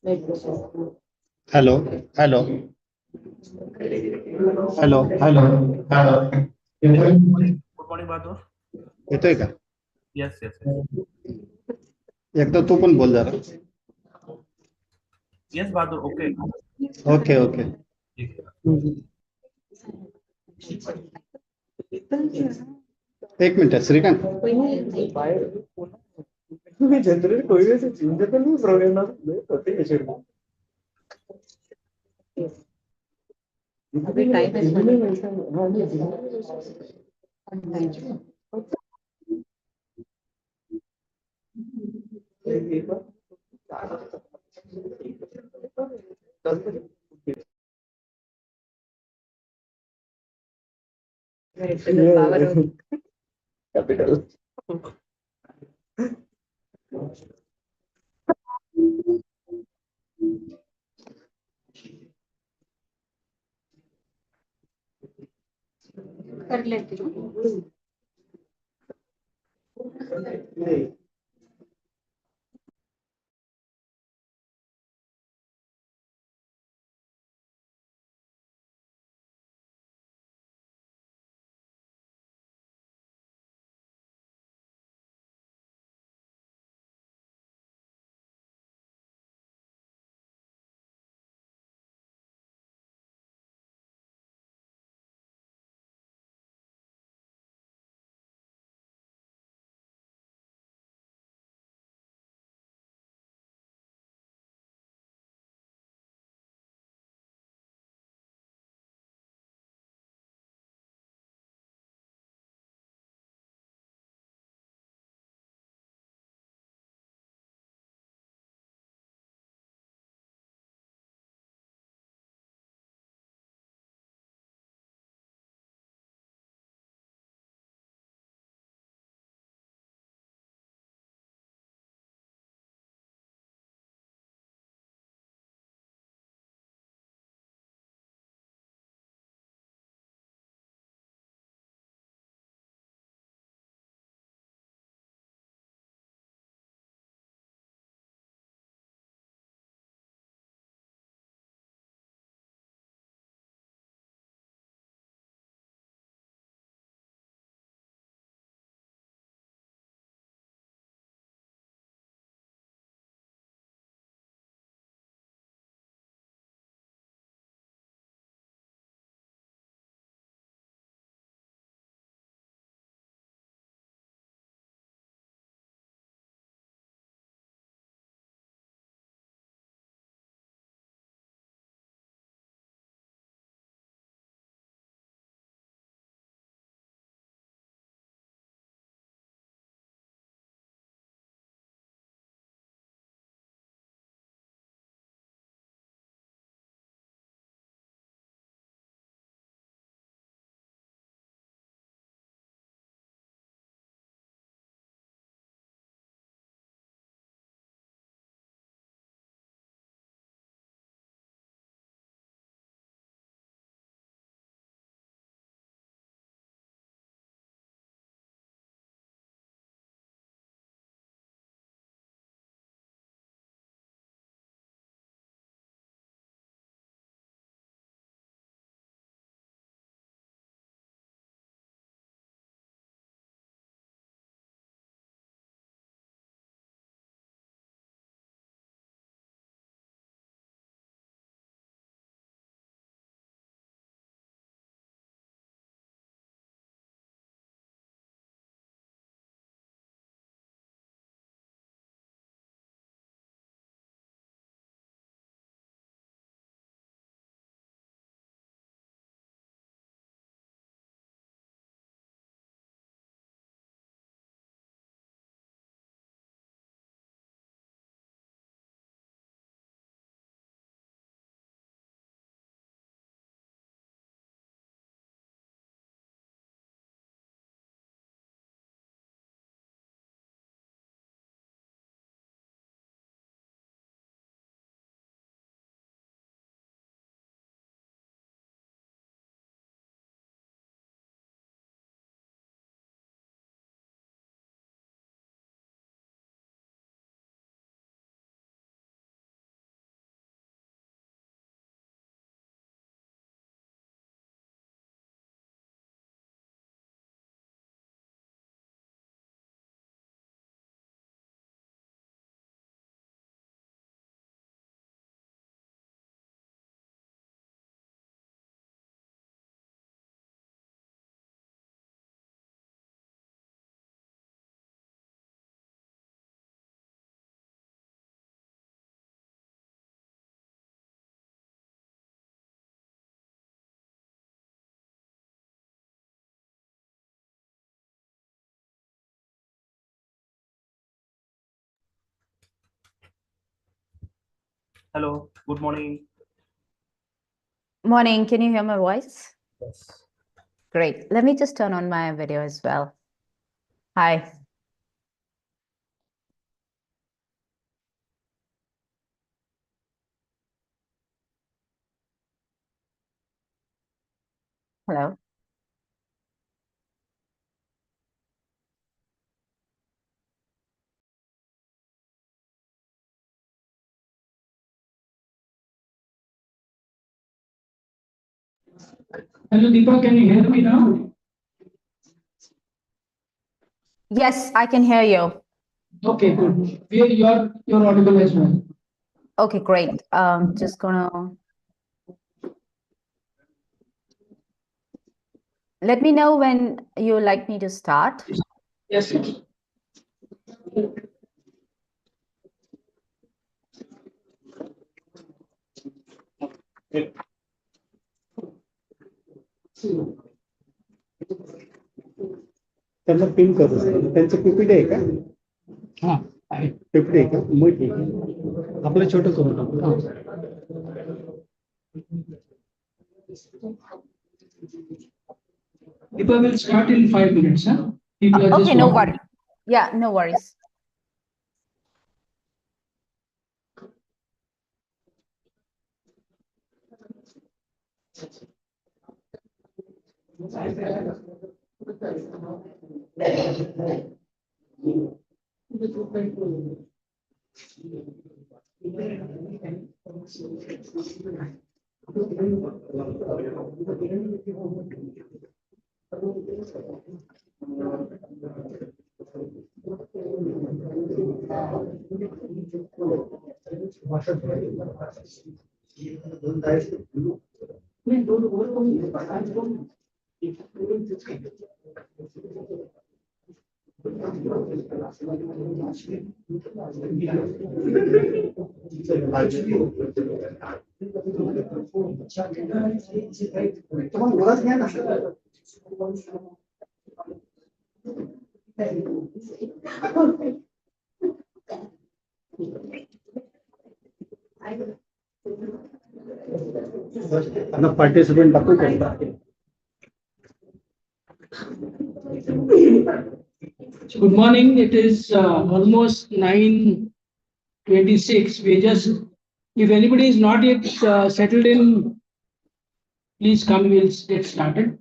Hello hello hello hello hello good morning Bahadur. येतोय का? Yes yes yes. एकदा तू पण बोल जरा. Yes Bahadur. Okay. Okay okay. ठीक है. एक मिनिट श्रीकांत. जनरल कोई वैसे जनरल नहीं प्रोग्राम ना होते हैं शुरू में अभी टाइम है हाँ नहीं कैपिटल कर लेती हूँ। Hello. Good morning. Morning, can you hear my voice? Yes. Great. Let me just turn on my video as well. Hi. Hello. Hello, Deepa, can you hear me now? Yes, I can hear you. Okay, good. You're audible as well. Okay, great. Just gonna let me know when you like me to start. Yes, yes. त्यांना pin करू sir. त्यांचं PPT आहे का? हाँ, आहे. PPT आहे का? मग ठीक आहे. आपलं छोटं करून टाकू. Deepa will start in 5 minutes, huh? People are Okay, just no walking. worries. Yeah, no worries. त्यांना पार्टिसिपेंट टाकू का? Good morning. It is almost 9:26. If anybody is not yet settled in, please come. We'll get started.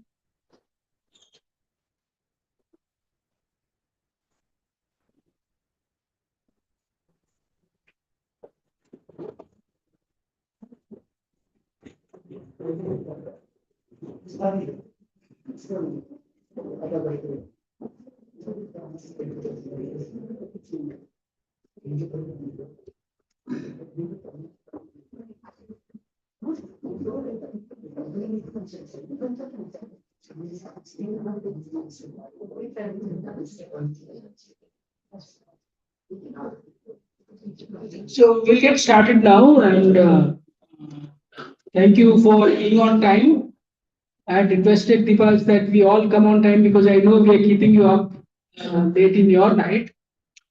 So we'll get started now, and thank you for being on time. I had requested Deepa that we all come on time because I know we are keeping you up late in your night.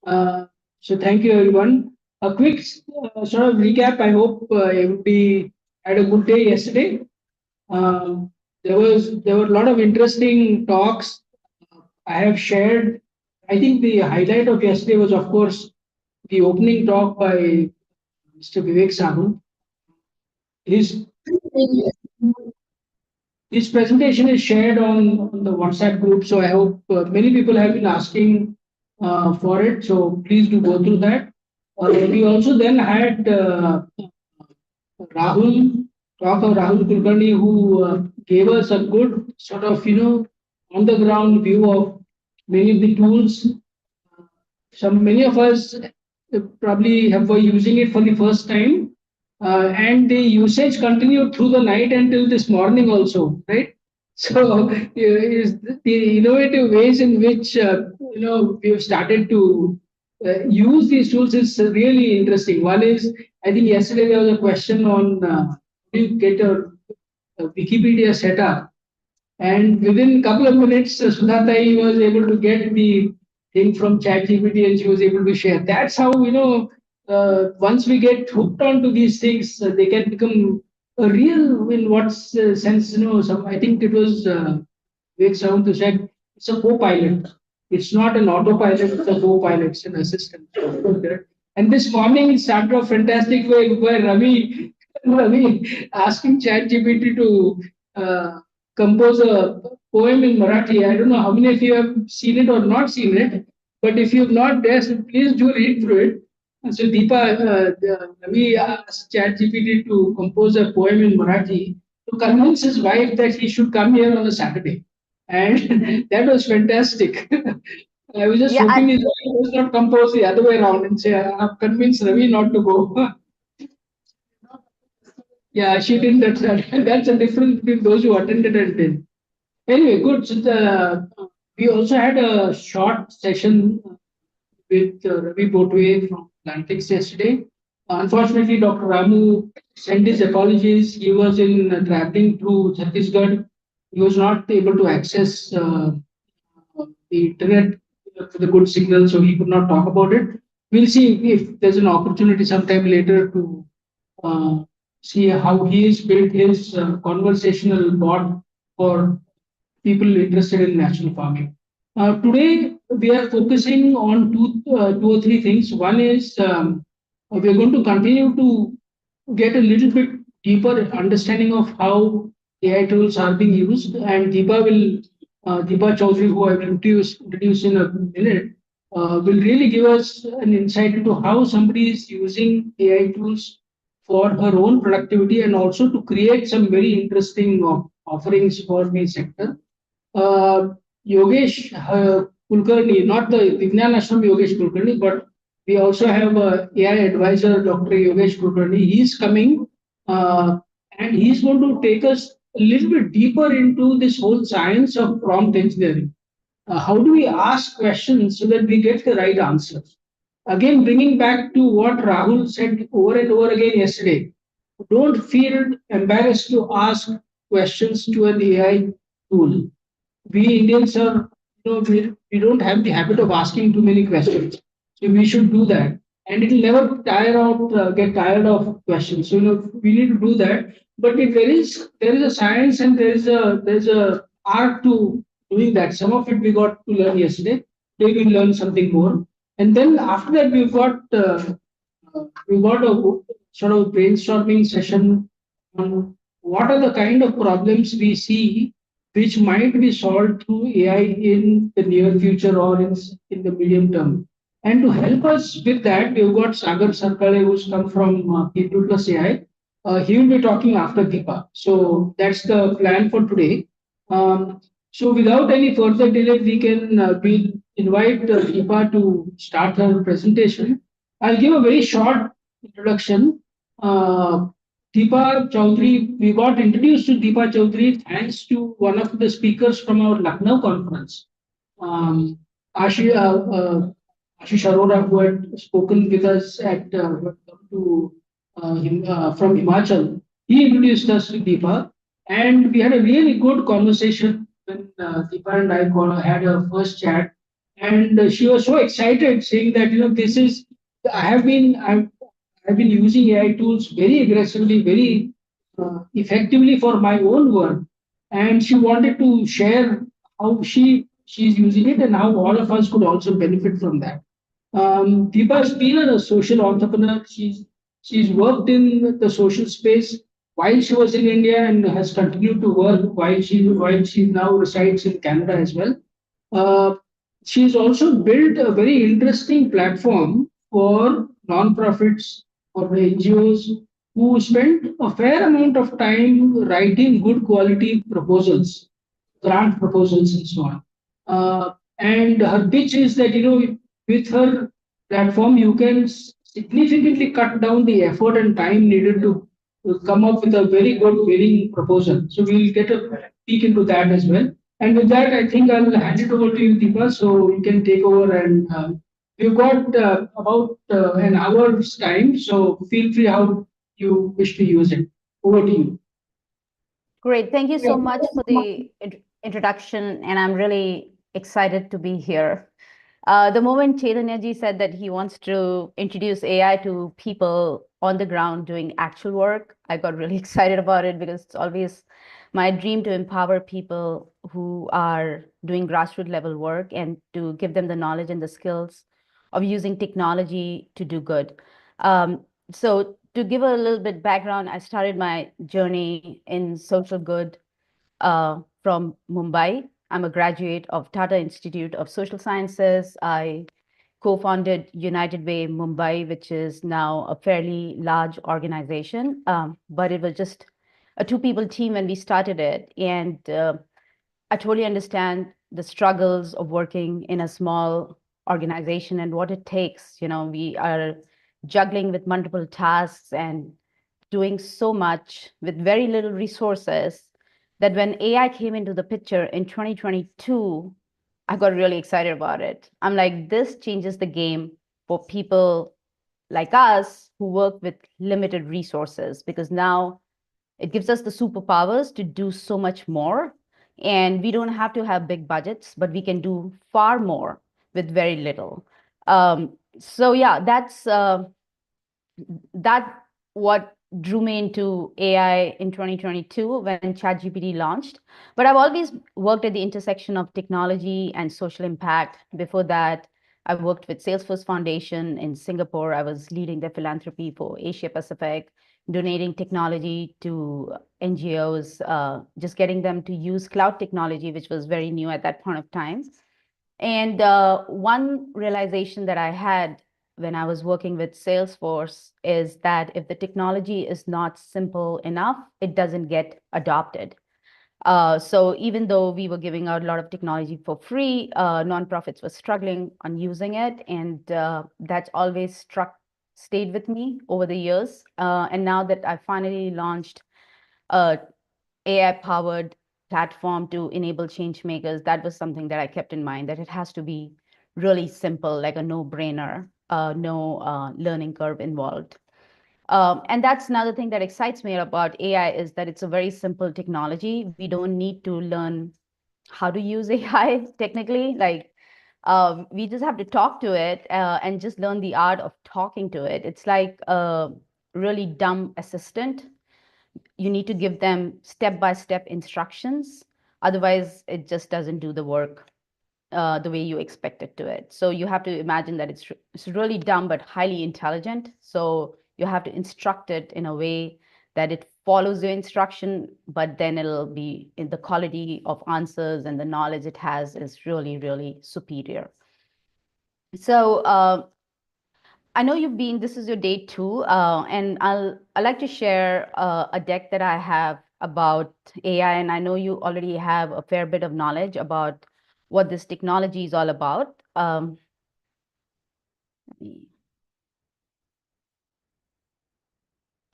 So thank you, everyone. A quick sort of recap. I hope everybody had a good day yesterday. There were a lot of interesting talks. I have shared. I think the highlight of yesterday was, of course, the opening talk by Mr. Vivek Sahu. His presentation is shared on the WhatsApp group, so I hope many people have been asking for it. So please do go through that. We also then had Rahul Kulkarni, who gave us a good sort of on the ground view of many of the tools. Many of us probably were using it for the first time. And the usage continued through the night until this morning also, right? So is the innovative ways in which we've started to use these tools is really interesting. One is, I think yesterday there was a question on how do you get a Wikipedia set up, and within a couple of minutes, Sudhatai was able to get the thing from ChatGPT and she was able to share. That's how once we get hooked onto these things, they can become real in what sense, I think it was Vivek Sawanth who said it's a co-pilot. It's not an autopilot, it's a co-pilot, it's an assistant. And this morning it started a fantastic way where Ravi asking ChatGPT to compose a poem in Marathi. I don't know how many of you have seen it or not seen it, but if you have not, please do read through it. So Deepa, Ravi asked ChatGPT to compose a poem in Marathi to convince his wife that he should come here on a Saturday. And that was fantastic. I was just Yeah, hoping his wife does not compose the other way around and say, I've convinced Ravi not to go. Yeah, she didn't. That's a difference between those who attended and didn't. Anyway, good. So we also had a short session with Ravi Botwe from Atlantics yesterday. Unfortunately, Dr. Ramu sent his apologies. He was in traveling through Chhattisgarh. He was not able to access the internet with a good signal, so he could not talk about it. We'll see if there's an opportunity sometime later to see how he has built his conversational bot for people interested in natural farming. Today, we are focusing on two or three things. One is we're going to continue to get a little bit deeper understanding of how AI tools are being used, and Deepa Chaudhary, who I will introduce in a minute, will really give us an insight into how somebody is using AI tools for her own productivity and also to create some very interesting offerings for the sector. Yogesh Kulkarni, not the Vijnan Ashram Yogesh Kulkarni, but we also have AI advisor, Dr. Yogesh Kulkarni. He's coming and he's going to take us a little bit deeper into this whole science of prompt engineering. How do we ask questions so that we get the right answers? Again, bringing back to what Rahul said over and over again yesterday, don't feel embarrassed to ask questions to an AI tool. We Indians are, we don't have the habit of asking too many questions. So we should do that. And it will never get tired of questions. So, we need to do that. But if there is a science and there's a art to doing that. Some of it we got to learn yesterday. Today we learn something more. And then after that we've got a sort of brainstorming session on what are the kind of problems we see which might be solved through AI in the near future or in the medium term. And to help us with that, we've got Sagar Sarkale, who's come from People Plus AI. He will be talking after Deepa. So that's the plan for today. So without any further delay, we invite Deepa to start her presentation. I'll give a very short introduction. Deepa Chaudhary, we got introduced to Deepa Chaudhary thanks to one of the speakers from our Lucknow conference, Ashish Arora, who had spoken with us from Himachal. He introduced us to Deepa, and we had a really good conversation when Deepa and I had a first chat. And she was so excited, saying that I've been using AI tools very aggressively, very effectively for my own work, and she wanted to share how she's using it and how all of us could also benefit from that. Deepa has been a social entrepreneur. She's worked in the social space while she was in India and has continued to work while she now resides in Canada as well. She's also built a very interesting platform for nonprofits or NGOs who spend a fair amount of time writing good quality proposals, grant proposals, and so on. And her pitch is that with her platform you can significantly cut down the effort and time needed to come up with a very good winning proposal. So we'll get a peek into that as well. And with that, I think I'll hand it over to you, Deepa, so you can take over. And we've got about an hour's time, so feel free how you wish to use it. Over to you. Great. Thank you so much for the introduction, and I'm really excited to be here. The moment Chaitanya ji said that he wants to introduce AI to people on the ground doing actual work, I got really excited about it because it's always my dream to empower people who are doing grassroots level work and to give them the knowledge and the skills of using technology to do good. So to give a little bit background, I started my journey in social good from Mumbai. I'm a graduate of Tata Institute of Social Sciences. I co-founded United Way Mumbai, which is now a fairly large organization, but it was just a two-people team when we started it. And I totally understand the struggles of working in a small organization and what it takes. You know, we are juggling with multiple tasks and doing so much with very little resources that when AI came into the picture in 2022, I got really excited about it. I'm like, this changes the game for people like us who work with limited resources, because now it gives us the superpowers to do so much more. And we don't have to have big budgets, but we can do far more with very little. So yeah, that what drew me into AI in 2022 when ChatGPT launched. But I've always worked at the intersection of technology and social impact. Before that, I worked with Salesforce Foundation in Singapore. I was leading the philanthropy for Asia Pacific, donating technology to NGOs, just getting them to use cloud technology, which was very new at that point of time. And one realization that I had when I was working with Salesforce is that if the technology is not simple enough, it doesn't get adopted. So even though we were giving out a lot of technology for free, nonprofits were struggling on using it. And that's always stayed with me over the years. And now that I finally launched a AI-powered platform to enable change makers, that was something that I kept in mind, that it has to be really simple, like a no-brainer, no learning curve involved. And that's another thing that excites me about AI is that it's a very simple technology. We don't need to learn how to use AI technically. Like we just have to talk to it and just learn the art of talking to it. It's like a really dumb assistant. You need to give them step-by-step instructions. Otherwise, it just doesn't do the work the way you expect it to it. So you have to imagine that it's really dumb, but highly intelligent. So you have to instruct it in a way that it follows your instruction, but then it'll be in the quality of answers and the knowledge it has is really, really superior. So I know this is your day 2, and I'd like to share a deck that I have about AI, and I know you already have a fair bit of knowledge about what this technology is all about. Can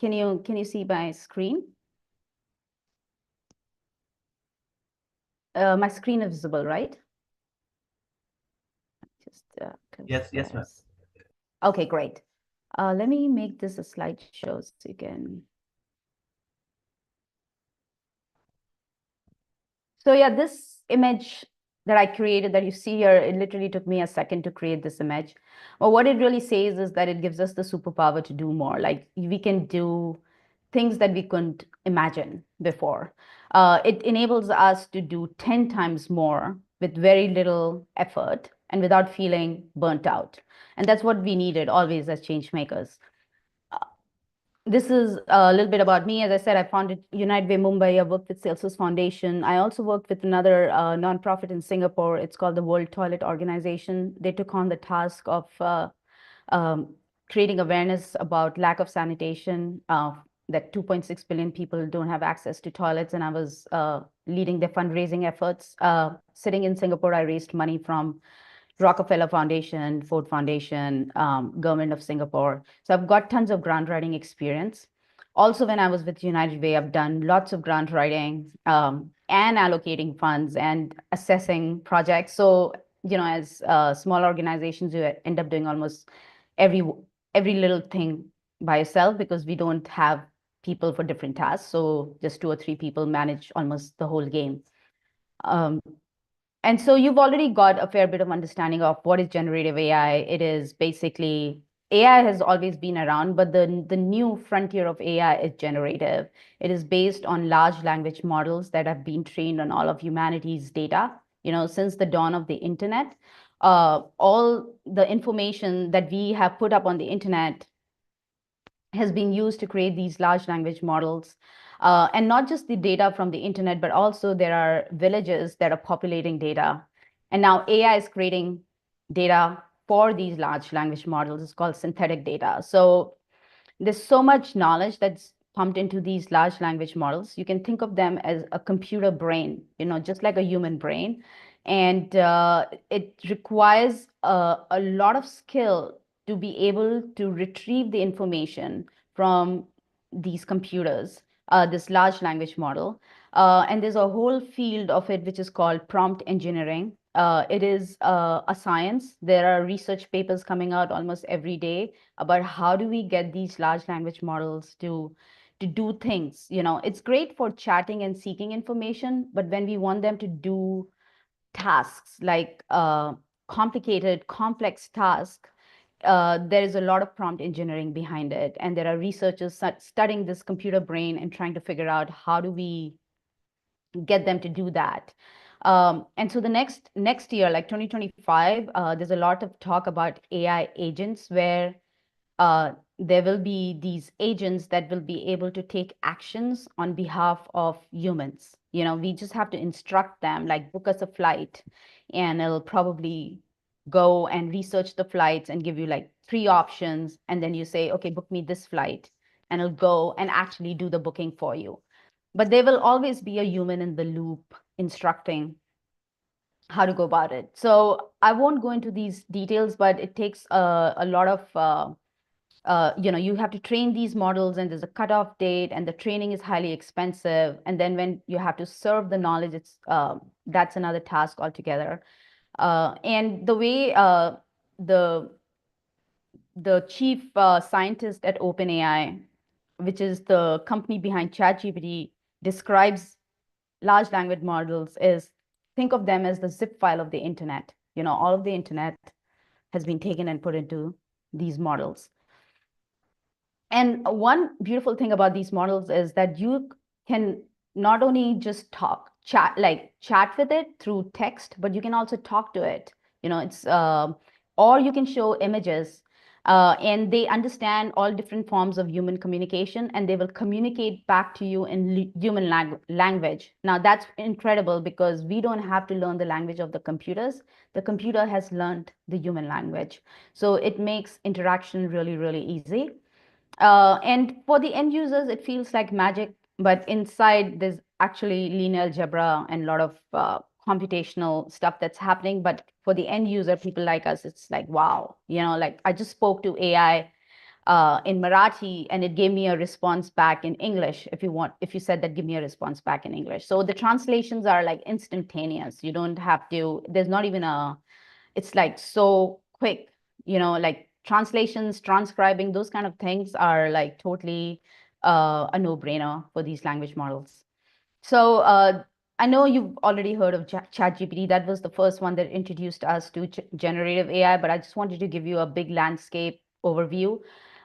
you see my screen? My screen is visible, right? Just Yes, ma'am. confess. Okay, great. Let me make this a slideshow so you can. So yeah, this image that I created that you see here, it literally took me a second to create this image. Well, what it really says is that it gives us the superpower to do more. Like we can do things that we couldn't imagine before. It enables us to do 10 times more with very little effort and without feeling burnt out. And that's what we needed always as change makers. This is a little bit about me. As I said, I founded United Way Mumbai. I worked with Salesforce Foundation. I also worked with another nonprofit in Singapore. It's called the World Toilet Organization. They took on the task of creating awareness about lack of sanitation, that 2.6 billion people don't have access to toilets. And I was leading their fundraising efforts. Sitting in Singapore, I raised money from Rockefeller Foundation, Ford Foundation, Government of Singapore. So I've got tons of grant writing experience. Also, when I was with United Way, I've done lots of grant writing and allocating funds and assessing projects. So, you know, as small organizations, you end up doing almost every little thing by yourself because we don't have people for different tasks. So just 2 or 3 people manage almost the whole game. And so you've already got a fair bit of understanding of what is generative AI. It is basically AI has always been around, but the new frontier of AI is generative. It is based on large language models that have been trained on all of humanity's data. Since the dawn of the internet, all the information that we have put up on the internet has been used to create these large language models. And not just the data from the internet, but also there are villages that are populating data. And now AI is creating data for these large language models. It's called synthetic data. So there's so much knowledge that's pumped into these large language models. You can think of them as a computer brain, just like a human brain. And it requires a lot of skill to be able to retrieve the information from these computers, this large language model. And there's a whole field of it which is called prompt engineering. It is a science. There are research papers coming out almost every day about how do we get these large language models to do things. It's great for chatting and seeking information, but when we want them to do tasks like complicated, complex tasks, there is a lot of prompt engineering behind it. And there are researchers studying this computer brain and trying to figure out how do we get them to do that. And so the next year, like 2025, there's a lot of talk about AI agents where there will be these agents that will be able to take actions on behalf of humans. We just have to instruct them, like book us a flight, and it'll probably go and research the flights and give you like 3 options. And then you say, okay, book me this flight, and it'll go and actually do the booking for you. But there will always be a human in the loop instructing how to go about it. So I won't go into these details, but it takes a lot of you have to train these models, and there's a cutoff date, and the training is highly expensive. And then when you have to serve the knowledge, that's another task altogether. And the way the chief scientist at OpenAI, which is the company behind ChatGPT, describes large language models is, think of them as the zip file of the internet. All of the internet has been taken and put into these models. And one beautiful thing about these models is that you can not only just chat with it through text, but you can also talk to it. It's or you can show images, and they understand all different forms of human communication, and they will communicate back to you in human language. Now that's incredible because we don't have to learn the language of the computers. The computer has learned the human language. So it makes interaction really, really easy. And for the end users, it feels like magic, but inside there's actually linear algebra and a lot of computational stuff that's happening. But for the end user, people like us, it's like, wow, like I just spoke to AI in Marathi, and it gave me a response back in English. If you said that, give me a response back in English. So the translations are like instantaneous. You don't have to, there's not even it's like so quick, like translations, transcribing, those kind of things are like totally a no-brainer for these language models. So I know you've already heard of ChatGPT. That was the first one that introduced us to generative AI, but I just wanted to give you a big landscape overview.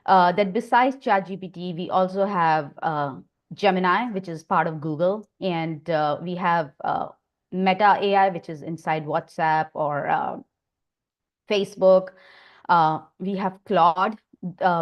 That besides ChatGPT, we also have Gemini, which is part of Google, and we have Meta AI, which is inside WhatsApp or Facebook. We have Claude,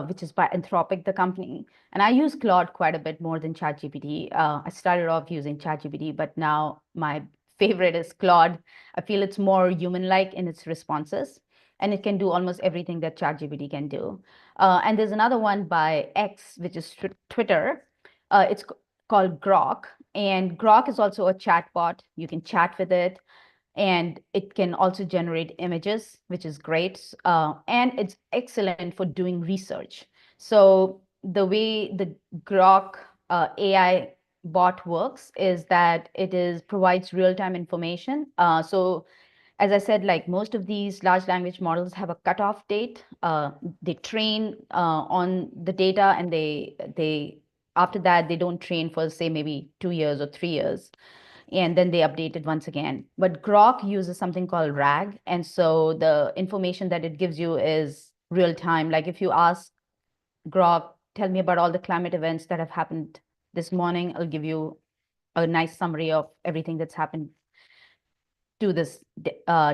which is by Anthropic, the company. And I use Claude quite a bit more than ChatGPT. I started off using ChatGPT, but now my favorite is Claude. I feel it's more human-like in its responses, and it can do almost everything that ChatGPT can do. And there's another one by X, which is Twitter. It's called Grok, and Grok is also a chatbot. You can chat with it, and it can also generate images, which is great. And it's excellent for doing research. So the way the Grok AI bot works is that it provides real-time information. So as I said, like most of these large language models have a cutoff date. They train on the data, and they after that, they don't train for, say, maybe 2 years or 3 years. and then they update it once again. But Grok uses something called RAG. And so the information that it gives you is real time. Like if you ask Grok, tell me about all the climate events that have happened this morning, I'll give you a nice summary of everything that's happened to this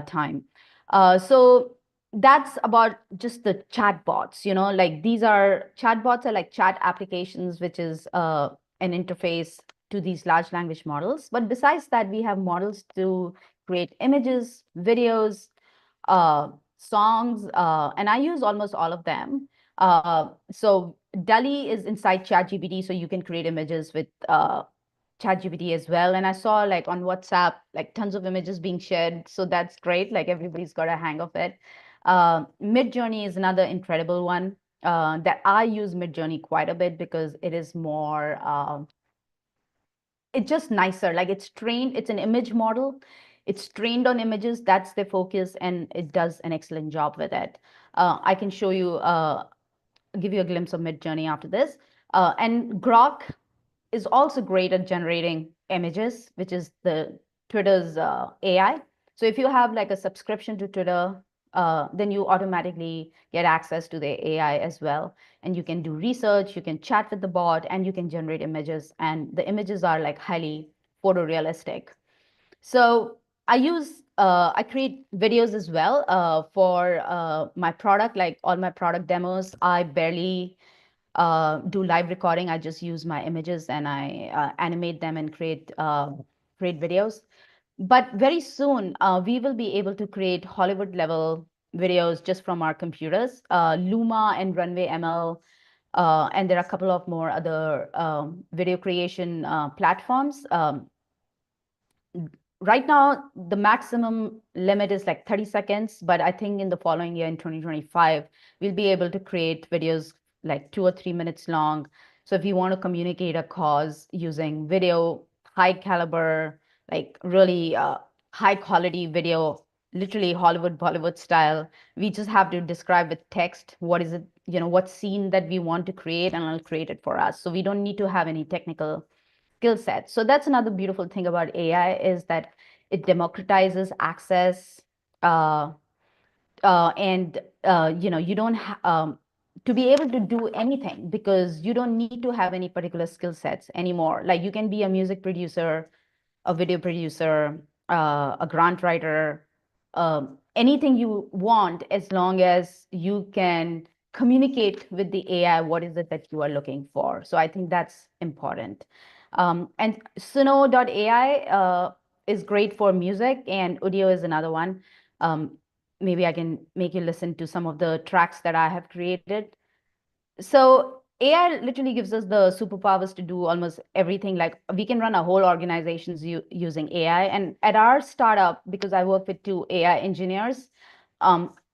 time. So that's about just the chatbots, like these are chatbots are like chat applications, which is an interface to these large language models. But besides that, we have models to create images, videos, songs, and I use almost all of them. So DALL-E is inside ChatGPT, so you can create images with ChatGPT as well. And I saw like on WhatsApp, like tons of images being shared. So that's great. Like everybody's got a hang of it. Midjourney is another incredible one that I use Midjourney quite a bit because it is more, it's just nicer. Like it's trained, it's an image model. It's trained on images. That's the focus. And it does an excellent job with it. I can show you, give you a glimpse of Midjourney after this. And Grok is also great at generating images, which is the Twitter's AI. So if you have like a subscription to Twitter, then you automatically get access to the AI as well. And you can do research, you can chat with the bot, and you can generate images. And the images are like highly photorealistic. So I create videos as well for my product, like all my product demos. I barely do live recording. I just use my images and I animate them and create videos. But very soon, we will be able to create Hollywood level videos just from our computers. Luma and Runway ML, and there are a couple of more other video creation platforms. Right now, the maximum limit is like 30 seconds, but I think in the following year, in 2025, we'll be able to create videos like 2 or 3 minutes long. So if you want to communicate a cause using video, high caliber, like really high quality video, literally Hollywood, Bollywood style, we just have to describe with text what is it, what scene that we want to create, and it'll create it for us. So we don't need to have any technical skill set. So that's another beautiful thing about AI is that it democratizes access, and you don't to be able to do anything, because you don't need to have any particular skill sets anymore. Like you can be a music producer, a video producer, a grant writer, anything you want, as long as you can communicate with the AI what is it that you are looking for. So I think that's important. And Suno.ai is great for music, and Udio is another one. Maybe I can make you listen to some of the tracks that I have created. So AI literally gives us the superpowers to do almost everything. Like we can run our whole organizations using AI. And at our startup, because I work with 2 AI engineers,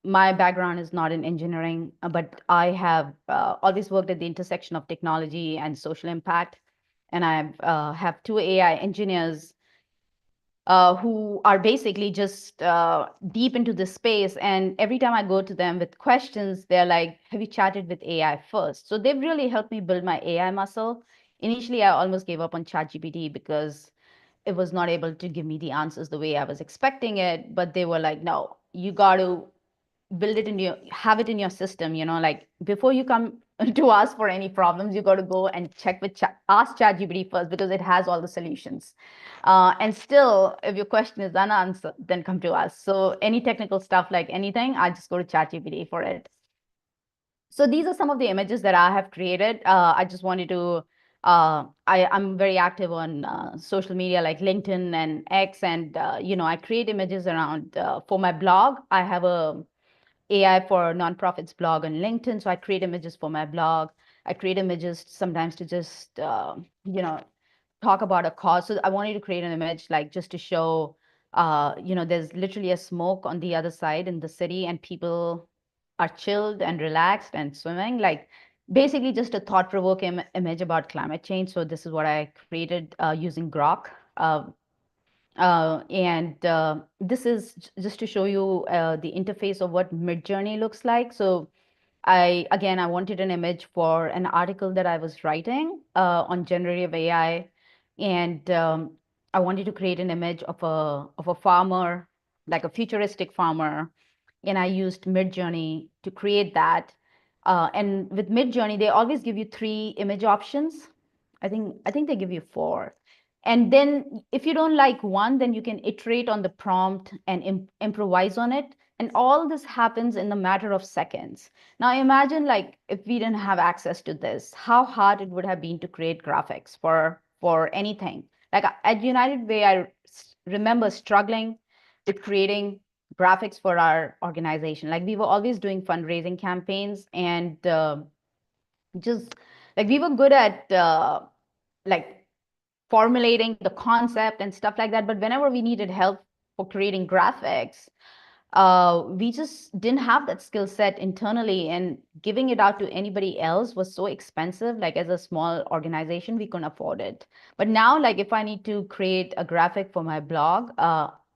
my background is not in engineering, but I have always worked at the intersection of technology and social impact. And I have 2 AI engineers who are basically just deep into this space. And every time I go to them with questions, they're like, have you chatted with AI first? So they've really helped me build my AI muscle. Initially, I almost gave up on ChatGPT because it was not able to give me the answers the way I was expecting it. But they were like, no, you got to build it have it in your system, like before you come to ask for any problems, you got to go and check with ask ChatGPT first, because it has all the solutions. And still, if your question is unanswered, then come to us. So any technical stuff, like anything, I just go to ChatGPT for it. So these are some of the images that I have created. I just wanted to, I'm very active on social media like LinkedIn and X, and I create images around for my blog. I have a AI for nonprofits blog on LinkedIn. So I create images for my blog. I create images sometimes to just, talk about a cause. So I wanted to create an image like just to show, there's literally a smoke on the other side in the city, and people are chilled and relaxed and swimming. Like basically just a thought-provoking image about climate change. So this is what I created using Grok. This is just to show you the interface of what Midjourney looks like. So I wanted an image for an article that I was writing on generative AI. And I wanted to create an image of a farmer, like a futuristic farmer, and I used Midjourney to create that. And with Midjourney, they always give you 3 image options. I think they give you 4. And then if you don't like one, then you can iterate on the prompt and improvise on it. And all this happens in the matter of seconds. Now imagine like if we didn't have access to this, how hard it would have been to create graphics for anything. Like at United Way, I remember struggling with creating graphics for our organization. Like we were always doing fundraising campaigns and just like we were good at like formulating the concept and stuff like that. But whenever we needed help for creating graphics, we just didn't have that skill set internally, and giving it out to anybody else was so expensive. Like as a small organization, we couldn't afford it. But now, like if I need to create a graphic for my blog,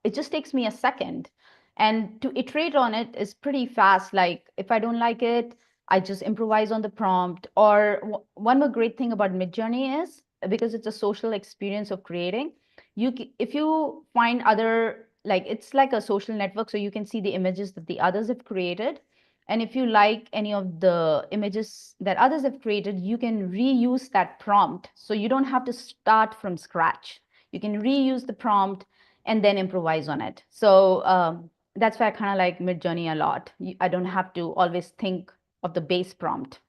it just takes me a second. And to iterate on it is pretty fast. Like if I don't like it, I just improvise on the prompt. Or one more great thing about Midjourney is because it's a social experience of creating, if you find other, like it's like a social network, so you can see the images that the others have created. And if you like any of the images that others have created, you can reuse that prompt. So you don't have to start from scratch. You can reuse the prompt and then improvise on it. So that's why I kind of like Midjourney a lot. I don't have to always think of the base prompt.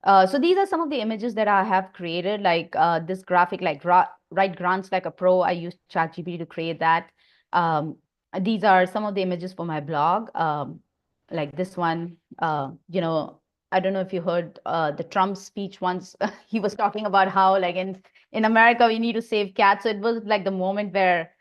So these are some of the images that I have created, like this graphic, like write grants like a pro. I used ChatGPT to create that. These are some of the images for my blog, like this one. I don't know if you heard the Trump speech once. He was talking about how, like in America, we need to save cats. So it was like the moment where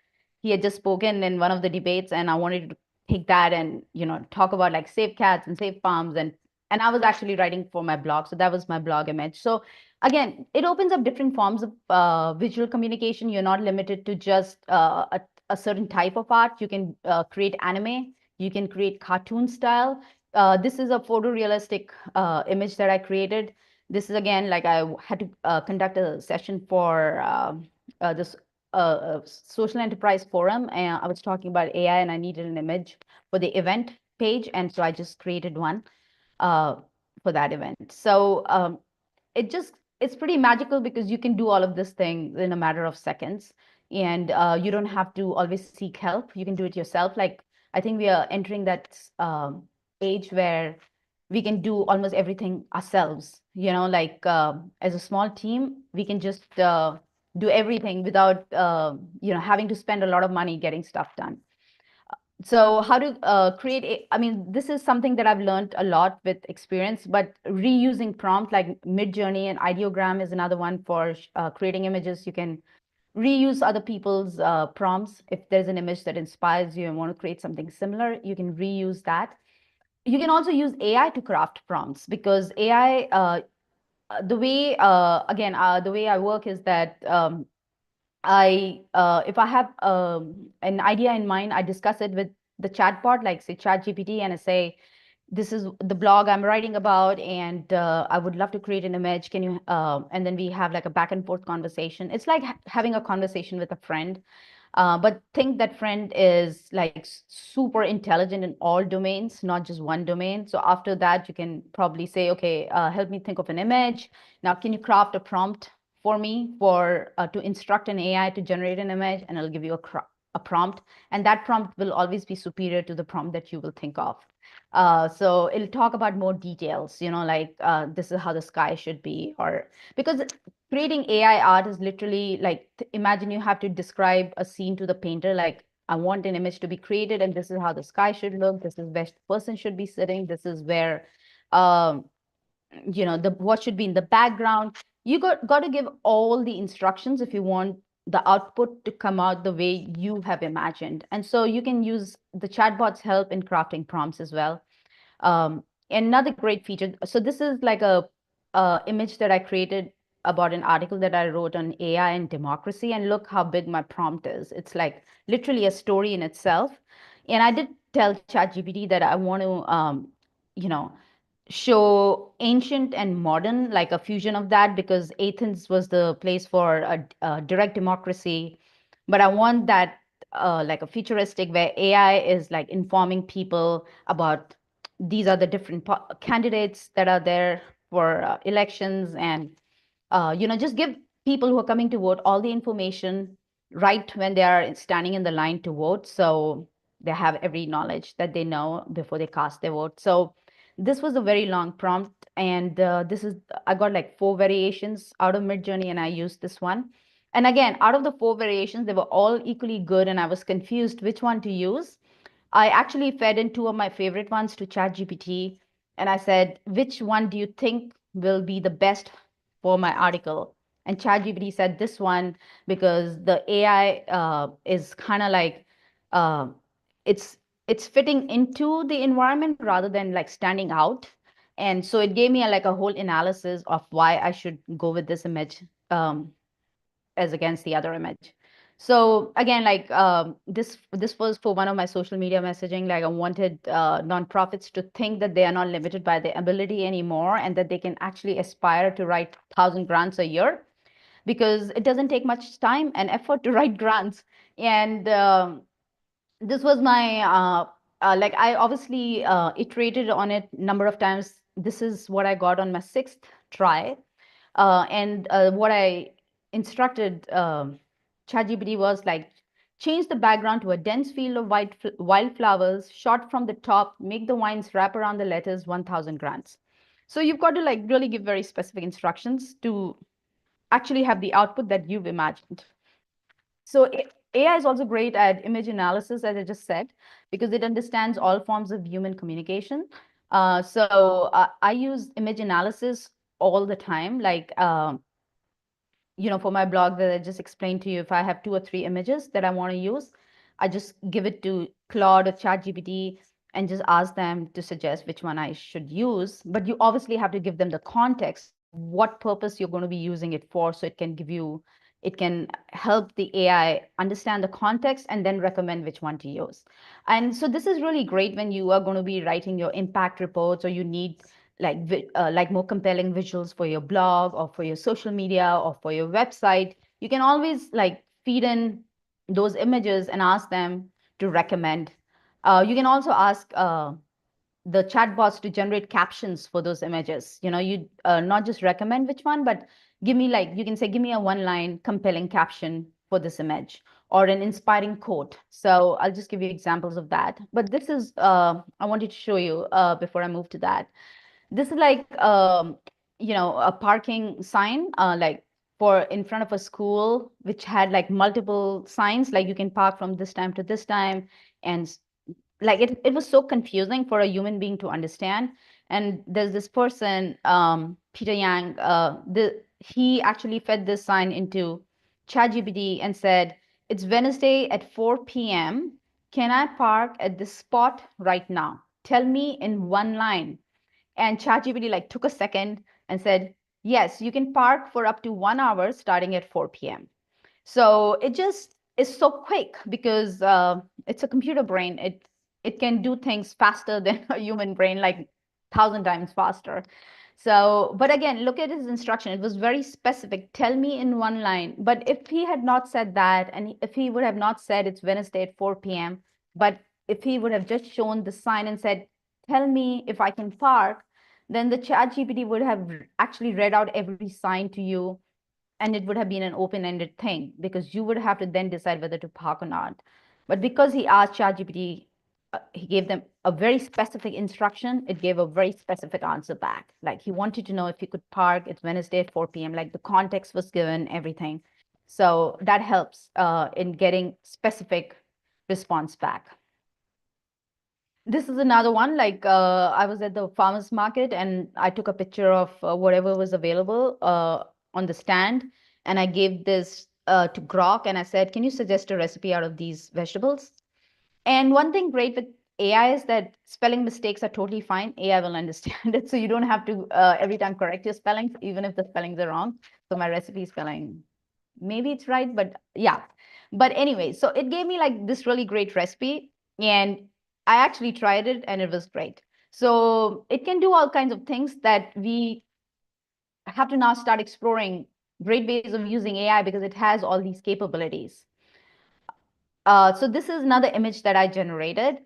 he had just spoken in one of the debates, and I wanted to take that and talk about like save cats and save farms, and I was actually writing for my blog, so that was my blog image. So again, it opens up different forms of visual communication. You're not limited to just a certain type of art. You can create anime. You can create cartoon style. This is a photorealistic image that I created. This is again, like I had to conduct a session for this social enterprise forum, and I was talking about AI, and I needed an image for the event page, and so I just created one for that event. So it's pretty magical because you can do all of this thing in a matter of seconds, and you don't have to always seek help. You can do it yourself. Like I think we are entering that age where we can do almost everything ourselves. Like as a small team, we can just do everything without having to spend a lot of money getting stuff done. So how to create I mean, this is something that I've learned a lot with experience, but reusing prompt like Midjourney and Ideogram is another one for creating images. You can reuse other people's prompts. If there's an image that inspires you and want to create something similar, you can reuse that. You can also use AI to craft prompts, because AI, the way, the way I work is that if I have an idea in mind, I discuss it with the chatbot, like say ChatGPT, and I say, this is the blog I'm writing about, and I would love to create an image. Can you, and then we have like a back and forth conversation. It's like having a conversation with a friend, but think that friend is like super intelligent in all domains, not just one domain. So after that, you can probably say, okay, help me think of an image. Now, can you craft a prompt for me to instruct an AI to generate an image, and it'll give you a prompt, and that prompt will always be superior to the prompt that you will think of. So it'll talk about more details, like this is how the sky should be, or because creating AI art is literally like, imagine you have to describe a scene to the painter, like I want an image to be created, and this is how the sky should look. This is where the person should be sitting. This is where, what should be in the background. You got to give all the instructions if you want the output to come out the way you have imagined. And so you can use the chatbot's help in crafting prompts as well. Another great feature. So this is like a image that I created about an article that I wrote on AI and democracy. And look how big my prompt is. It's like literally a story in itself. And I did tell ChatGPT that I want to, show ancient and modern, like a fusion of that, because Athens was the place for a direct democracy. but I want that like a futuristic where AI is like informing people about these are the different candidates that are there for elections, and just give people who are coming to vote all the information right when they are standing in the line to vote, so they have every knowledge that they know before they cast their vote. So this was a very long prompt, and I got like 4 variations out of Midjourney, and I used this one. And again, out of the 4 variations, they were all equally good, and I was confused which one to use. I actually fed in 2 of my favorite ones to ChatGPT, and I said, which one do you think will be the best for my article? And ChatGPT said this one, because the AI is kind of like uh, it's fitting into the environment rather than like standing out. And so it gave me like a whole analysis of why I should go with this image as against the other image. So again, like this was for one of my social media messaging. Like I wanted nonprofits to think that they are not limited by their ability anymore, and that they can actually aspire to write 1,000 grants a year, because it doesn't take much time and effort to write grants. And this was my like I obviously iterated on it number of times. This is what I got on my 6th try. And what I instructed ChatGPT was like, change the background to a dense field of wildflowers, shot from the top, make the vines wrap around the letters 1,000 grants. So you've got to like really give very specific instructions to actually have the output that you've imagined. So AI is also great at image analysis, as I just said, because it understands all forms of human communication. So I use image analysis all the time. Like, for my blog that I just explained to you, if I have 2 or 3 images that I want to use, I just give it to Claude or ChatGPT and just ask them to suggest which one I should use. But you obviously have to give them the context, what purpose you're going to be using it for, so it can help the AI understand the context and then recommend which one to use. And so this is really great when you are going to be writing your impact reports, or you need like more compelling visuals for your blog or for your social media or for your website. You can always like feed in those images and ask them to recommend. You can also ask the chatbots to generate captions for those images. You not just recommend which one, but you can say, give me a 1-line compelling caption for this image, or an inspiring quote. So I'll just give you examples of that. But this is, I wanted to show you before I move to that. This is like, a parking sign, like for in front of a school, which had like multiple signs, like you can park from this time to this time. And like it was so confusing for a human being to understand. And there's this person, Peter Yang, he actually fed this sign into ChatGPT and said, it's Wednesday at 4 p.m. Can I park at this spot right now? Tell me in 1 line. And ChatGPT like took a second and said, yes, you can park for up to 1 hour starting at 4 p.m. So it just is so quick, because it's a computer brain. It can do things faster than a human brain, like 1,000 times faster. So, but again, look at his instruction. It was very specific. Tell me in 1 line. But if he had not said that, and if he would have not said it's Wednesday at 4 p.m., but if he would have just shown the sign and said, tell me if I can park, then the ChatGPT would have actually read out every sign to you, and it would have been an open-ended thing, because you would have to then decide whether to park or not. But because he asked ChatGPT, he gave them a very specific instruction, it gave a very specific answer back. Like he wanted to know if you could park, it's Wednesday at 4 p.m. Like the context was given, everything. So that helps in getting specific response back. This is another one, like I was at the farmer's market and I took a picture of whatever was available on the stand. And I gave this to Grok and I said, can you suggest a recipe out of these vegetables? And one thing great with AI is that spelling mistakes are totally fine. AI will understand it. So you don't have to every time correct your spellings, even if the spellings are wrong. So my recipe spelling, maybe it's right, but yeah. But anyway, so it gave me like this really great recipe, and I actually tried it and it was great. So it can do all kinds of things that we have to now start exploring great ways of using AI, because it has all these capabilities. So this is another image that I generated.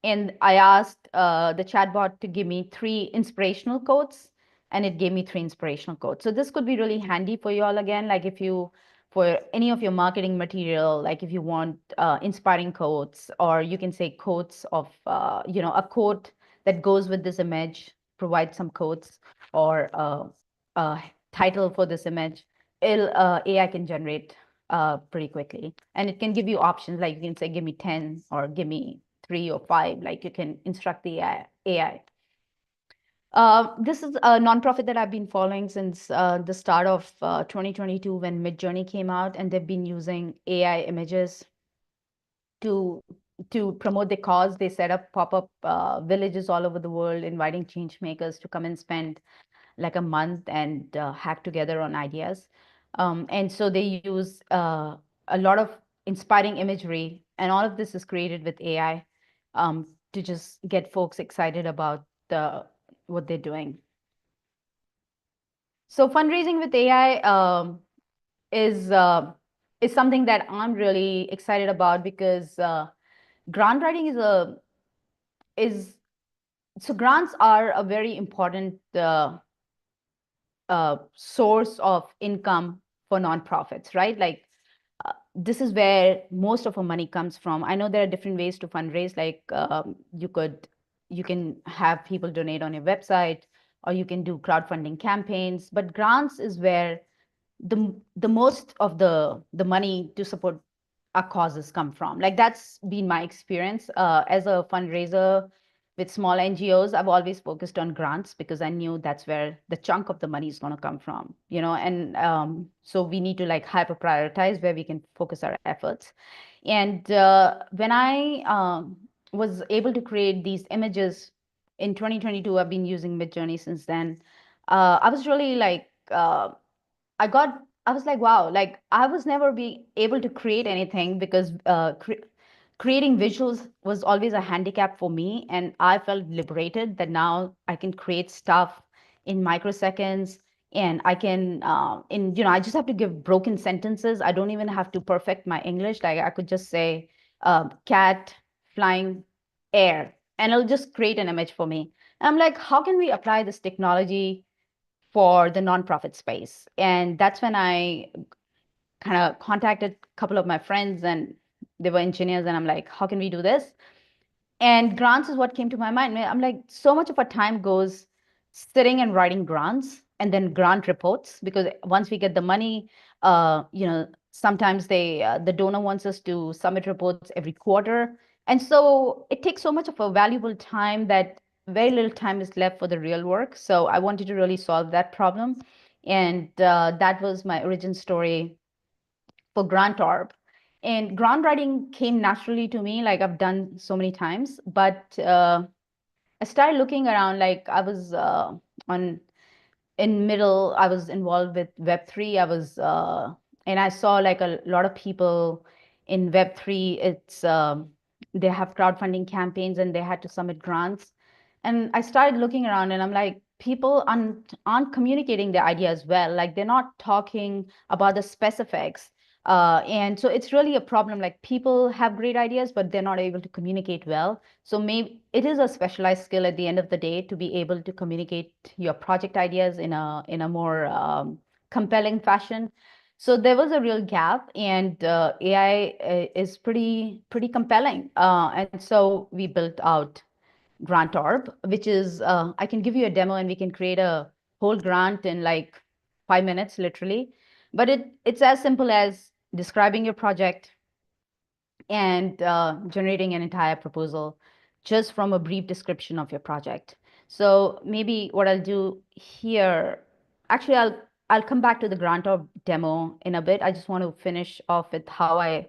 And I asked the chatbot to give me 3 inspirational quotes, and it gave me 3 inspirational quotes. So this could be really handy for you all again, like if you, for any of your marketing material, like if you want inspiring quotes, or you can say quotes of, a quote that goes with this image, provide some quotes, or a title for this image, AI can generate pretty quickly. And it can give you options, like you can say, give me 10 or give me 3 or 5, like you can instruct the AI. This is a nonprofit that I've been following since the start of 2022 when Midjourney came out, and they've been using AI images to promote their cause. They set up pop-up villages all over the world, inviting change makers to come and spend like a month and hack together on ideas. And so they use a lot of inspiring imagery, and all of this is created with AI to just get folks excited about what they're doing. So fundraising with AI is something that I'm really excited about, because grant writing so grants are a very important source of income for nonprofits, right? Like this is where most of our money comes from. I know there are different ways to fundraise, like you can have people donate on your website, or you can do crowdfunding campaigns, but grants is where the most of the money to support our causes come from. Like that's been my experience as a fundraiser with small NGOs. I've always focused on grants because I knew that's where the chunk of the money is going to come from, and so we need to like hyper prioritize where we can focus our efforts. And when I was able to create these images in 2022, I've been using Midjourney since then. I was really like, I was like, wow, like I was never be able to create anything because creating visuals was always a handicap for me. And I felt liberated that now I can create stuff in microseconds, and I can, I just have to give broken sentences. I don't even have to perfect my English. Like I could just say, cat flying air, and it'll just create an image for me. And I'm like, how can we apply this technology for the nonprofit space? And that's when I kind of contacted a couple of my friends, and they were engineers, and I'm like, how can we do this? And grants is what came to my mind. I'm like, so much of our time goes sitting and writing grants and then grant reports, because once we get the money, sometimes the donor wants us to submit reports every quarter. And so it takes so much of a valuable time that very little time is left for the real work. So I wanted to really solve that problem. And that was my origin story for GrantOrb. And grant writing came naturally to me, like I've done so many times. But I started looking around, like I was I was involved with Web3. And I saw like a lot of people in Web3, they have crowdfunding campaigns and they had to submit grants. And I started looking around, and I'm like, people aren't communicating their ideas well. Like they're not talking about the specifics. And so it's really a problem. Like people have great ideas, but they're not able to communicate well. So maybe it is a specialized skill at the end of the day to be able to communicate your project ideas in a more compelling fashion. So there was a real gap, and AI is pretty compelling. And so we built out GrantOrb, which is I can give you a demo, and we can create a whole grant in like 5 minutes, literally. But it's as simple as describing your project and generating an entire proposal just from a brief description of your project. So maybe what I'll do here, actually, I'll come back to the GrantOrb demo in a bit. I just want to finish off with how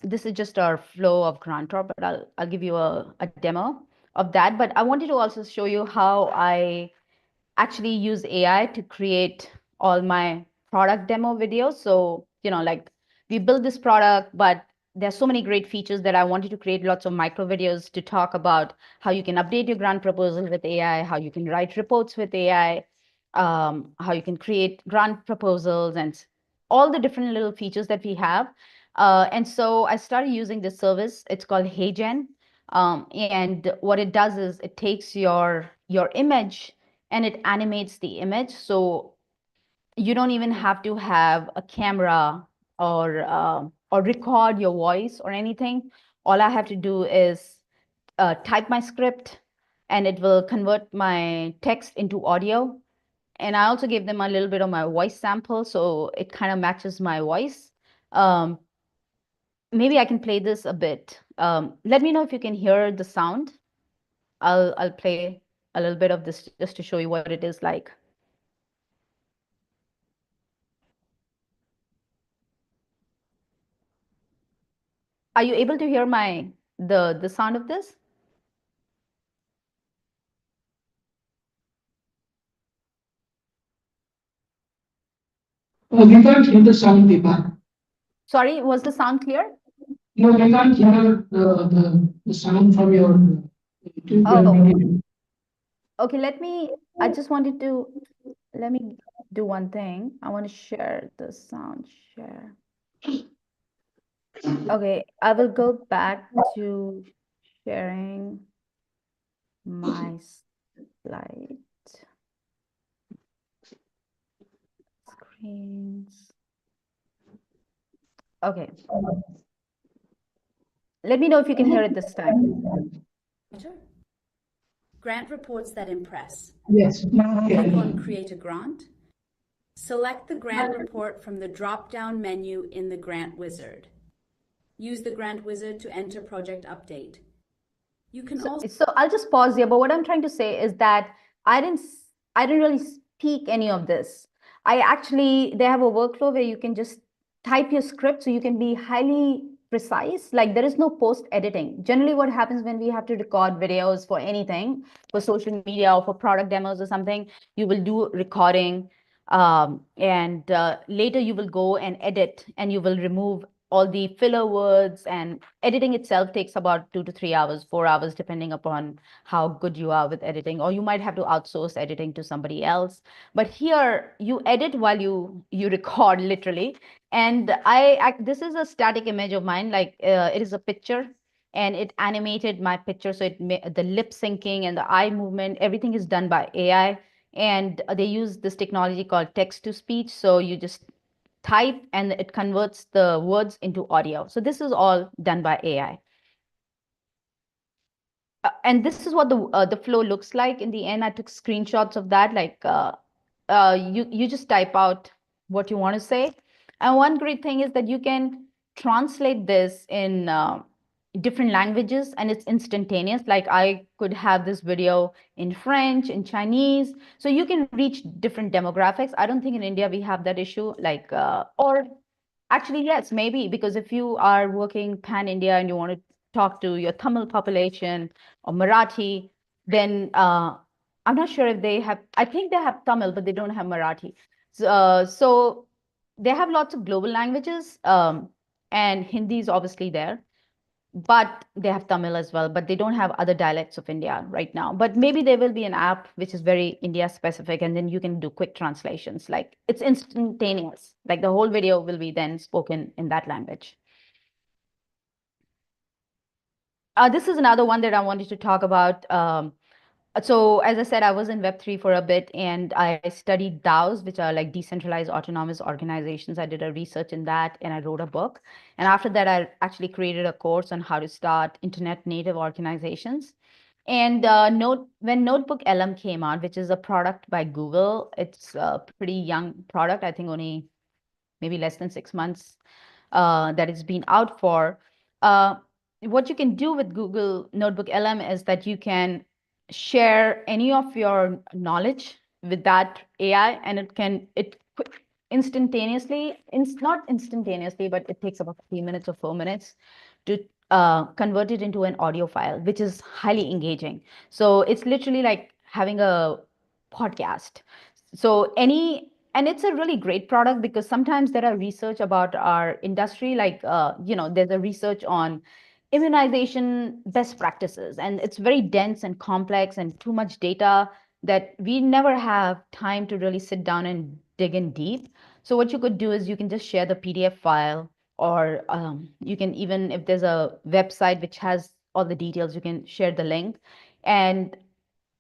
this is just our flow of GrantOrb, but I'll give you a demo of that. But I wanted to also show you how I actually use AI to create all my product demo videos. So, like we built this product, but there's so many great features that I wanted to create lots of micro videos to talk about how you can update your grant proposal with AI, how you can write reports with AI, how you can create grant proposals, and all the different little features that we have. And so I started using this service. It's called HeyGen. And what it does is it takes your image and it animates the image. So you don't even have to have a camera or record your voice or anything. All I have to do is type my script, and it will convert my text into audio. And I also gave them a little bit of my voice sample, so it kind of matches my voice. Maybe I can play this a bit. Let me know if you can hear the sound. I'll play a little bit of this just to show you what it is like. Are you able to hear the sound of this? We can't hear the sound, Deepak. Sorry, was the sound clear? No, we can't hear the sound from your YouTube Oh. video. Okay, I just wanted to, let me do one thing. I want to share the sound share. Okay, I will go back to sharing my slide. Screens. Okay. Let me know if you can hear it this time. Grant reports that impress. Yes. Click on Create a Grant. Select the grant report from the drop-down menu in the Grant Wizard. Use the Grant Wizard to enter project update. You can also... So I'll just pause here, but what I'm trying to say is that I didn't really speak any of this. They have a workflow where you can just type your script, so you can be highly precise. Like, there is no post editing. Generally, what happens when we have to record videos for anything, for social media or for product demos or something, you will do recording, and later you will go and edit, and you will remove all the filler words, and editing itself takes about 2 to 3 hours, 4 hours, depending upon how good you are with editing, or you might have to outsource editing to somebody else. But here you edit while you record, literally. And this is a static image of mine, like it is a picture, and it animated my picture. So the lip syncing and the eye movement, everything is done by AI. And they use this technology called text to speech. So you just type and it converts the words into audio. So this is all done by AI. And this is what the flow looks like. In the end, I took screenshots of that. Like you just type out what you want to say. And one great thing is that you can translate this in different languages, and it's instantaneous. Like, I could have this video in French, in Chinese, so you can reach different demographics. I don't think in India we have that issue, like, or actually, yes, maybe, because if you are working pan-India and you want to talk to your Tamil population or Marathi, then I'm not sure if they have, I think they have Tamil, but they don't have Marathi. So they have lots of global languages, and Hindi is obviously there, but they have Tamil as well, but they don't have other dialects of India right now. But maybe there will be an app which is very India specific, and then you can do quick translations. Like, it's instantaneous. Like, the whole video will be then spoken in that language. This is another one that I wanted to talk about. So as I said, I was in Web3 for a bit, and I studied DAOs, which are like decentralized autonomous organizations. I did a research in that, and I wrote a book. And after that, I actually created a course on how to start internet native organizations. And when Notebook LM came out, which is a product by Google, it's a pretty young product. I think only maybe less than 6 months that it's been out for. What you can do with Google Notebook LM is that you can share any of your knowledge with that AI, and it instantaneously, not instantaneously, but it takes about 3 minutes or 4 minutes to convert it into an audio file, which is highly engaging. So it's literally like having a podcast. So and it's a really great product, because sometimes there are research about our industry, like, there's a research on immunization best practices, and it's very dense and complex and too much data that we never have time to really sit down and dig in deep. So what you could do is you can just share the PDF file, or you can, even if there's a website which has all the details, you can share the link, and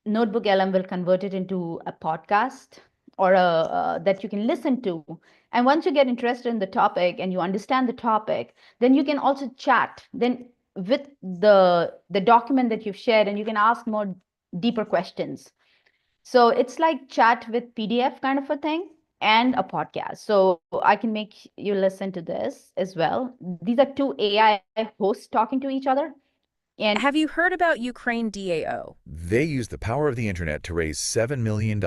Notebook LM will convert it into a podcast or that you can listen to. And once you get interested in the topic and you understand the topic, then you can also chat then with the document that you've shared, and you can ask more deeper questions. So it's like chat with PDF kind of a thing and a podcast. So I can make you listen to this as well. These are two AI hosts talking to each other. And Have you heard about Ukraine DAO? They used the power of the internet to raise $7 million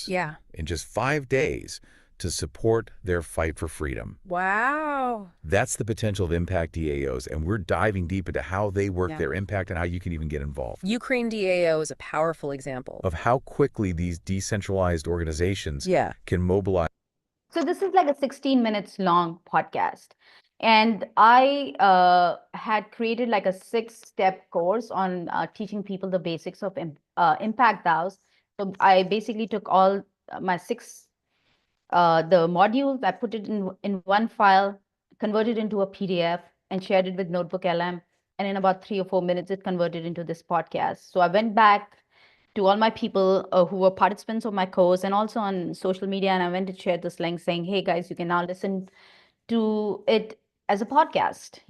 Yeah. in just 5 days to support their fight for freedom. Wow. That's the potential of Impact DAOs, and we're diving deep into how they work, Yeah. their impact, and how you can even get involved. Ukraine DAO is a powerful example. Of how quickly these decentralized organizations Yeah. can mobilize. so this is like a 16 minutes long podcast. And I had created like a 6-step course on teaching people the basics of Impact DAOs. So I basically took all my the modules, I put it in one file, converted into a PDF, and shared it with Notebook LM. And in about 3 or 4 minutes, it converted into this podcast. So I went back to all my people who were participants of my course and also on social media, and I went to share this link saying, hey guys, you can now listen to it as a podcast,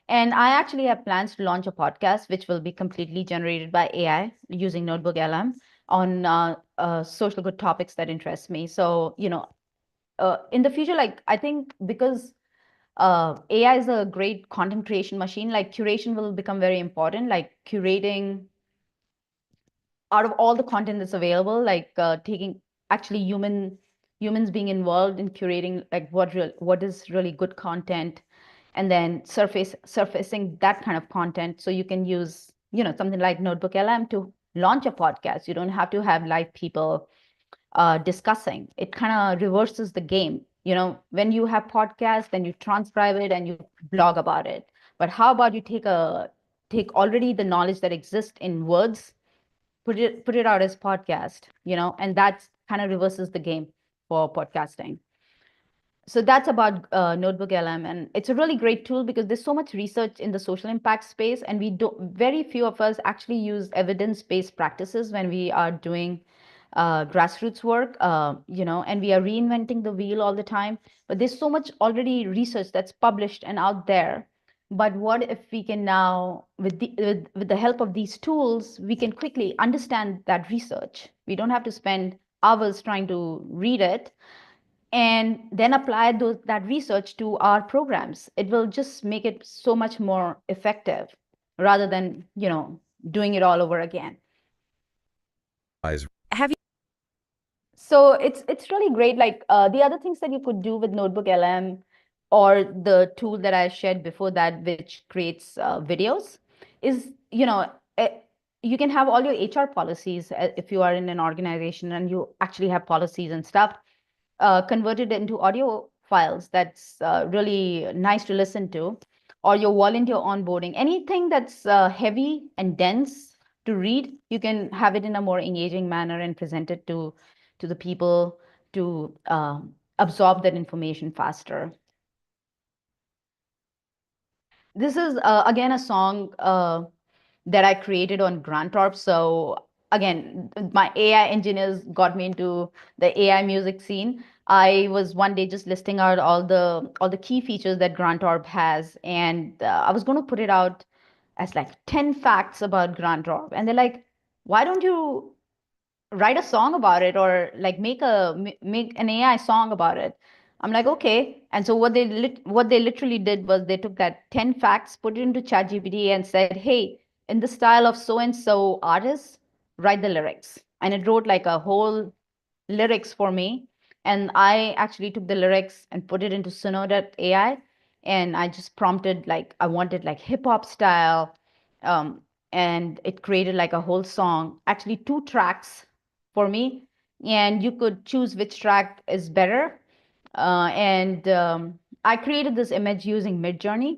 And I actually have plans to launch a podcast which will be completely generated by AI using Notebook LM on social good topics that interest me. So, in the future, like I think because AI is a great content creation machine, like curation will become very important, like curating out of all the content that's available, like taking actually humans being involved in curating like what is really good content, and then surfacing that kind of content. So you can use, something like Notebook LM to launch a podcast. You don't have to have live people discussing. It kind of reverses the game. When you have podcasts, then you transcribe it and you blog about it. But how about you take already the knowledge that exists in words, put it out as podcast, and that kind of reverses the game for podcasting. So that's about Notebook LM, and it's a really great tool because there's so much research in the social impact space, and very few of us actually use evidence-based practices when we are doing grassroots work, and we are reinventing the wheel all the time. But there's so much already research that's published and out there. But what if we can now, with the help of these tools, we can quickly understand that research. We don't have to spend hours trying to read it and then apply that research to our programs. It will just make it so much more effective rather than, doing it all over again. Have you? So it's really great. Like the other things that you could do with Notebook LM or the tool that I shared before that, which creates videos, is, you can have all your HR policies if you are in an organization and you actually have policies and stuff converted into audio files. That's really nice to listen to. Or your volunteer onboarding, anything that's heavy and dense to read, you can have it in a more engaging manner and present it to the people to absorb that information faster. This is, again, a song that I created on Grantorp. So again, my AI engineers got me into the AI music scene. I was one day just listing out all the key features that Grantorp has, and I was going to put it out as like 10 facts about Grantorp. And they're like, why don't you write a song about it, or like make an AI song about it? I'm like, okay. And so what they literally did was they took that 10 facts, put it into ChatGPT and said, hey, in the style of so-and-so artist, write the lyrics. And it wrote like a whole lyrics for me. And I actually took the lyrics and put it into Suno.ai. And I just prompted, like, I wanted like hip hop style. And it created like a whole song, actually 2 tracks for me. And you could choose which track is better. I created this image using Midjourney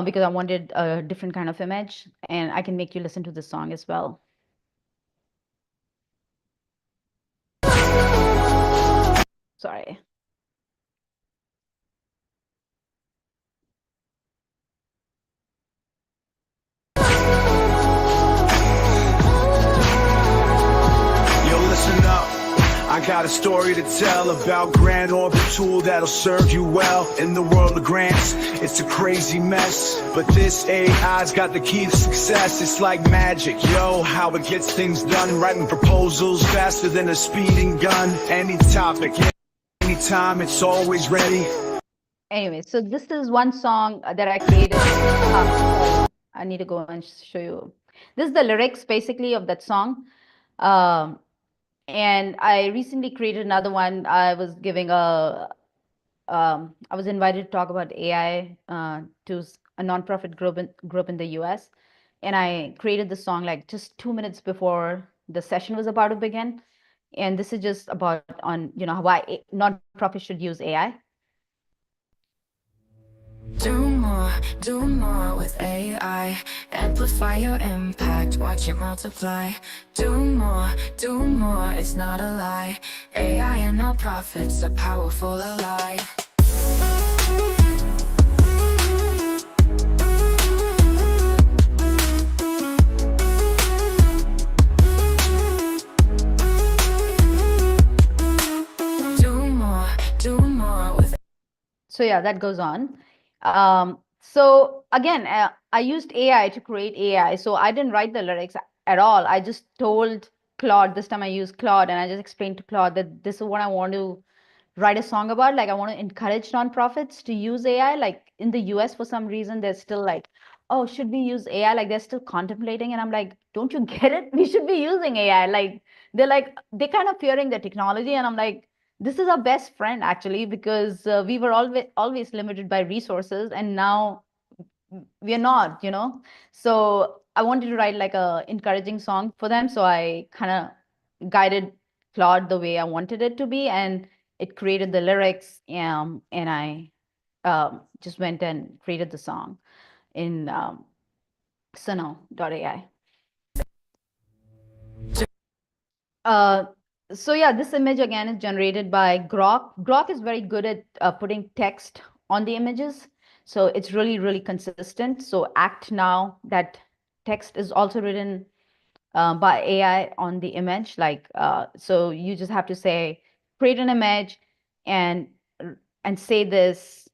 because I wanted a different kind of image, and I can make you listen to the song as well. Sorry. got a story to tell about Grand Orbit tool that'll serve you well in the world of grants. It's a crazy mess, but this AI's got the key to success. It's like magic, yo, how it gets things done. Writing proposals faster than a speeding gun. Any topic, anytime, it's always ready. Anyway, so this is one song that I created. I need to go and show you. This is the lyrics basically of that song. And I recently created another one. I was giving I was invited to talk about AI to a nonprofit group in the US. And I created the song like just 2 minutes before the session was about to begin. And this is just about why nonprofits should use AI. Do more with AI. Amplify your impact, watch it multiply. Do more, it's not a lie. AI and nonprofits are powerful ally. Do more with. So yeah, that goes on. So again, I used AI to create AI. So I didn't write the lyrics at all. I just told Claude, this time I used Claude, and I just explained to Claude that this is what I want to write a song about. Like, I want to encourage nonprofits to use AI. Like in the US, for some reason, they're still like, oh, should we use AI? Like they're still contemplating. And I'm like, don't you get it? We should be using AI. Like they're kind of fearing the technology. And I'm like, this is our best friend actually, because we were always limited by resources, and now we are not, So I wanted to write like a encouraging song for them. So I kind of guided Claude the way I wanted it to be, and it created the lyrics. And I just went and created the song in Suno.ai. So yeah, this image again is generated by Grok. Grok is very good at putting text on the images. So it's really, really consistent. So act now, that text is also written by AI on the image. So you just have to say, create an image and say this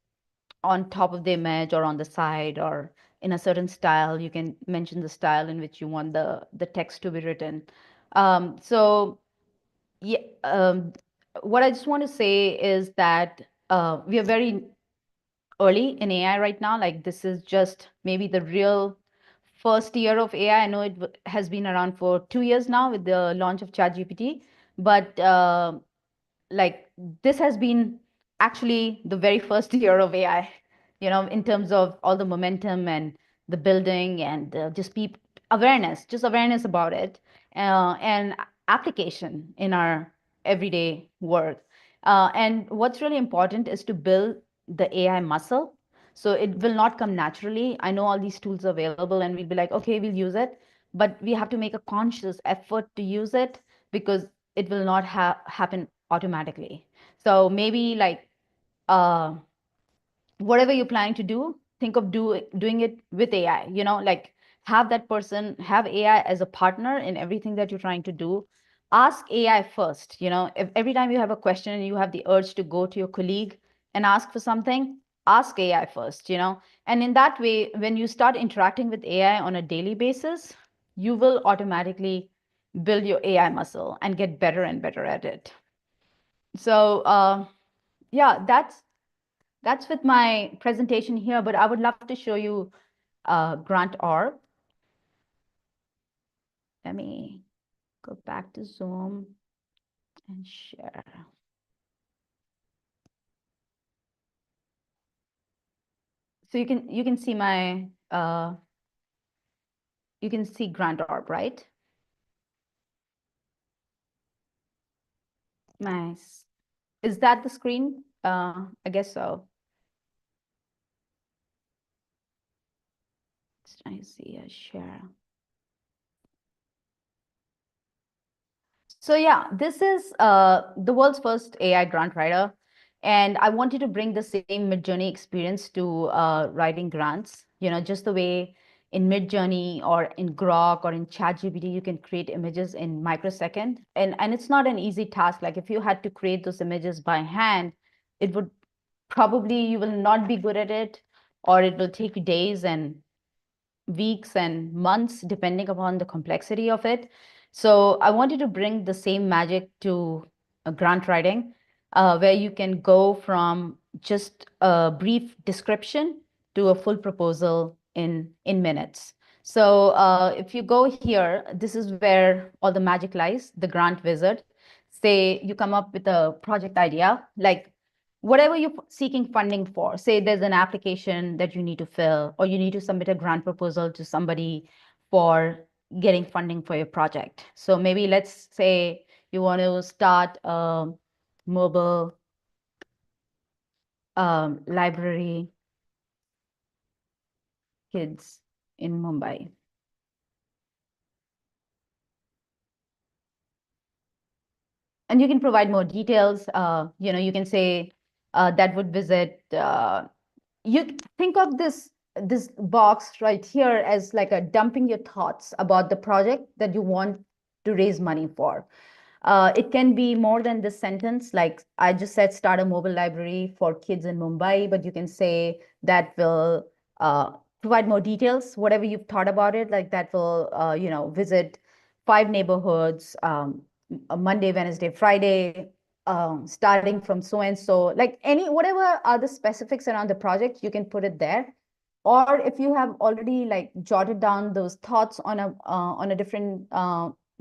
on top of the image or on the side or in a certain style. You can mention the style in which you want the text to be written. So yeah, what I just want to say is that we are very early in AI right now. Like this is just maybe the real first year of AI. I know it has been around for 2 years now with the launch of ChatGPT, but like this has been actually the very first year of AI, in terms of all the momentum and the building and just awareness about it, and application in our everyday work. And what's really important is to build the AI muscle. So it will not come naturally. I know all these tools are available and we'll be like, okay, we'll use it, but we have to make a conscious effort to use it because it will not happen automatically. So maybe like whatever you're planning to do, think of doing it with AI, like have AI as a partner in everything that you're trying to do. Ask AI first, if every time you have a question and you have the urge to go to your colleague and ask for something, ask AI first, and in that way, when you start interacting with AI on a daily basis, you will automatically build your AI muscle and get better and better at it. So yeah, that's with my presentation here, but I would love to show you Grant Orb. Let me go back to Zoom and share. So you can see my you can see Grant Orb, right? Nice. Is that the screen? I guess so. Let's try to see a share. So yeah, this is the world's first AI grant writer. And I wanted to bring the same Midjourney experience to writing grants, just the way in Midjourney or in Grok or in ChatGPT, you can create images in microsecond. And it's not an easy task. Like if you had to create those images by hand, it would probably, you will not be good at it, or it will take you days and weeks and months, depending upon the complexity of it. So I wanted to bring the same magic to grant writing, where you can go from just a brief description to a full proposal in minutes. So if you go here, this is where all the magic lies, the grant wizard. Say you come up with a project idea, like whatever you're seeking funding for. Say there's an application that you need to fill, or you need to submit a grant proposal to somebody for getting funding for your project. So maybe let's say you want to start a mobile library kids in Mumbai. And you can provide more details. You can say that would visit. You think of this box right here as like a dumping your thoughts about the project that you want to raise money for. It can be more than this sentence. Like I just said, start a mobile library for kids in Mumbai, but you can say that will provide more details, whatever you've thought about it, like that will, visit 5 neighborhoods, Monday, Wednesday, Friday, starting from so-and-so, like whatever are the specifics around the project, you can put it there. Or if you have already like jotted down those thoughts on a different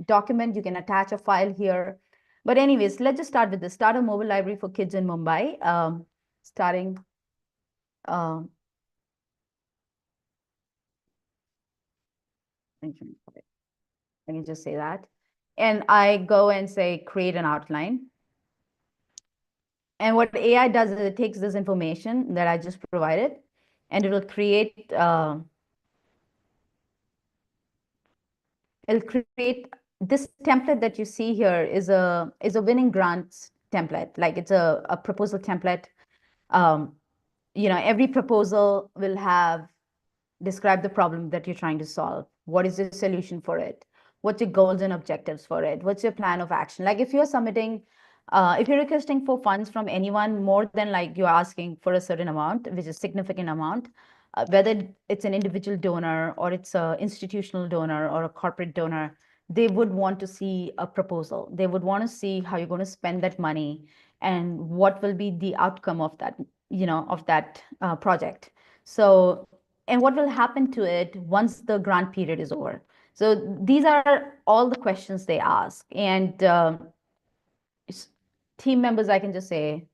document, you can attach a file here. But anyways, let's just start with this. Start a mobile library for kids in Mumbai, starting. I can just say that. And I go and say, create an outline. And what AI does is it takes this information that I just provided, and it will create, this template that you see here is a winning grants template. Like it's a proposal template. Every proposal will describe the problem that you're trying to solve. What is the solution for it? What's your goals and objectives for it? What's your plan of action? Like if you're submitting, if you're requesting for funds from anyone more than like you're asking for a certain amount, which is significant amount, whether it's an individual donor or it's an institutional donor or a corporate donor, they would want to see a proposal. They would want to see how you're going to spend that money and what will be the outcome of that, of that project. So, and what will happen to it once the grant period is over. So these are all the questions they ask. And team members, I can just say,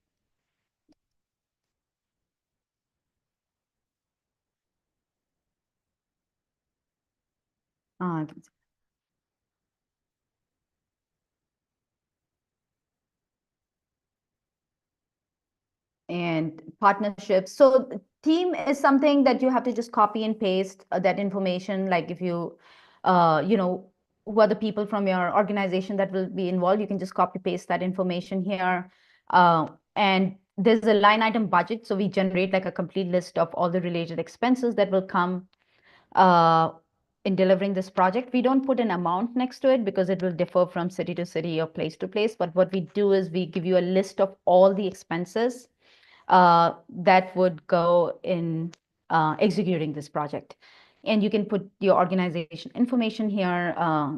and partnerships. So team is something that you have to just copy and paste that information. Like if you, who are the people from your organization that will be involved, you can just copy paste that information here. And there's a line item budget. So we generate like a complete list of all the related expenses that will come in delivering this project. We don't put an amount next to it because it will differ from city to city or place to place. But what we do is we give you a list of all the expenses that would go in executing this project. And you can put your organization information here,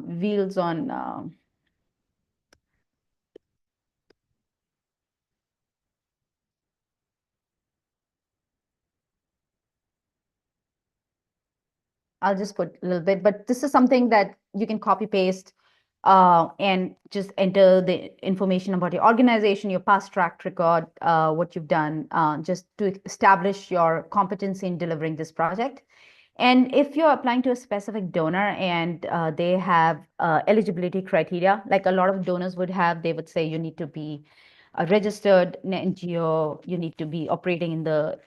wheels on I'll just put a little bit, but this is something that you can copy paste and just enter the information about your organization, your past track record, what you've done, just to establish your competency in delivering this project. And if you're applying to a specific donor and they have eligibility criteria, like a lot of donors would have, they would say you need to be a registered NGO, you need to be operating in the,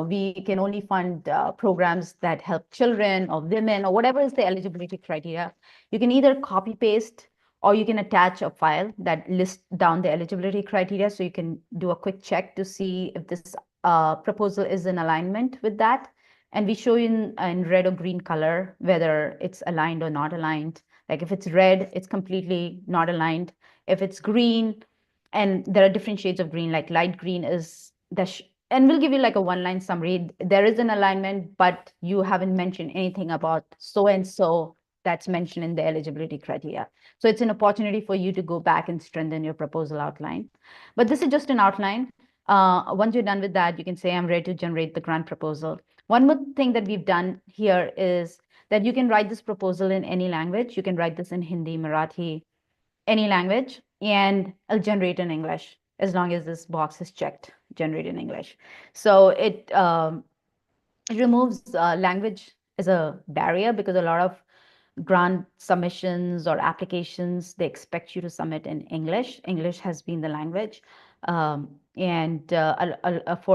we can only fund programs that help children or women or whatever is the eligibility criteria. You can either copy paste or you can attach a file that lists down the eligibility criteria. So you can do a quick check to see if this proposal is in alignment with that. and we show you in red or green color whether it's aligned or not aligned. Like if it's red, it's completely not aligned. If it's green, and there are different shades of green, like light green is and we'll give you like a one-line summary. There is an alignment, but you haven't mentioned anything about so and so that's mentioned in the eligibility criteria. So it's an opportunity for you to go back and strengthen your proposal outline. But this is just an outline. Once you're done with that, you can say, I'm ready to generate the grant proposal. One more thing that we've done here is that you can write this proposal in any language. You can write this in Hindi, Marathi, any language, and it'll generate in English as long as this box is checked, generate in English. So it removes language as a barrier, because a lot of grant submissions or applications, they expect you to submit in English. English has been the language. For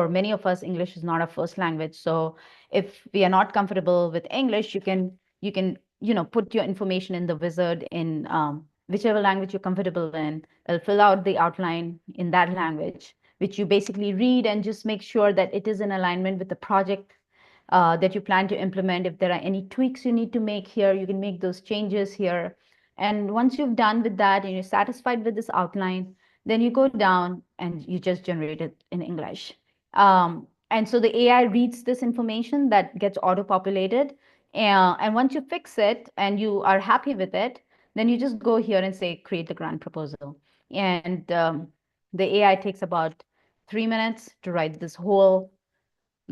many of us, English is not our first language. So if we are not comfortable with English, you can put your information in the wizard in whichever language you're comfortable in. It'll fill out the outline in that language, which you basically read and just make sure that it is in alignment with the project that you plan to implement. If there are any tweaks you need to make here, you can make those changes here. And once you've done with that and you're satisfied with this outline, then you go down and you just generate it in English. And so the AI reads this information that gets auto-populated. And once you fix it and you are happy with it, then you just go here and say, create the grant proposal. And the AI takes about 3 minutes to write this whole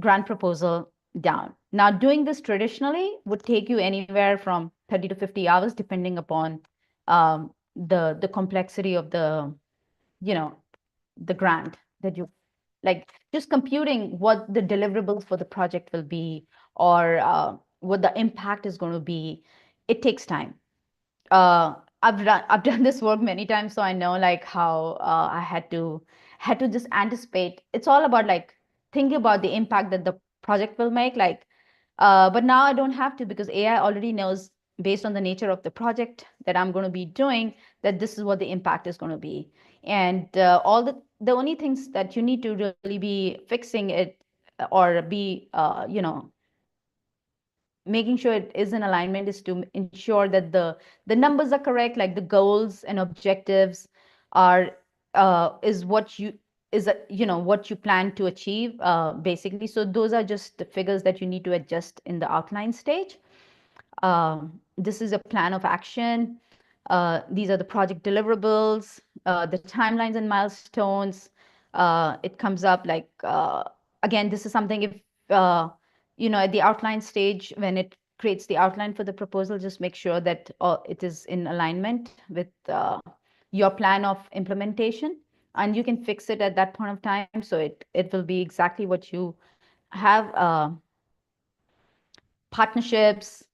grant proposal down. Now, doing this traditionally would take you anywhere from 30 to 50 hours, depending upon the complexity of the grant that you like. Just computing what the deliverables for the project will be, or what the impact is going to be, it takes time. I've done this work many times, so I know like how I had to just anticipate. It's all about like thinking about the impact that the project will make. But now I don't have to, because AI already knows, based on the nature of the project that I'm going to be doing, that this is what the impact is going to be. And all the only things that you need to really be fixing it, or be making sure it is in alignment, is to ensure that the numbers are correct, like the goals and objectives are what you plan to achieve, basically. So those are just the figures that you need to adjust in the outline stage. This is a plan of action. These are the project deliverables, the timelines and milestones. It comes up like, again, this is something if, at the outline stage, when it creates the outline for the proposal, just make sure that it is in alignment with your plan of implementation, and you can fix it at that point of time. So it will be exactly what you have. Partnerships,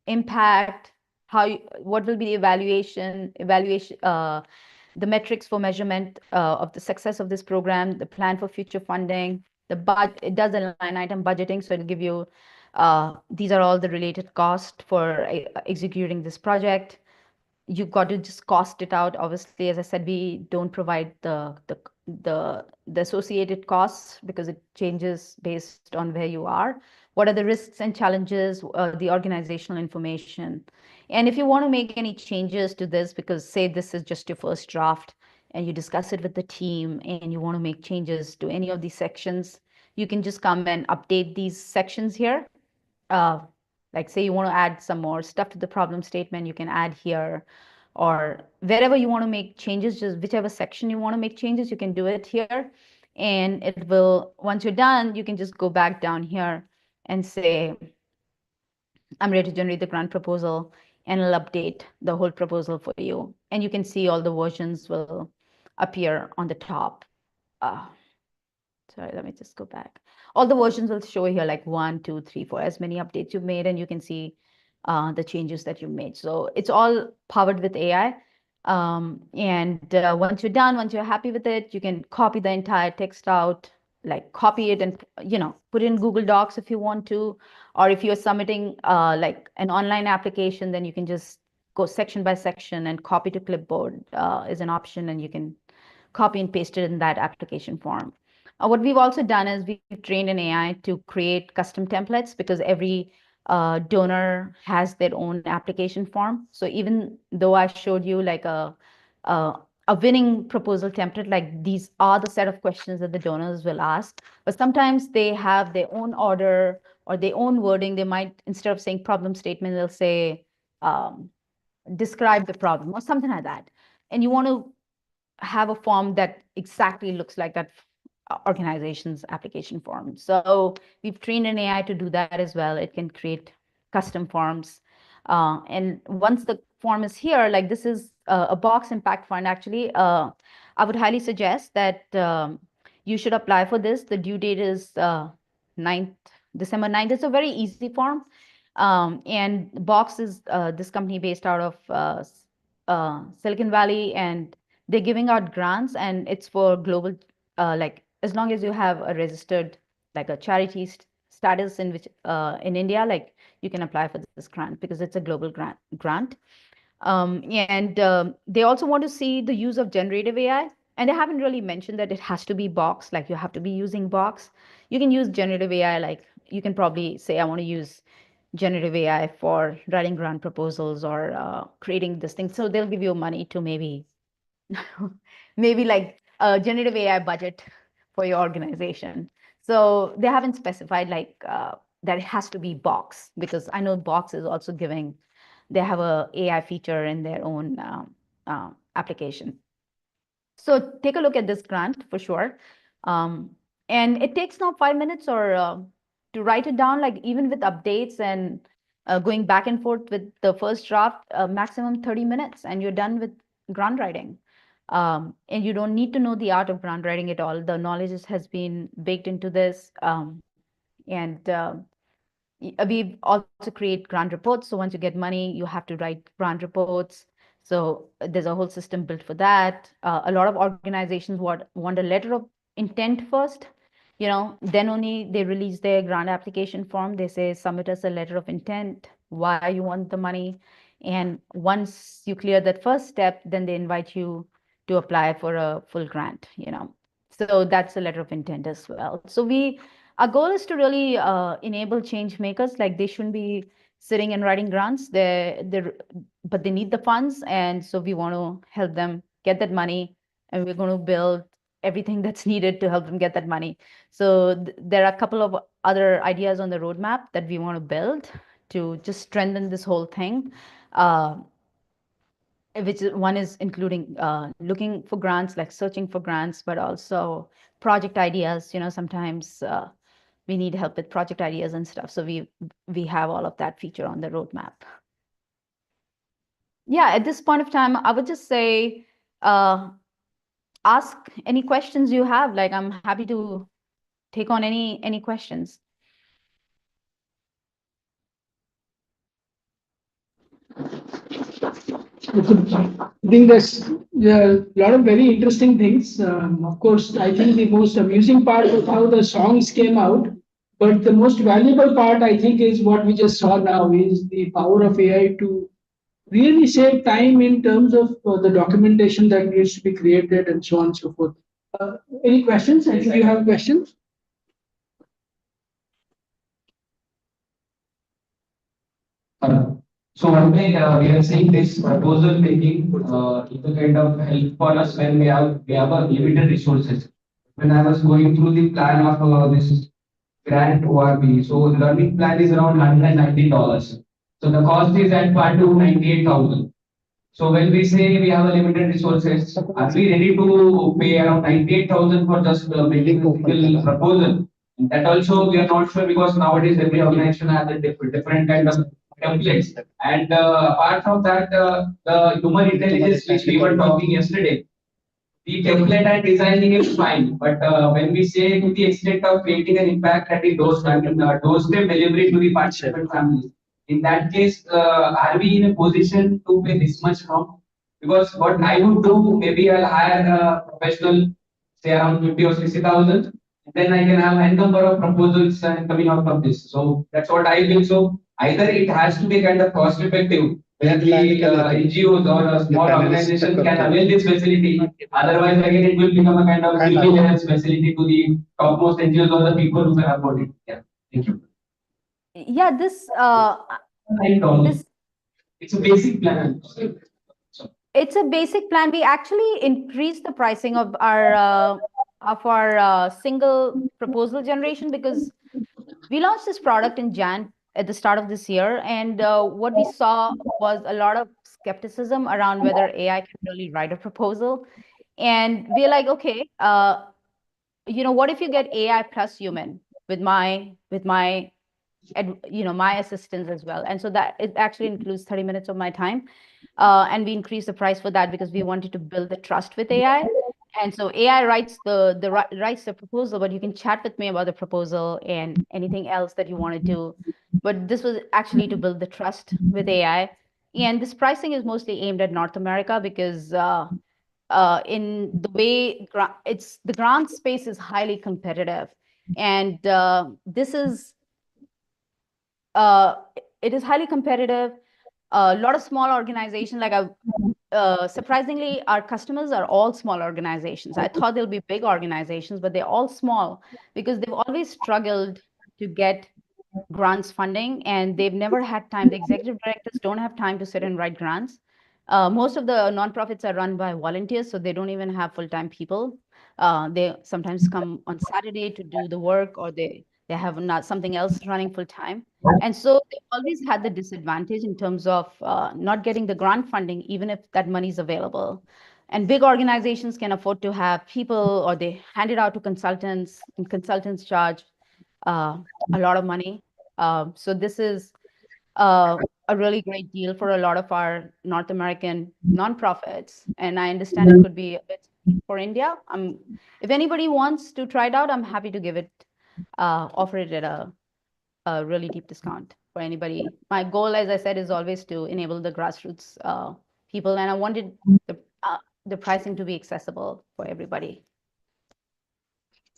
impact, what will be the evaluation, the metrics for measurement of the success of this program, the plan for future funding, it does a line item budgeting, so it'll give you, these are all the related costs for executing this project. You've got to just cost it out. Obviously, as I said, we don't provide the associated costs, because it changes based on where you are. What are the risks and challenges, the organizational information. And if you want to make any changes to this, because say this is just your first draft and you discuss it with the team and you want to make changes to any of these sections, you can just come and update these sections here. Like say you want to add some more stuff to the problem statement, you can add here, or wherever you want to make changes, just whichever section you want to make changes, you can do it here. And it will, once you're done, you can just go back down here and say, I'm ready to generate the grant proposal, and it'll update the whole proposal for you. And you can see all the versions will appear on the top. Sorry, let me just go back. All the versions will show here like 1, 2, 3, 4, as many updates you've made, and you can see the changes that you've made. So it's all powered with AI. Once you're done, once you're happy with it, you can copy the entire text out, like copy it and put it in Google Docs if you want to. Or if you're submitting like an online application, then you can just go section by section, and copy to clipboard is an option, and you can copy and paste it in that application form. What we've also done is we've trained an AI to create custom templates because every donor has their own application form. So even though I showed you like a winning proposal template, like these are the set of questions that the donors will ask, but sometimes they have their own order or their own wording. They might, instead of saying problem statement, they'll say, describe the problem or something like that. And you want to have a form that exactly looks like that organization's application form. So we've trained an AI to do that as well. It can create custom forms. And once the form is here, like this is a Box Impact Fund, actually. I would highly suggest that you should apply for this. The due date is December 9th. It's a very easy form. And Box is this company based out of Silicon Valley, and they're giving out grants, and it's for global, like as long as you have a registered, like a charity status in which in India, like you can apply for this grant because it's a global grant. They also want to see the use of generative AI, and they haven't really mentioned that it has to be Box, like you have to be using Box. You can use generative AI, like you can probably say, I want to use generative AI for writing grant proposals or creating this thing. So they'll give you money to maybe like a generative AI budget for your organization. So they haven't specified like that it has to be Box, because I know Box is also giving, they have a AI feature in their own application. So take a look at this grant for sure. And it takes now 5 minutes or to write it down, like even with updates and going back and forth with the first draft, maximum 30 minutes, and you're done with grant writing. And you don't need to know the art of grant writing at all. The knowledge has been baked into this. We also create grant reports. So once you get money, you have to write grant reports. So there's a whole system built for that. A lot of organizations want a letter of intent first, then only they release their grant application form. They say, submit us a letter of intent, why you want the money. And once you clear that first step, then they invite you to apply for a full grant, So that's a letter of intent as well. So our goal is to really enable change makers. Like they shouldn't be sitting and writing grants, but they need the funds. And so we want to help them get that money, and we're going to build everything that's needed to help them get that money. So there are a couple of other ideas on the roadmap that we want to build to just strengthen this whole thing. One is including looking for grants, like searching for grants, but also project ideas. Sometimes we need help with project ideas and stuff. So we have all of that feature on the roadmap. Yeah, at this point of time, I would just say, ask any questions you have. Like I'm happy to take on any questions. I think there's a lot of very interesting things. Of course, I think the most amusing part was how the songs came out. But the most valuable part, I think, is what we just saw now, is the power of AI to really save time in terms of the documentation that needs to be created and so on and so forth. Any questions? Do you have questions? So one way we are saying this proposal taking is a kind of help for us when we have a limited resources. When I was going through the plan of this grant ORB, so the learning plan is around $190. So the cost is at part to 98,000. So when we say we have a limited resources, are we ready to pay around 98,000 for just building a single proposal? And that also we are not sure, because nowadays every organization has a different kind of templates. And apart from that, the human intelligence which we were talking yesterday, the template and designing is fine, but when we say to the extent of creating an impact at the doorstep delivery to the participant families, in that case, are we in a position to pay this much from? Because what I would do, maybe I'll hire a professional, say around 50 or 60,000, then I can have a number of proposals coming out of this. So that's what I think. So either it has to be kind of cost effective, where the NGOs or a small organization can avail this facility. Otherwise, again, it will become a kind of privileged facility to the topmost NGOs or the people who can afford it. Yeah, thank you. Yeah, this It's a basic plan. it's a basic plan. We actually increased the pricing of our single proposal generation because we launched this product in Jan at the start of this year, and what we saw was a lot of skepticism around whether AI can really write a proposal. And we're like, okay, what if you get AI plus human with my my assistance as well? And so that it actually includes 30 minutes of my time. And we increased the price for that because we wanted to build the trust with AI. And so AI writes the proposal, but you can chat with me about the proposal and anything else that you want to do. But this was actually to build the trust with AI. And this pricing is mostly aimed at North America because in the way the grant space is highly competitive. And it is highly competitive. A lot of small organizations, surprisingly, our customers are all small organizations. I thought they'll be big organizations, but they're all small because they've always struggled to get grants funding, and they've never had time. The executive directors don't have time to sit and write grants. Most of the nonprofits are run by volunteers, so they don't even have full-time people. They sometimes come on Saturday to do the work, or they have something else running full-time. And so they always had the disadvantage in terms of not getting the grant funding, even if that money is available. And big organizations can afford to have people, or they hand it out to consultants, and consultants charge a lot of money. So this is a really great deal for a lot of our North American nonprofits. And I understand it could be a bit for India. If anybody wants to try it out, I'm happy to offer it at a really deep discount for anybody. My goal, as I said, is always to enable the grassroots people, and I wanted the pricing to be accessible for everybody.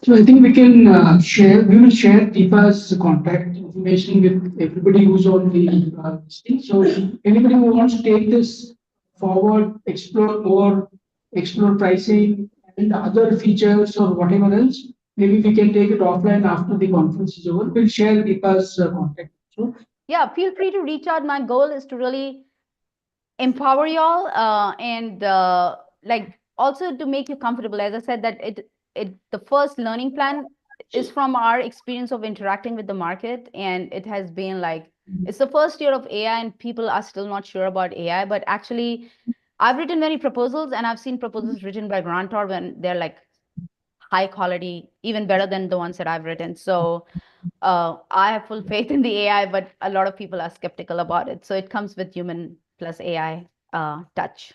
So I think we can we will share Deepa's contact information with everybody who's on the listing. So anybody who wants to take this forward, explore more, explore pricing and other features or whatever else, maybe we can take it offline after the conference is over. We'll share Deepa's contact. So, yeah, feel free to reach out. My goal is to really empower y'all and also to make you comfortable. As I said, that the first learning plan is from our experience of interacting with the market, and it has been it's the first year of AI, and people are still not sure about AI. But actually, I've written many proposals, and I've seen proposals written by Grantor when they're high quality, even better than the ones that I've written. So I have full faith in the AI, but a lot of people are skeptical about it. So it comes with human plus AI touch.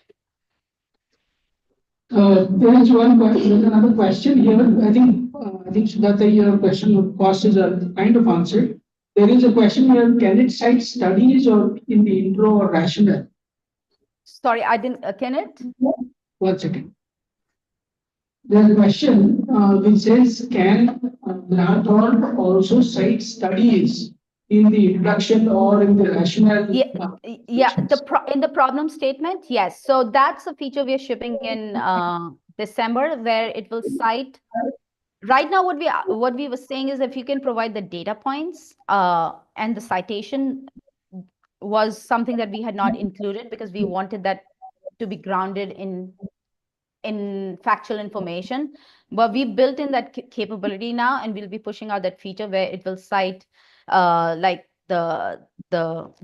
There is another question here. I think Sudhata, your question of cost is kind of answered. There is a question here: can it cite studies or in the intro or rationale? Sorry, I didn't. Can it? 1 second. There's a question which says, can Grantor also cite studies in the introduction or in the rationale? Yeah. In the problem statement, yes. So that's a feature we are shipping in December, where it will cite. Right now, what we were saying is, if you can provide the data points and the citation was something that we had not included because we wanted that to be grounded in factual information. But we built in that capability now, and we'll be pushing out that feature where it will cite the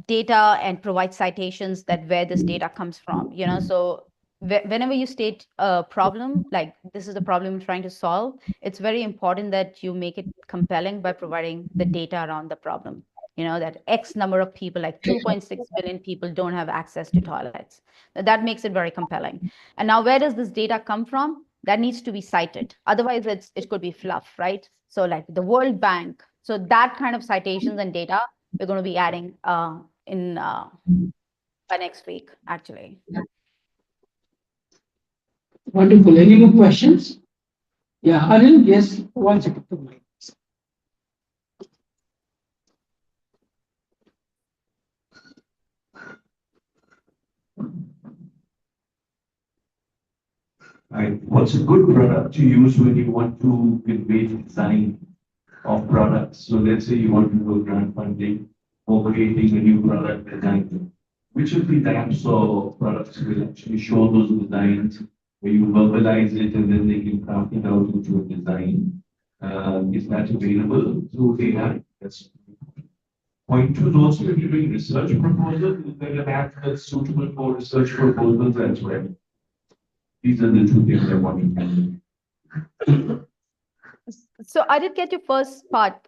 data and provide citations that where this data comes from. So whenever you state a problem, like this is the problem you're trying to solve, it's very important that you make it compelling by providing the data around the problem. That X number of people, like 2.6 billion people, don't have access to toilets. That makes it very compelling. And now, where does this data come from? That needs to be cited. Otherwise, it could be fluff, right? So like the World Bank. So that kind of citations and data we're going to be adding by next week, actually. Wonderful. Any more questions? Yeah, Anil, yes, 1 second. what's a good product to use when you want to innovate design of products? So let's say you want to do grant funding for creating a new product design. Which of the types of products will actually show those designs where you verbalize it and then they can craft it out into a design? Is that available through AI? That's point two is also if you're doing research proposals, is there an app that's suitable for research proposals as well? These are the two things I want to know. So I did get your first part.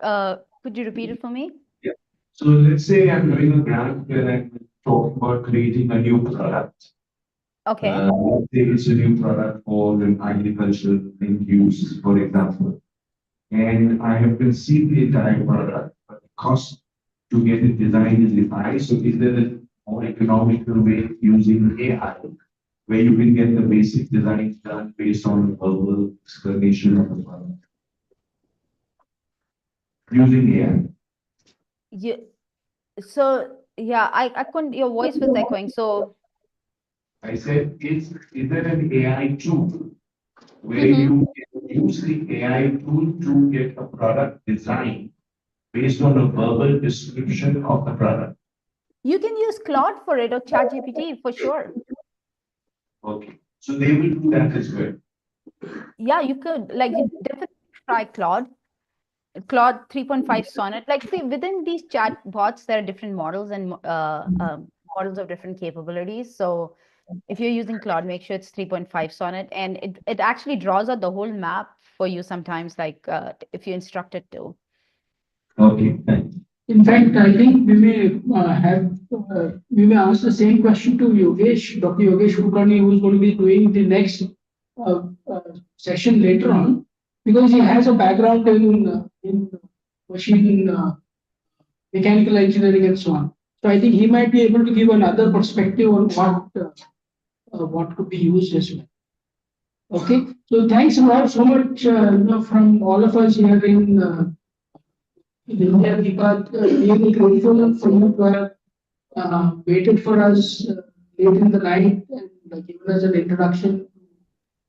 Could you repeat it for me? Yeah. So let's say I'm doing a grant where I'm talking about creating a new product. Okay. Let's say it's a new product for an agricultural end use, for example. And I have conceived the entire product, but the cost to get it designed is high. So is there a more economical way using AI where you can get the basic designs done based on verbal explanation of the product? Using AI. Yeah. So yeah, I couldn't. Your voice was echoing. So I said, is there an AI tool where you can use the AI tool to get a product design based on a verbal description of the product? you can use Claude for it or ChatGPT for sure. Okay, so they will do that as well. Yeah, you could you definitely try Claude 3.5 Sonnet. Like, see, within these chat bots, there are different models and models of different capabilities. So if you're using Claude, make sure it's 3.5 Sonnet, and it actually draws out the whole map for you sometimes, like if you instruct it to. Okay, thanks. In fact, I think we may ask the same question to Yogesh, Dr. Yogesh Kulkarni, who is going to be doing the next session later on, because he has a background in machine mechanical engineering and so on. So I think he might be able to give another perspective on what could be used as well. Okay, so thanks a lot so much from all of us here in India. Deepak, really grateful for you to have waited for us late in the night and given us an introduction to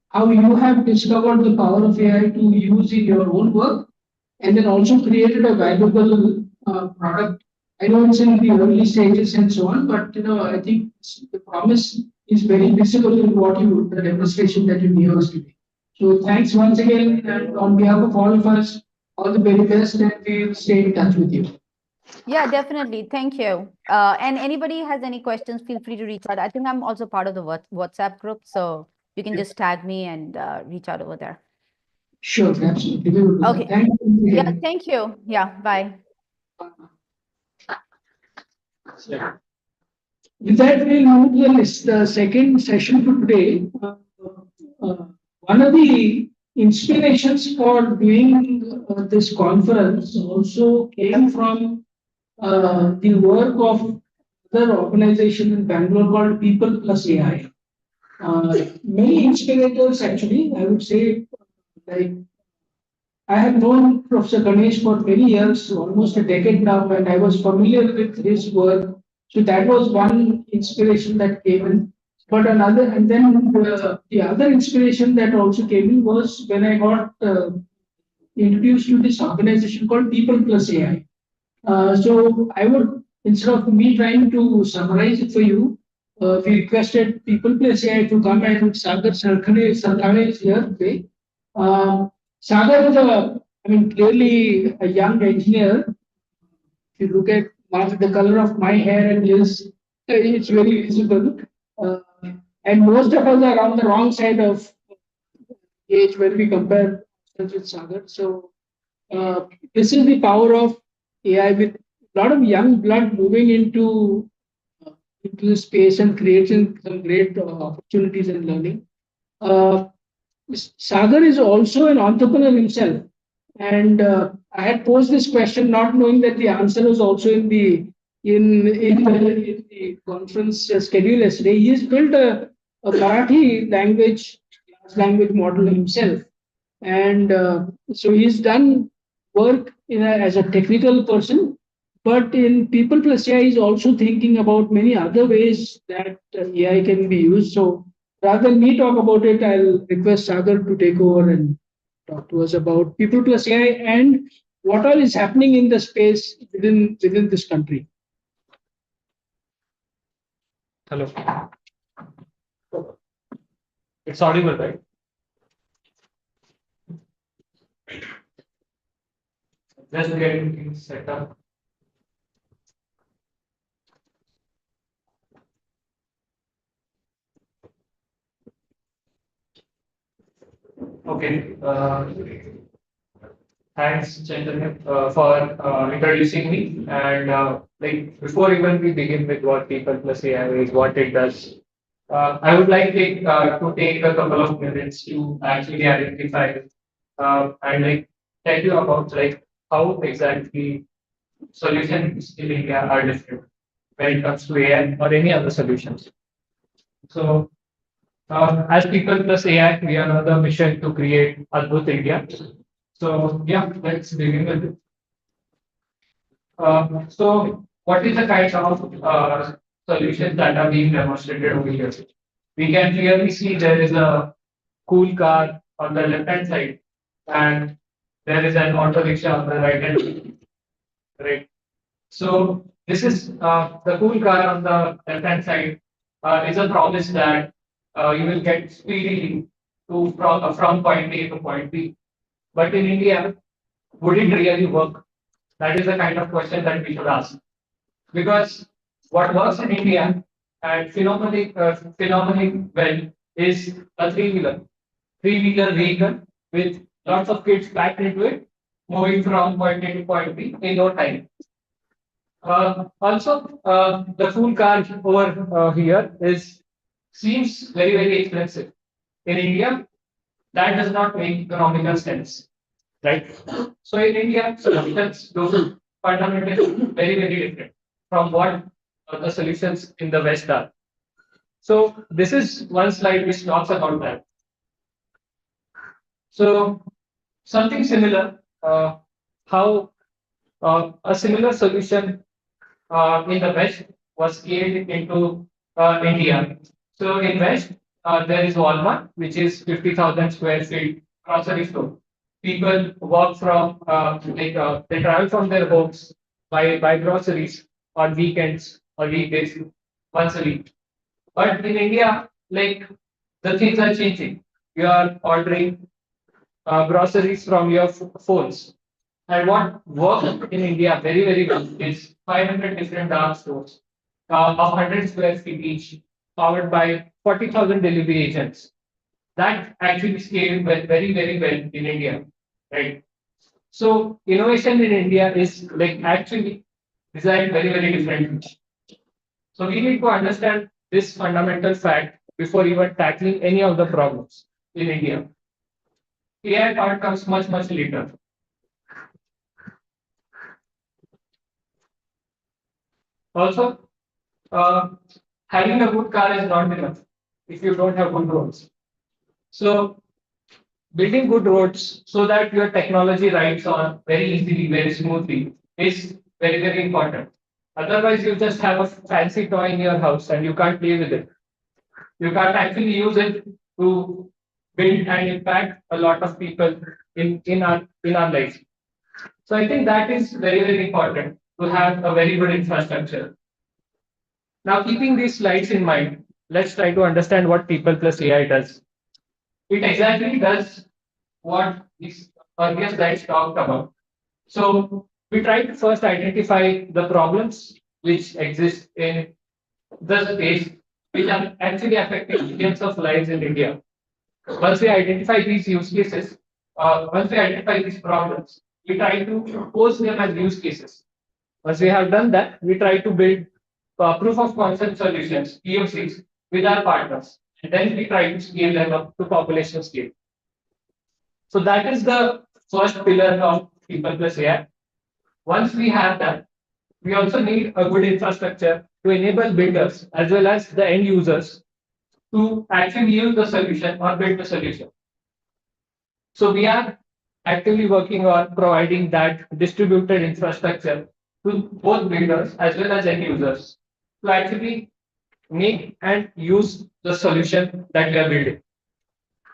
how you have discovered the power of AI to use in your own work, and then also created a valuable product. I know it's in the early stages and so on, but I think the promise is very visible in the demonstration that you gave us today. So thanks once again, and on behalf of all of us, all the very best, and we'll stay in touch with you. Yeah, definitely. Thank you. And anybody has any questions, feel free to reach out. I think I'm also part of the WhatsApp group, so you can just tag me and reach out over there. Sure, absolutely. Okay. Thank you. Yeah, thank you. Yeah, bye. With that, we'll move to the second session for today. One of the inspirations for doing this conference also came from the work of another organization in Bangalore called People Plus AI. Many inspirators, actually, I would say, like I have known Professor Ganesh for many years, almost a decade now, and I was familiar with his work. So that was one inspiration that came in. But another, and then the other inspiration that also came in was when I got introduced to this organization called People Plus AI. So I would, instead of me trying to summarize it for you, we requested People Plus AI to come, and Sagar Sarkane is here today. Sagar is clearly a young engineer. If you look at the color of my hair and his, it's very visible. And most of us are on the wrong side of age when we compare with Sagar. So this is the power of AI, with a lot of young blood moving into the space and creating some great opportunities and learning. Sagar is also an entrepreneur himself. And I had posed this question not knowing that the answer was also in the conference schedule yesterday. He has built a Marathi language model himself. And so he's done work as a technical person, but in People Plus AI, he's also thinking about many other ways that AI can be used. So rather than me talk about it, I'll request Sagar to take over and talk to us about People Plus AI and what all is happening in the space within this country. Hello. It's audible, right? Just getting things set up. Okay. Thanks, Chaitanya, for introducing me. And like before even we begin with what People Plus AI is, what it does, I would like to take a couple of minutes to actually identify and like tell you about like how exactly solutions in India are different when it comes to AI or any other solutions. So, as People Plus AI, we are on the mission to create Adbhut India. So, yeah, let's begin with it. So, what is the kind of solutions that are being demonstrated over here? We can clearly see there is a cool car on the left hand side, and there is an auto rickshaw on the right hand side. Right. So this is the cool car on the left hand side is a promise that you will get speedily to from point A to point B. But in India, would it really work? That is the kind of question that we should ask. Because what works in India and phenomenally well is a three-wheeler vehicle with lots of kids packed into it, moving from point A to point B in no time. Also, the cool car over here seems very expensive. In India, that does not make economical sense, right? So in India, solutions do fundamentally very different from what the solutions in the West are. So this is one slide which talks about that. So something similar, how a similar solution in the West was scaled into India. So in West, there is Walmart, which is 50,000 square feet grocery store. People walk from they travel from their homes buy groceries on weekends or weekdays once a week. But in India, like the things are changing. You are ordering groceries from your phones. And what works in India very well is 500 different dark stores of 100 square feet each, powered by 40,000 delivery agents. That actually scaled very well in India, right? So innovation in India is like actually designed very differently. So we need to understand this fundamental fact before even tackling any of the problems in India. AI part comes much later. Also, having a good car is not enough if you don't have good roads. So, building good roads so that your technology rides on very easily, very smoothly is very important. Otherwise, you just have a fancy toy in your house and you can't play with it. You can't actually use it to build and impact a lot of people in our lives. So I think that is very important to have a very good infrastructure. Now, keeping these slides in mind, let's try to understand what People Plus AI does. It exactly does what these earlier slides talked about. So we try to first identify the problems which exist in the space, which are actually affecting millions of lives in India. Once we identify these use cases, once we identify these problems, we try to pose them as use cases. Once we have done that, we try to build proof of concept solutions, POCs, with our partners. And then we try to scale them up to population scale. So that is the first pillar of People Plus AI. Once we have that, we also need a good infrastructure to enable builders as well as the end users to actually use the solution or build the solution. So we are actively working on providing that distributed infrastructure to both builders as well as end users to actually make and use the solution that we are building.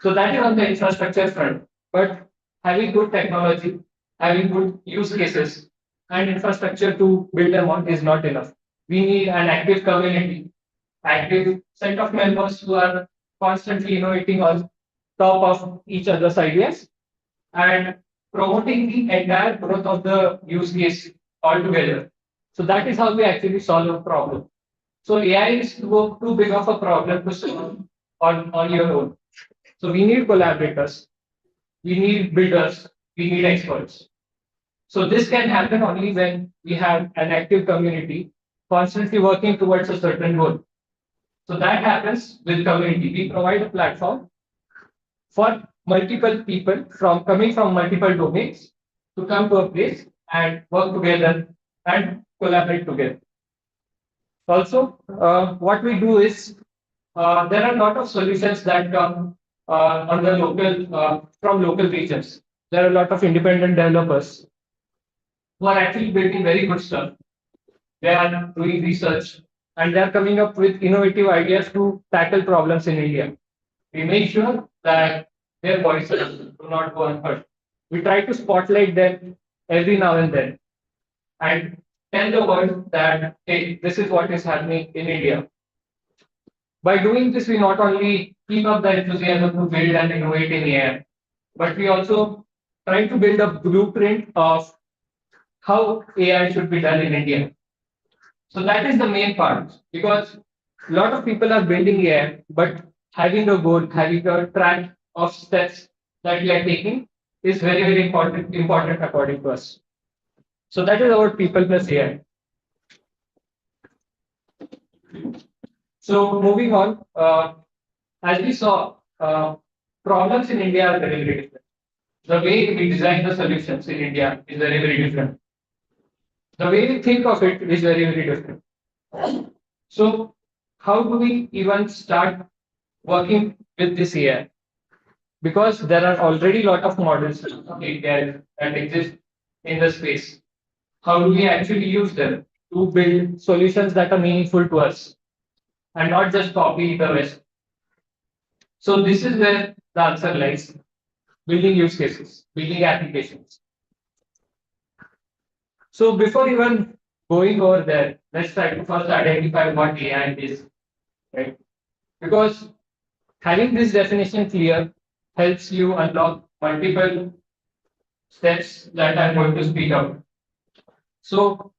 So that is on the infrastructure front. But having good technology, having good use cases, and infrastructure to build them on is not enough. We need an active community, active set of members who are constantly innovating on top of each other's ideas and promoting the entire growth of the use case altogether. So that is how we actually solve a problem. So AI is too big of a problem to solve on your own. So we need collaborators, we need builders, we need experts. So this can happen only when we have an active community constantly working towards a certain goal. So that happens with community. We provide a platform for multiple people coming from multiple domains to come to a place and work together and collaborate together. Also, what we do is there are a lot of solutions that come on the local from local regions. There are a lot of independent developers who are actually building very good stuff. They are doing research and they are coming up with innovative ideas to tackle problems in India. We make sure that their voices do not go unheard. We try to spotlight them every now and then and tell the world that, hey, this is what is happening in India. By doing this, we not only keep up the enthusiasm to build and innovate in AI, but we also try to build a blueprint of how AI should be done in India. So that is the main part, because a lot of people are building AI, but having a goal, having a track of steps that we are taking is very, very important according to us. So that is our people plus AI. So moving on, as we saw, problems in India are very, very different. The way we design the solutions in India is very, very different. The way we think of it is very, very different. So how do we even start working with this AI? Because there are already a lot of models that exist in the space. How do we actually use them to build solutions that are meaningful to us and not just copy the West? So this is where the answer lies: building use cases, building applications. So before even going over there, let's try to first identify what AI is, right? Because having this definition clear helps you unlock multiple steps that I'm going to speak about. So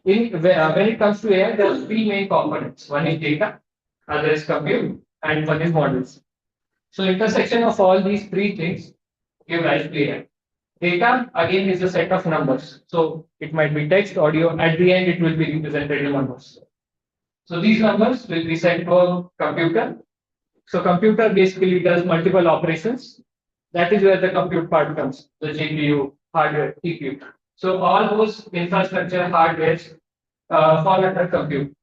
when it comes to AI, there are three main components. One is data, other is compute, and one is models. So intersection of all these three things give rise to AI. Data, again, is a set of numbers. So it might be text, audio. At the end, it will be represented in numbers. So these numbers will be sent to a computer. So computer basically does multiple operations. That is where the compute part comes, the GPU, hardware, CPU. So all those infrastructure hardwares fall under compute.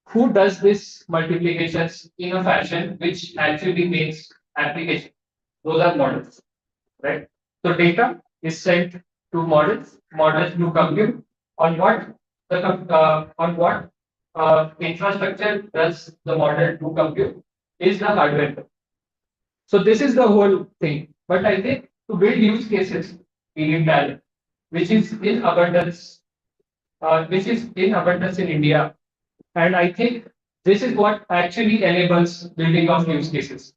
Who does this multiplications in a fashion which actually makes application? Those are models, right? So data is sent to models, models do compute on what infrastructure does the model do compute is the hardware. So this is the whole thing. But I think to build use cases, we need talent, which is in abundance, in India. And I think this is what actually enables building of use cases.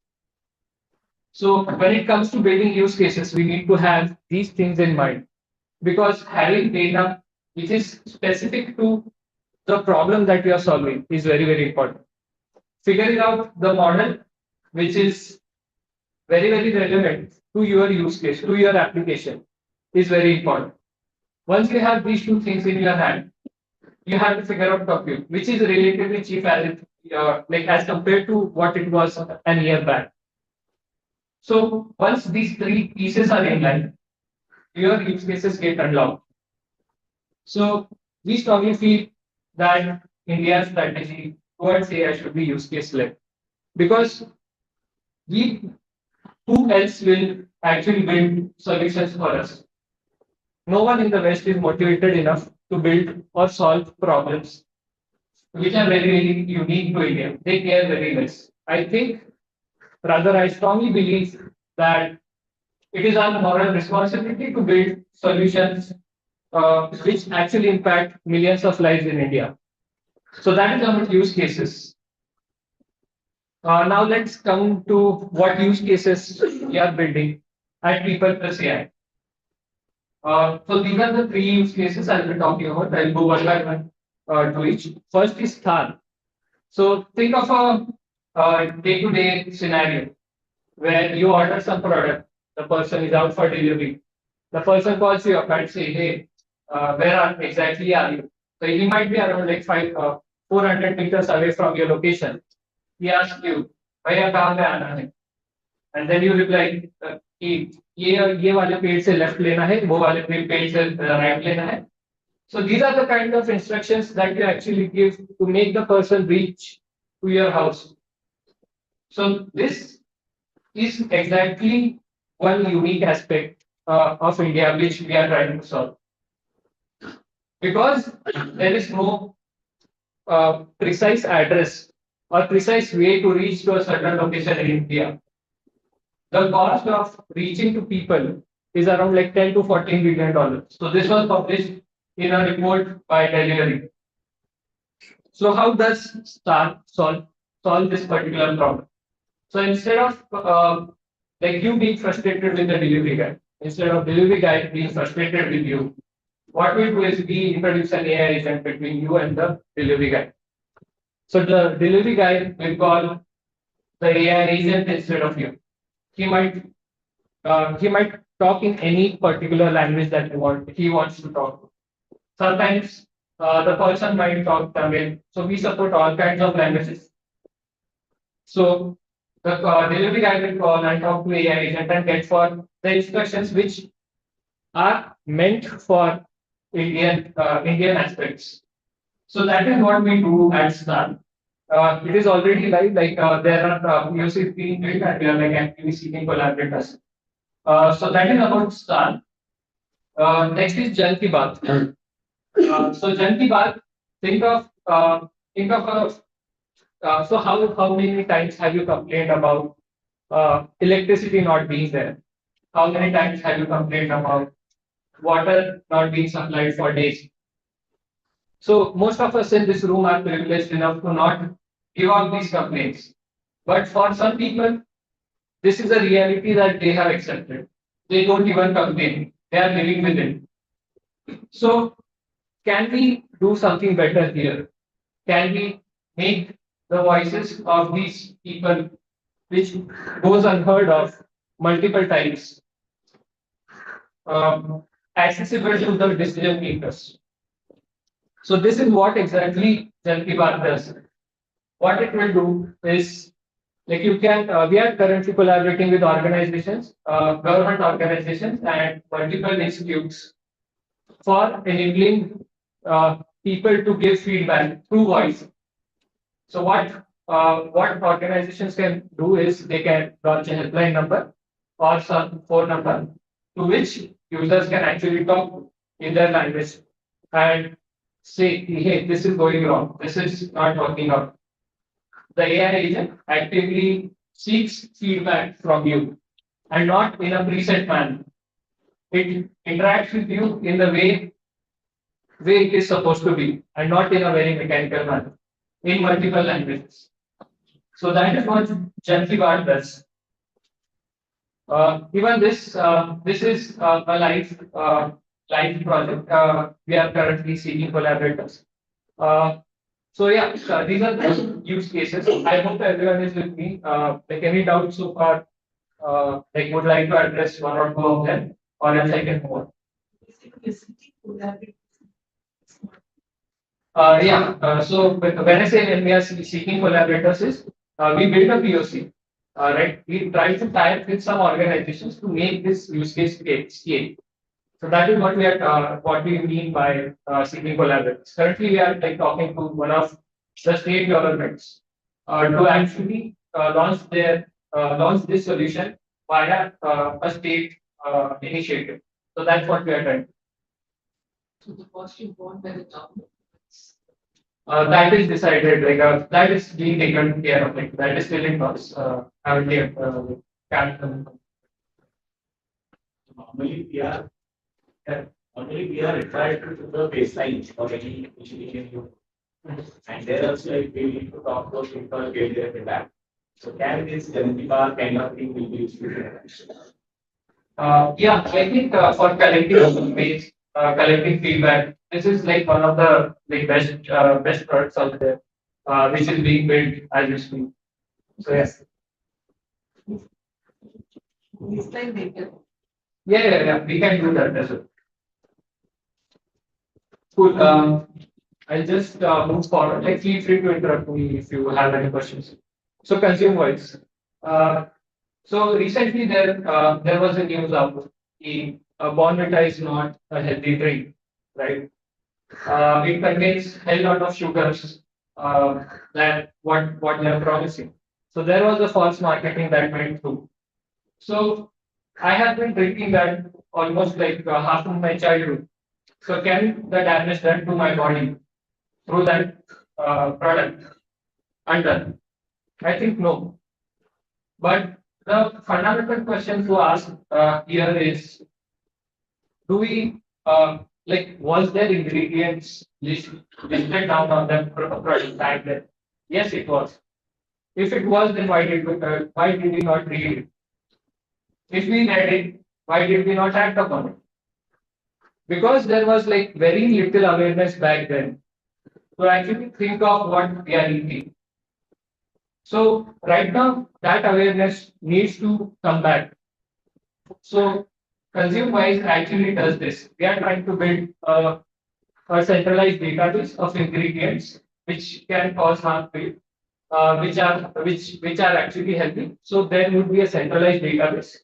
So when it comes to building use cases, we need to have these things in mind, because having data which is specific to the problem that we are solving is very, very important. Figuring out the model which is very, very relevant to your use case, to your application is very important. Once you have these two things in your hand, you have to figure out compute, which is relatively cheap as compared to what it was a year back. So once these three pieces are in line, your use cases get unlocked. So we strongly feel that India's strategy towards AI should be use case led, because who else will actually build solutions for us? No one in the West is motivated enough to build or solve problems which are very, very unique to India. They care very less. I think, rather, I strongly believe that it is our moral responsibility to build solutions which actually impact millions of lives in India. So that is about use cases. Now let's come to what use cases we are building at People Plus AI. So these are the 3 use cases I'll be talking about. I'll go one by one to each. First is Sthan. So think of a day-to-day scenario where you order some product, the person is out for delivery. The person calls you up and say, hey, where exactly are you? So he might be around like 400 meters away from your location. He asks you, भैया कहाँ पे आना है? And then you reply, कि ये वाले पेड़ से left लेना है, वो वाले पेड़ से right लेना है. So these are the kind of instructions that you actually give to make the person reach to your house. So this is exactly one unique aspect of India which we are trying to solve. Because there is no precise address or precise way to reach to a certain location in India. The cost of reaching to people is around like 10 to 14 billion dollars. So this was published in a report by Delivery. So how does Sthan solve this particular problem? So instead of like you being frustrated with the delivery guy, instead of delivery guy being frustrated with you, what we do is we introduce an AI agent between you and the delivery guy. So the delivery guy will call the AI agent instead of you. He might talk in any particular language that he wants to talk. Sometimes the person might talk Tamil. So we support all kinds of languages. So the delivery guy will call and talk to AI agent and get for the instructions which are meant for Indian aspects. So that is what we do at Sthan. It is already live, like there are POCs being built and we are like actively seeking collaborators. So that is about Sthan. Next is Jan Ki Baat. So Jan Ki Baat, think of so how many times have you complained about electricity not being there? How many times have you complained about water not being supplied for days? So most of us in this room are privileged enough to not give out these complaints. But for some people, this is a reality that they have accepted. They don't even complain. They are living with it. So can we do something better here? Can we make the voices of these people, which goes unheard of multiple times, accessible to the decision makers? So this is what exactly Jan Ki Baat does. What it will do is, like you can, we are currently collaborating with organizations, government organizations and multiple institutes for enabling people to give feedback through voice. So what organizations can do is they can launch a helpline number or some phone number to which users can actually talk in their language and say, hey, this is going wrong, this is not working out. The AI agent actively seeks feedback from you and not in a preset manner. It interacts with you in the way it is supposed to be and not in a very mechanical manner in multiple languages. So that is what Jan Ki Baat does. Even this is a live project. We are currently seeking collaborators. So yeah, these are the use cases. I hope everyone is with me. Like any doubts so far, like would like to address one or two of them, or else I can move on. So when I say when we are seeking collaborators is we build a POC, right? We try to tie up with some organizations to make this use case scale. So that is what we mean by seeking collaborators. Currently, we are like talking to one of the state governments to actually launch this solution via a state initiative. So that's what we are trying. So the cost involved by the government. that is decided, that is being taken care of, that is still in process. Currently, Normally, we are required to do the baseline of any initiation. And there also, like, we need to talk to people, get their feedback. So can this 70 bar kind of thing will be useful? Yeah, I think for collecting feedback, this is like one of the best products out there, which is being built as we speak. So yes. Yeah, we can do that as well. Cool. I'll just move forward. Like, feel free to interrupt me if you have any questions. So, consumer-wise, so recently there was a news out. Bonvita is not a healthy drink, right? It contains a lot of sugars than what they are promising. So there was a false marketing that went through. So I have been drinking that almost like half of my childhood. So can the damage done to my body through that product undone? I think no. But the fundamental question to ask here is, do we was there ingredients listed down on the product tag there? Yes, it was. If it was, then why did we not read it? If we read it, why did we not act upon it? Because there was like very little awareness back then to actually think of what we are eating. So right now, that awareness needs to come back. So ConsumeWise actually does this. We are trying to build a centralized database of ingredients which can cause harm to you, which are actually healthy. So there would be a centralized database.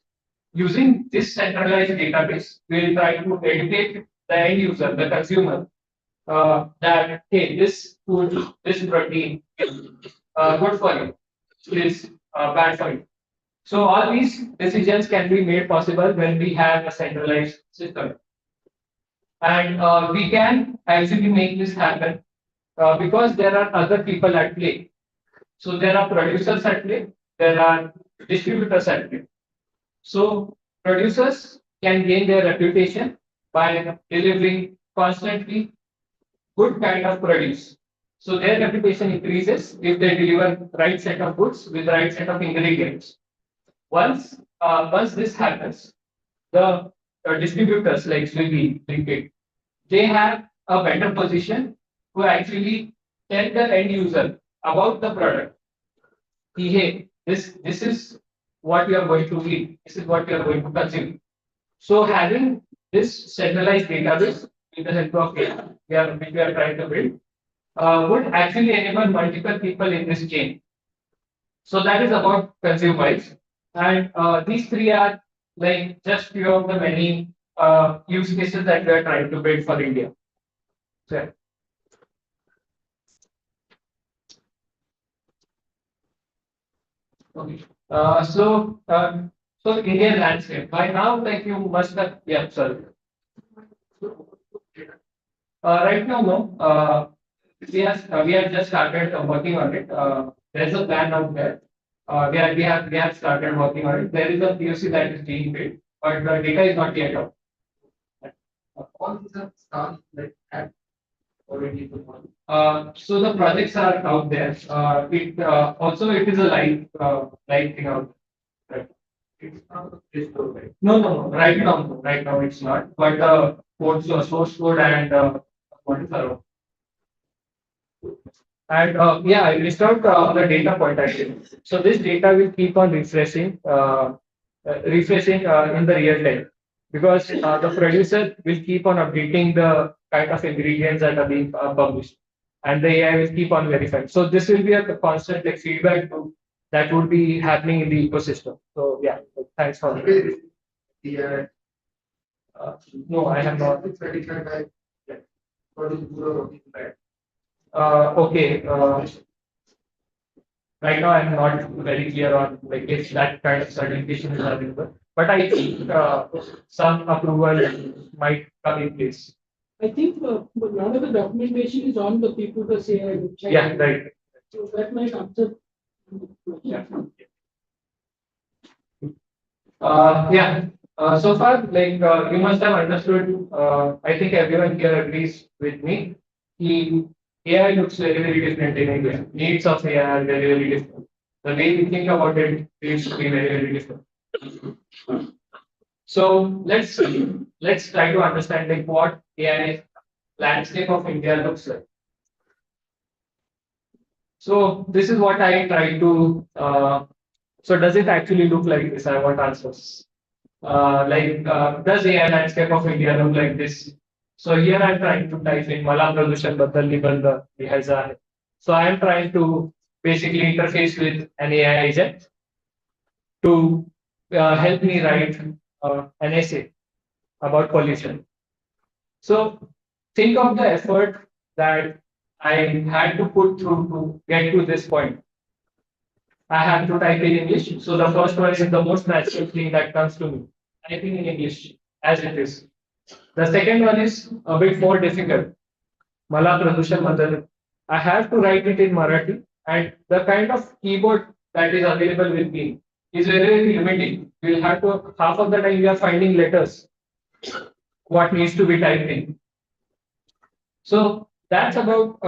Using this centralized database, we will try to educate the end user, the consumer, that hey, this food, this protein is good for you, is bad for you. So all these decisions can be made possible when we have a centralized system. And we can actually make this happen because there are other people at play. So there are producers at play, there are distributors at play. So producers can gain their reputation by delivering constantly good kind of produce. So their reputation increases if they deliver right set of goods with right set of ingredients. Once this happens, the distributors like Swiggy, Blinkit, they have a better position to actually tell the end user about the product. Hey, this is what you are going to eat. This is what you are going to consume. So having this centralized database with the help of AI, which we are trying to build, would actually enable multiple people in this chain. So that is about ConsumeWise. And these three are like just few of the many use cases that we are trying to build for India. So, okay. So Indian landscape. By now, like you must have, yeah, sorry. Right now, no. We have just started working on it. There's a plan out there. We have started working on it. There is a POC that is being built, but the data is not yet out. All these are started like at already. So the projects are out there. It also it is a live thing out. Right. It's not right? No. Right now it's not. But source code and what is around. And yeah, I list out the data point actually. So this data will keep on refreshing in the real time because the producer will keep on updating the kind of ingredients that are being published, and the AI will keep on verifying. So this will be a constant like feedback loop that would be happening in the ecosystem. So yeah, thanks for that. Yeah. No, I have not. Okay. Right now, I'm not very clear on like if that kind of certification is available, but I think some approval might come in place. I think a lot of the documentation is on the People's AI website. Yeah, right. So that might answer. Yeah. Yeah. So far, like you must have understood. I think everyone here agrees with me. The AI looks very, very different in India. Needs of AI are very, very different. The way we think about it needs to be very, very different. So let's try to understand like what AI landscape of India looks like. So this is what I try to. So does it actually look like this? I want answers. Does AI landscape of India look like this? So here I'm trying to type in Mala Pradushan Baddal Nibalda Lihaza hai. So I'm trying to basically interface with an AI agent to help me write an essay about pollution. So think of the effort that I had to put through to get to this point. I have to type in English. So the first one is the most natural thing that comes to me. Typing in English as it is. The second one is a bit more difficult. Mala Pradushan Baddal. I have to write it in Marathi, and the kind of keyboard that is available with me is very, very limiting. You'll have to, half of the time you are finding letters, what needs to be typed in. So that's about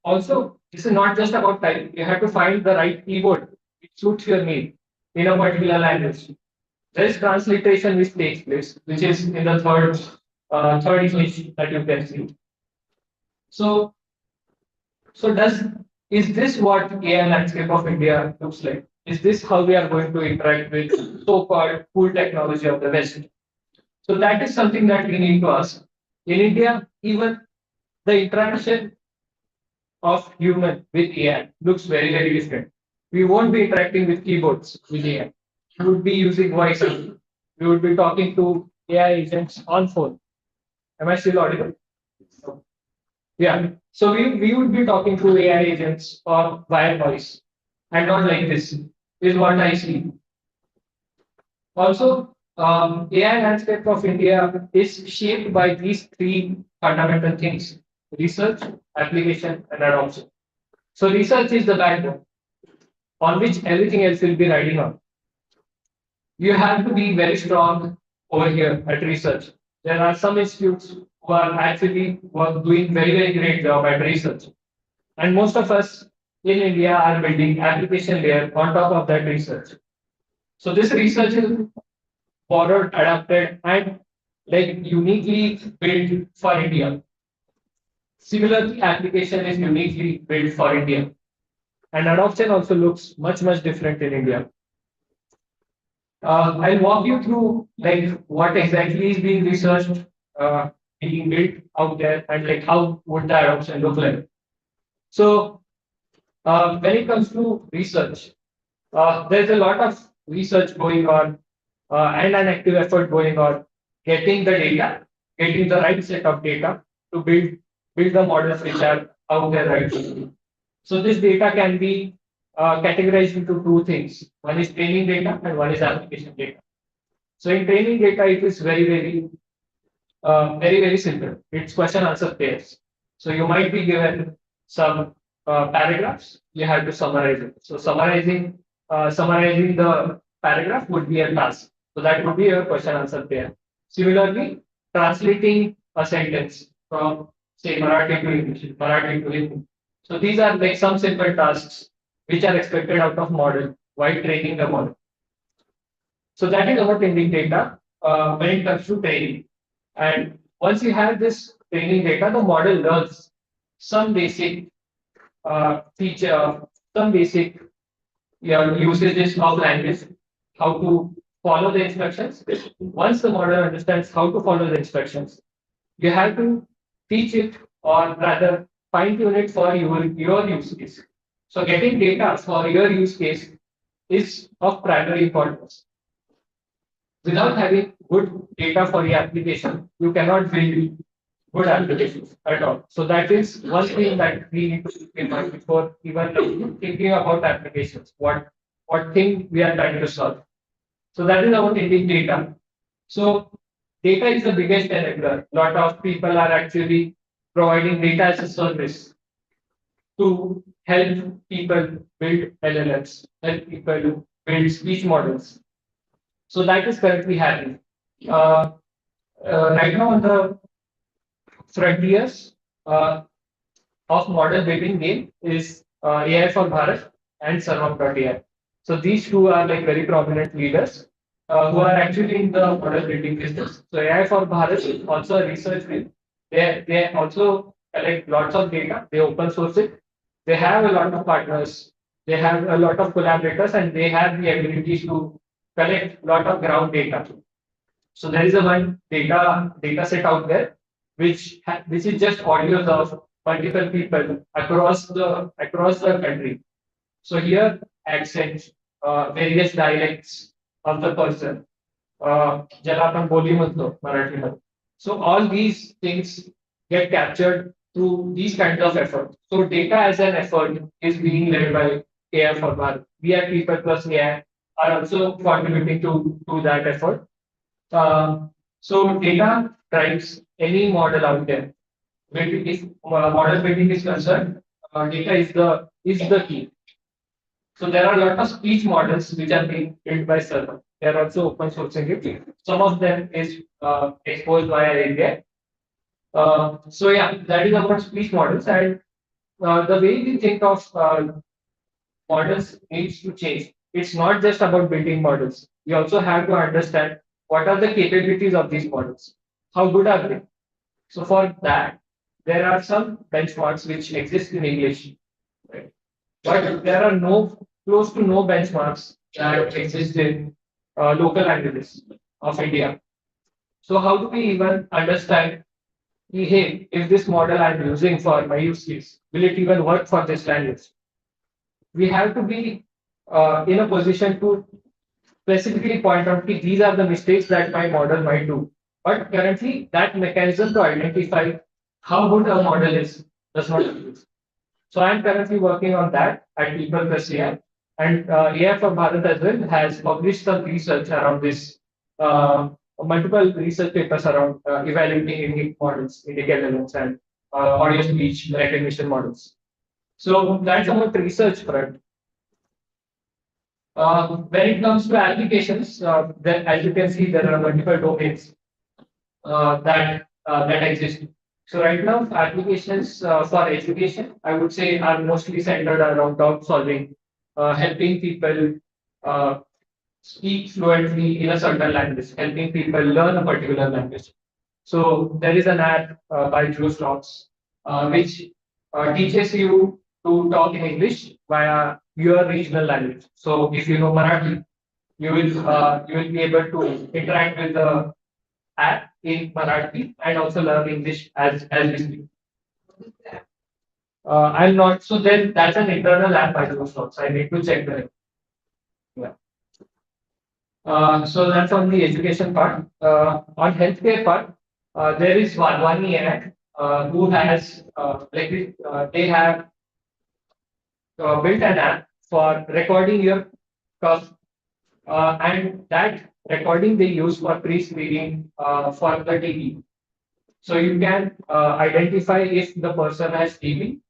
also, this is not just about typing. You have to find the right keyboard which suits your need in a particular language. There is transliteration which takes place, which is in the third image that you can see. So is this what AI landscape of India looks like? Is this how we are going to interact with so-called cool technology of the West? So that is something that we need to ask. In India, even the interaction of human with AI looks very, very different. We won't be interacting with keyboards with AI. We would be using voice. We would be talking to AI agents on phone. Am I still audible? Yeah. So we would be talking to AI agents or via voice, and not like this is what I see. Also, AI landscape of India is shaped by these three fundamental things: research, application, and adoption. So research is the backbone on which everything else will be riding on. You have to be very strong over here at research. There are some institutes who are actually doing very, very great job at research. And most of us in India are building application layer on top of that research. So this research is borrowed, adapted, and like uniquely built for India. Similarly, application is uniquely built for India. And adoption also looks much, much different in India. I'll walk you through like what exactly is being researched, being built out there, and like how would the adoption look like. So when it comes to research, there's a lot of research going on and an active effort going on, getting the data, getting the right set of data to build the models which are out there right now. So this data can be categorized into two things. One is training data and one is application data. So in training data, it is very, very simple. It's question answer pairs. So you might be given some paragraphs. You have to summarize it. So summarizing the paragraph would be a task. So that would be your question answer pair. Similarly, translating a sentence from say Marathi to English, Marathi to Hindi. So these are like some simple tasks which are expected out of model while training the model. So that is about training data when it comes to training. And once you have this training data, the model learns some basic feature, some basic usages of language, how to follow the instructions. Once the model understands how to follow the instructions, you have to teach it, or rather fine tune it for your use case. So getting data for your use case is of primary importance. Without having good data for your application, you cannot build good applications at all. So that is one thing that we need to keep in mind before even thinking about applications. What thing we are trying to solve. So that is about taking data. So data is the biggest enabler. Lot of people are actually providing data as a service to help people build LLMs, help people build speech models. So that is currently happening. Right now on the frontiers of model building game is AI for Bharat and Sarvam.ai. So these two are like very prominent leaders who are actually in the model building business. So AI for Bharat is also a research field. They also collect lots of data. They open source it. They have a lot of partners. They have a lot of collaborators, and they have the ability to collect a lot of ground data. So there is a one data set out there, which is just audios of multiple people across the country. So here accents, various dialects of the person, ज्याला आपण बोली म्हणतो मराठीमध्ये. So all these things get captured through these kinds of efforts. So data as an effort is being led by AI for Bharat. We at People Plus AI are also contributing to that effort. So data drives any model out there. If model building is concerned, data is the key. So there are a lot of speech models which are being built by Server. They are also open sourcing it. Some of them is exposed via API. So yeah, that is about speech models, and the way we think of models needs to change. It's not just about building models. We also have to understand what are the capabilities of these models. How good are they? So for that, there are some benchmarks which exist in English, right? But there are close to no benchmarks that exist in local languages of India. So how do we even understand, hey, if this model I'm using for my use case, will it even work for this language? We have to be in a position to specifically point out that these are the mistakes that my model might do. But currently, that mechanism to identify how good a model is does not exist. So I'm currently working on that at People Plus AI, and AI for Bharat as well has published some research around this, multiple research papers around evaluating unique models, unique LLMs, and audio speech recognition models. So that's about research front. When it comes to applications, then as you can see, there are multiple domains that exist. So right now, applications for education, I would say, are mostly centered around doubt solving, helping people speak fluently in a certain language, helping people learn a particular language. So there is an app by Juice Talks, which teaches you to talk in English via your regional language. So if you know Marathi, you will be able to interact with the app in Marathi and also learn English as we speak. I'm not, so then that's an internal app by Juice Talks. I need to check the. Yeah. So that's on the education part. On healthcare part, there is one AI who has they have built an app for recording your cough, and that recording they use for pre-screening for the TB. So you can identify if the person has TB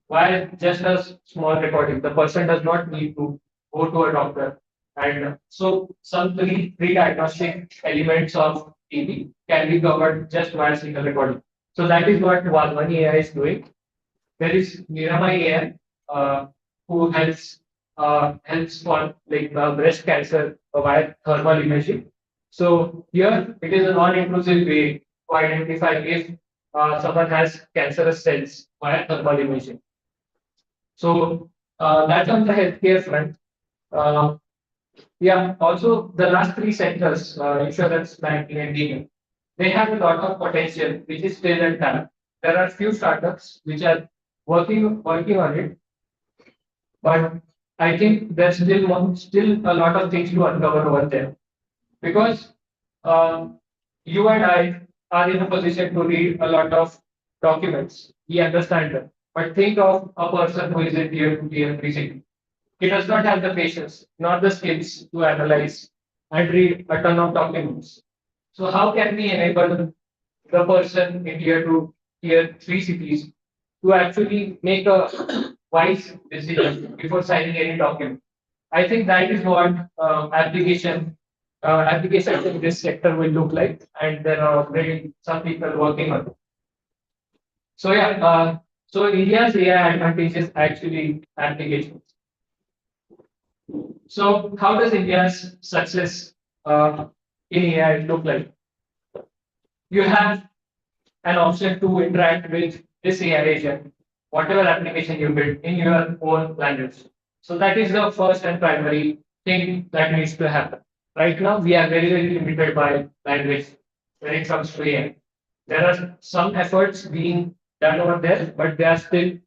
while just a small recording. The person does not need to go to a doctor. And so some pre-diagnostic elements of TB can be covered just via single recording. So that is what One AI is doing. There is Niramai AI who helps for breast cancer via thermal imaging. So here it is a non-intrusive way to identify if someone has cancerous cells via thermal imaging. So that's on the healthcare front. Yeah, also the last three sectors, insurance, banking, and gaming, they have a lot of potential, which is still untapped. There are few startups which are working on it, but I think there's still a lot of things to uncover over there, because you and I are in a position to read a lot of documents. We understand them, but think of a person who is in tier 2, tier 3 city. He does not have the patience, nor the skills to analyze and read a ton of documents. So how can we enable the person in tier 2, tier 3 cities to actually make a wise decision before signing any document? I think that is what applications in this sector will look like, and there are already some people working on it. So yeah, so India's AI advantage is actually applications. So how does India's success in AI look like? You have an option to interact with this AI agent, whatever application you build in your own language. So that is the first and primary thing that needs to happen. Right now, we are very, very limited by language when it comes to AI. There are some efforts being done over there, but they are still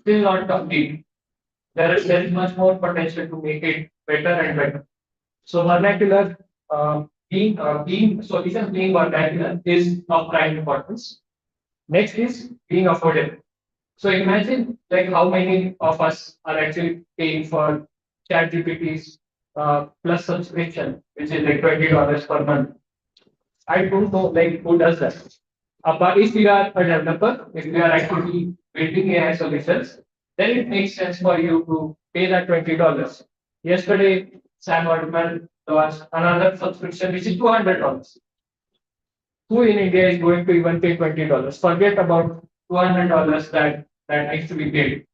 not complete. There is much more potential to make it better and better. So vernacular solutions being vernacular is of prime importance. Next is being affordable. So imagine like how many of us are actually paying for ChatGPT's plus subscription, which is like $20 per month. I don't know like who does that. But if you are a developer, if you are actually building AI solutions, then it makes sense for you to pay that $20. Yesterday, Sam Altman launched another subscription which is $200. Who in India is going to even pay $20? Forget about $200 that needs to be paid.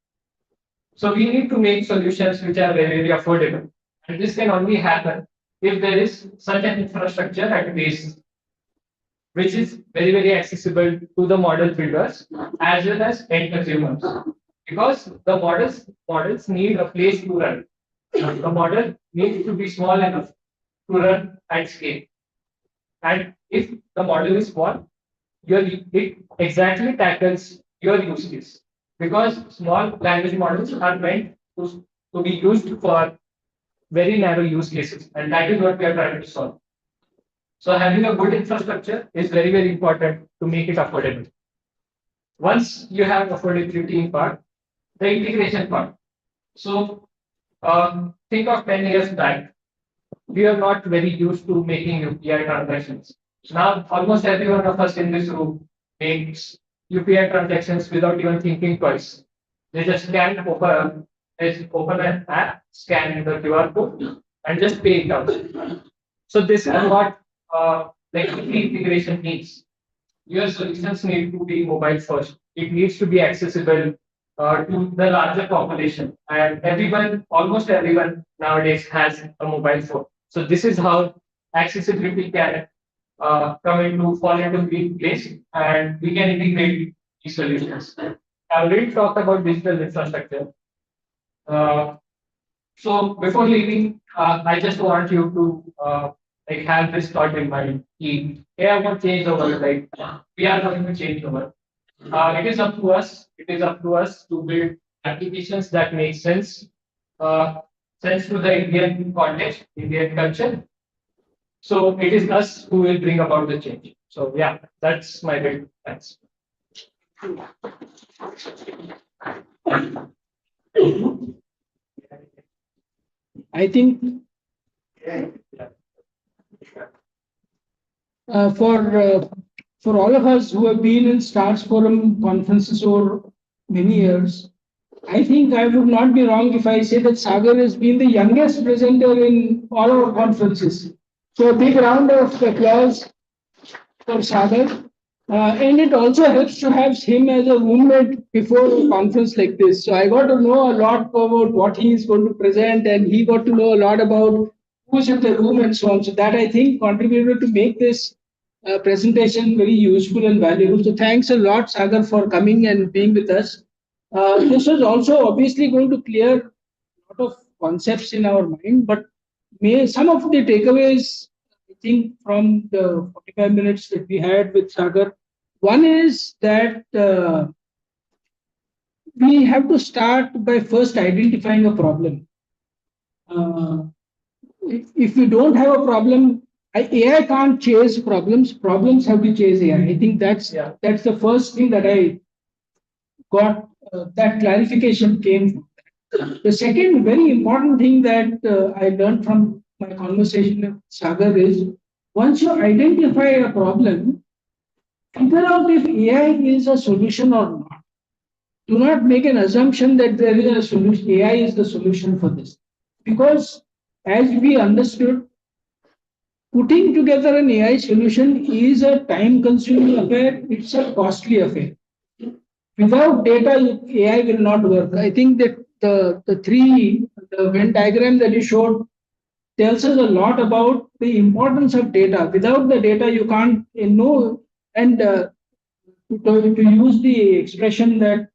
So we need to make solutions which are very, very affordable. And this can only happen if there is such an infrastructure at base, which is very, very accessible to the model builders as well as end consumers. Because the models need a place to run. The model needs to be small enough to run at scale. And if the model is small, it exactly tackles your use case. Because small language models are meant to be used for very narrow use cases. And that is what we are trying to solve. So having a good infrastructure is very, very important to make it affordable. Once you have affordability part, the integration part. So think of 10 years back, we are not very used to making UPI transactions. Now, almost every one of us in this room makes UPI transactions without even thinking twice. They just open an app, scan the QR code, and just pay it out. So this is what like integration needs. Your solutions need to be mobile first. It needs to be accessible to the larger population, and almost everyone nowadays has a mobile phone. So this is how accessibility can fall into place, and we can integrate these solutions. I already talked about digital infrastructure. So before leaving, I just want you to like have this thought in mind. AI won't change the world. Like we are going to change the world. It is up to us. It is up to us to build applications that make sense to the Indian context, Indian culture. So it is us who will bring about the change. So yeah, that's my bit. Thanks. I think for all of us who have been in Stars Forum conferences over many years, I think I would not be wrong if I say that Sagar has been the youngest presenter in all our conferences. So a big round of applause for Sagar. And it also helps to have him as a roommate before a conference like this. So I got to know a lot about what he is going to present, and he got to know a lot about who's in the room and so on. So that I think contributed to make this presentation very useful and valuable. So thanks a lot, Sagar, for coming and being with us. This was also obviously going to clear a lot of concepts in our mind, but some of the takeaways, I think, from the 45 minutes that we had with Sagar. One is that we have to start by first identifying a problem. If we don't have a problem, AI can't chase problems. Problems have to chase AI. I think that's the first thing that I got. That clarification came. The second very important thing that I learned from my conversation with Sagar is once you identify a problem, figure out if AI is a solution or not. Do not make an assumption that there is a solution, AI is the solution for this. Because as we understood, putting together an AI solution is a time consuming affair, it's a costly affair. Without data, AI will not work. I think that the Venn diagram that you showed tells us a lot about the importance of data. Without the data, you can't know. And to use the expression that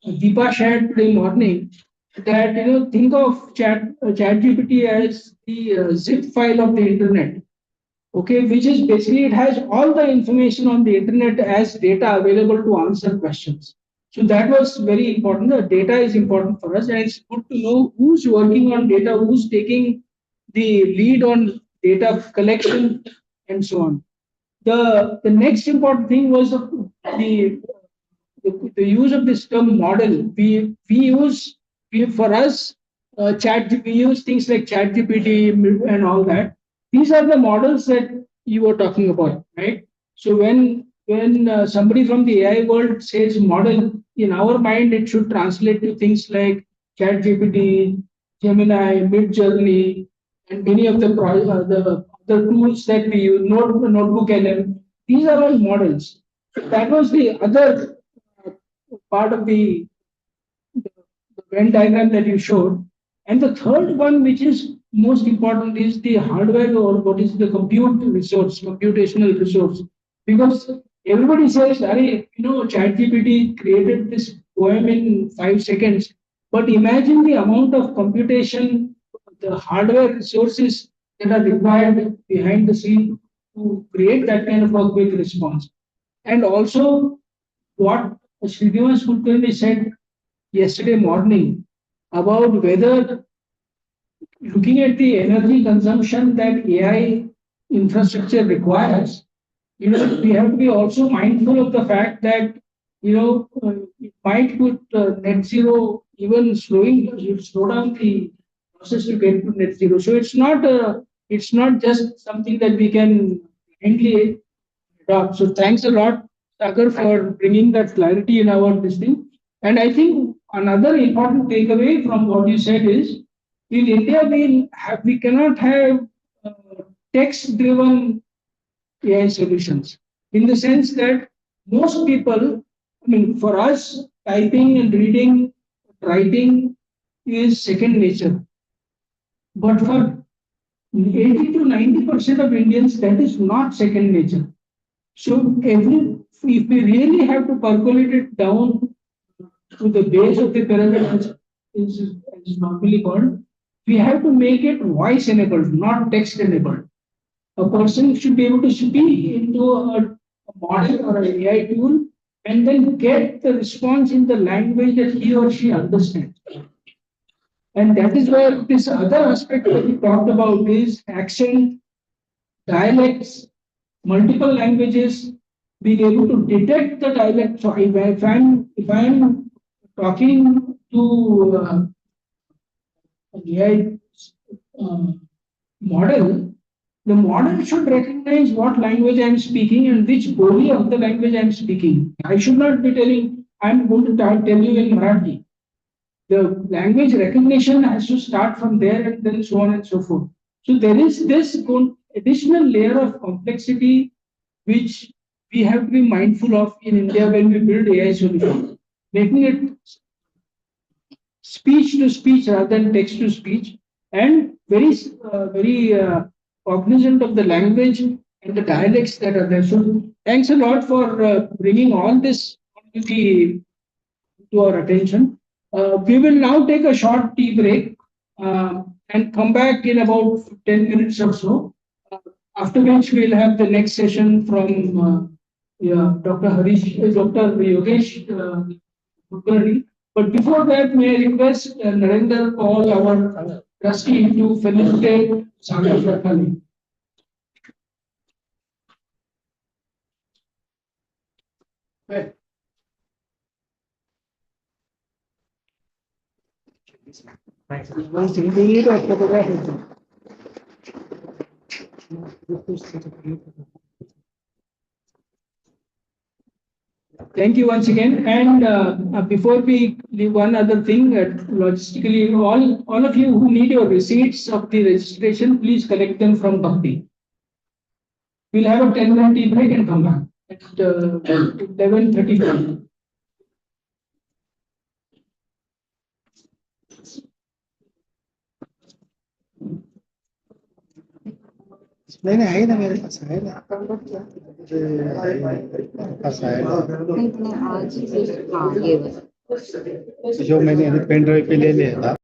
Deepa shared today morning, that think of ChatGPT as the zip file of the internet. Okay, which is basically it has all the information on the internet as data available to answer questions. So that was very important. The data is important for us, and it's good to know who's working on data, who's taking the lead on data collection, and so on. The next important thing was the use of this term model. We use we use things like ChatGPT and all that. These are the models that you were talking about, right? So when somebody from the AI world says model, in our mind it should translate to things like ChatGPT, Gemini, Midjourney, and many of the tools that we use, Notebook LM. These are all models. That was the other part of the Venn diagram that you showed. And the third one, which is most important, is the hardware, or what is the computational resource. Because everybody says, ChatGPT created this poem in 5 seconds. But imagine the amount of computation, the hardware resources that are required behind the scene to create that kind of a quick response. And also, what Srinivas Kulkarni said yesterday morning about whether, looking at the energy consumption that AI infrastructure requires, we have to be also mindful of the fact that it might put net zero even slow down the process to get to net zero. So it's not just something that we can blindly adopt. So thanks a lot, Sagar, for bringing that clarity in our listening. And I think another important takeaway from what you said is, in India, we cannot have text-driven AI solutions, in the sense that most people, for us, typing and reading, writing is second nature. But for 80 to 90% of Indians, that is not second nature. So if we really have to percolate it down to the base of the pyramid, as is normally called, we have to make it voice enabled, not text enabled. A person should be able to speak into a model or an AI tool and then get the response in the language that he or she understands. And that is where this other aspect that we talked about is accent, dialects, multiple languages, being able to detect the dialect. So if I'm talking to an AI model, the model should recognize what language I'm speaking and which body of the language I'm speaking. I should not be telling, I'm going to tell you in Marathi. The language recognition has to start from there, and then so on and so forth. So there is this additional layer of complexity which we have to be mindful of in India when we build AI solutions, making it speech to speech rather than text to speech, and very cognizant of the language and the dialects that are there. So thanks a lot for bringing all this to our attention. We will now take a short tea break and come back in about 10 minutes or so. After which we'll have the next session from Dr. Yogesh Kulkarni. But before that, may I request Narendra Paul, our trustee, to felicitate Sagar Kulkarni. Thanks. Thank you once again. And before we leave, one other thing, logistically, all of you who need your receipts of the registration, please collect them from Bhakti. We'll have a 10-minute tea break and come back at 11:35. नहीं नहीं है ना मेरे पास है ना मेरे पास है जो मैंने पेन ड्राइव पे ले लिया था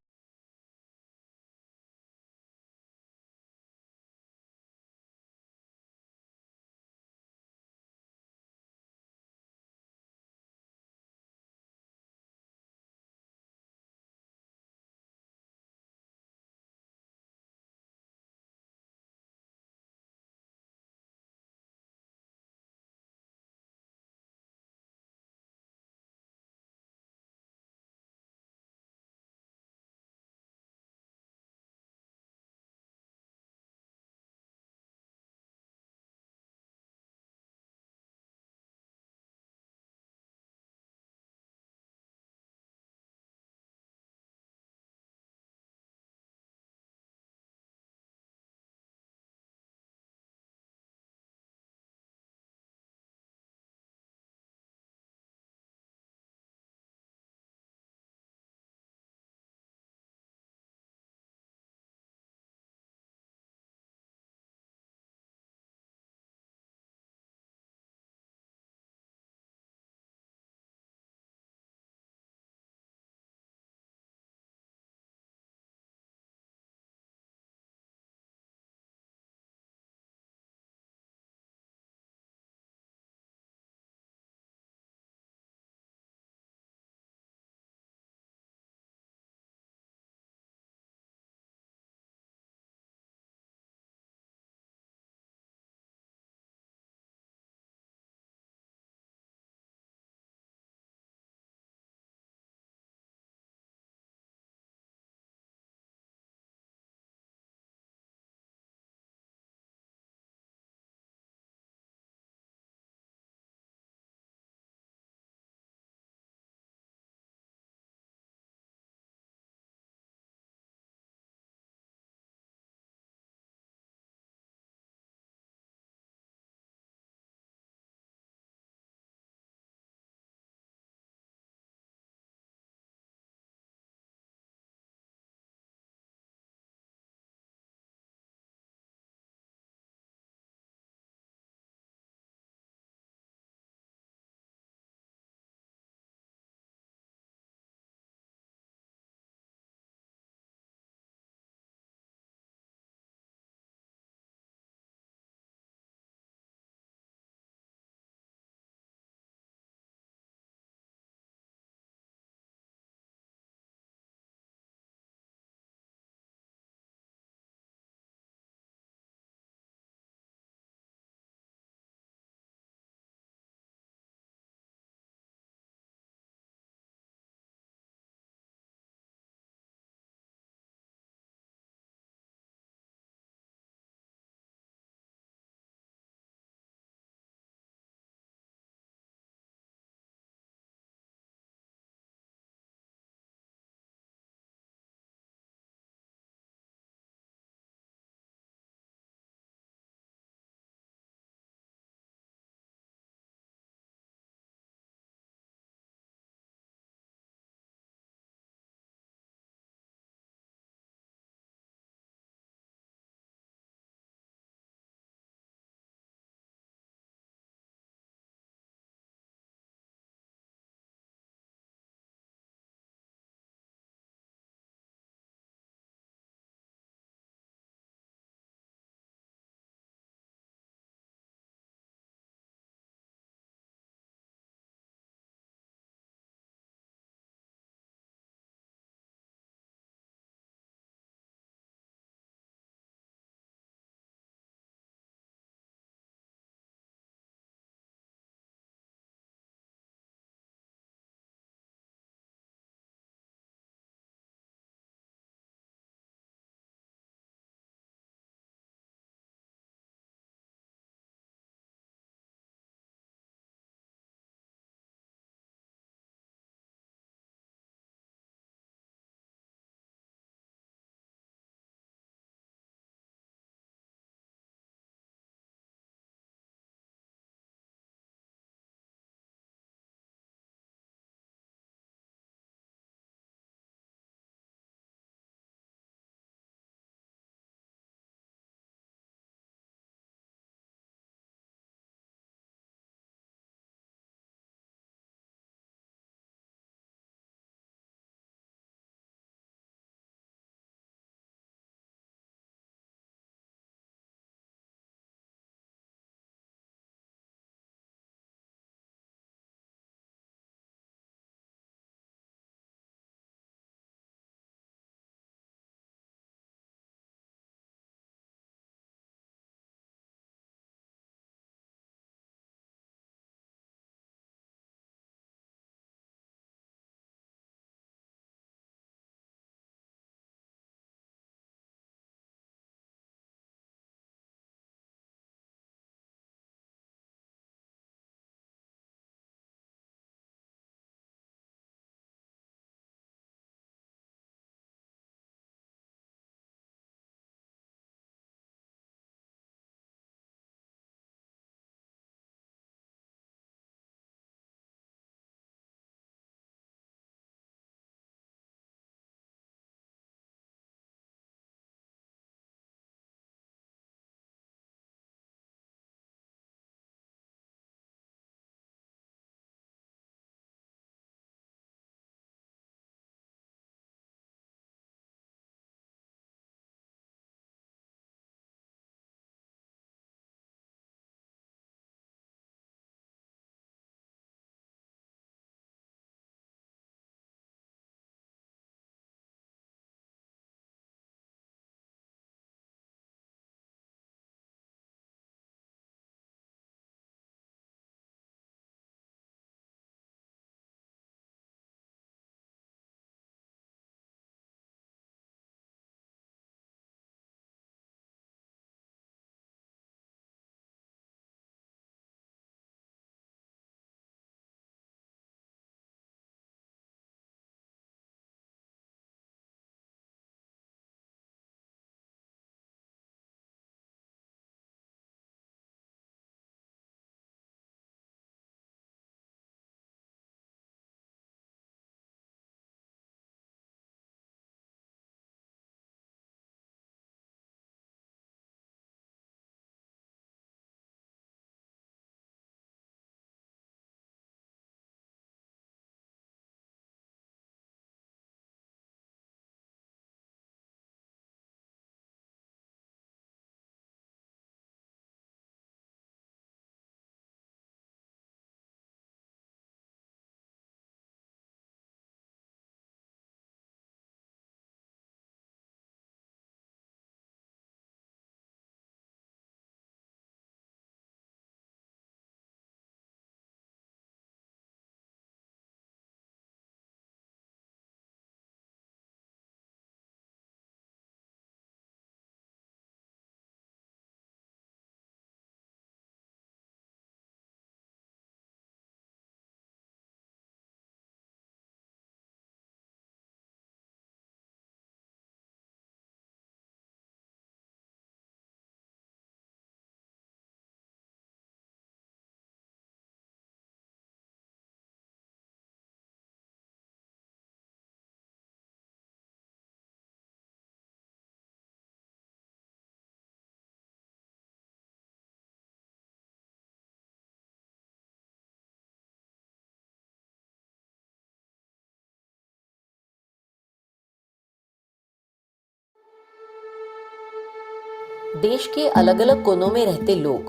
देश के अलग अलग कोनों में रहते लोग,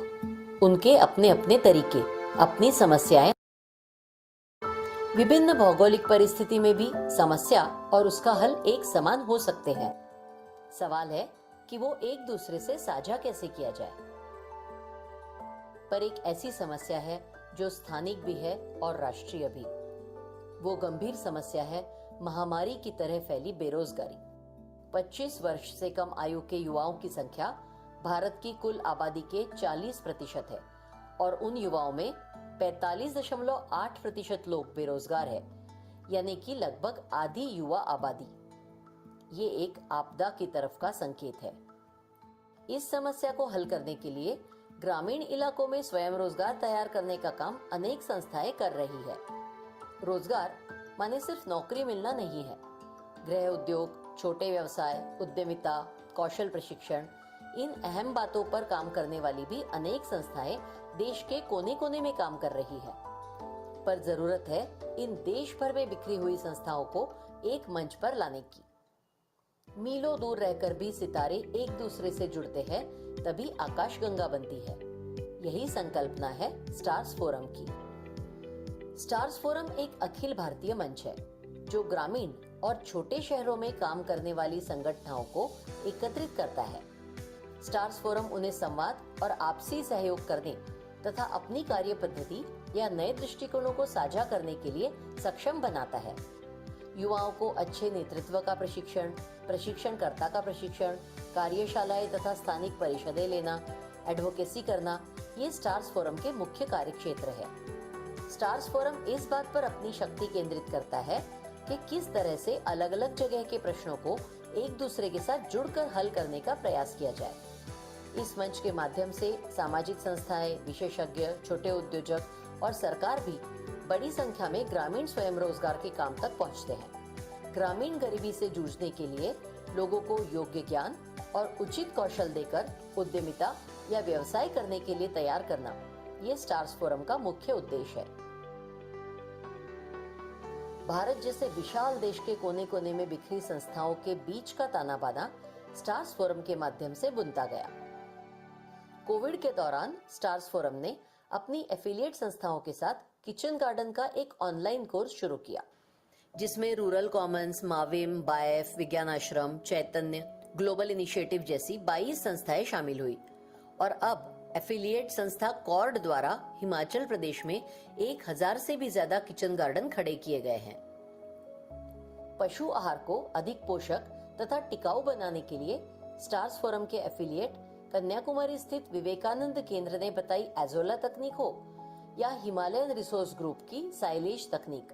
उनके अपने अपने तरीके, अपनी समस्याएं, विभिन्न भौगोलिक परिस्थिति में भी समस्या और उसका हल एक समान हो सकते हैं। सवाल है कि वो एक दूसरे से साझा कैसे किया जाए। पर एक ऐसी समस्या है जो स्थानिक भी है और राष्ट्रीय भी। वो गंभीर समस्या है महामारी की तरह फैली बेरोजगारी। 25 वर्ष से कम आयु के युवाओं की संख्या भारत की कुल आबादी के 40% है और उन युवाओं में 45.8% लोग बेरोजगार है, यानी कि लगभग आधी युवा आबादी। ये एक आपदा की तरफ का संकेत है। इस समस्या को हल करने के लिए ग्रामीण इलाकों में स्वयं रोजगार तैयार करने का काम अनेक संस्थाएं कर रही है। रोजगार माने सिर्फ नौकरी मिलना नहीं है। गृह उद्योग, छोटे व्यवसाय, उद्यमिता, कौशल प्रशिक्षण, इन अहम बातों पर काम करने वाली भी अनेक संस्थाएं देश के कोने कोने में काम कर रही है। पर जरूरत है इन देश भर में बिखरी हुई संस्थाओं को एक मंच पर लाने की। मीलों दूर रहकर भी सितारे एक दूसरे से जुड़ते हैं, तभी आकाशगंगा बनती है। यही संकल्पना है स्टार्स फोरम की। स्टार्स फोरम एक अखिल भारतीय मंच है जो ग्रामीण और छोटे शहरों में काम करने वाली संगठनों को एकत्रित करता है। स्टार्स फोरम उन्हें संवाद और आपसी सहयोग करने तथा अपनी कार्य पद्धति या नए दृष्टिकोणों को साझा करने के लिए सक्षम बनाता है। युवाओं को अच्छे नेतृत्व का प्रशिक्षण, प्रशिक्षणकर्ता का प्रशिक्षण, कार्यशालाएं तथा स्थानिक परिषदें लेना, एडवोकेसी करना, ये स्टार्स फोरम के मुख्य कार्यक्षेत्र है। स्टार्स फोरम इस बात पर अपनी शक्ति केंद्रित करता है कि किस तरह से अलग अलग जगह के प्रश्नों को एक दूसरे के साथ जुड़कर हल करने का प्रयास किया जाए। इस मंच के माध्यम से सामाजिक संस्थाएं, विशेषज्ञ, छोटे उद्योजक और सरकार भी बड़ी संख्या में ग्रामीण स्वयं रोजगार के काम तक पहुंचते हैं। ग्रामीण गरीबी से जूझने के लिए लोगों को योग्य ज्ञान और उचित कौशल देकर उद्यमिता या व्यवसाय करने के लिए तैयार करना, ये स्टार्स फोरम का मुख्य उद्देश्य है। भारत जैसे विशाल देश के कोने कोने में बिखरी संस्थाओं के बीच का ताना बाना स्टार्स फोरम के माध्यम से बुनता गया। कोविड के दौरान स्टार्स फोरम ने अपनी एफिलिएट संस्थाओं के साथ किचन गार्डन का एक ऑनलाइन कोर्स शुरू किया, जिसमें रूरल कॉमन्स, माविम, बायफ, विज्ञान आश्रम, चैतन्य, ग्लोबल इनिशिएटिव जैसी 22 संस्थाएं शामिल हुई। और अब एफिलिएट संस्था कॉर्ड द्वारा हिमाचल प्रदेश में 1000 से भी ज्यादा किचन गार्डन खड़े किए गए हैं। पशु आहार को अधिक पोषक तथा टिकाऊ बनाने के लिए स्टार्स फोरम के एफिलिएट कन्याकुमारी स्थित विवेकानंद केंद्र ने बताई एजोला तकनीक हो, या हिमालयन रिसोर्स ग्रुप की साइलेज तकनीक,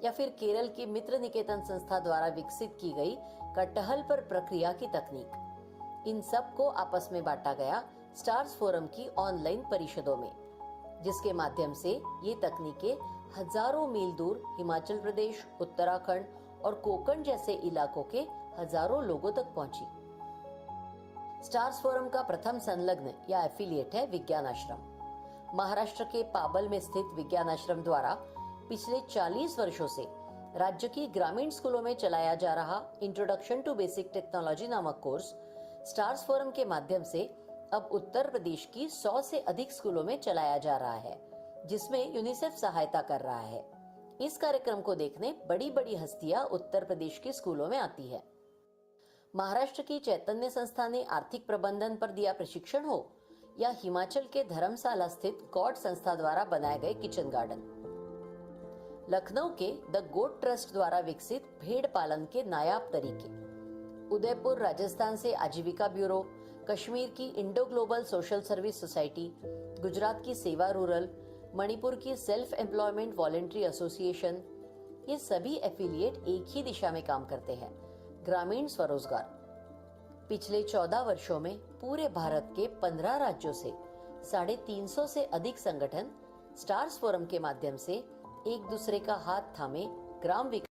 या फिर केरल की मित्र निकेतन संस्था द्वारा विकसित की गई कटहल पर प्रक्रिया की तकनीक, इन सब को आपस में बांटा गया स्टार्स फोरम की ऑनलाइन परिषदों में, जिसके माध्यम से ये तकनीकें हजारों मील दूर हिमाचल प्रदेश, उत्तराखंड और कोकण जैसे इलाकों के हजारों लोगों तक पहुंची। स्टार्स फोरम का प्रथम संलग्न या एफिलिएट है विज्ञान आश्रम। महाराष्ट्र के पाबल में स्थित विज्ञान आश्रम द्वारा पिछले 40 वर्षों से राज्य की ग्रामीण स्कूलों में चलाया जा रहा इंट्रोडक्शन टू बेसिक टेक्नोलॉजी नामक कोर्स स्टार्स फोरम के माध्यम से अब उत्तर प्रदेश की 100 से अधिक स्कूलों में चलाया जा रहा है, जिसमें यूनिसेफ सहायता कर रहा है। इस कार्यक्रम को देखने बड़ी बड़ी हस्तियां उत्तर प्रदेश के स्कूलों में आती है। महाराष्ट्र की चैतन्य संस्था ने आर्थिक प्रबंधन पर दिया प्रशिक्षण हो, या हिमाचल के धर्मशाला स्थित कॉर्ड संस्था द्वारा बनाए गए किचन गार्डन, लखनऊ के द गोट ट्रस्ट द्वारा विकसित भेड़ पालन के नायाब तरीके, उदयपुर राजस्थान से आजीविका ब्यूरो, कश्मीर की Indo global social service society, Gujarat की सेवा रूरल, मणिपुर की सेल्फ एम्प्लॉयमेंट वॉलेंट्री एसोसिएशन, ये सभी एफिलिएट एक ही दिशा में काम करते हैं, ग्रामीण स्वरोजगार। पिछले 14 वर्षों में पूरे भारत के 15 राज्यों से 350 से अधिक संगठन स्टार्स फोरम के माध्यम से एक दूसरे का हाथ थामे ग्राम विकास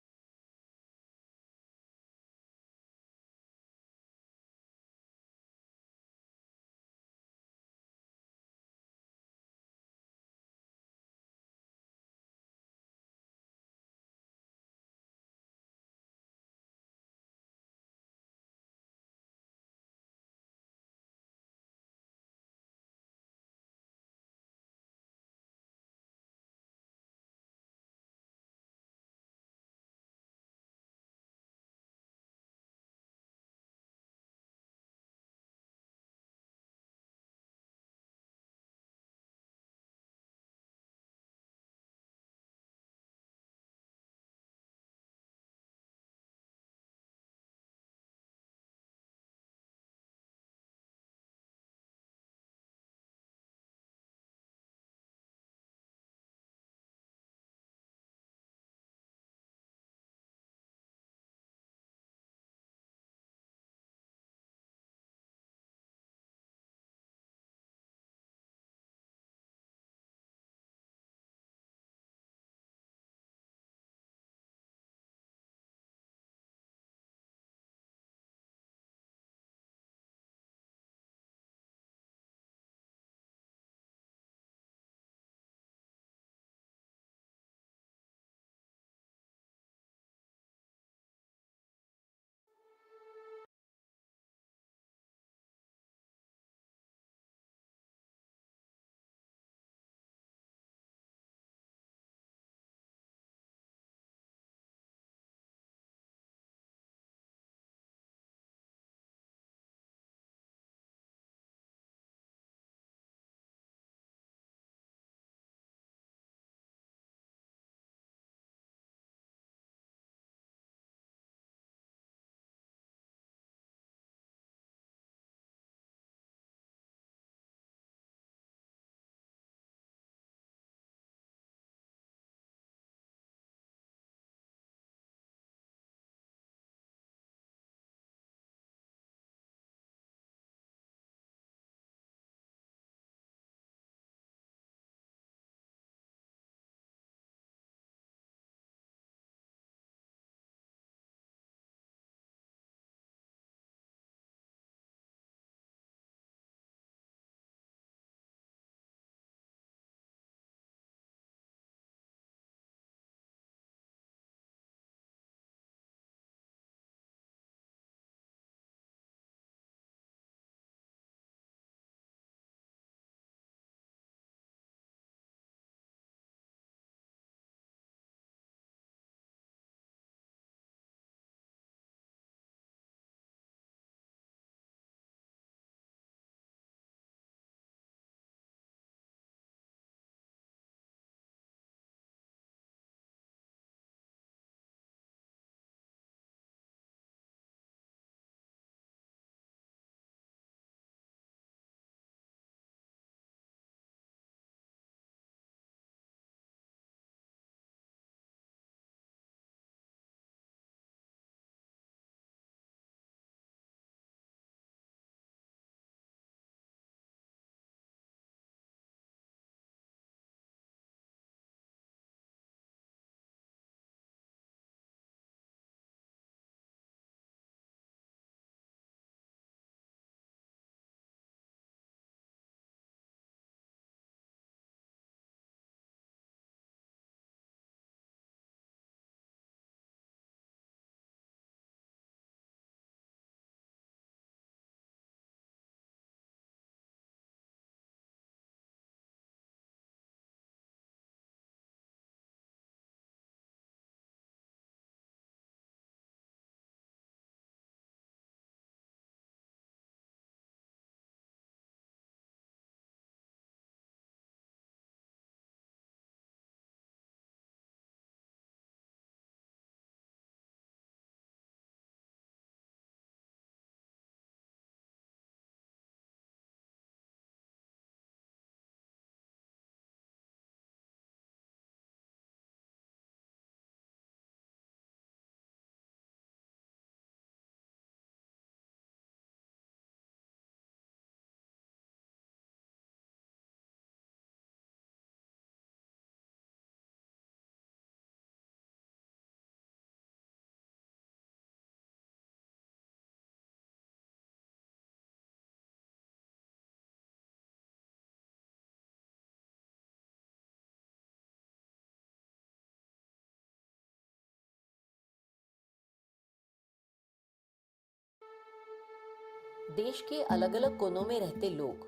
देश के अलग अलग कोनों में रहते लोग,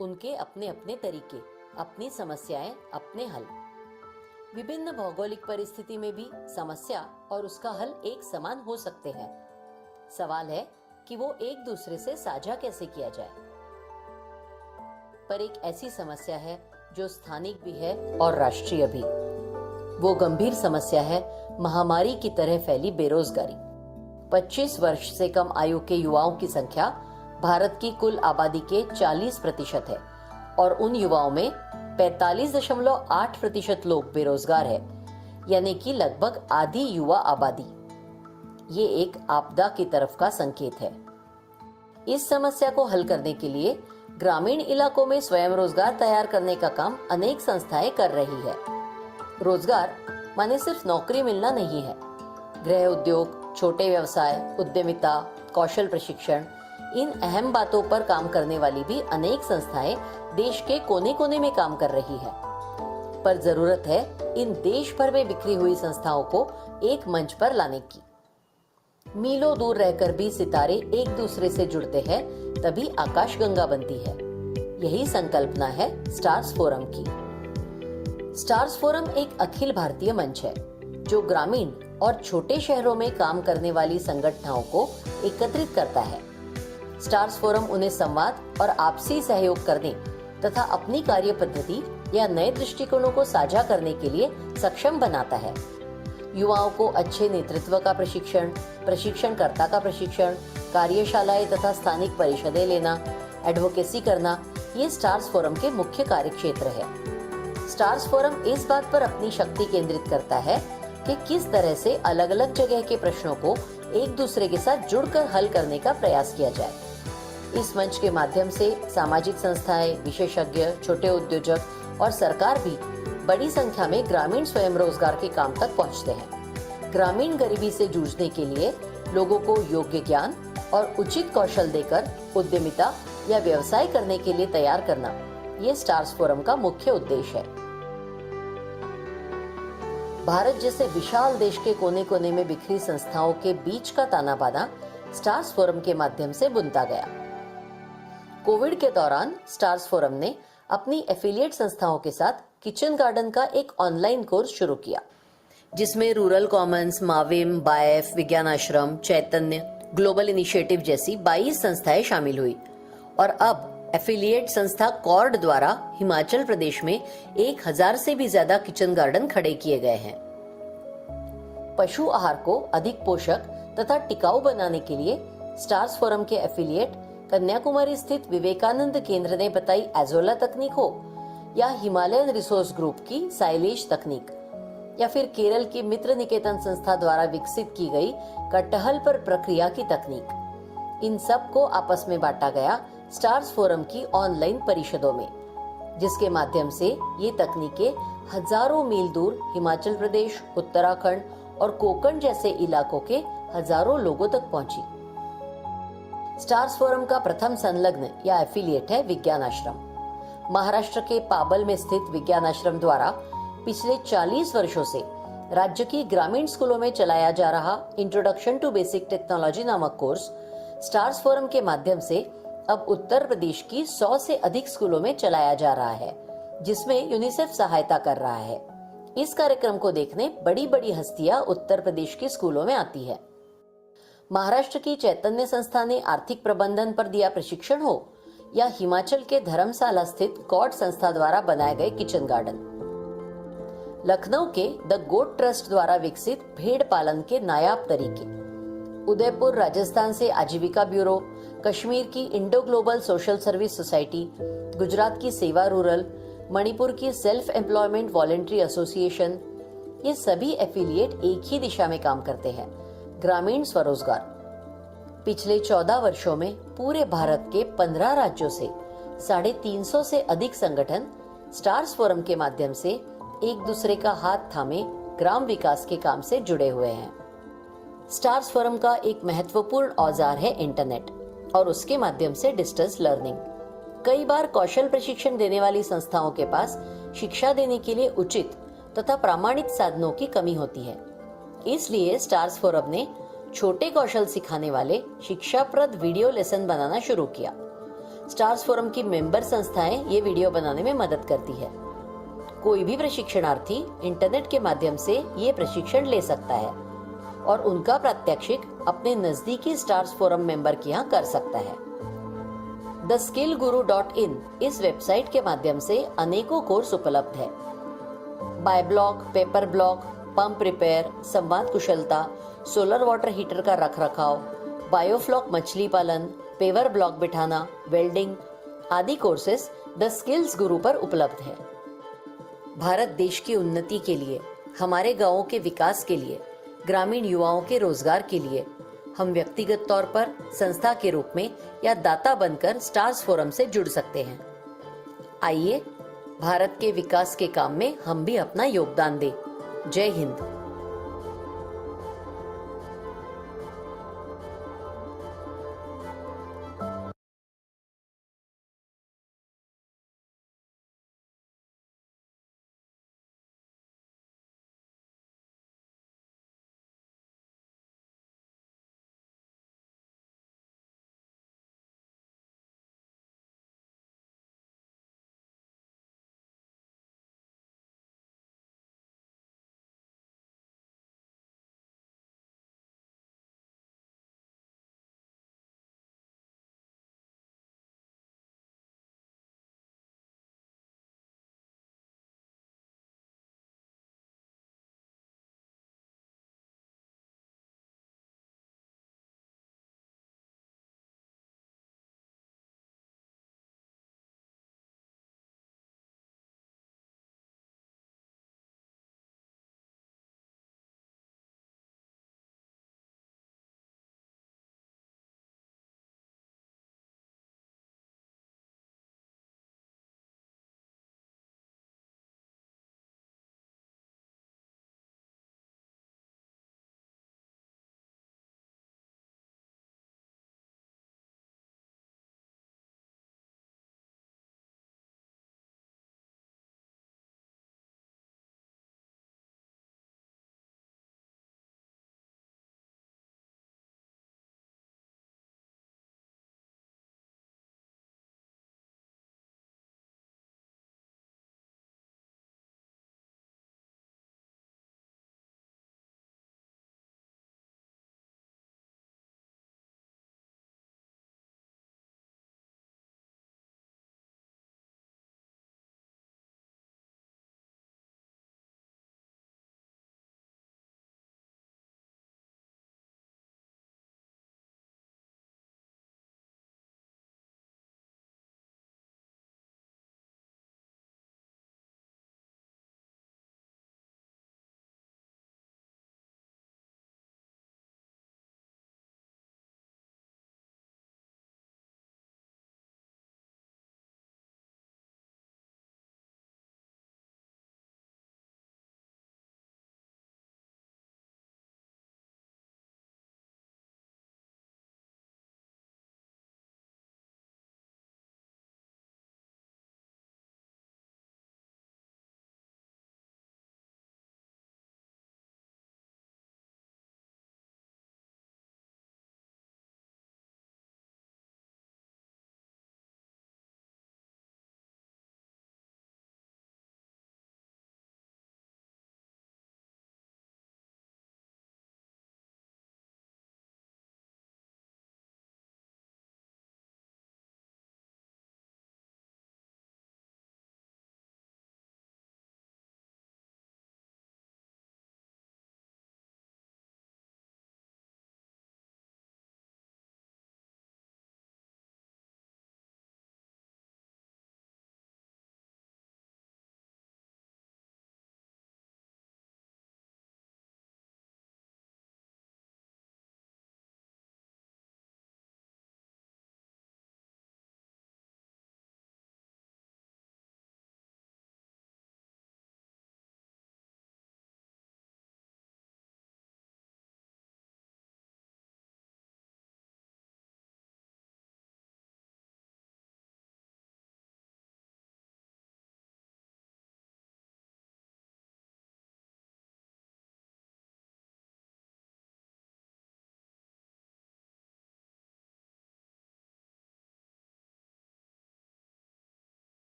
उनके अपने अपने तरीके, अपनी समस्याएं, अपने हल। विभिन्न भौगोलिक परिस्थिति में भी समस्या और उसका हल एक समान हो सकते हैं। सवाल है कि वो एक दूसरे से साझा कैसे किया जाए। पर एक ऐसी समस्या है जो स्थानिक भी है और राष्ट्रीय भी। वो गंभीर समस्या है महामारी की तरह फैली बेरोजगारी। 25 वर्ष से कम आयु के युवाओं की संख्या भारत की कुल आबादी के 40% है और उन युवाओं में 45.8% लोग बेरोजगार है, यानी कि लगभग आधी युवा आबादी। ये एक आपदा की तरफ का संकेत है। इस समस्या को हल करने के लिए ग्रामीण इलाकों में स्वयं रोजगार तैयार करने का काम अनेक संस्थाएं कर रही है। रोजगार माने सिर्फ नौकरी मिलना नहीं है। गृह उद्योग, छोटे व्यवसाय, उद्यमिता, कौशल प्रशिक्षण, इन अहम बातों पर काम करने वाली भी अनेक संस्थाएं देश के कोने कोने में काम कर रही है। पर जरूरत है इन देश भर में बिखरी हुई संस्थाओं को एक मंच पर लाने की। मीलों दूर रहकर भी सितारे एक दूसरे से जुड़ते हैं, तभी आकाशगंगा बनती है। यही संकल्पना है स्टार्स फोरम की। स्टार्स फोरम एक अखिल भारतीय मंच है जो ग्रामीण और छोटे शहरों में काम करने वाली संगठनों को एकत्रित करता है। स्टार्स फोरम उन्हें संवाद और आपसी सहयोग करने तथा अपनी कार्य पद्धति या नए दृष्टिकोणों को साझा करने के लिए सक्षम बनाता है। युवाओं को अच्छे नेतृत्व का प्रशिक्षण, प्रशिक्षणकर्ता का प्रशिक्षण, कार्यशालाएं तथा स्थानिक परिषदें लेना, एडवोकेसी करना, ये स्टार्स फोरम के मुख्य कार्यक्षेत्र है। स्टार्स फोरम इस बात पर अपनी शक्ति केंद्रित करता है कि किस तरह से अलग अलग जगह के प्रश्नों को एक दूसरे के साथ जुड़कर हल करने का प्रयास किया जाए। इस मंच के माध्यम से सामाजिक संस्थाएं, विशेषज्ञ, छोटे उद्योजक और सरकार भी बड़ी संख्या में ग्रामीण स्वयं रोजगार के काम तक पहुंचते हैं। ग्रामीण गरीबी से जूझने के लिए लोगों को योग्य ज्ञान और उचित कौशल देकर उद्यमिता या व्यवसाय करने के लिए तैयार करना, ये स्टार्स फोरम का मुख्य उद्देश्य है। भारत जैसे विशाल देश के कोने कोने में बिखरी संस्थाओं के बीच का ताना बाना स्टार्स फोरम के माध्यम से बुनता गया। कोविड के दौरान स्टार्स फोरम ने अपनी एफिलिएट संस्थाओं के साथ किचन गार्डन का एक ऑनलाइन कोर्स शुरू किया, जिसमें रूरल कॉमन्स, माविम, बायफ, विज्ञान आश्रम, चैतन्य, ग्लोबल इनिशिएटिव जैसी 22 संस्थाएं शामिल हुई। और अब एफिलिएट संस्था कॉर्ड द्वारा हिमाचल प्रदेश में 1000 से भी ज्यादा किचन गार्डन खड़े किए गए हैं। पशु आहार को अधिक पोषक तथा टिकाऊ बनाने के लिए स्टार्स फोरम के एफिलिएट कन्याकुमारी स्थित विवेकानंद केंद्र ने बताई एजोला तकनीक हो, या हिमालयन रिसोर्स ग्रुप की साइलेज तकनीक, या फिर केरल की मित्र निकेतन संस्था द्वारा विकसित की गई कटहल पर प्रक्रिया की तकनीक, इन सब को आपस में बांटा गया स्टार्स फोरम की ऑनलाइन परिषदों में, जिसके माध्यम से ये तकनीकें हजारों मील दूर हिमाचल प्रदेश, उत्तराखंड और कोकण जैसे इलाकों के हजारों लोगों तक पहुंची। स्टार्स फोरम का प्रथम संलग्न या एफिलिएट है विज्ञान आश्रम। महाराष्ट्र के पाबल में स्थित विज्ञान आश्रम द्वारा पिछले 40 वर्षों से राज्य की ग्रामीण स्कूलों में चलाया जा रहा इंट्रोडक्शन टू बेसिक टेक्नोलॉजी नामक कोर्स स्टार्स फोरम के माध्यम से अब उत्तर प्रदेश की 100 से अधिक स्कूलों में चलाया जा रहा है, जिसमें यूनिसेफ सहायता कर रहा है। इस कार्यक्रम को देखने बड़ी बड़ी हस्तियां उत्तर प्रदेश के स्कूलों में आती है। महाराष्ट्र की चैतन्य संस्था ने आर्थिक प्रबंधन पर दिया प्रशिक्षण हो, या हिमाचल के धर्मशाला स्थित गॉड संस्था द्वारा बनाए गए किचन गार्डन, लखनऊ के द गोट ट्रस्ट द्वारा विकसित भेड़ पालन के नायाब तरीके, उदयपुर राजस्थान से आजीविका ब्यूरो, कश्मीर की Indo global social service society, Gujarat की सेवा रूरल, मणिपुर की सेल्फ एम्प्लॉयमेंट वॉलेंट्री एसोसिएशन, ये सभी एफिलिएट एक ही दिशा में काम करते हैं, ग्रामीण स्वरोजगार। पिछले 14 वर्षों में पूरे भारत के 15 राज्यों से 350 से अधिक संगठन स्टार्स फोरम के माध्यम से एक दूसरे का हाथ थामे ग्राम विकास के काम से जुड़े हुए हैं। स्टार्स फोरम का एक महत्वपूर्ण औजार है इंटरनेट और उसके माध्यम से डिस्टेंस लर्निंग। कई बार कौशल प्रशिक्षण देने वाली संस्थाओं के पास शिक्षा देने के लिए उचित तथा प्रामाणिक साधनों की कमी होती है। इसलिए स्टार्स फोरम ने छोटे कौशल सिखाने वाले शिक्षाप्रद वीडियो लेसन बनाना शुरू किया। स्टार्स फोरम की मेंबर संस्थाएं ये वीडियो बनाने में मदद करती है। कोई भी प्रशिक्षणार्थी इंटरनेट के माध्यम से ये प्रशिक्षण ले सकता है और उनका प्रात्यक्षिक अपने नजदीकी स्टार्स फोरम मेंबर के यहाँ कर सकता है। theskillguru.in इस वेबसाइट के माध्यम से अनेकों कोर्स उपलब्ध है। Bye block, paper block, pump repair, संवाद कुशलता, सोलर वाटर हीटर का रखरखाव, बायोफ्लॉक मछली पालन, पेवर ब्लॉक बिठाना, वेल्डिंग आदि कोर्सेस द स्किल्स गुरु पर उपलब्ध है। भारत देश की उन्नति के लिए, हमारे गांवों के विकास के लिए, ग्रामीण युवाओं के रोजगार के लिए हम व्यक्तिगत तौर पर, संस्था के रूप में या दाता बनकर स्टार्स फोरम से जुड़ सकते हैं। आइए भारत के विकास के काम में हम भी अपना योगदान दें। जय Hind.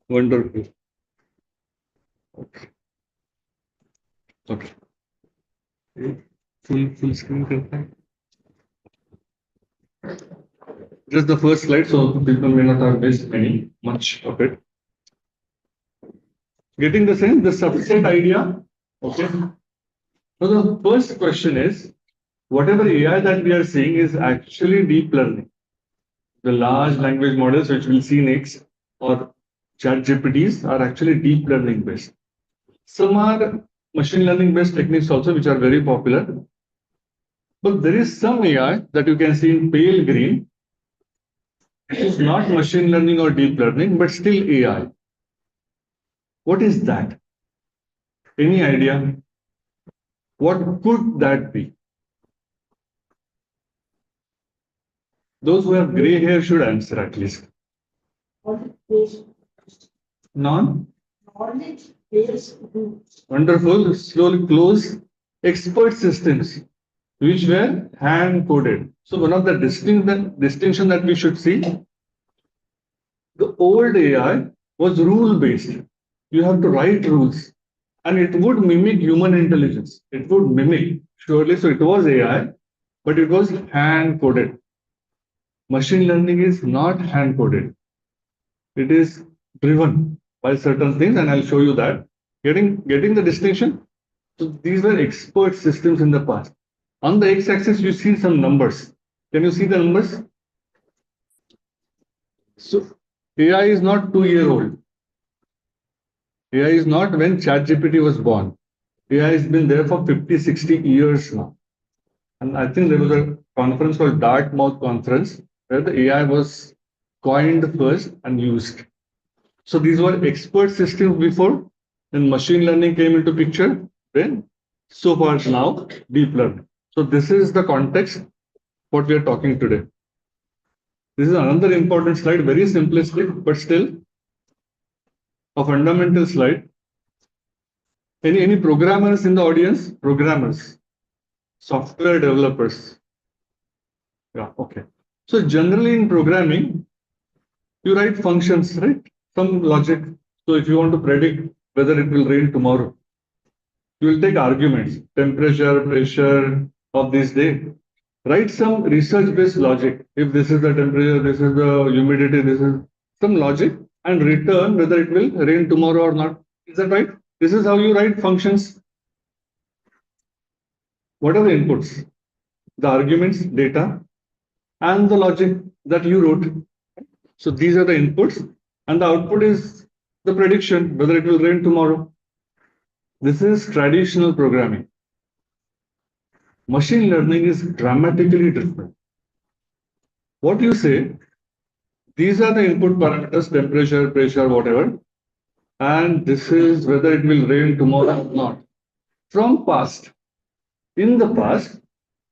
Wonderful. Okay. Okay. Full screen content. Just the first slide, so people may not have missed much of it. Getting the sense, the subset idea. Okay. So the first question is, whatever AI that we are seeing is actually deep learning. The large language models which we'll see next, or ChatGPTs, are actually deep learning based. Some are machine learning based techniques also, which are very popular. But there is some AI that you can see in pale green. It is not machine learning or deep learning, but still AI. What is that? Any idea? What could that be? Those who have gray hair should answer at least. Non? Wonderful. Slowly close. Expert systems, which were hand coded. So one of the distinction that we should see, the old AI was rule based. You have to write rules, and it would mimic human intelligence. It would mimic surely. So it was AI, but it was hand coded. Machine learning is not hand coded. It is driven by certain things, and I'll show you that. Getting the distinction. So these were expert systems in the past. On the x-axis, you see some numbers. Can you see the numbers? So AI is not 2-year-old. AI is not when ChatGPT was born. AI has been there for 50, 60 years now. And I think there was a conference called Dartmouth Conference where the AI was coined first and used. So these were expert systems before, then machine learning came into picture, then so far now deep learning. So this is the context what we are talking today. This is another important slide, very simplistic, but still a fundamental slide. Any programmers in the audience? Programmers, software developers. Yeah, okay. So generally in programming, you write functions, right? Some logic. So if you want to predict whether it will rain tomorrow, you will take arguments, temperature, pressure of this day. Write some research-based logic. If this is the temperature, this is the humidity, this is some logic, and return whether it will rain tomorrow or not. Is that right? This is how you write functions. What are the inputs? The arguments, data, and the logic that you wrote. So these are the inputs, and the output is the prediction whether it will rain tomorrow. This is traditional programming. Machine learning is dramatically different. What you say, these are the input parameters, temperature, pressure, whatever, and this is whether it will rain tomorrow or not. From past, in the past,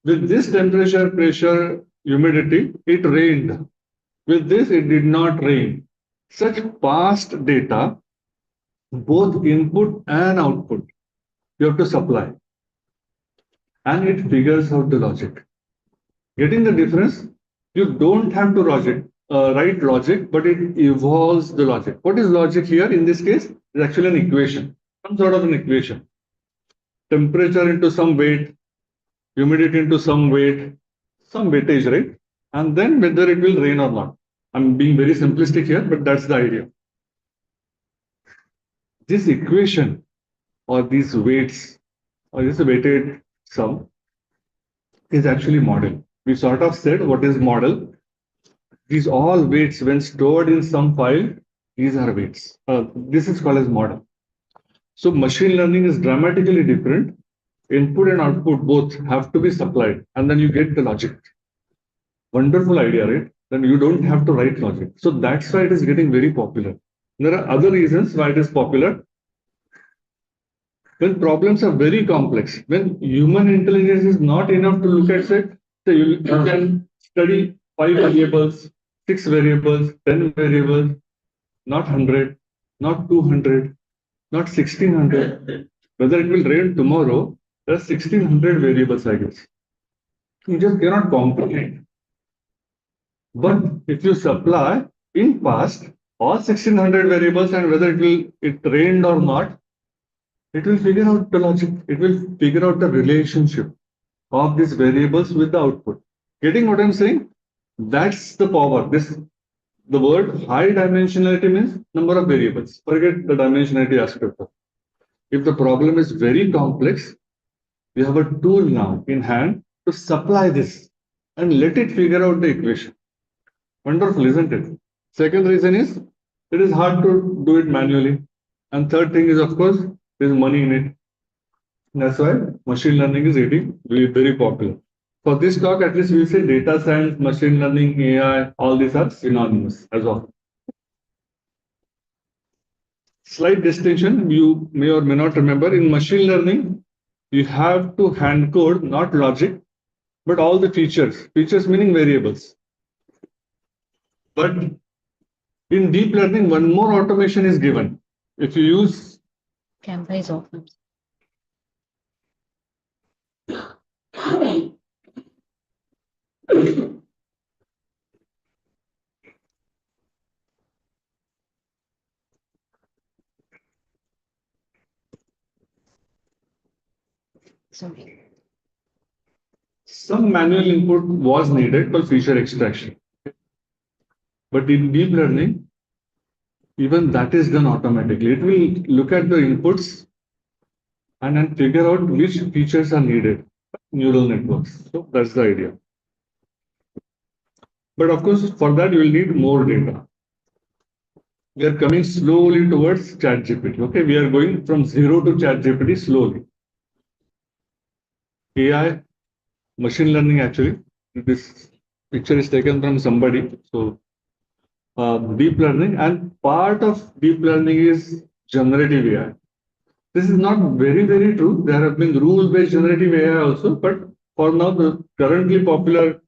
with this temperature, pressure, humidity, it rained. With this, it did not rain. Such past data, both input and output, you have to supply. And it figures out the logic. Getting the difference, you don't have to write logic, but it evolves the logic. What is logic here? In this case, is actually an equation, some sort of an equation. Temperature into some weight, humidity into some weight, some weightage, right? And then whether it will rain or not. I'm being very simplistic here, but that's the idea. This equation or these weights or this weighted sum is actually model. We sort of said what is model. These all weights when stored in some file, these are weights. This is called as model. So machine learning is dramatically different. Input and output both have to be supplied, and then you get the logic. Wonderful idea, right? Then you don't have to write logic. So that's why it is getting very popular. There are other reasons why it is popular. When problems are very complex, when human intelligence is not enough to look at it, so you can study 5 variables, 6 variables, 10 variables, not 100, not 200, not 1600. Whether it will rain tomorrow, there are 1600 variables, I guess. You just cannot comprehend. But if you supply in past, all 1600 variables and whether it rained or not, it will figure out the logic. It will figure out the relationship of these variables with the output. Getting what I'm saying? That's the power. The word high dimensionality means number of variables. Forget the dimensionality aspect of it. If the problem is very complex, we have a tool now in hand to supply this and let it figure out the equation. Wonderful, isn't it? Second reason is it is hard to do it manually. And third thing is, of course, there is money in it. That's why machine learning is getting very popular. For this talk, at least we'll say data science, machine learning, AI, all these are synonymous as well. Slight distinction you may or may not remember. In machine learning, you have to hand code not logic, but all the features. Features meaning variables. But in deep learning, one more automation is given. If you use Camera is off. Sorry. Some manual input was needed for feature extraction. But in deep learning, even that is done automatically. It will look at the inputs and then figure out which features are needed. Neural networks. So that's the idea. But of course, for that you will need more data. We are coming slowly towards ChatGPT. Okay, we are going from zero to ChatGPT slowly. AI, machine learning actually. This picture is taken from somebody. So deep learning, and part of deep learning is generative AI. This is not very true. There have been rule-based generative AI also, but for now the currently popular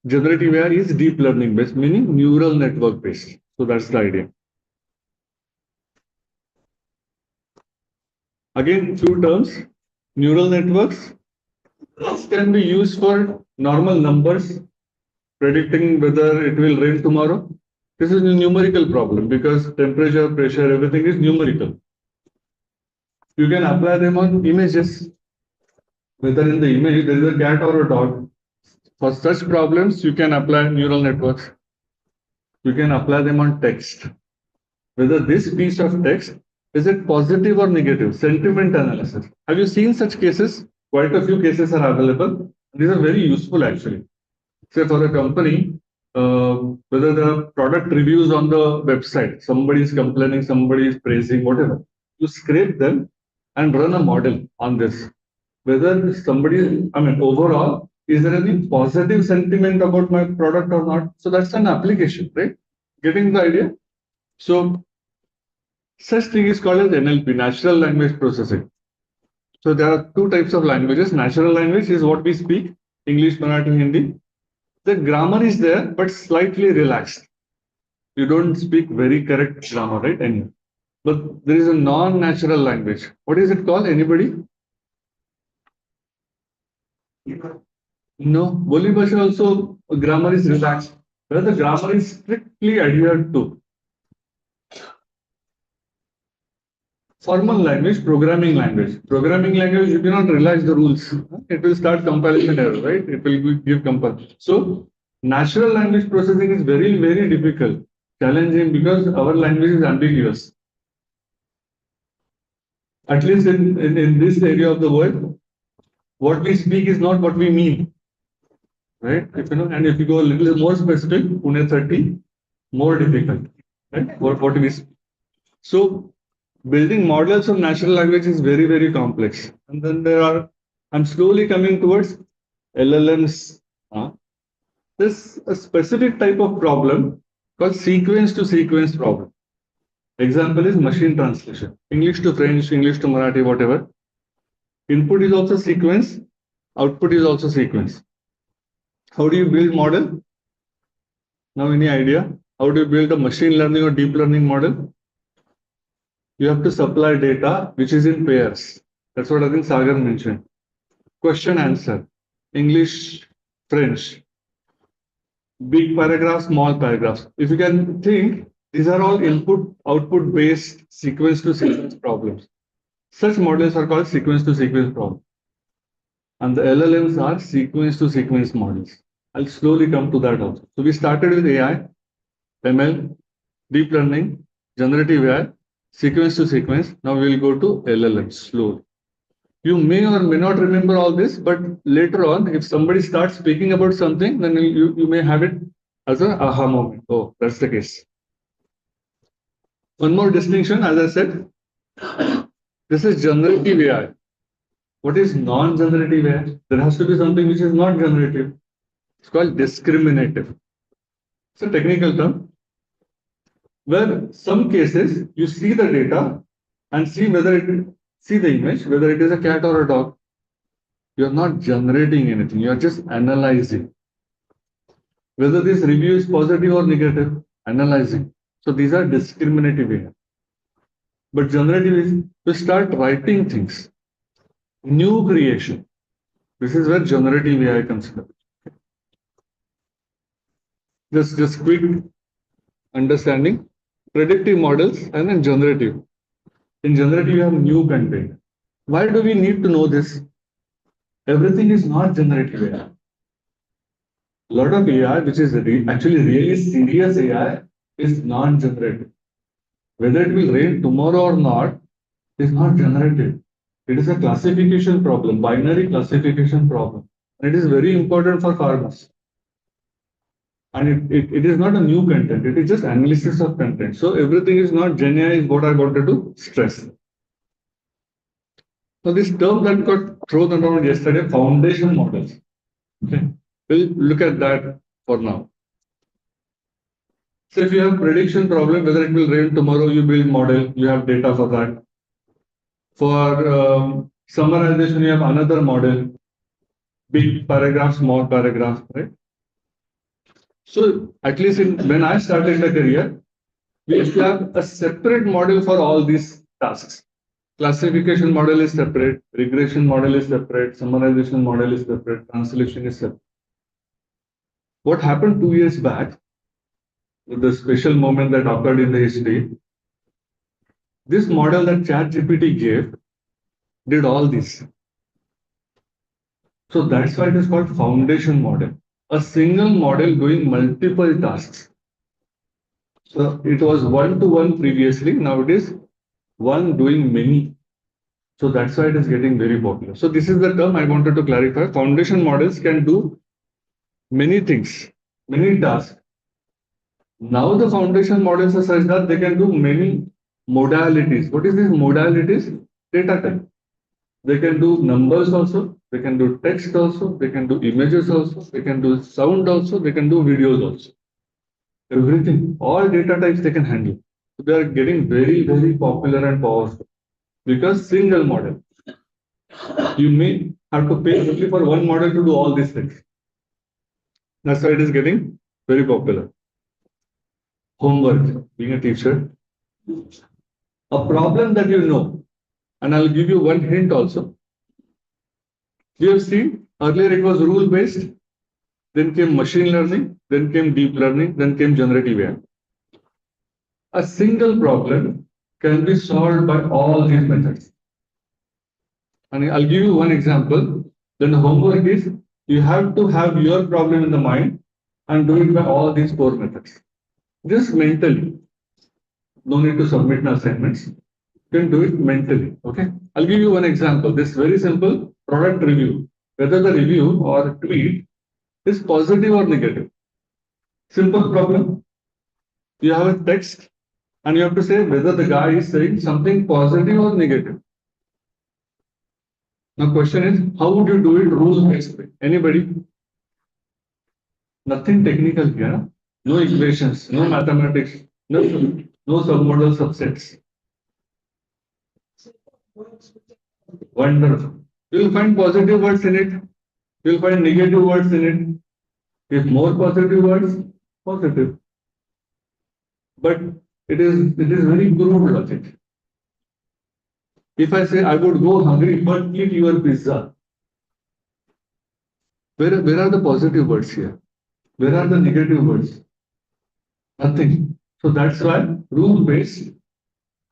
generative AI is deep learning based, meaning neural network based. So that's the idea. Again, few terms. Neural networks can be used for normal numbers, predicting whether it will rain tomorrow. This is a numerical problem because temperature, pressure, everything is numerical. You can apply them on images, whether in the image there is a cat or a dog. For such problems, you can apply neural networks. You can apply them on text. Whether this piece of text, is it positive or negative? Sentiment analysis. Have you seen such cases? Quite a few cases are available. These are very useful actually. Say for a company, whether the product reviews on the website, somebody is complaining, somebody is praising, whatever. You scrape them and run a model on this. Whether somebody, overall, is there any positive sentiment about my product or not? So that's an application, right? Getting the idea? So such thing is called as NLP, natural language processing. So there are two types of languages. Natural language is what we speak, English, Marathi, Hindi. The grammar is there, but slightly relaxed. You don't speak very correct grammar, right? Anyway. But there is a non-natural language. What is it called? Anybody? No. Boli Bhasha also grammar is relaxed. Where the grammar is strictly adhered to. Formal language, programming language. Programming language, you cannot relax the rules. It will start compilation error, right? It will give compilation. So, natural language processing is very difficult, challenging because our language is ambiguous. At least in this area of the world, what we speak is not what we mean, right? And if you go a little more specific, Pune 30, more difficult, right? What we speak. So, building models of natural language is very complex. And then I'm slowly coming towards LLMs. There's a specific type of problem called sequence to sequence problem. Example is machine translation. English to French, English to Marathi, whatever. Input is also sequence, output is also sequence. How do you build model? Now any idea? How do you build a machine learning or deep learning model? You have to supply data which is in pairs. That's what I think Sagar mentioned. Question answer. English, French. big paragraphs, small paragraphs. If you can think, these are all input-output based sequence-to-sequence problems. Such models are called sequence-to-sequence problems. And the LLMs are sequence-to-sequence models. I'll slowly come to that also. So we started with AI, ML, deep learning, generative AI, sequence-to-sequence. Now we'll go to LLMs slowly. You may or may not remember all this, but later on, if somebody starts speaking about something, then you may have it as an aha moment. Oh, that's the case. One more distinction, as I said, this is generative AI. What is non-generative AI? There has to be something which is not generative. It's called discriminative. It's a technical term where some cases you see the data and see the image, whether it is a cat or a dog. You're not generating anything, you're just analyzing. Whether this review is positive or negative, analyzing. So these are discriminative AI. But generative is to start writing things. New creation. This is where generative AI comes in. Just quick understanding. Predictive models and then generative. In generative, you have new content. Why do we need to know this? Everything is not generative AI. A lot of AI, which is actually really serious AI, is non-generative. Whether it will rain tomorrow or not is not generative. It is a classification problem, binary classification problem. And it is very important for farmers. And it is not a new content, it is just analysis of content. So everything is not Gen AI is what I wanted to stress. So this term that got thrown around yesterday, foundation models. Okay. We'll look at that for now. So if you have prediction problem, whether it will rain tomorrow, you build model, you have data for that. For summarization, you have another model, big paragraph, small paragraph, right? So at least when I started the career, we used to have a separate model for all these tasks. Classification model is separate, regression model is separate, summarization model is separate, translation is separate. What happened 2 years back, with the special moment that occurred in the history, this model that ChatGPT gave did all this. So that's why it is called foundation model. A single model doing multiple tasks. So it was one-to-one previously, now it is one doing many. So that's why it is getting very popular. So this is the term I wanted to clarify. Foundation models can do many things, many tasks. Now the foundation models are such that they can do many modalities. What is these modalities? Data type. They can do numbers also, they can do text also, they can do images also, they can do sound also, they can do videos also. Everything, all data types they can handle. So they are getting very, very popular and powerful because single model. You may have to pay only for one model to do all these things. That's why it is getting very popular. Homework, being a teacher. A problem that you know, and I'll give you one hint also. You have seen earlier it was rule based, then came machine learning, then came deep learning, then came generative AI. A single problem can be solved by all these methods. And I'll give you one example. Then the homework is you have to have your problem in the mind and do it by all these 4 methods. Just mentally. No need to submit the assignments. You can do it mentally. Okay. I'll give you one example. This very simple product review. Whether the review or tweet is positive or negative. Simple problem. You have a text and you have to say whether the guy is saying something positive or negative. Now question is, how would you do it rule-based way? Anybody? Nothing technical here. No equations, no mathematics, no submodel subsets. Wonderful. You will find positive words in it. You will find negative words in it. If more positive words, positive. But it is very crude logic. If I say I would go hungry but eat your pizza, where are the positive words here? Where are the negative words? Nothing. So that's why rule-based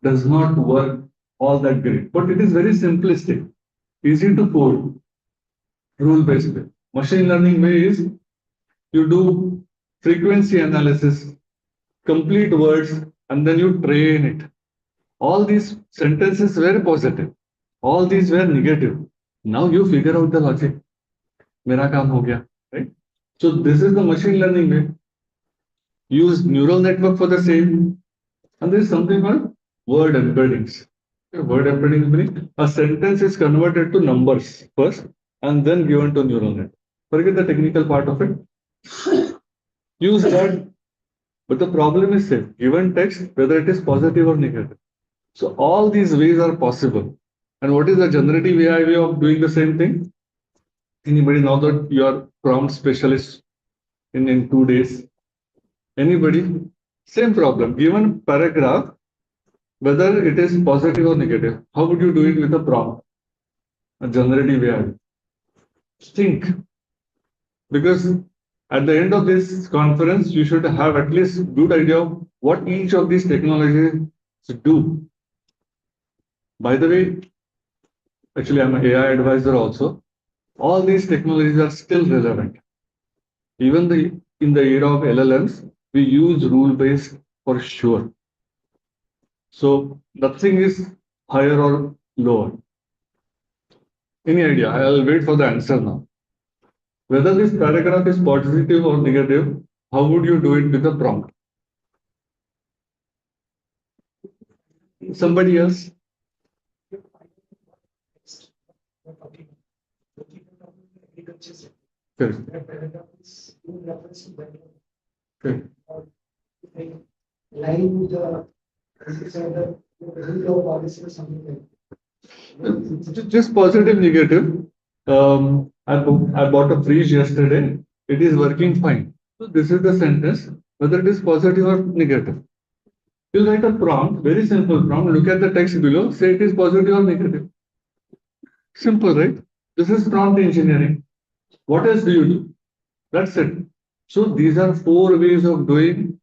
does not work all that great. But it is very simplistic, easy to code, rule-based way. Machine learning way is you do frequency analysis, complete words, and then you train it. All these sentences were positive. All these were negative. Now you figure out the logic. Mera kaam ho gaya, right? So this is the machine learning way. Use neural network for the same. And there is something called word embeddings. Word embeddings meaning a sentence is converted to numbers first and then given to neural net. Forget the technical part of it. Use that. But the problem is same. Given text, whether it is positive or negative. So all these ways are possible. And what is the generative AI way of doing the same thing? Anybody know that you are prompt specialist in 2 days? Anybody? Same problem. Given paragraph, whether it is positive or negative, how would you do it with a prompt? A generative AI. Think. Because at the end of this conference, you should have at least good idea of what each of these technologies do. By the way, actually I'm an AI advisor also. All these technologies are still relevant. Even in the era of LLMs, we use rule-based for sure. So nothing is higher or lower. Any idea? I'll wait for the answer now. Whether this paragraph is positive or negative, how would you do it with a prompt? Somebody else? Correct. Just positive, negative. I bought a fridge yesterday. It is working fine. So this is the sentence, whether it is positive or negative. You write a prompt, very simple prompt. Look at the text below. Say it is positive or negative. Simple, right? This is prompt engineering. What else do you do? That's it. So these are 4 ways of doing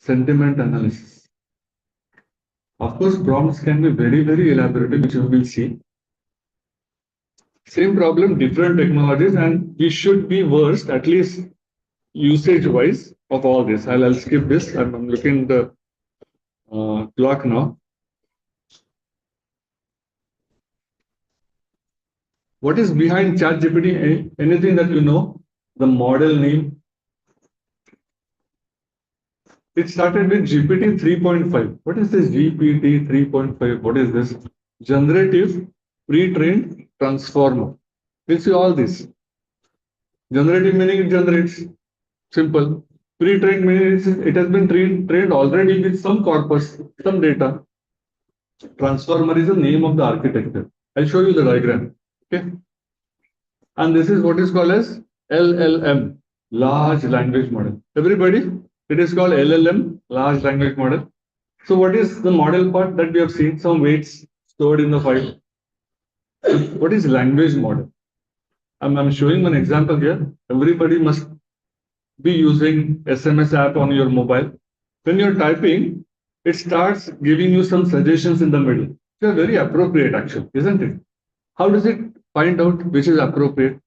sentiment analysis. Of course, prompts can be very, very elaborate, which you will see. Same problem, different technologies, and we should be versed, at least usage-wise, of all this. I'll skip this. I'm looking at the clock now. What is behind ChatGPT? Anything that you know? The model name? It started with GPT 3.5. What is this GPT 3.5? What is this? Generative pre-trained transformer. We'll see all this. Generative meaning it generates. Simple. Pre-trained means it has been trained already with some corpus, some data. Transformer is the name of the architecture. I'll show you the diagram. Okay. And this is what is called as LLM, large language model. Everybody, it is called LLM, large language model. So what is the model part that we have seen? Some weights stored in the file. What is language model? I'm showing one example here. Everybody must be using SMS app on your mobile. When you're typing, it starts giving you some suggestions in the middle. They're very appropriate actually, isn't it? How does it find out which is appropriate?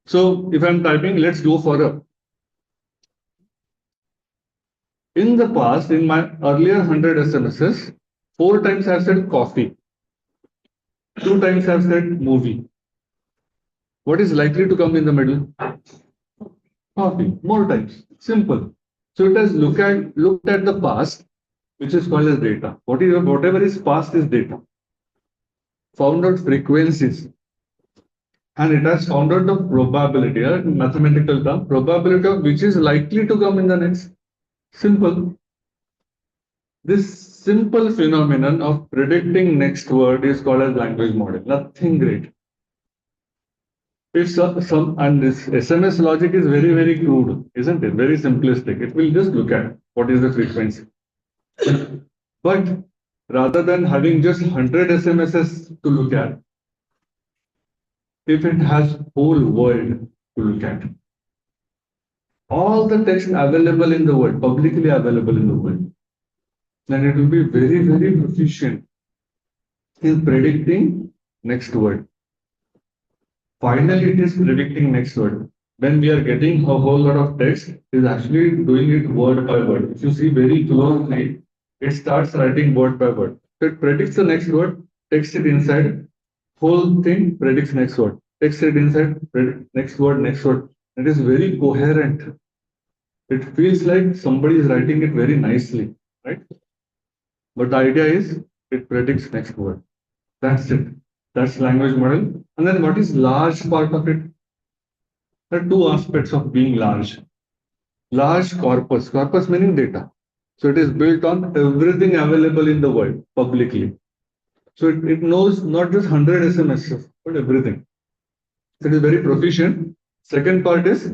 So if I'm typing, let's go for a. In the past, in my earlier 100 SMSs, 4 times I've said coffee. 2 times I've said movie. What is likely to come in the middle? Coffee. More times. Simple. So it has looked at the past, which is called as data. Whatever is past is data. Found out frequencies. And it has found out the probability, mathematical term, probability of which is likely to come in the next. Simple. This simple phenomenon of predicting next word is called as language model. Nothing great. If and this SMS logic is very, very crude, isn't it? Very simplistic. It will just look at what is the frequency. But rather than having just 100 SMSs to look at, if it has whole world to look at, all the text available in the world, publicly available in the world, then it will be very, very proficient in predicting next word. Finally, it is predicting next word. When we are getting a whole lot of text, it is actually doing it word by word. If you see very closely, it starts writing word by word. So it predicts the next word, takes it inside, whole thing predicts next word, takes it inside, next word, next word. It is very coherent. It feels like somebody is writing it very nicely, right? But the idea is it predicts next word. That's it. That's language model. And then what is large part of it? There are two aspects of being large. Large corpus, corpus meaning data. So it is built on everything available in the world publicly. So it knows not just 100 SMSs, but everything. So it is very proficient. Second part is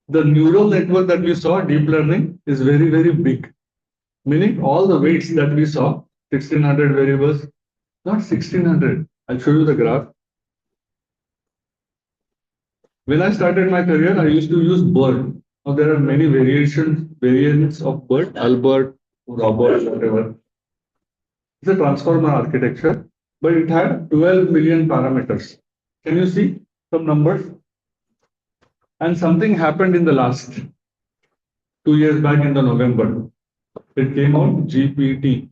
the neural network that we saw, deep learning, is very, very big. Meaning all the weights that we saw, 1600 variables, not 1600. I'll show you the graph. When I started my career, I used to use BERT. Now there are many variants of BERT, Albert, Robert, whatever. It's a transformer architecture, but it had 12 million parameters. Can you see some numbers? And something happened in the last 2 years back in the November. It came out GPT.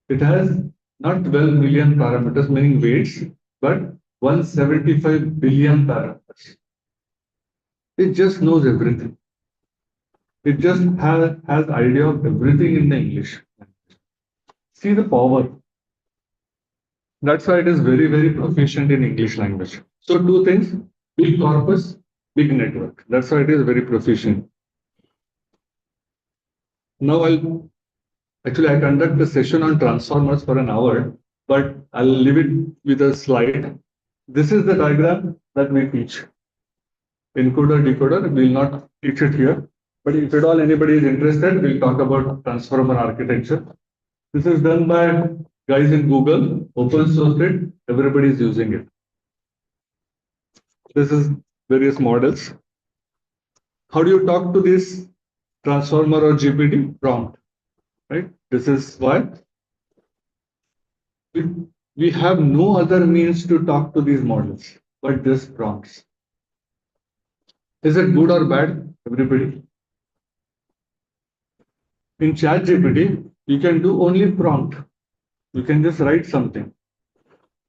It has not 12 million parameters, meaning weights, but 175 billion parameters. It just knows everything. It just has idea of everything in the English. See the power. That's why it is very, very proficient in English language. So two things, big corpus, big network. That's why it is very proficient. Now I conduct a session on transformers for an hour, but I'll leave it with a slide. This is the diagram that we teach. Encoder, decoder, we'll not teach it here, but if at all anybody is interested, we'll talk about transformer architecture. This is done by guys in Google, open sourced it, everybody is using it. This is various models. How do you talk to this transformer or GPT? Prompt, right? This is why we have no other means to talk to these models, but just prompts. Is it good or bad, everybody? In ChatGPT, you can do only prompt. You can just write something.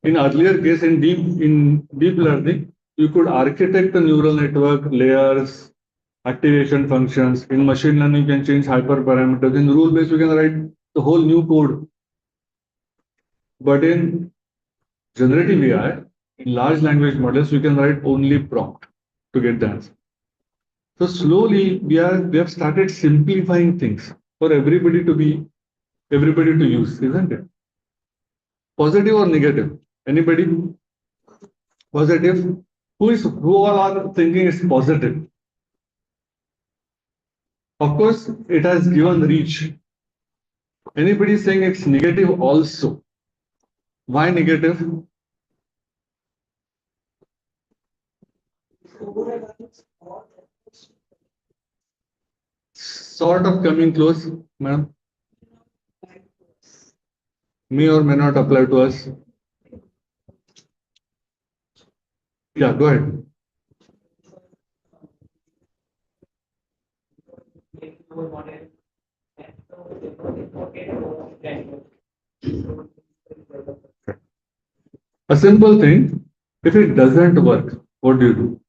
In earlier case, in deep learning, you could architect a neural network, layers, activation functions. In machine learning, you can change hyperparameters. In rule-based, you can write the whole new code. But in generative AI, in large language models, you can write only prompt to get the answer. So slowly, we have started simplifying things for everybody to use, isn't it? Positive or negative? Anybody? Positive? Who all are thinking it's positive? Of course, it has given reach. Anybody saying it's negative also? Why negative? Sort of coming close, ma'am. May or may not apply to us. Yeah, go ahead. A simple thing, if it doesn't work, what do?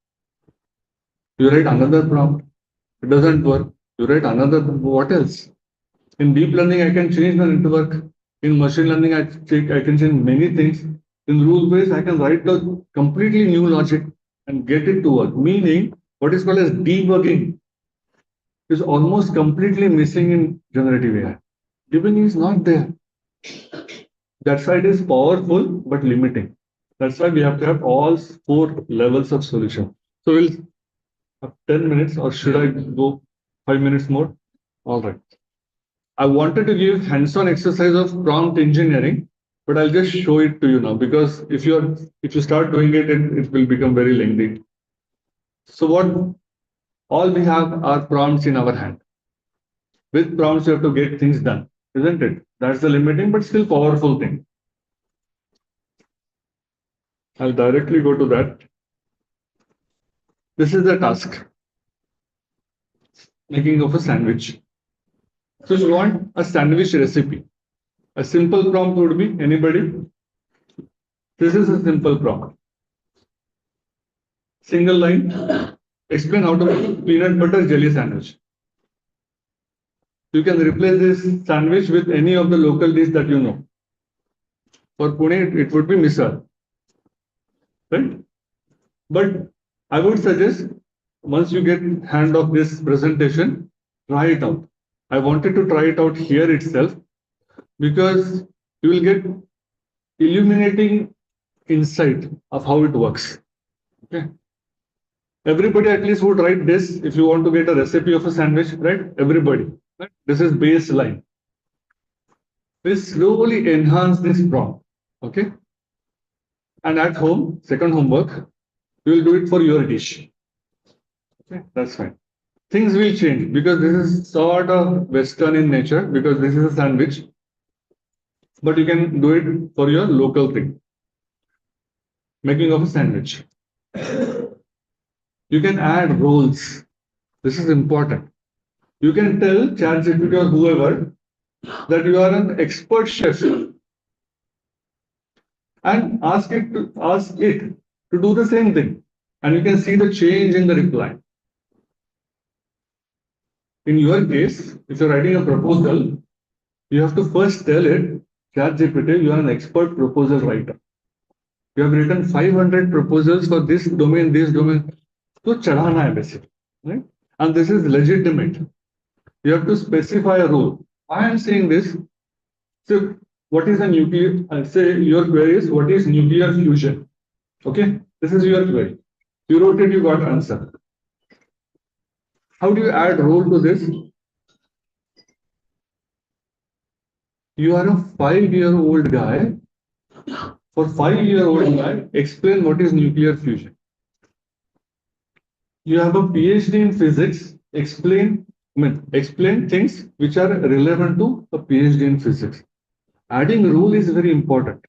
You write another prompt. It doesn't work. You write another, what else? In deep learning, I can change the network. In machine learning, I can change many things. In rule-based, I can write a completely new logic and get it to work. Meaning, what is called as debugging is almost completely missing in generative AI. Debugging is not there. That's why it is powerful but limiting. That's why we have to have all 4 levels of solution. So we'll have 10 minutes, or should I go 5 minutes more? All right. I wanted to give hands-on exercise of prompt engineering, but I'll just show it to you now, because if you start doing it, it will become very lengthy. So All we have are prompts in our hand. With prompts, you have to get things done, isn't it? That's the limiting, but still powerful thing. I'll directly go to that. This is the task. Making of a sandwich. So you want a sandwich recipe. A simple prompt would be, anybody? This is a simple prompt. Single line. Explain how to make peanut butter jelly sandwich. You can replace this sandwich with any of the local dish that you know. For Pune, it would be misal. Right? But I would suggest, once you get hand of this presentation, try it out. I wanted to try it out here itself because you will get illuminating insight of how it works. Okay. Everybody at least would write this if you want to get a recipe of a sandwich, right? Everybody. Right? This is baseline. We slowly enhance this prompt. Okay. And at home, second homework, you will do it for your dish. Okay, that's fine. Things will change because this is sort of Western in nature because this is a sandwich. But you can do it for your local thing. Making of a sandwich. You can add roles. This is important. You can tell ChatGPT or whoever that you are an expert chef and ask it to do the same thing. And you can see the change in the reply. In your case, if you're writing a proposal, you have to first tell it, ChatGPT, you are an expert proposal writer. You have written 500 proposals for this domain, So chadhana hai basically, right? And this is legitimate. You have to specify a role. Why I am saying this? So what is a nuclear? I'll say your query is what is nuclear fusion? Okay, this is your query. You wrote it, you got answer. How do you add role to this? You are a 5-year-old guy. For 5-year-old guy, explain what is nuclear fusion. You have a PhD in physics. Explain things which are relevant to a PhD in physics. Adding rule is very important.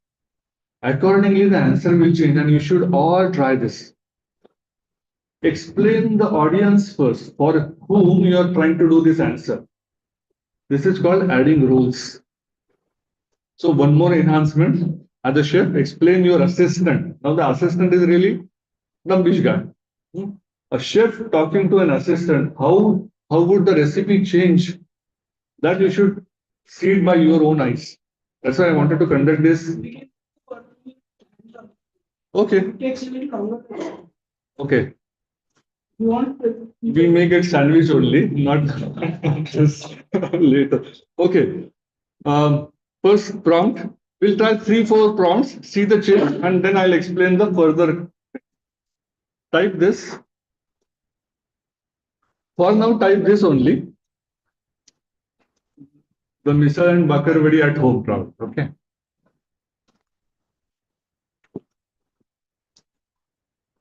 Accordingly, the answer will change, and you should all try this. Explain the audience first for whom you are trying to do this answer. This is called adding rules. So one more enhancement. As a chef, explain your assistant. Now the assistant is really dumbish guy. A chef talking to an assistant, how would the recipe change? That you should see it by your own eyes. That's why I wanted to conduct this. Okay. Okay. We make it sandwich only, not just later. Okay. First prompt. We'll try 3-4 prompts, see the change, and then I'll explain the further. Type this. For now, type this only. The misal and bakarwadi at home prompt. Okay.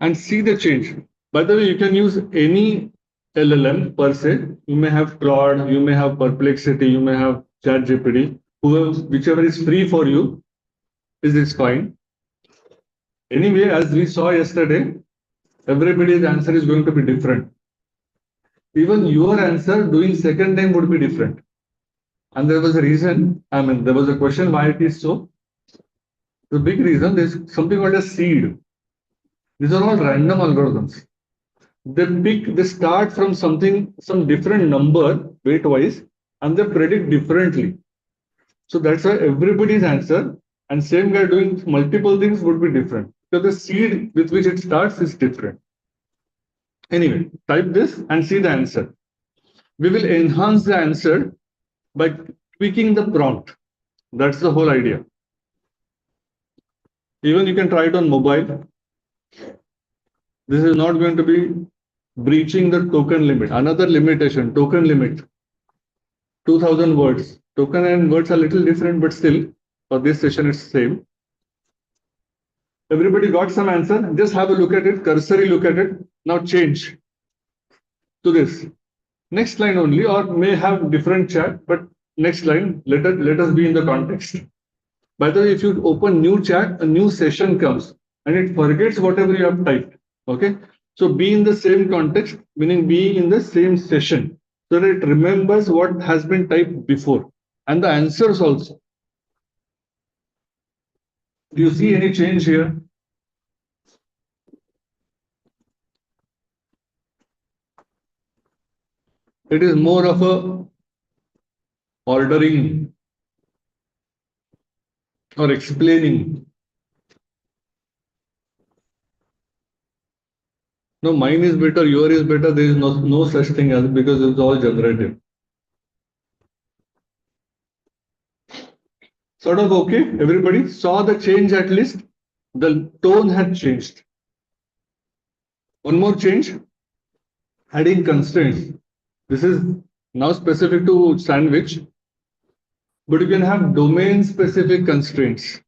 And see the change. By the way, you can use any LLM per se. You may have Claude, you may have Perplexity, you may have ChatGPT. Whichever is free for you is fine. Anyway, as we saw yesterday, everybody's answer is going to be different. Even your answer doing second time would be different. And there was a reason, there was a question why it is so. The big reason is something called a seed. These are all random algorithms. They start from some different number weight-wise, and they predict differently. So that's why everybody's answer and same guy doing multiple things would be different. So the seed with which it starts is different. Anyway, type this and see the answer. We will enhance the answer by tweaking the prompt. That's the whole idea. Even you can try it on mobile. This is not going to be breaching the token limit. Another limitation, token limit. 2000 words. Token and words are a little different, but still, for this session, it's the same. Everybody got some answer? Just have a look at it, cursory look at it. Now change. to this. Next line only, or may have different chat, but next line, let us be in the context. By the way, if you open new chat, a new session comes and it forgets whatever you have typed. Okay. So be in the same context, meaning be in the same session, so that it remembers what has been typed before and the answers also. Do you see any change here? It is more of a ordering or explaining. No, mine is better, yours is better. There is no such thing as, because it's all generative. Sort of okay. Everybody saw the change at least. The tone had changed. One more change. Adding constraints. This is now specific to sandwich, but you can have domain specific constraints.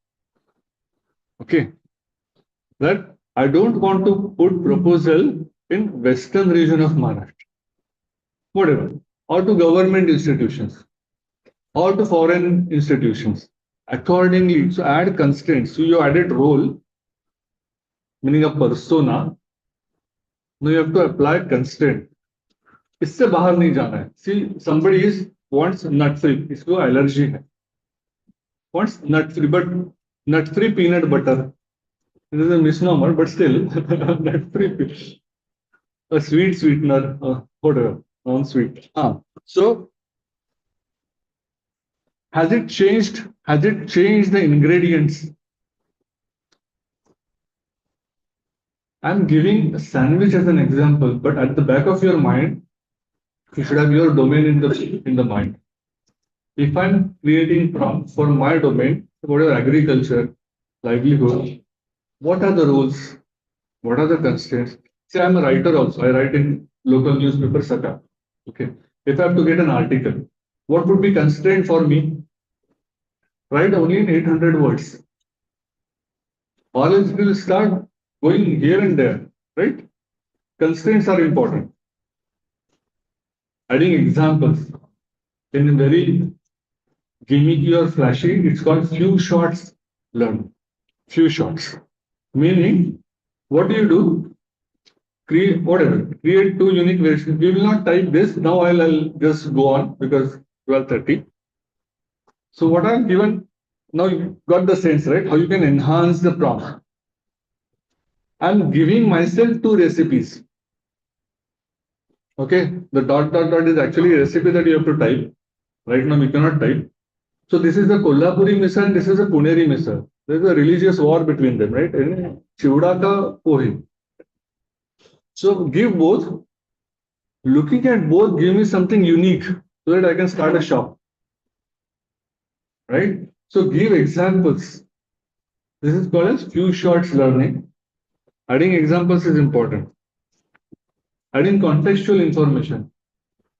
Okay. That I don't want to put proposal in western region of Maharashtra, whatever, or to government institutions, or to foreign institutions. Accordingly, so add constraints. So you added role, meaning a persona. Now you have to apply constraint. इससे बाहर नहीं जाना है. See, somebody wants nut free. इसको allergy है. Wants nut free, but nut free peanut butter. It is a misnomer, but still, nut free. A sweet sweetener, whatever, non-sweet. So, has it changed? Has it changed the ingredients? I'm giving a sandwich as an example, but at the back of your mind, you should have your domain in the mind. If I'm creating prompt for my domain, whatever, agriculture, livelihood, what are the rules? What are the constraints? Say I'm a writer also. I write in local newspaper Saka. Okay. If I have to get an article, what would be constraint for me? Write only in 800 words. All else will start going here and there, right? Constraints are important. Adding examples in very gimmicky or flashy, it's called few shots learn. Few shots. Meaning, what do? Create whatever. Create two unique versions. We will not type this. Now I'll just go on because 12:30. So what I've given, now you got the sense, right? How you can enhance the prompt. I'm giving myself two recipes. Okay, the ... is actually a recipe that you have to type. Right now we cannot type. So this is a Kolhapuri misal and this is a Puneri misal. There is a religious war between them, right? Chivda ka pohe. So give both. Looking at both, give me something unique so that I can start a shop. Right? So give examples. This is called as few shots learning. Adding examples is important. Adding contextual information.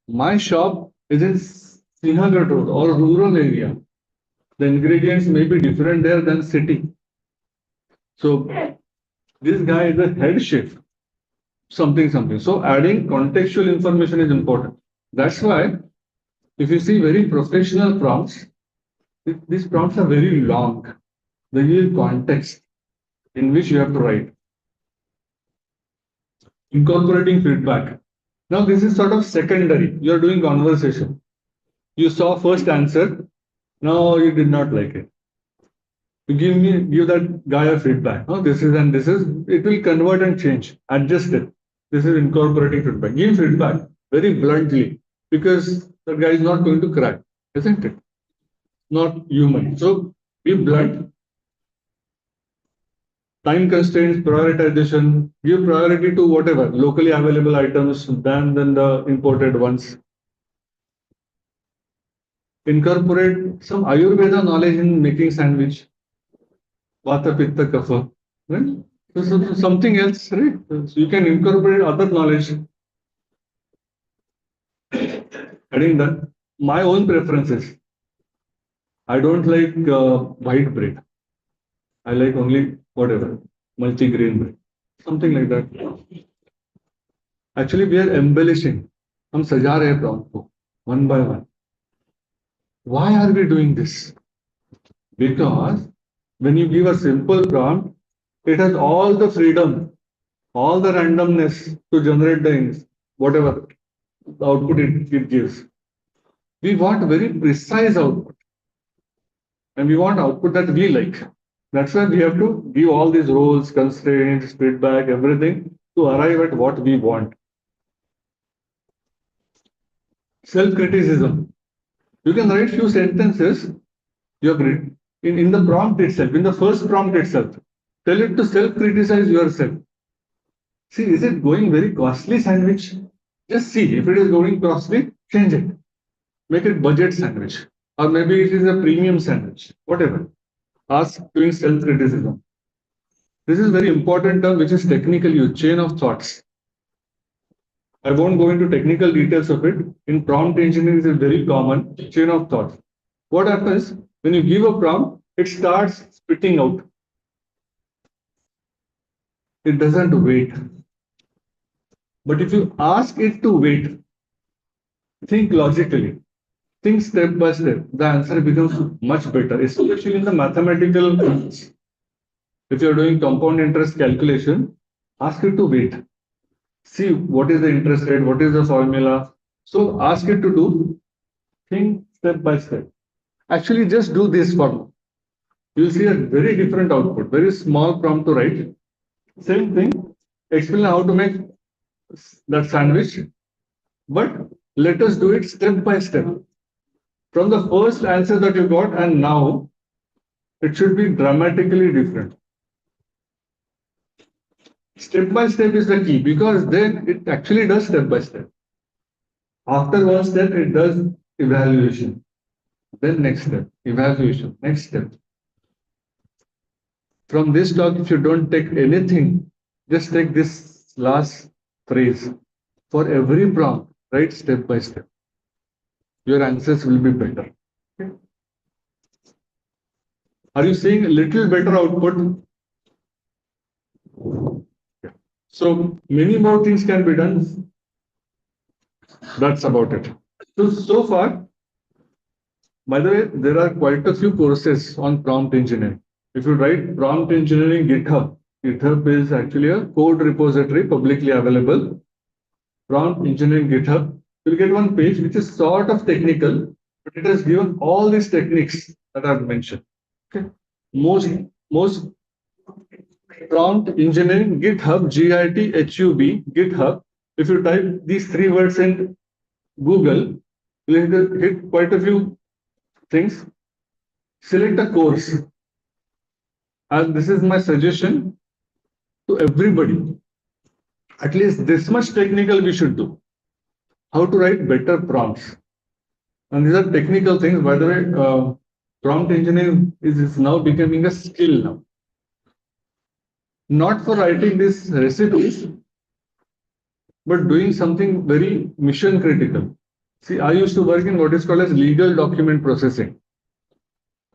My shop is in Sinhagad Road or rural area. The ingredients may be different there than city. So this guy is a head chef. Something. So adding contextual information is important. That's why if you see very professional prompts, these prompts are very long. They give context in which you have to write. Incorporating feedback. Now this is sort of secondary. You are doing conversation. You saw first answer. No, you did not like it. You give that guy a feedback. Oh, this is and this is. It will convert and change. Adjust it. This is incorporating feedback. Give feedback very bluntly because the guy is not going to cry, isn't it? Not human. So be blunt. Time constraints, prioritization. Give priority to whatever locally available items than the imported ones. Incorporate some Ayurveda knowledge in making sandwich. Vata, Pitta, Kapha. Right? So something else, right? So you can incorporate other knowledge. Adding that, my own preferences. I don't like white bread. I like only whatever, multi-grain bread. Something like that. Actually, we are embellishing. हम सजा रहे हैं prompt को one by one. Why are we doing this? Because when you give a simple prompt, it has all the freedom, all the randomness to generate the whatever the output it gives. We want very precise output. And we want output that we like. That's why we have to give all these roles, constraints, feedback, everything to arrive at what we want. Self-criticism. You can write few sentences. In the prompt itself, in the first prompt itself, tell it to self-criticize yourself. See, is it going very costly sandwich? Just see. If it is going costly, change it. Make it budget sandwich. Or maybe it is a premium sandwich. Whatever. Ask doing self-criticism. This is very important term which is technical use, chain of thoughts. I won't go into technical details of it. In prompt engineering, it is very common chain of thoughts. What happens when you give a prompt, it starts spitting out. It doesn't wait. But if you ask it to wait, think logically, think step by step, the answer becomes much better, especially in the mathematical things. If you're doing compound interest calculation, ask it to wait. See what is the interest rate, what is the formula. So ask it to do, think step by step. Actually, just do this formula. You'll see a very different output, very small prompt to write. Same thing, explain how to make that sandwich, but let us do it step by step. From the first answer that you got and now, it should be dramatically different. Step by step is the key because then it actually does step by step. After one step, it does evaluation. Then next step, evaluation, next step. From this talk, if you don't take anything, just take this last phrase. For every prompt, write step by step. Your answers will be better. Okay. Are you seeing a little better output? Yeah. So many more things can be done. That's about it. So far, by the way, there are quite a few courses on prompt engineering. If you write prompt engineering GitHub, GitHub is actually a code repository publicly available. Prompt engineering GitHub, you'll get one page which is sort of technical, but it has given all these techniques that I've mentioned. Okay. Most prompt engineering GitHub, GITHUB, GitHub. If you type these three words in Google, you'll hit quite a few things. Select a course. And this is my suggestion to everybody. At least this much technical we should do. How to write better prompts. And these are technical things. By the way, prompt engineering is now becoming a skill now. Not for writing these recipes, but doing something very mission critical. See, I used to work in what is called as legal document processing.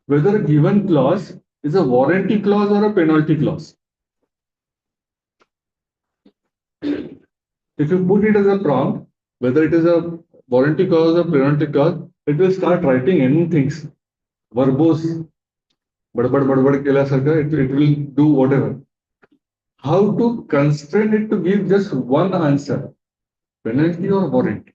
Whether a given clause is a warranty clause or a penalty clause. If you put it as a prompt, whether it is a warranty clause or penalty clause, it will start writing any things. Verbose, it will do whatever. How to constrain it to give just one answer, penalty or warranty?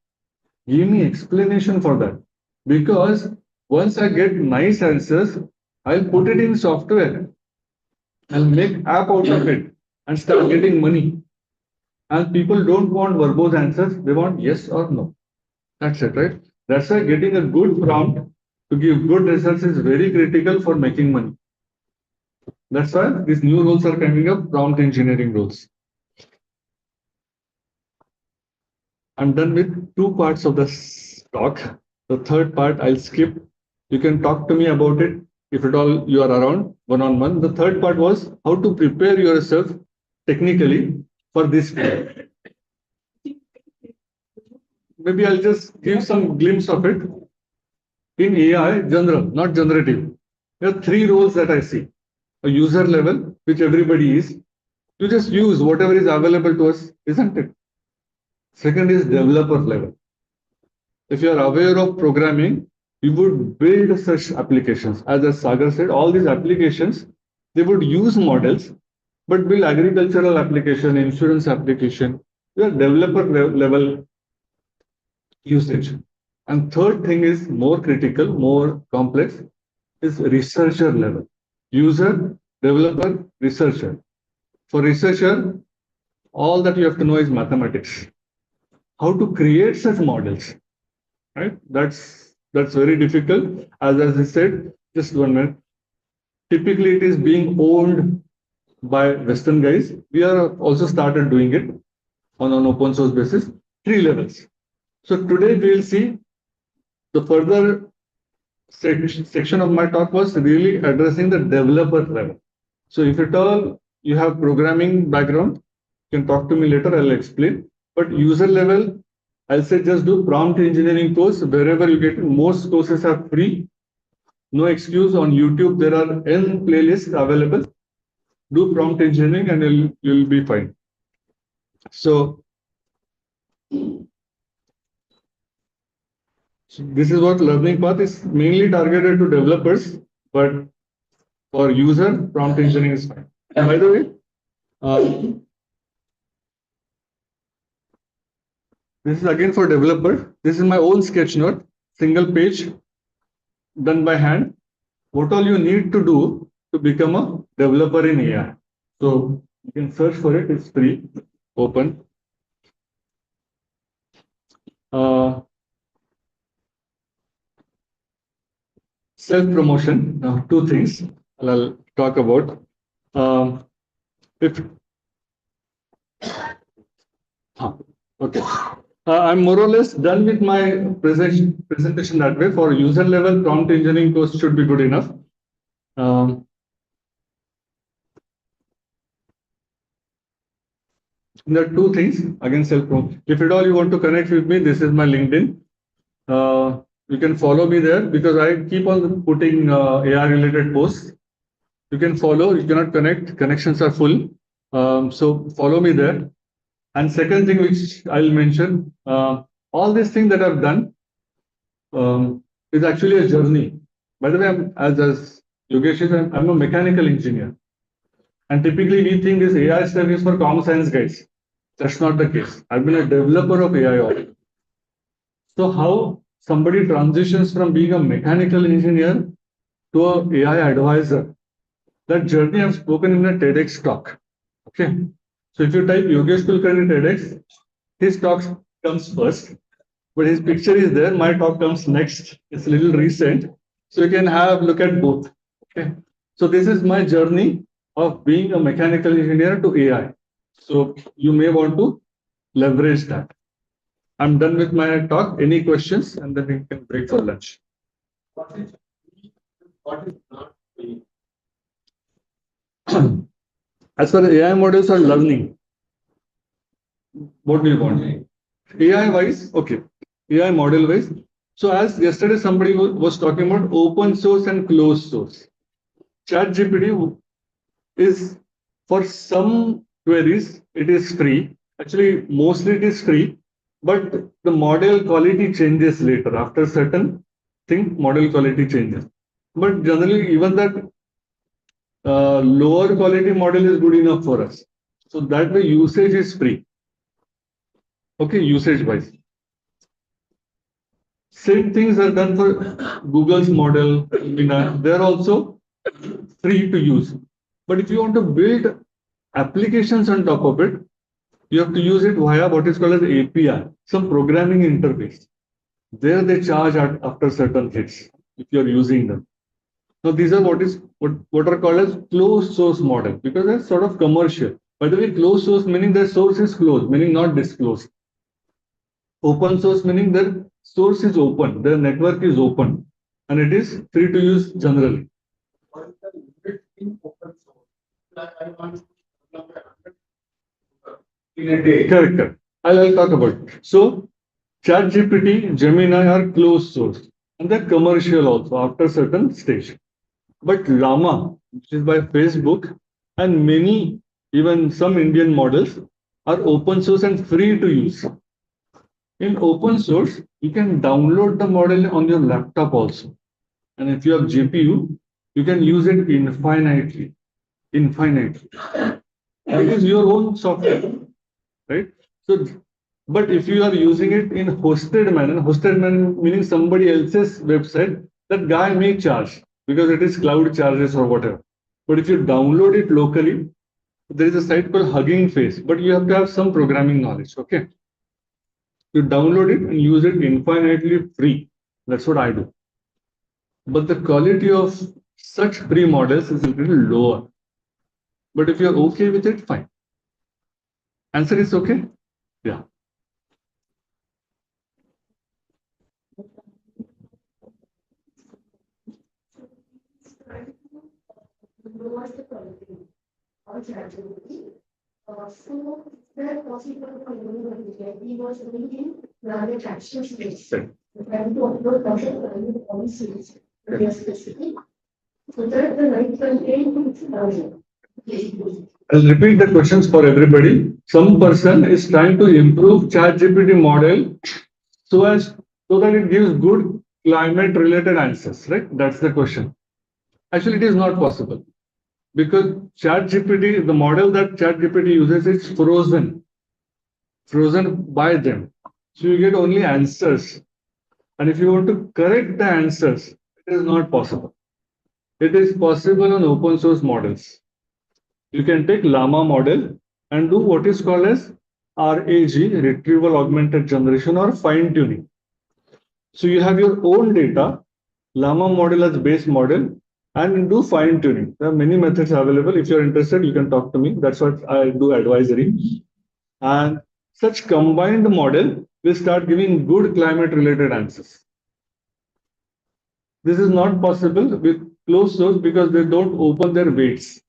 Give me explanation for that. Because once I get nice answers, I'll put it in software. I'll make app out of it and start getting money. And people don't want verbose answers. They want yes or no. That's it, right? That's why getting a good prompt to give good results is very critical for making money. That's why these new rules are coming up, prompt engineering rules. I'm done with two parts of the talk. The third part I'll skip. You can talk to me about it if at all you are around one-on-one. The third part was how to prepare yourself technically for this period. Maybe I'll just give some glimpse of it. In AI, general, not generative. There are three roles that I see. A user level, which everybody is. You just use whatever is available to us, isn't it? Second is developer level. If you are aware of programming, you would build such applications. As Sagar said, all these applications, they would use models, but build agricultural application, insurance application, your developer level usage. And third thing is more critical, more complex, is researcher level. User, developer, researcher. For researcher, all that you have to know is mathematics. How to create such models, right? That's very difficult. As I said, just 1 minute. Typically, it is being owned by Western guys. We are also started doing it on an open source basis, 3 levels. So today we'll see the further section of my talk was really addressing the developer level. So if at all you have programming background, you can talk to me later, I'll explain. But user level, I'll say just do prompt engineering course wherever you get it. Most courses are free. No excuse. On YouTube, there are N playlists available. Do prompt engineering and you'll be fine. So this is what learning path is mainly targeted to developers, but for user, prompt engineering is fine. And by the way, this is again for developer. This is my own sketch note, single page, done by hand. What all you need to do to become a developer in AI. So you can search for it, it's free, open. Self-promotion, 2 things I'll talk about. Okay. I'm more or less done with my presentation that way. For user level, prompt engineering course should be good enough. There are 2 things, again, self-promotion. If at all you want to connect with me, this is my LinkedIn. You can follow me there because I keep on putting AI related posts. You can follow, you cannot connect, connections are full. So follow me there. And second thing which I'll mention, all these things that I've done is actually a journey. By the way, as Yogesh said, I'm a mechanical engineer. And typically we think this AI stuff is for common science guys. That's not the case. I've been a developer of AI already. So how somebody transitions from being a mechanical engineer to an AI advisor, that journey I've spoken in a TEDx talk. Okay. So if you type Yogesh Kulkarni TEDx, his talk comes first, but his picture is there. My talk comes next. It's a little recent. So you can have a look at both. Okay. So this is my journey of being a mechanical engineer to AI. So you may want to leverage that. I'm done with my talk. Any questions? And then we can break for lunch. What is not free? As far as AI models are learning, what do you want? AI wise, okay. AI model wise. So as yesterday somebody was talking about open source and closed source. ChatGPT is for some queries, it is free. Actually, mostly it is free, but the model quality changes later. After certain thing, model quality changes. But generally, even that lower quality model is good enough for us. So that way usage is free. Okay, usage wise. Same things are done for Google's model. They're also free to use. But if you want to build applications on top of it, you have to use it via what is called as API, some programming interface. There they charge after certain hits if you're using them. Now these are what are called as closed source model because they're sort of commercial. By the way, closed source meaning their source is closed, meaning not disclosed. Open source meaning their source is open, their network is open, and it is free to use generally. What is the limit in open source? I want in a day. Correct. I'll talk about it. So ChatGPT, Gemini are closed source and they're commercial also after certain stage. But Llama, which is by Facebook, and many, even some Indian models are open source and free to use. In open source, you can download the model on your laptop also. And if you have GPU, you can use it infinitely. Infinitely. It is your own software, right? So, but if you are using it in hosted manner meaning somebody else's website, that guy may charge because it is cloud charges or whatever. But if you download it locally, there is a site called Hugging Face, but you have to have some programming knowledge, okay? You download it and use it infinitely free. That's what I do. But the quality of such free models is a little lower. But if you're okay with it, fine. Answer is okay? Yeah. I'll repeat the questions for everybody. Some person is trying to improve ChatGPT model so that it gives good climate related answers, right? That's the question. Actually, it is not possible because ChatGPT, the model that ChatGPT uses is frozen by them. So you get only answers. And if you want to correct the answers, it is not possible. It is possible on open source models. You can take Llama model and do what is called as RAG, retrieval augmented generation, or fine tuning. So you have your own data, Llama model as base model, and do fine tuning. There are many methods available. If you're interested, you can talk to me. That's what I do advisory. And such combined model will start giving good climate related answers. This is not possible with closed source because they don't open their weights.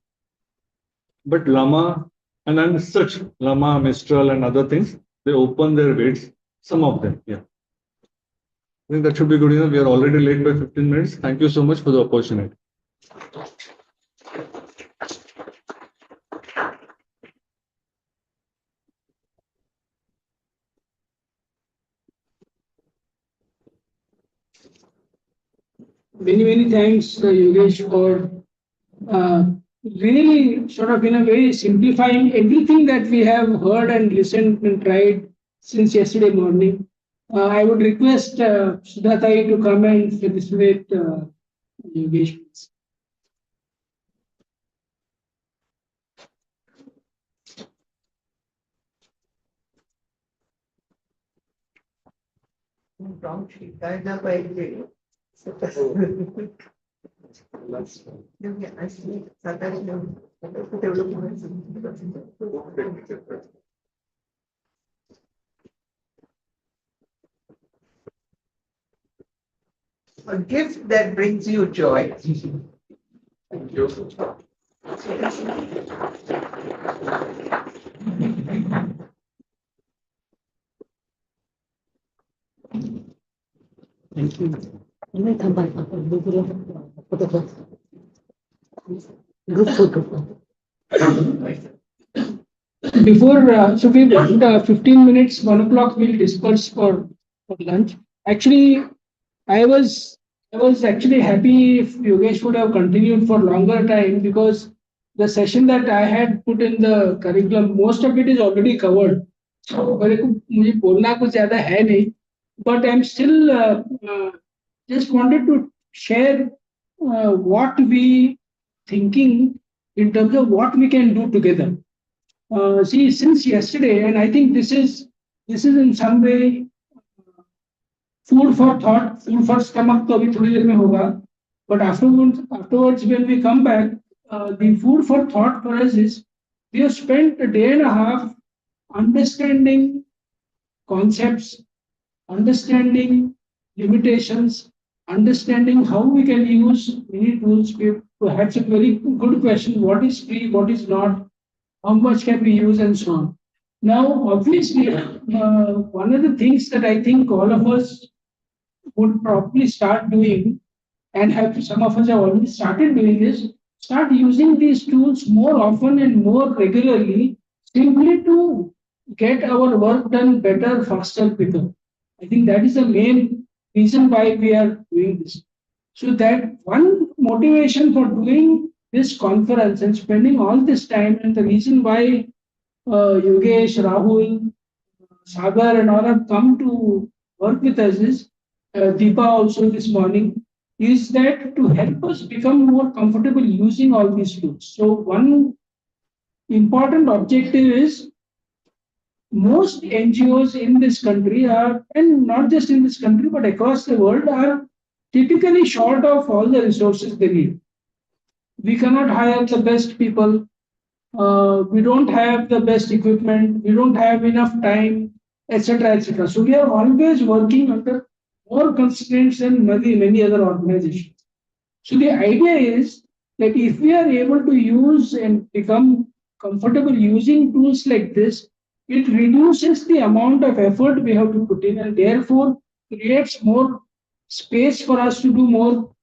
But Llama and such Llama, Mistral, and other things, they open their weights. Some of them, yeah. I think that should be good enough. We are already late by 15 minutes. Thank you so much for the opportunity. Many thanks, Yogesh, for really sort of in a way simplifying everything that we have heard and listened and tried since yesterday morning. I would request Sudhatai to come and facilitate Yogesh. A gift that brings you joy. Thank you. Thank you. Group photo. Before, so we've got 15 minutes, 1 o'clock, we'll disperse for lunch. Actually, I was actually happy if Yogesh would have continued for longer time because the session that I had put in the curriculum, most of it is already covered. So, मुझे बोलना कुछ ज़्यादा है नहीं, but I'm still just wanted to share what we thinking in terms of what we can do together. See, since yesterday, and I think this is in some way food for thought, food for stomach. तो अभी थोड़ी देर में होगा, but afterwards when we come back, the food for thought for us is we have spent a day and a half understanding concepts, understanding limitations, understanding how we can use many tools. We had a very good question: what is free, what is not, how much can we use, and so on. Now, obviously, one of the things that I think all of us would probably start doing, and some of us have already started doing, is start using these tools more often and more regularly, simply to get our work done better, faster, quicker. I think that is the main reason why we are doing this. So that one motivation for doing this conference and spending all this time, and the reason why Yogesh, Rahul, Sagar and all have come to work with us is, Deepa also this morning, is that to help us become more comfortable using all these tools. So one important objective is most NGOs in this country are, and not just in this country, but across the world, are typically short of all the resources they need. We cannot hire the best people. We don't have the best equipment. We don't have enough time, etc., etc. So we are always working under more constraints than many other organizations. So the idea is that if we are able to use and become comfortable using tools like this, it reduces the amount of effort we have to put in, and therefore creates more space for us to do more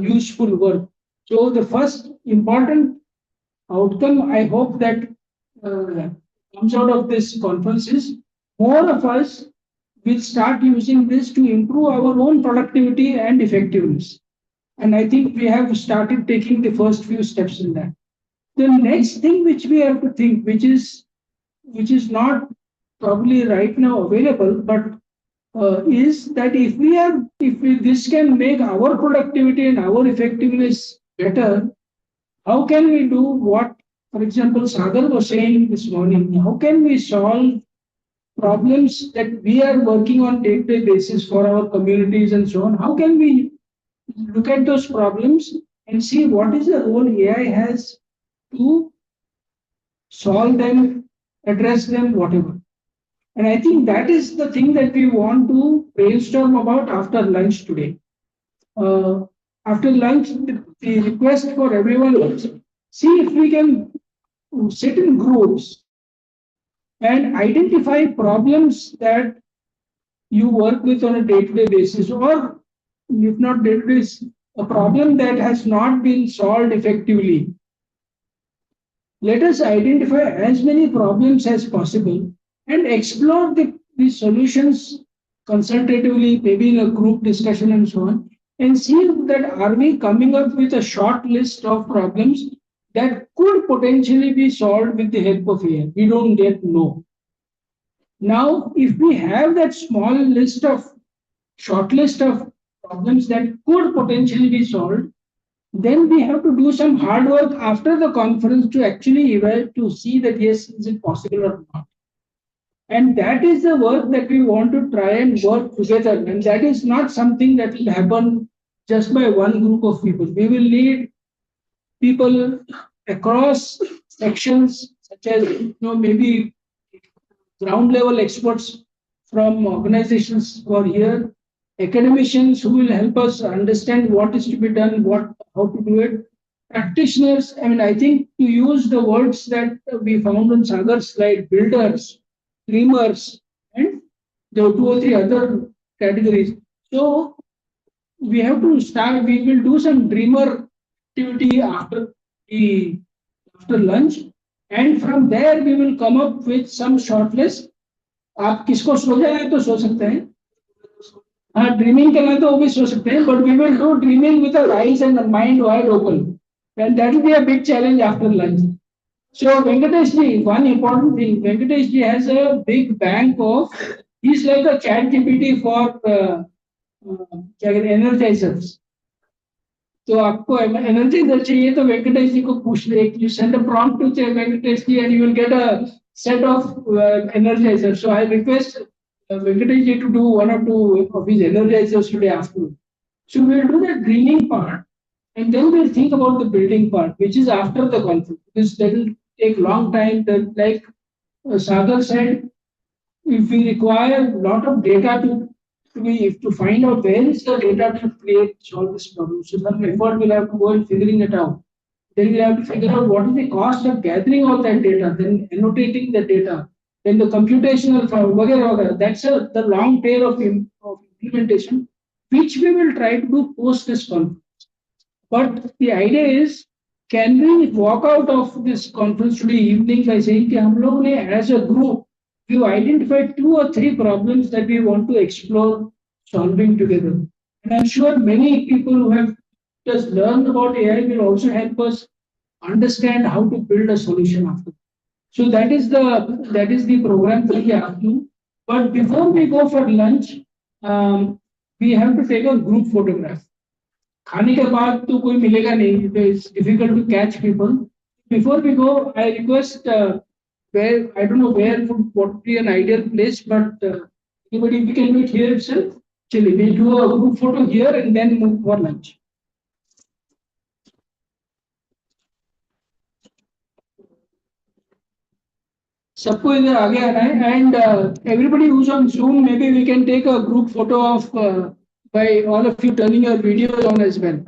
useful work. So the first important outcome I hope that comes out of this conference is more of us will start using this to improve our own productivity and effectiveness. And I think we have started taking the first few steps in that. The next thing which we have to think, which is not probably right now available, but is that if this can make our productivity and our effectiveness better, how can we do what, for example, Sagar was saying this morning? How can we solve problems that we are working on day-to-day basis for our communities and so on? How can we look at those problems and see what is the role AI has to solve them, address them, whatever? And I think that is the thing that we want to brainstorm about after lunch today. After lunch, the request for everyone is, see if we can sit in groups and identify problems that you work with on a day-to-day basis, or if not day-to-day, a problem that has not been solved effectively. Let us identify as many problems as possible and explore the solutions consultatively, maybe in a group discussion and so on, and see that are we coming up with a short list of problems that could potentially be solved with the help of AI. We don't yet know. Now, if we have that short list of problems that could potentially be solved, then we have to do some hard work after the conference to actually evaluate to see that yes, is it possible or not. And that is the work that we want to try and work together. And that is not something that will happen just by one group of people. We will need people across sections, such as maybe ground level experts from organizations who are here, academicians who will help us understand what is to be done, how to do it, practitioners. I mean, I think to use the words that we found on Sagar's slide, builders, dreamers, and there were 2 or 3 other categories. So we have to start, we will do some dreamer activity after lunch, and from there we will come up with some short list. आप किसको सो जाए तो सो सकते हैं, हाँ dreaming करना तो वो भी सो सकते हैं, but we will do dreaming with our eyes and the mind wide open, and that will be a big challenge after lunch. So Venkatesh ji, one important thing, Venkatesh ji has a big bank of, he's like a chat GPT for energizers. तो आपको energizer चाहिए तो वेंकटेश जी को पूछ ले, you send a prompt to Venkatesh ji and you will get a set of energizers. So I request Venkatesh ji to do 1 or 2 of his energizers today afternoon. So we will do the dreaming part, and then we'll think about the building part, which is after the conference, because that will take long time. That, like Sagar said, if we require a lot of data to find out where is the data to solve this problem. So some effort will have to go in figuring it out. Then we have to figure out what is the cost of gathering all that data, then annotating the data, then the computational power. That's the long tail of implementation, which we will try to do post this conference. But the idea is, can we walk out of this conference today evening by saying that हम लोगों ने as a group we've identified 2 or 3 problems that we want to explore solving together. And I'm sure many people who have just learned about AI will also help us understand how to build a solution after. So that is the program for the afternoon. But before we go for lunch, we have to take a group photograph. खाने के बाद तो कोई मिलेगा नहीं. It's difficult to catch people. Before we go, I request where I don't know where would be an ideal place, but anybody we can do it here itself. Actually, we'll do a group photo here and then move for lunch. सबको इधर आगे आना है and everybody who's on Zoom, maybe we can take a group photo of by all of you turning your videos on as well.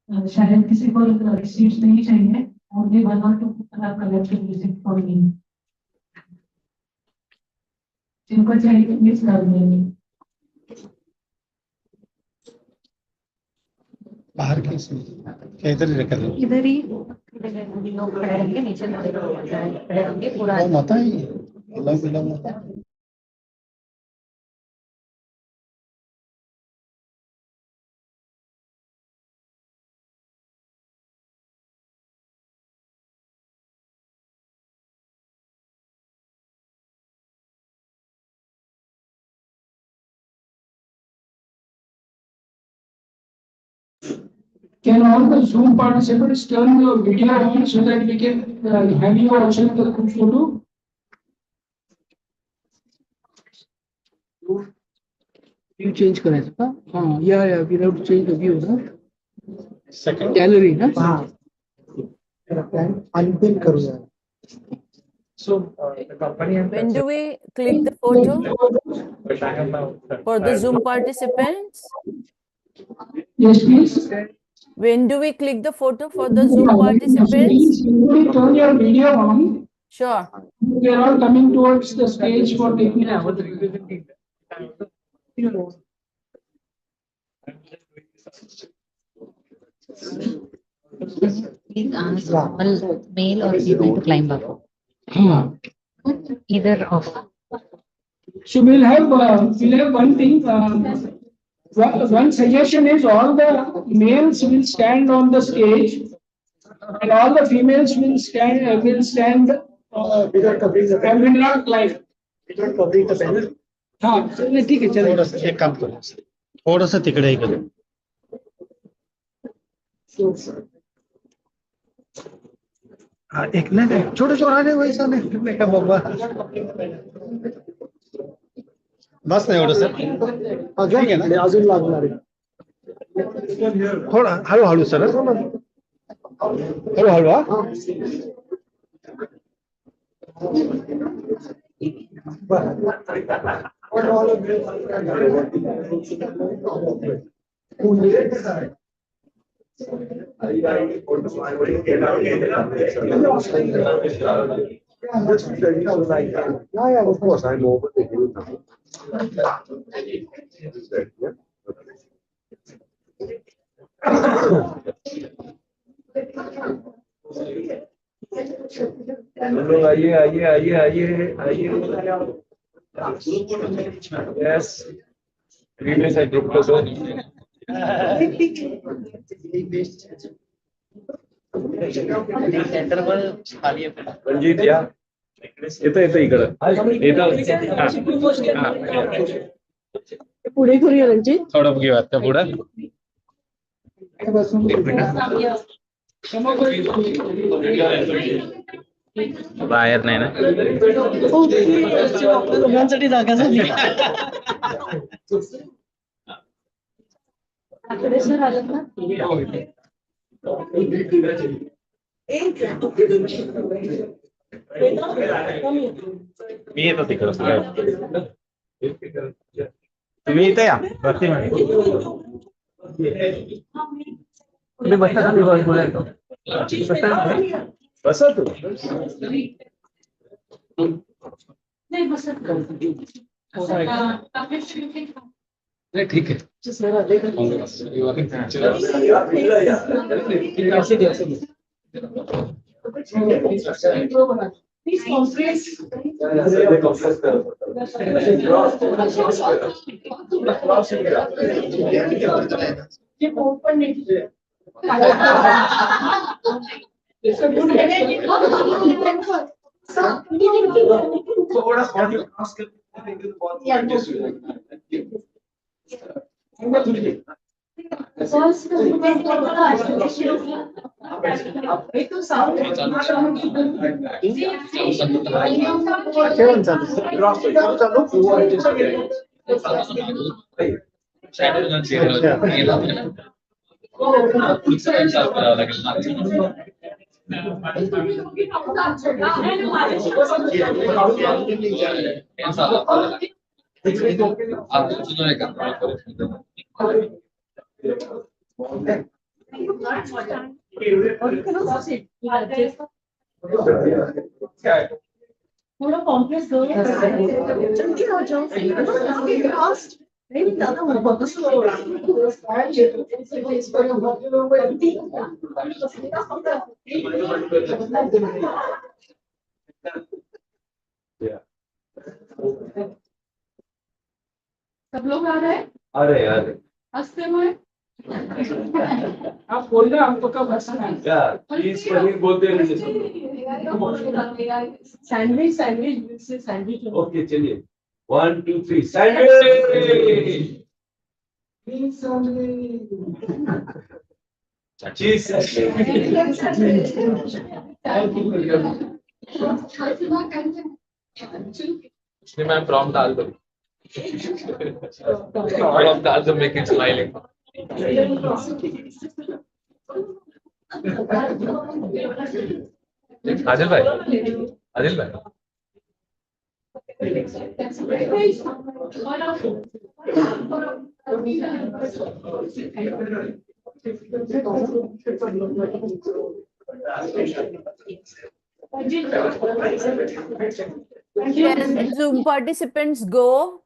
शायद किसी को seats नहीं चाहिए और भी बना तो कलेक्टिव विजिट फॉर मी जिनको चाहिए प्लीज कर देंगे बाहर की क्या इधर ही रखा है इधर ही लोग खड़े रहेंगे नीचे खड़े रहेंगे पूरा मत है अलग अलग Can all the Zoom participants turn your video on so that we can have you also in the group photo? View change करायचं का? Yeah, we have to change the view, ना? Second gallery, ना? Unpin करूँगा. So the company. When do we click the photo for the Zoom participants? Yes, please. When do we click the photo for the Zoom participants? Turn your video on. Sure. We are all coming towards the stage for taking a photo. Please ask all male or female to climb up. Either of. So we'll have one thing. One suggestion is all the males will stand on the stage and all the females will stand without covering the panel. Will not climb. Without covering the panel. हाँ चलिए ठीक है चलिए. थोड़ा सा एक काम करो थोड़ा सा तिकड़े ही करो. हाँ एक ना छोटे छोटे वैसा नहीं का बाबा बस नाही एवढं सर ठीक आहे ना अजून लागणार आहे थोडा हळूहळू सर हळूहळू हा Yeah, of course, I'm over the hill now. Yes. Previous I grouped as well. Ranjit या येतं इकडं पुढे करूया रणजित. थोडं घेऊ आता पुढं बाहेर नाही ना दोघांसाठी जागा झाली. सर आलं ना मी येतो तिकडं तुम्ही इथे या बसते तुम्ही बसता का मी बोलायचो बसा तू नाही बसत नाही ठीक आहे Please compress. You open it. It's a good थोड़ा कॉम्प्लेक्स दो जल्दी हो जाओ फास्ट नहीं ज्यादा बहुत सब लोग आ रहे हैं अरे यार हंसते हुए आप बोल रहे हमको कब हंसना है यार प्लीज पनीर बोलते रहिए सैंडविच सैंडविच से सैंडविच ओके चलिए 1 2 3 सैंडविच चीज इसलिए मैं प्रॉम्प्ट डाल दूँ प्रॉम्प्ट डाल दूँ मेक इट स्माइलिंग आदिल भाई आदिल भाई Can Zoom participants go?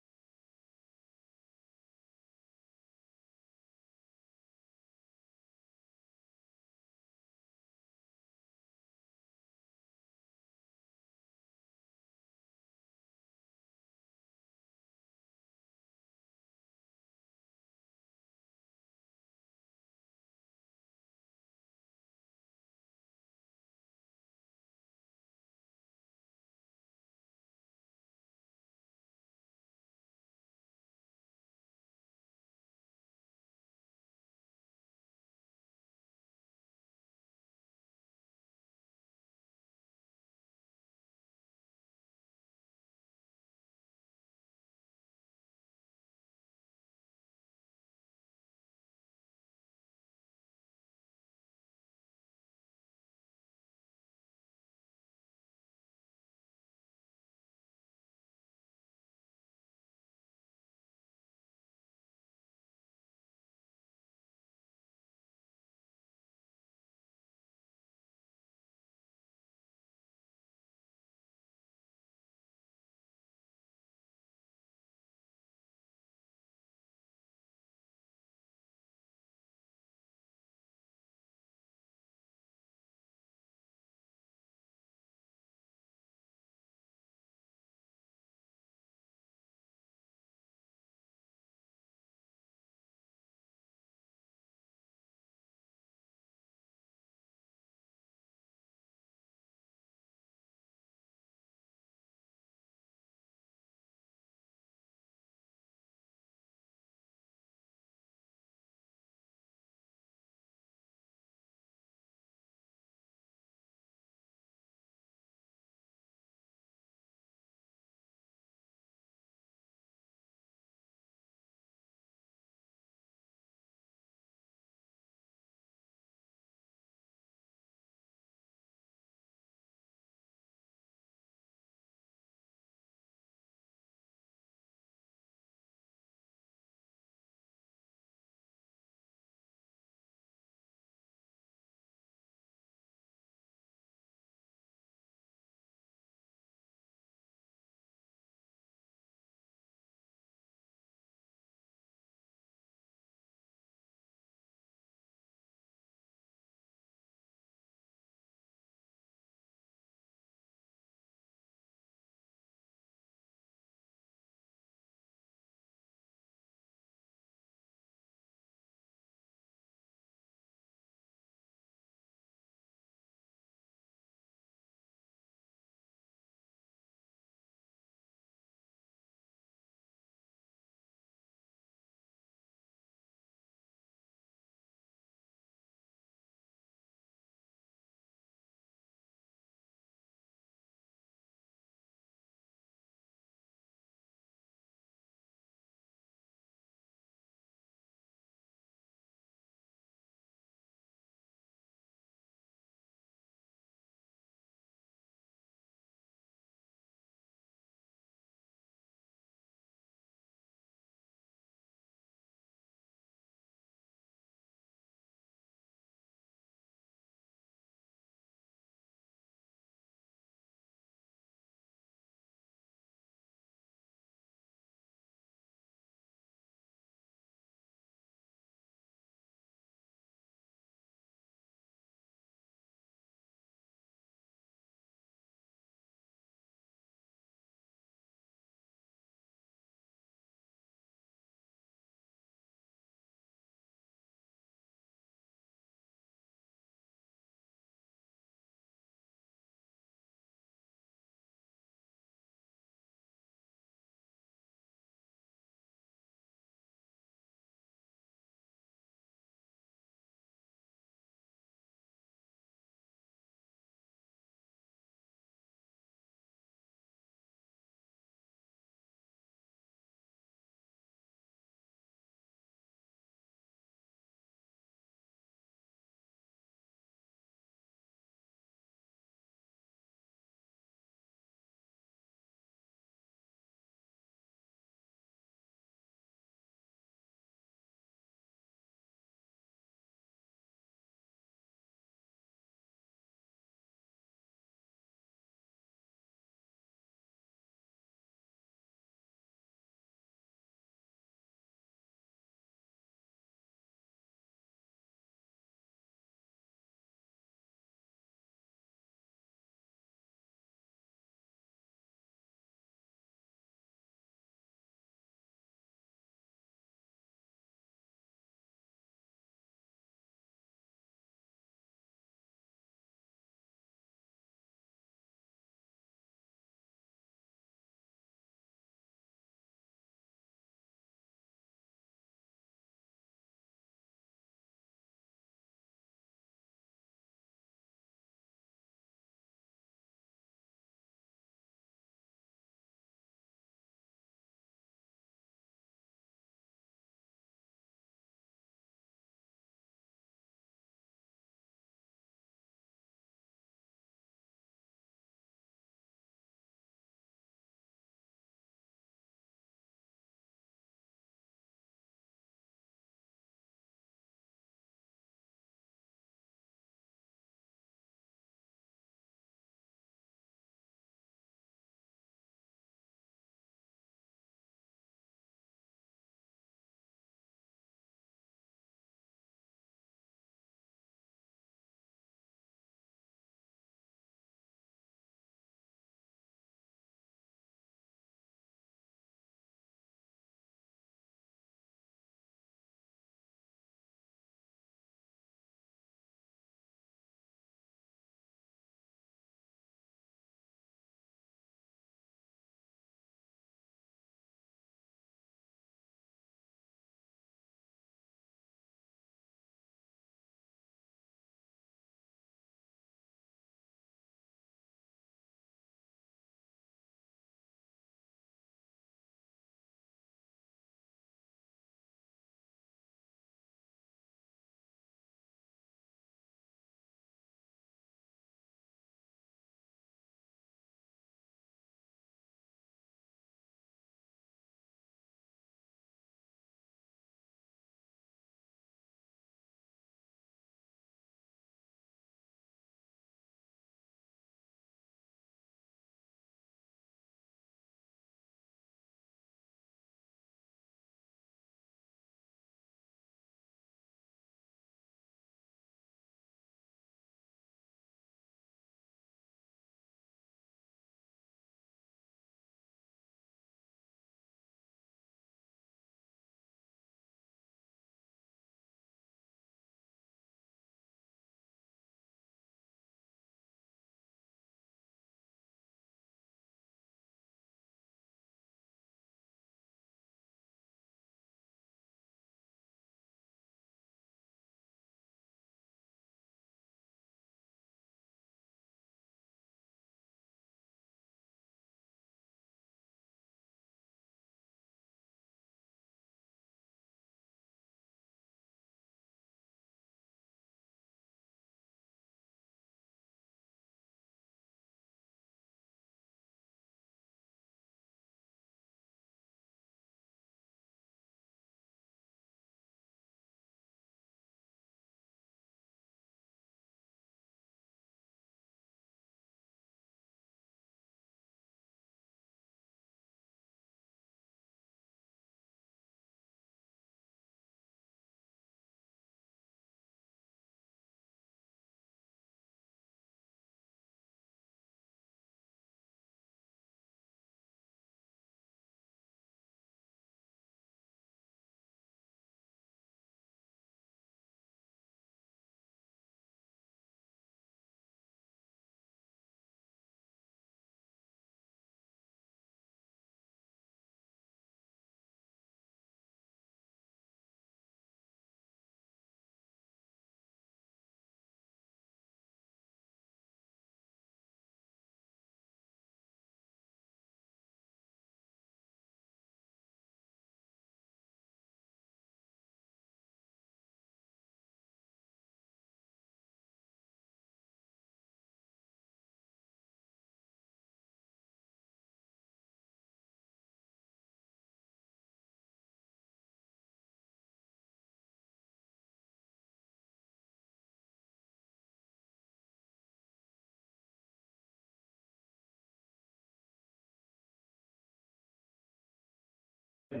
Shall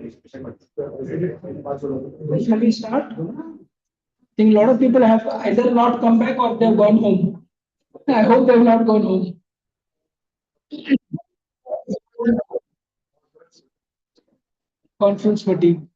we start? I think a lot of people have either not come back or they've gone home. I hope they've not gone home. Conference fatigue.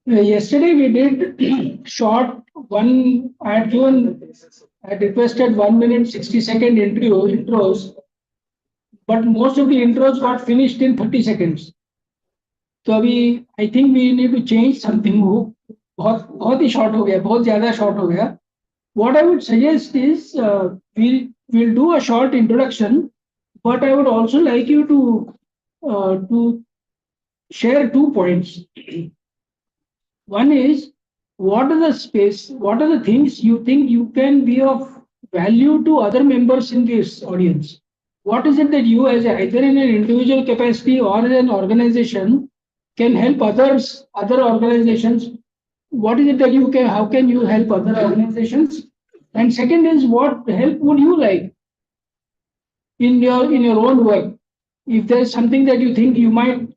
Yesterday we did short one. I had requested 1 minute 60-second intros, but most of the intros got finished in 30 seconds. So I think we need to change something. बहुत ही short हो गया, बहुत ज़्यादा short हो गया. What I would suggest is we'll do a short introduction, but I would also like you to share 2 points. One is, what are the things you think you can be of value to other members in this audience? What is it that you, as either in an individual capacity or as an organization, can help other organizations? What is it that how can you help other organizations? And second is, what help would you like in your own work? If there's something that you think you might,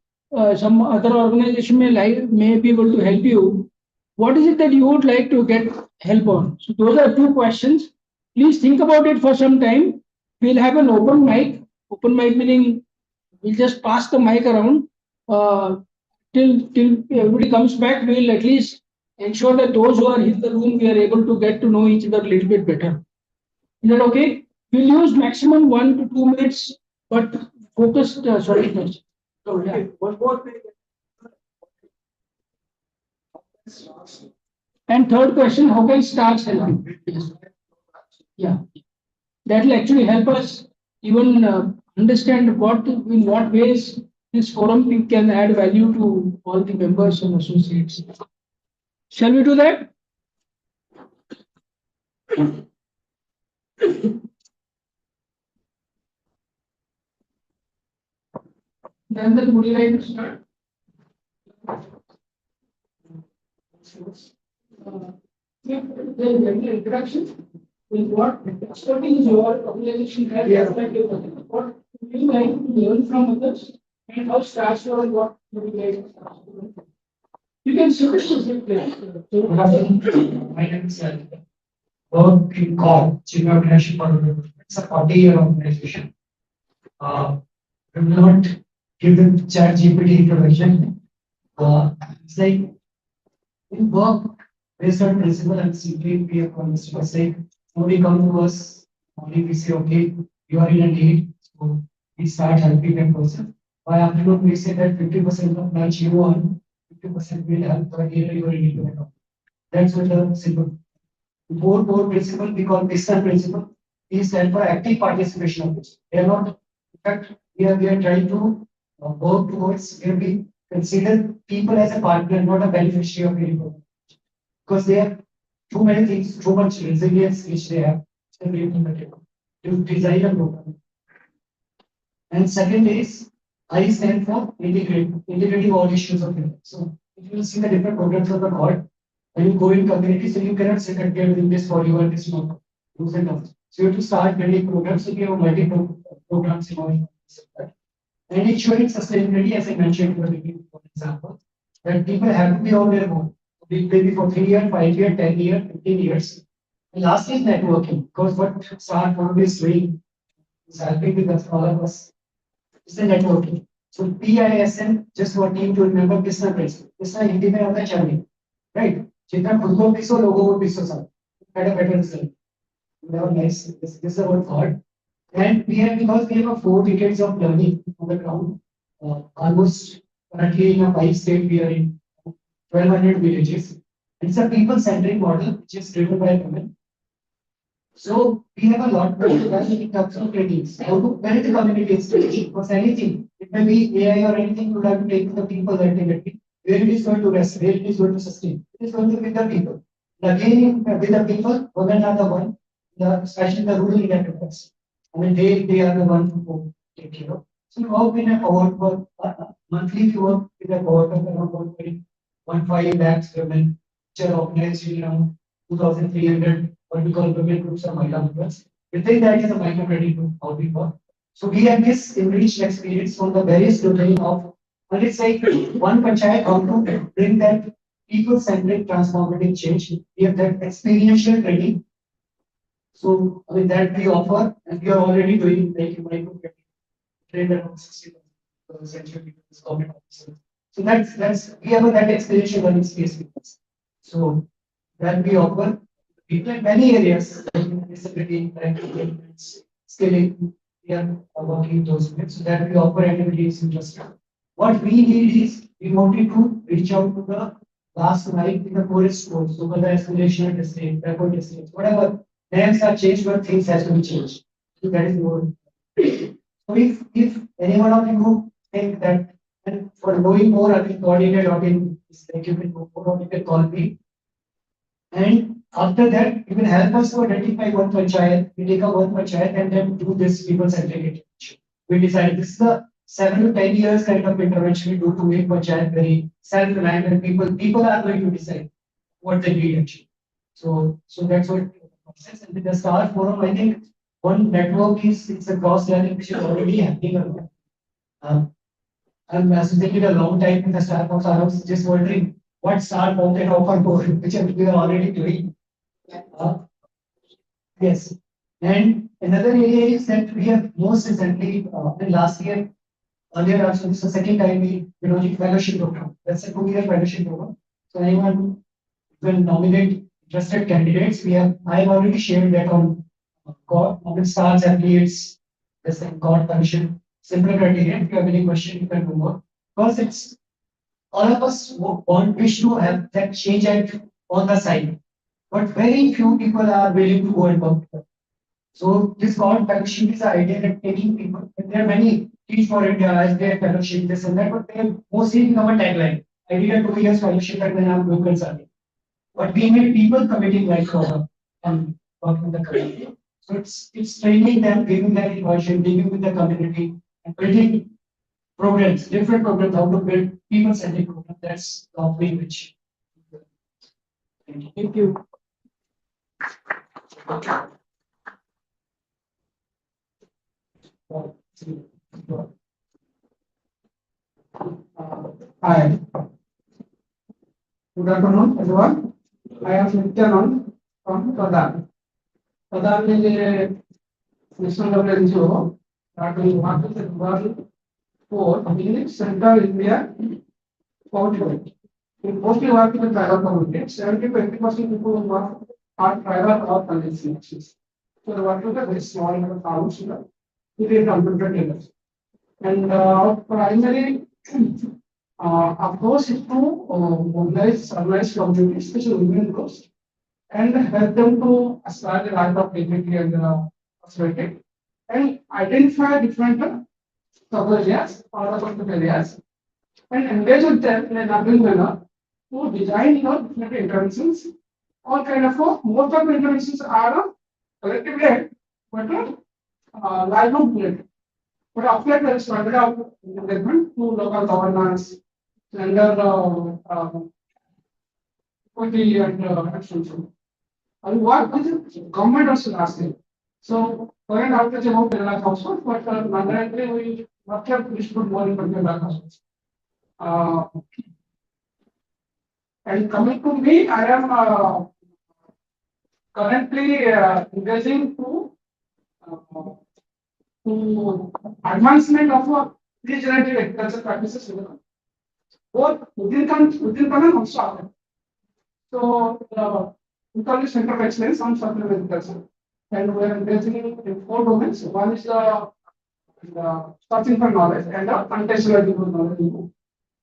some other organization may be able to help you, what is it that you would like to get help on? So those are 2 questions. Please think about it for some time. We'll have an open mic. Open mic meaning we'll just pass the mic around till everybody comes back. We'll at least ensure that those who are in the room, we are able to get to know each other a little bit better. Is that okay? We'll use maximum 1 to 2 minutes, but focused. Sorry. So, yeah. One more thing. And third question, how can stars help you? Yes. Yeah. That will actually help us even understand in what ways this forum can add value to all the members and associates. Shall we do that? Then would you like to start? The introduction is what expertise your organization has. What would you like to learn from others, and how stars or what would you like to learn? You can sit there. My name is work in COM, Chief Organization Organization. It's a 40-year organization. We will not give the ChatGPT introduction. It's like we work based on principle and simply we are convinced by saying, only come to us, only we say, okay, you are in a need, so we start helping that person. By afternoon, we say that 50% of match you on, 50% will help the area you are in need. That's what the simple. Core principle we call PISTON principle is stand for active participation of this. They are not, in fact, we are trying to work towards where we consider people as a partner, not a beneficiary of any program. Because they have too many things, too much resilience which they have to design a program. And second is, I stand for integrating all issues of it. So if you see the different programs of the God, and you go in community, so you cannot sit and get in this for you and this not. So you have to start building programs, so you have multiple programs in all. And ensuring sustainability, as I mentioned in the beginning, for example, that people have to be on their own. maybe for 3 years, 5 years, 10 years, 15 years. And last is networking, because what Star Forum is doing is helping with us, all of us. It's the networking. So PISM, just what need to remember business principle. Business Hindi में होता है चलनी, right? जितना खुद को पिसो, लोगों को पिसो सब. Better result. Very nice. This is our thought. And we have, because we have 4 decades of learning on the ground, almost currently in a 5 state we are in 1,200 villages. It's a people-centric model which is driven by women. So we have a lot more to learn in terms of trainings. How to manage the community installation. Because anything, it may be AI or anything, you have to take the people ultimately. Where it is going to rest, where it is going to sustain. It is going to be with the people. Again, with the people, women are the one, especially the rural networks. I mean, they are the one who take care of. So we work in a cohort for monthly, we work with a cohort of around 1.15 lakhs women, which are organized in around 2,300 what we call women groups or Mahila members. Within that is a micro credit group, how we work. So we have this enriched experience from the various domain of, and it's like one panchayat, how to bring that people-centric transformative change. We have that experiential training. So I mean that we offer, and we are already doing like micro credit, trained around 60% government officers. So that's we have that experiential learning space with us. So that we offer people in many areas, like disability, skilling, we are working those with. So that we offer activities in just. What we need is we wanted to reach out to the last mile in the poorest schools, so whether aspirational district, backward districts, whatever names are changed, but things has to be changed. So that is more. So if any one of you think that, and for knowing more, I think coordinator.in is like you can go or you can call me. And after that, you can help us to identify one panchayat. We take a one panchayat and then do this people-centric intervention. We decide this is the 7 to 10 years kind of intervention we do to make panchayat very self-reliant, and people are going to decide what they need actually. So that's what the process. And with the Star Forum, I think one network it's a cross-learning which is already happening. I'm associated a long time with the Star Forum, so I was just wondering what Star Forum can offer more, which we are already doing. Yes. And another area is that we have most recently, last year, earlier also, this is the second time we launched fellowship program. That's a 2-year fellowship program. So anyone will nominate interested candidates. I have already shared that on stars affiliates, this God permission, simple criteria. If you have any question, you can do more. Because it's all of us wish to have that change on the side. But very few people are willing to go and work. So this God fellowship is the idea that taking people, and there are many Teach for India, as their fellowship, this and that, but they mostly become a tagline. I did a 2 years fellowship and then I'm local serving. But we need people committing like and working in the community. So it's training them, giving them immersion, dealing with the community, and building programs, different programs, how to build people-centric programs. That's the offering which. Thank you. Hi. Good afternoon, everyone. I am Nityanand from Pradhan. Pradhan is a national level NGO that will work with the rural poor in Central India poverty. We mostly work with tribal communities. 70 to 80% people who work are tribal or conventional. So the work with a very small number of towns, it is 100 acres. And our primary approach is to mobilize organized communities, especially women groups, and help them to aspire the life of dignity and prosperity, and identify different sub areas or the areas, and engage with them in an urban manner to design different interventions. All kind of most of the interventions are collective led, but livelihood led. But after that, there is started out engagement to local governance, gender equity and action. And what is government also asking. So current outage about Kerala household, but Nagalandre we work have distribute more in Kerala households. And coming to me, I am currently engaging to advancement of regenerative agriculture practices in the country, both within and also outside. So, we call it Center of Excellence on Circular Agriculture, and we are engaging in 4 domains. One is the searching for knowledge and the contextual knowledge,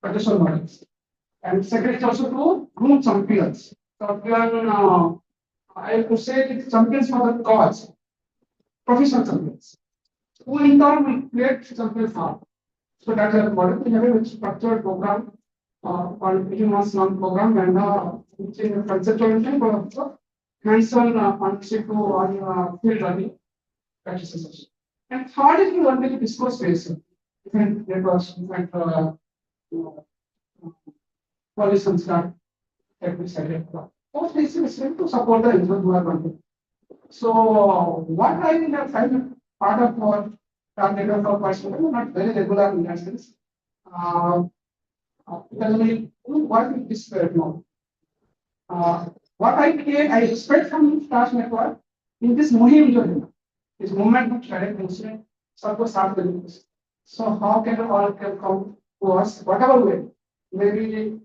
contextual knowledge. And second is also to groom champions. Champion, I could say champions for the cause, professional champions, who in turn will create champions for. So that's a model. We have a structured program called 18 months long program, and which is a conceptual thing, but also hands-on partnership on field learning practices. And third is we want to discourse phase, different networks, different policies that we decided. All this is to support the environment. So what I think that I'm part of our target for personal, not very regular in that sense. Because we work with this now. What I expect from Stars Network in this Mohim journey, this movement of direct incident, suppose half the. So how can all can come to us, whatever way, maybe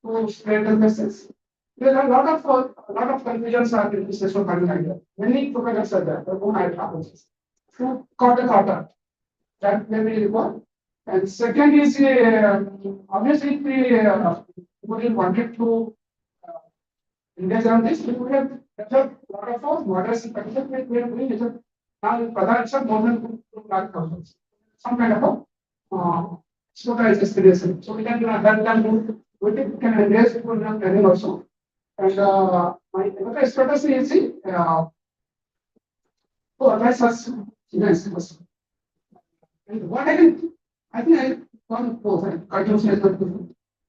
to spread the message. There are a lot of confusions are in this social media. Many professors are there, their own hypotheses. To quarter, that may be required. And second is obviously if we wanted to engage on this, we would have developed a lot of our models in particular. We are doing it now in Pradhan more than 2,000. Some kind of a expertise experience. So we can we can engage people in training also. And my expertise is to advise us. And what I think I found both.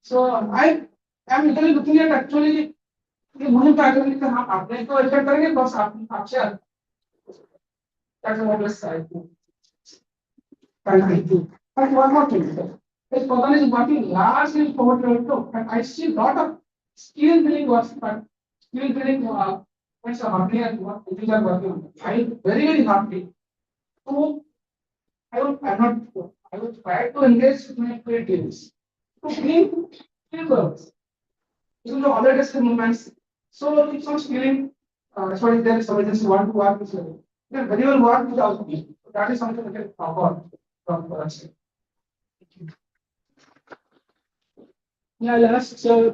So I am literally looking at actually मुझे तो actually हम अपने को ऐसा करेंगे बस आप आपसे that's what was said. Thank you. But one more thing, this program is working largely forward to, and I see a lot of skill building works, but skill building what's happening and what things are working on. I very happy. So I would try to engage with my creatives to bring skills. You know, other discrete movements. So it's not skilling. Sorry, there is something just want to work with you. Then very well work without me. That is something we can talk about from us. Yeah, last, so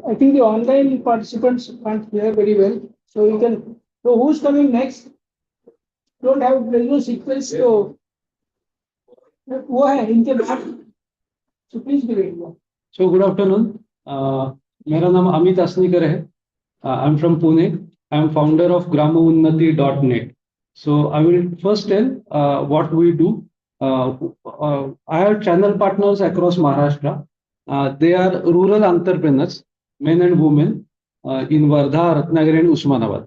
I think the online participants can't hear very well. So you can, so who's coming next? Don't have, there's no sequence, so go ahead, इनके बाद. So please be ready. So good afternoon. मेरा नाम अमित असनीकर है. I'm from Pune. I'm founder of GramoUnnati.net. So I will first tell what we do. I have channel partners across Maharashtra. They are rural entrepreneurs, men and women in Wardha, Ratnagiri and Usmanabad.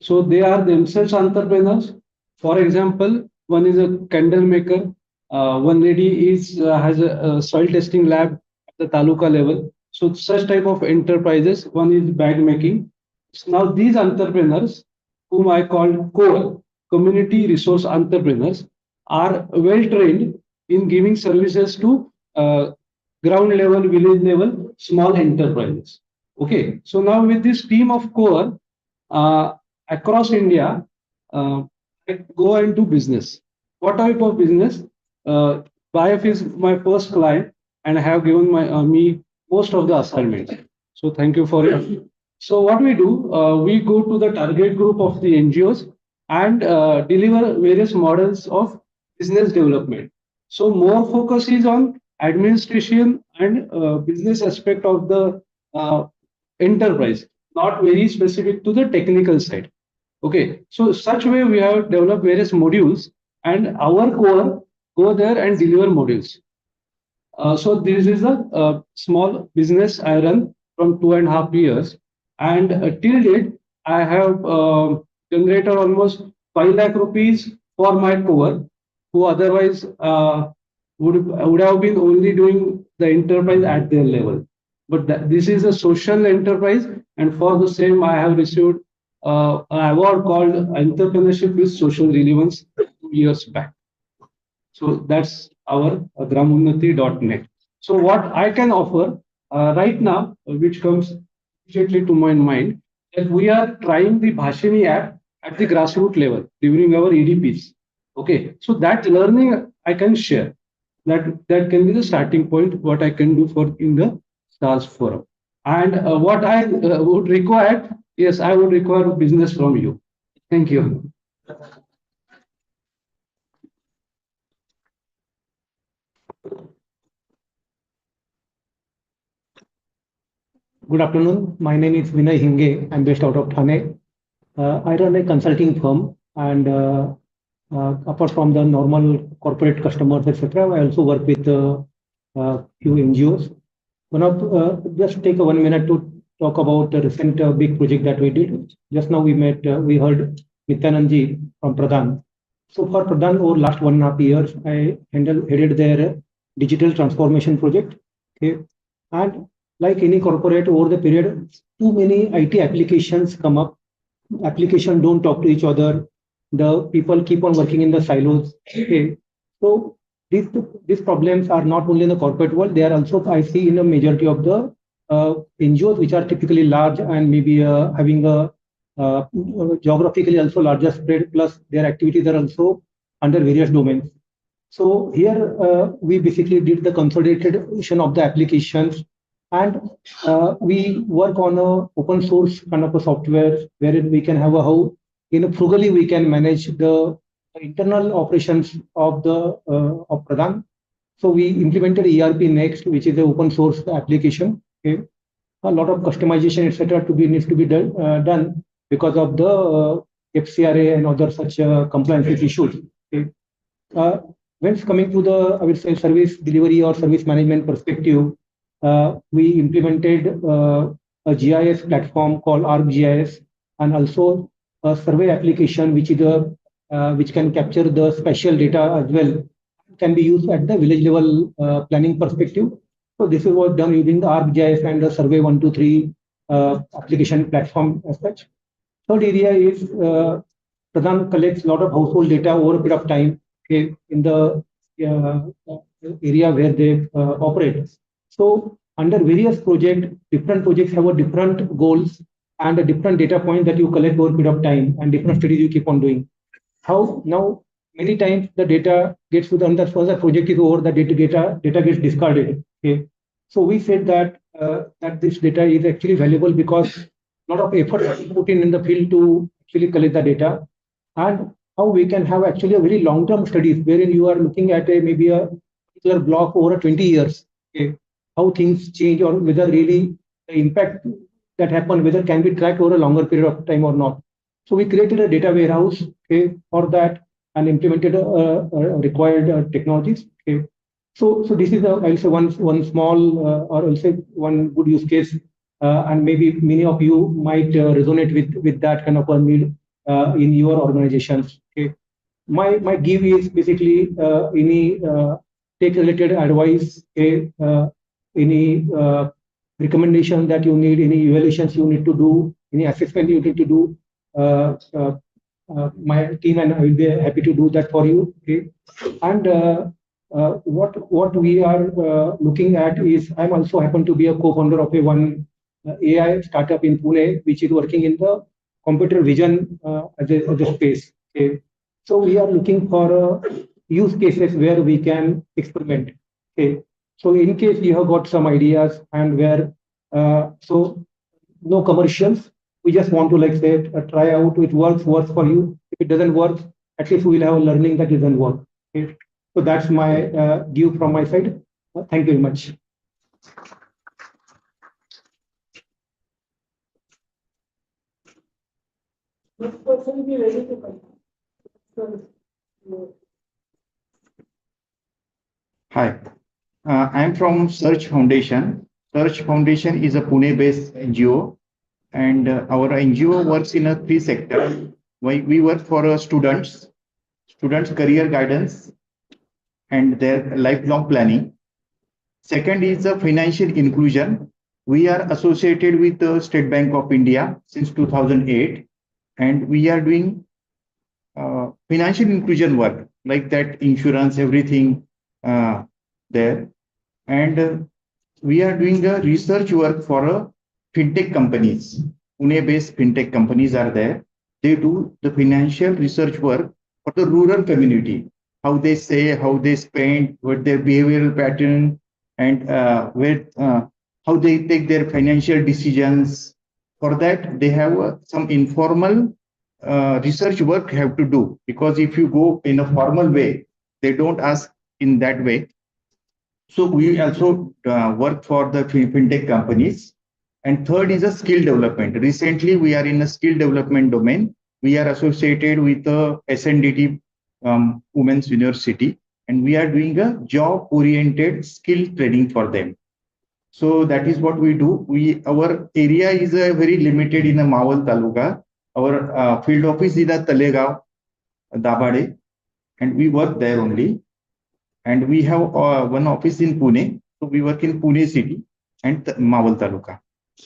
So they are themselves entrepreneurs. For example, one is a candle maker. One lady has a soil testing lab at the taluka level. So such type of enterprises, one is bag making. So now these entrepreneurs, whom I call core community resource entrepreneurs, are well trained in giving services to ground level, village level, small enterprises. Okay, so now with this team of core across India, I go into business. What type of business? BIF is my first client, and I have given me most of the assignments. So thank you for it. So what we do, we go to the target group of the NGOs and deliver various models of business development. So more focus is on administration and business aspect of the enterprise, not very specific to the technical side. Okay, so such way we have developed various modules, and our core go there and deliver modules. So this is a small business I run from 2.5 years, and till date I have generated almost 5 lakh rupees for my core, who otherwise would have been only doing the enterprise at their level. but this is a social enterprise, and for the same, I have received an award called Entrepreneurship with Social Relevance 2 years back. So that's our gramunnati.net. So what I can offer right now, which comes immediately to my mind, that we are trying the Bhashini app at the grassroots level during our EDPs. Okay, so that learning I can share. That can be the starting point. What I can do for in the STARS forum, and what I would require. Yes, I would require business from you. Thank you. Good afternoon. My name is Vinay Hinge. I'm based out of Thane. I run a consulting firm, and apart from the normal corporate customers, etc., I also work with few NGOs. Just take 1 minute to talk about the recent big project that we did. Just now we heard Nityanand from Pradhan. So for Pradhan, over last 1.5 years, I headed their digital transformation project. Okay, and like any corporate, over the period, too many IT applications come up. Applications don't talk to each other. The people keep on working in the silos. Okay, so these problems are not only in the corporate world; they are also, I see, in a majority of the NGOs, which are typically large and maybe having a geographically also larger spread. Plus, their activities are also under various domains. So here we basically did the consolidation of the applications. And we work on a open source kind of a software wherein we can have how frugally we can manage the internal operations of the of Pradhan. So we implemented ERP Next, which is an open source application. Okay, a lot of customization, etc., needs to be done because of the FCRA and other such compliance issues. Okay. When it's coming to the, I would say, service delivery or service management perspective. We implemented a GIS platform called ArcGIS, and also a survey application which can capture the spatial data as well, can be used at the village level planning perspective. So this is what done using the ArcGIS and the Survey 123 application platform as such. Third area is Pradhan collects a lot of household data over a period of time, okay, in the area where they operate. So under various projects, different projects have a different goals and a different data point that you collect over a period of time, and different studies you keep on doing. How now many times the data gets to the once the project is over, the data gets discarded. Okay, so we said that that this data is actually valuable because a lot of effort is put in the field to actually collect the data, and how we can have actually a very long-term studies wherein you are looking at maybe a particular block over 20 years. Okay, how things change, or whether really the impact that happen, whether can be tracked over a longer period of time or not. So we created a data warehouse, okay, for that, and implemented required technologies. Okay, so this is I'll say one small or I'll say one good use case, and maybe many of you might resonate with that kind of a need in your organizations. Okay, my give is basically any tech related advice, okay, any recommendation that you need, any evaluations you need to do, any assessment you need to do. My team and I will be happy to do that for you. Okay, and what we are looking at is, I'm also happen to be a co-founder of one AI startup in Pune, which is working in the computer vision as a space. Okay, so we are looking for use cases where we can experiment. Okay, so in case you have got some ideas and where so no commercials, we just want to like say try out, it works for you. If it doesn't work, at least we will have a learning that it doesn't work. Okay, so that's my give from my side. Thank you very much. Hi, I'm from Search Foundation. Search Foundation is a Pune-based NGO, and our NGO works in a 3 sectors. We work for students career guidance and their lifelong planning. Second is the financial inclusion. We are associated with the State Bank of India since 2008, and we are doing financial inclusion work like that, insurance, everything there. And we are doing a research work for fintech companies. Pune-based fintech companies are there. They do the financial research work for the rural community, how they say, how they spend, what their behavioral pattern, and how they take their financial decisions. For that, they have some informal research work have to do, because if you go in a formal way, they don't ask in that way. So we also work for the fintech companies. And third is a skill development. Recently, we are in a skill development domain. We are associated with the SNDT Women's University, and we are doing a job-oriented skill training for them. So that is what we do. Our area is very limited in the Mawal Taluka. Our field office is at Talegaon, Dabade, and we work there only. And we have one office in Pune. So we work in Pune city and Mawal Taluka.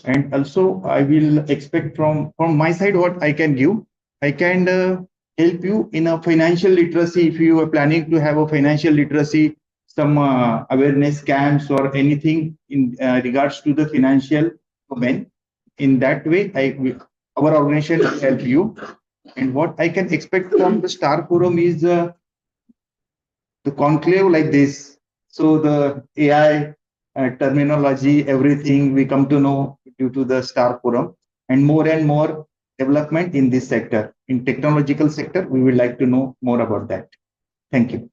And also I will expect from my side what I can give. I can help you in a financial literacy. If you are planning to have a financial literacy, some awareness camps or anything in regards to the financial domain, in that way, our organization will help you. And what I can expect from the Star Forum is the conclave like this. So the AI terminology, everything we come to know due to the Star Forum, and more development in this sector. In technological sector, we would like to know more about that. Thank you.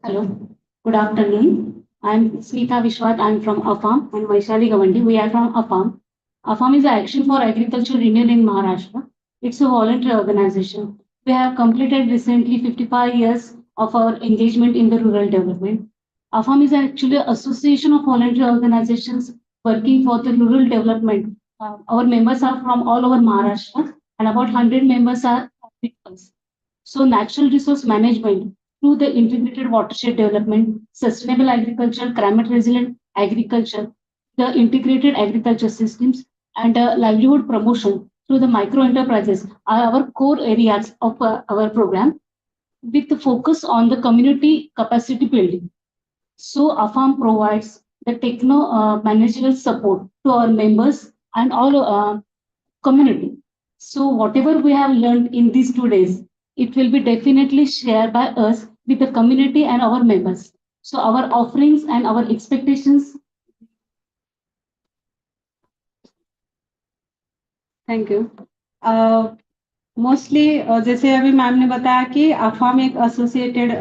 Hello, good afternoon. I'm Smita Vishwat. I'm from AFAM, and Vaishali Gawandi. We are from AFAM. AFAM is an Action for Agriculture Renewal in Maharashtra. It's a voluntary organization. We have completed recently 55 years of our engagement in the rural development. AFAM is actually an association of voluntary organizations working for the rural development. Our members are from all over Maharashtra, and about 100 members are us. So natural resource management through the integrated watershed development, sustainable agriculture, climate resilient agriculture, the integrated agriculture systems, and livelihood promotion through the micro enterprises are our core areas of our program, with the focus on the community capacity building. So AFAM provides the techno managerial support to our members and all community. So whatever we have learned in these 2 days, it will be definitely shared by us with the community and our members. So our offerings and our expectations. Thank you. Mostly जैसे अभी ma'am ने बताया कि AFAM एक associated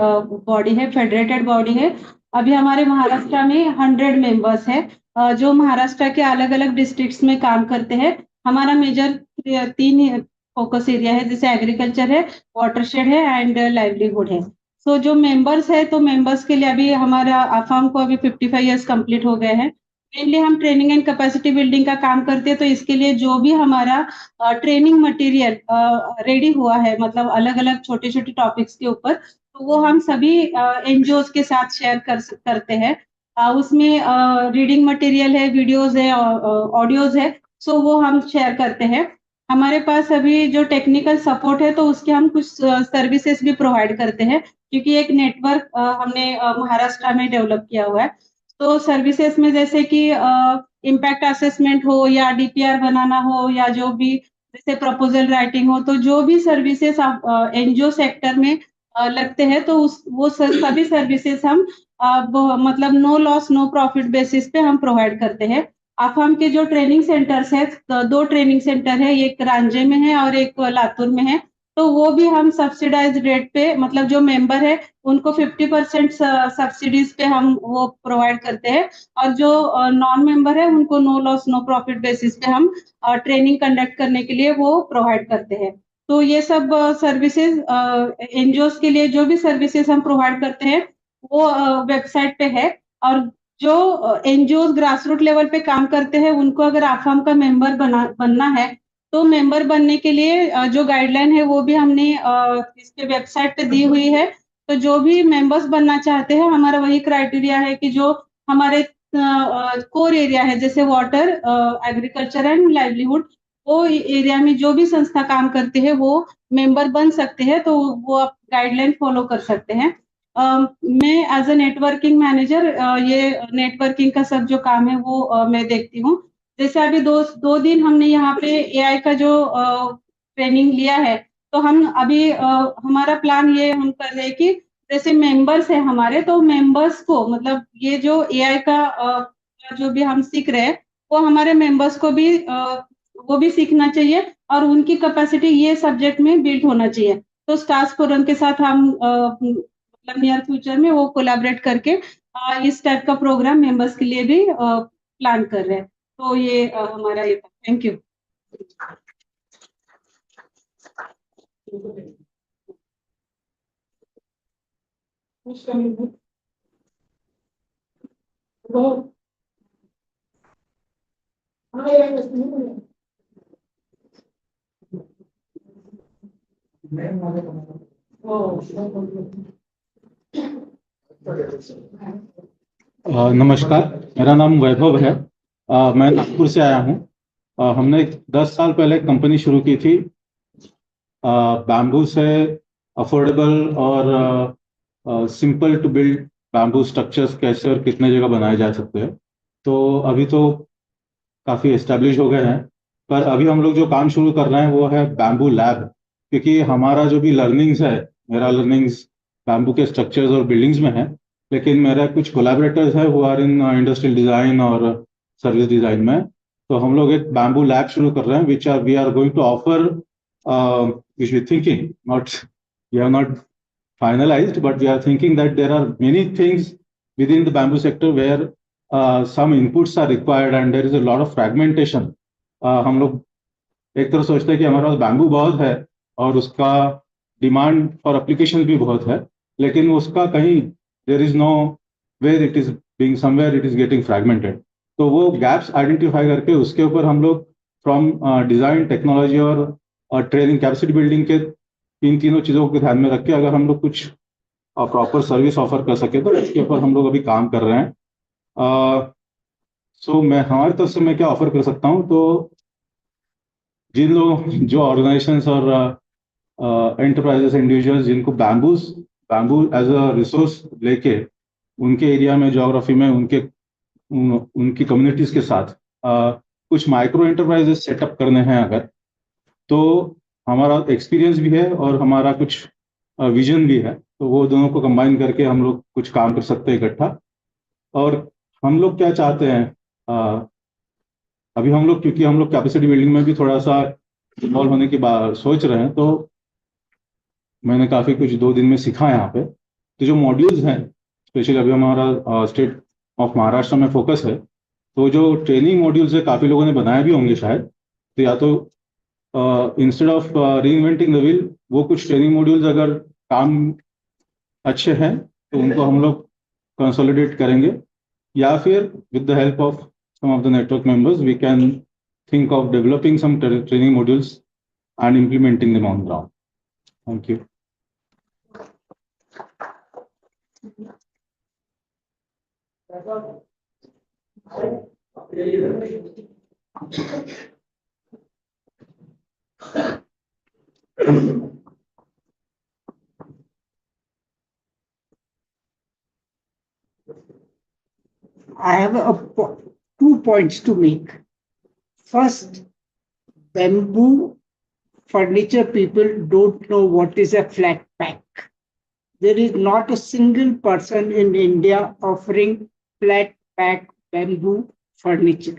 body है, federated body है। अभी हमारे महाराष्ट्र में 100 मेंबर्स है जो महाराष्ट्र के अलग अलग डिस्ट्रिक्ट्स में काम करते हैं। हमारा मेजर 3 फोकस एरिया है, जैसे एग्रीकल्चर है, वाटरशेड है एंड लाइवलीहुड है। सो जो मेंबर्स है, तो मेंबर्स के लिए अभी हमारा AFAM को अभी 55 इयर्स कंप्लीट हो गए हैं। मेनली हम ट्रेनिंग एंड कैपेसिटी बिल्डिंग का काम करते हैं, तो इसके लिए जो भी हमारा ट्रेनिंग मटेरियल रेडी हुआ है, मतलब अलग अलग छोटे छोटे टॉपिक्स के ऊपर, तो वो हम सभी एनजीओ के साथ शेयर करते हैं। उसमें रीडिंग मटेरियल है, वीडियोज है, ऑडियोज है, सो वो हम शेयर करते हैं। हमारे पास अभी जो टेक्निकल सपोर्ट है, तो उसके हम कुछ सर्विसेज भी प्रोवाइड करते हैं, क्योंकि एक नेटवर्क हमने महाराष्ट्र में डेवलप किया हुआ है। तो सर्विसेज में जैसे कि इम्पैक्ट असेसमेंट हो या डीपीआर बनाना हो या जो भी जैसे प्रपोजल राइटिंग हो, तो जो भी सर्विसेज आप एनजीओ सेक्टर में लगते हैं, तो वो सभी सर्विसेज हम मतलब no loss no profit basis पे हम प्रोवाइड करते हैं। AFAM के जो ट्रेनिंग सेंटर्स है, 2 ट्रेनिंग सेंटर है, एक रांझे में है और एक लातूर में है, तो वो भी हम सब्सिडाइज रेट पे, मतलब जो मेंबर है उनको 50% सब्सिडीज पे हम वो प्रोवाइड करते हैं, और जो नॉन मेंबर है उनको no loss no profit basis पे हम ट्रेनिंग कंडक्ट करने के लिए वो प्रोवाइड करते हैं। तो ये सब सर्विसेज एनजीओस के लिए जो भी सर्विसेज हम प्रोवाइड करते हैं वो वेबसाइट पे है। और जो एनजीओ ग्रास रूट लेवल पे काम करते हैं, उनको अगर AFAM का मेंबर बनना है, तो मेंबर बनने के लिए जो गाइडलाइन है वो भी हमने इसके वेबसाइट पे दी हुई है। तो जो भी मेंबर्स बनना चाहते हैं, हमारा वही क्राइटेरिया है कि जो हमारे कोर एरिया है, जैसे वाटर, एग्रीकल्चर एंड लाइवलीहुड, वो एरिया में जो भी संस्था काम करते हैं वो मेंबर बन सकते हैं। तो वो आप गाइडलाइन फॉलो कर सकते हैं। मैं एज अ नेटवर्किंग मैनेजर ये नेटवर्किंग का सब जो काम है वो मैं देखती हूँ। जैसे अभी दो दिन हमने यहाँ पे एआई का जो ट्रेनिंग लिया है, तो हम अभी हमारा प्लान ये हम कर रहे हैं कि जैसे मेंबर्स है हमारे, तो मेंबर्स को मतलब ये जो एआई का जो भी हम सीख रहे हैं वो हमारे मेंबर्स को भी वो भी सीखना चाहिए और उनकी कैपेसिटी ये सब्जेक्ट में बिल्ड होना चाहिए। तो स्टार्स फोरम के साथ हम मतलब नियर फ्यूचर में वो कोलैबोरेट करके इस टाइप का प्रोग्राम मेंबर्स के लिए भी प्लान कर रहे हैं। तो ये हमारा ये था। Thank you. नमस्कार, मेरा नाम वैभव है। मैं नागपुर से आया हूँ। हमने 10 साल पहले कंपनी शुरू की थी। बैम्बू से अफोर्डेबल और simple to build bamboo structures कैसे और कितने जगह बनाए जा सकते हैं। तो अभी तो काफ़ी एस्टेब्लिश हो गए हैं, पर अभी हम लोग जो काम शुरू कर रहे हैं वो है बैम्बू लैब। क्योंकि हमारा जो भी लर्निंग्स है, मेरा लर्निंग्स बैम्बू के स्ट्रक्चर्स और बिल्डिंग्स में है, लेकिन मेरा कुछ कोलैबोरेटर्स है वो आर इन इंडस्ट्रियल डिज़ाइन और सर्विस डिज़ाइन में। तो हम लोग एक बैम्बू लैब शुरू कर रहे हैं which we are going to offer, which we're thinking, we have not finalized, but we are thinking that there are many things within the bamboo sector where some inputs are required and there is a lot of fragmentation. हम लोग एक तरफ सोचते हैं कि हमारे पास bamboo बहुत है और उसका डिमांड फॉर एप्लीकेशन भी बहुत है, लेकिन उसका कहीं there is nowhere it is being somewhere it is getting fragmented. तो वो गैप्स आइडेंटिफाई करके उसके ऊपर हम लोग फ्रॉम डिज़ाइन, टेक्नोलॉजी और ट्रेनिंग, कैपेसिटी बिल्डिंग के इन तीनों चीज़ों को ध्यान में रख के अगर हम लोग कुछ प्रॉपर सर्विस ऑफर कर सके तो इसके ऊपर हम लोग अभी काम कर रहे हैं। सो मैं हमारी तरफ से मैं क्या ऑफर कर सकता हूँ, तो जिन लोग, जो ऑर्गेनाइजेशंस और एंटरप्राइजेस, इंडिविजुअल्स जिनको बैम्बू एज अ रिसोर्स लेके उनके एरिया में, ज्योग्राफी में उनकी कम्युनिटीज़ के साथ कुछ माइक्रो एंटरप्राइजेस सेटअप करने हैं अगर, तो हमारा एक्सपीरियंस भी है और हमारा कुछ विजन भी है, तो वो दोनों को कंबाइन करके हम लोग कुछ काम कर सकते हैं इकट्ठा। और हम लोग क्या चाहते हैं, अभी हम लोग, क्योंकि हम लोग कैपेसिटी बिल्डिंग में भी थोड़ा सा इन्वॉल्व होने की बात सोच रहे हैं, तो मैंने काफ़ी कुछ 2 दिन में सीखा यहाँ पे। तो जो मॉड्यूल्स हैं, स्पेशली अभी हमारा स्टेट ऑफ महाराष्ट्र में फोकस है, तो जो ट्रेनिंग मॉड्यूल्स है काफ़ी लोगों ने बनाए भी होंगे शायद। तो या तो instead of reinventing the wheel, वो कुछ ट्रेनिंग मॉड्यूल्स अगर काम अच्छे हैं तो उनको हम लोग कंसोलिडेट करेंगे, या फिर with the help of some of the network members we can think of developing some training modules and implementing them on ground. Thank you. I have 2 points to make. First, bamboo furniture people don't know what is a flat pack. There is not a single person in India offering flat pack bamboo furniture.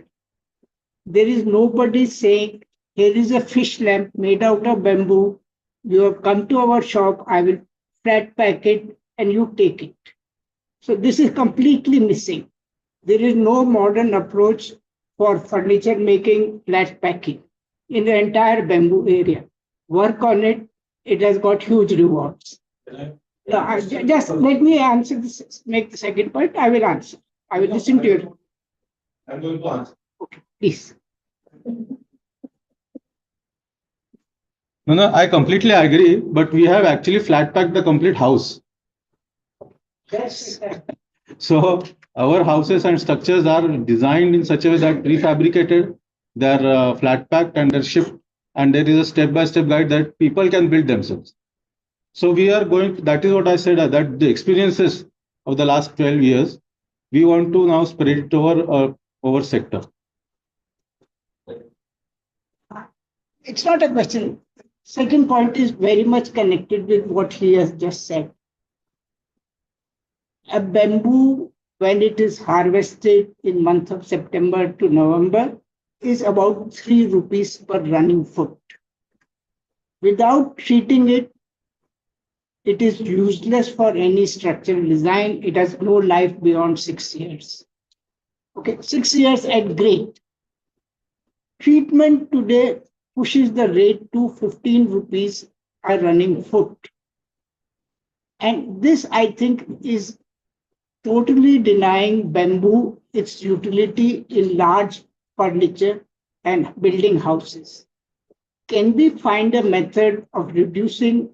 There is nobody saying, here is a fish lamp made out of bamboo. You have come to our shop, I will flat pack it and you take it. So this is completely missing. There is no modern approach for furniture making, flat packing in the entire bamboo area. Work on it. It has got huge rewards. Just let me answer this, make the second point. I will answer. I will listen to you. I'm going to answer. Okay, please. No, I completely agree, but we have actually flat packed the complete house. Yes. So our houses and structures are designed in such a way that prefabricated, they're flat packed and they're shipped, and there is a step-by-step guide that people can build themselves. So we are going, that is what I said, that the experiences of the last 12 years, we want to now spread it over sector. It's not a question. Second point is very much connected with what he has just said. A bamboo, when it is harvested in month of September to November, is about 3 rupees per running foot. Without treating it, it is useless for any structural design. It has no life beyond 6 years. Okay, 6 years at grade. Treatment today pushes the rate to 15 rupees a running foot. And this, I think, is totally denying bamboo its utility in large furniture and building houses. Can we find a method of reducing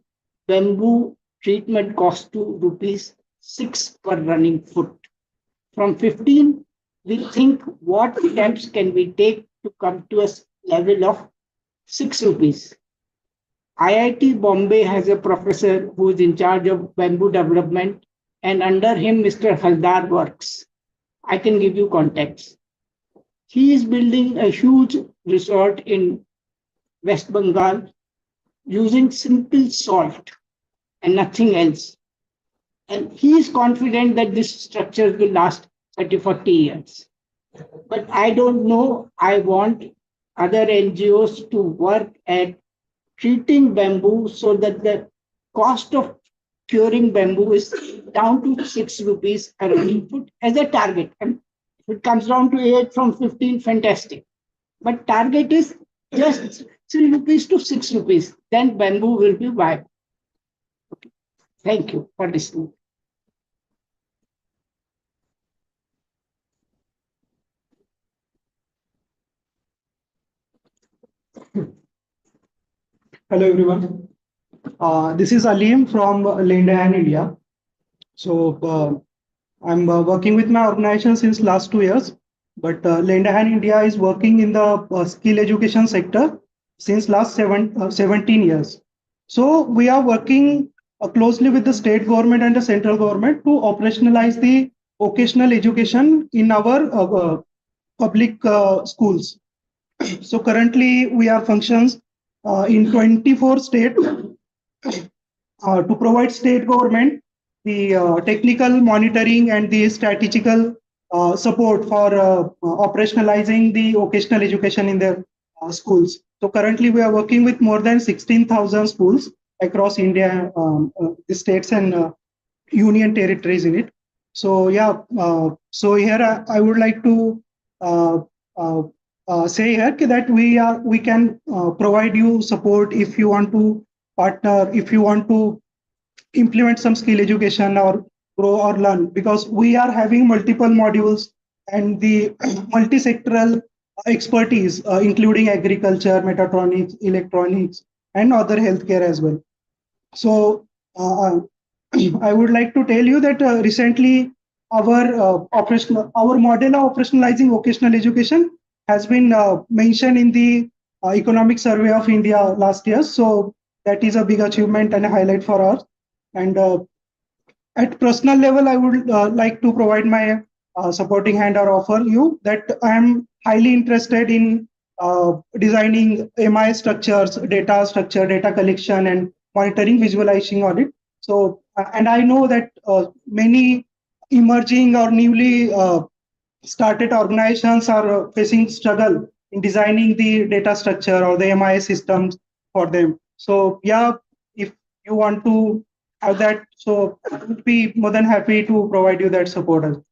bamboo treatment cost to rupees 6 per running foot? From 15, we think what steps can we take to come to a level of 6 rupees. IIT Bombay has a professor who is in charge of bamboo development, and under him Mr. Haldar works. I can give you context. He is building a huge resort in West Bengal using simple salt and nothing else. And he is confident that this structure will last 30-40 years. But I don't know. I want other NGOs to work at treating bamboo so that the cost of curing bamboo is down to 6 rupees a running foot as a target. And if it comes down to 8 from 15, fantastic. But target is just 3 rupees to 6 rupees. Then bamboo will be viable. Okay. Thank you for listening. Hello everyone. This is Alim from Lendahan, India. So I'm working with my organization since last 2 years, but Lendahan India is working in the skill education sector since last 17 years. So we are working closely with the state government and the central government to operationalize the vocational education in our public schools. So currently we are functions in 24 states to provide state government the technical monitoring and the strategical support for operationalizing the vocational education in their schools. So currently we are working with more than 16,000 schools across India, the states and union territories in it. So yeah, so here I would like to say here that we can provide you support if you want to partner, if you want to implement some skill education or grow or learn, because we are having multiple modules and the multi-sectoral expertise, including agriculture, mechatronics, electronics, and other healthcare as well. So I would like to tell you that recently our model of operationalizing vocational education has been mentioned in the Economic Survey of India last year. So that is a big achievement and a highlight for us. And at personal level, I would like to provide my supporting hand or offer you that I am highly interested in designing MI structures, data collection, and monitoring, visualizing on it. So, and I know that many emerging or newly started organizations are facing struggle in designing the data structure or the MI systems for them. So yeah, if you want to have that, so I would be more than happy to provide you that support.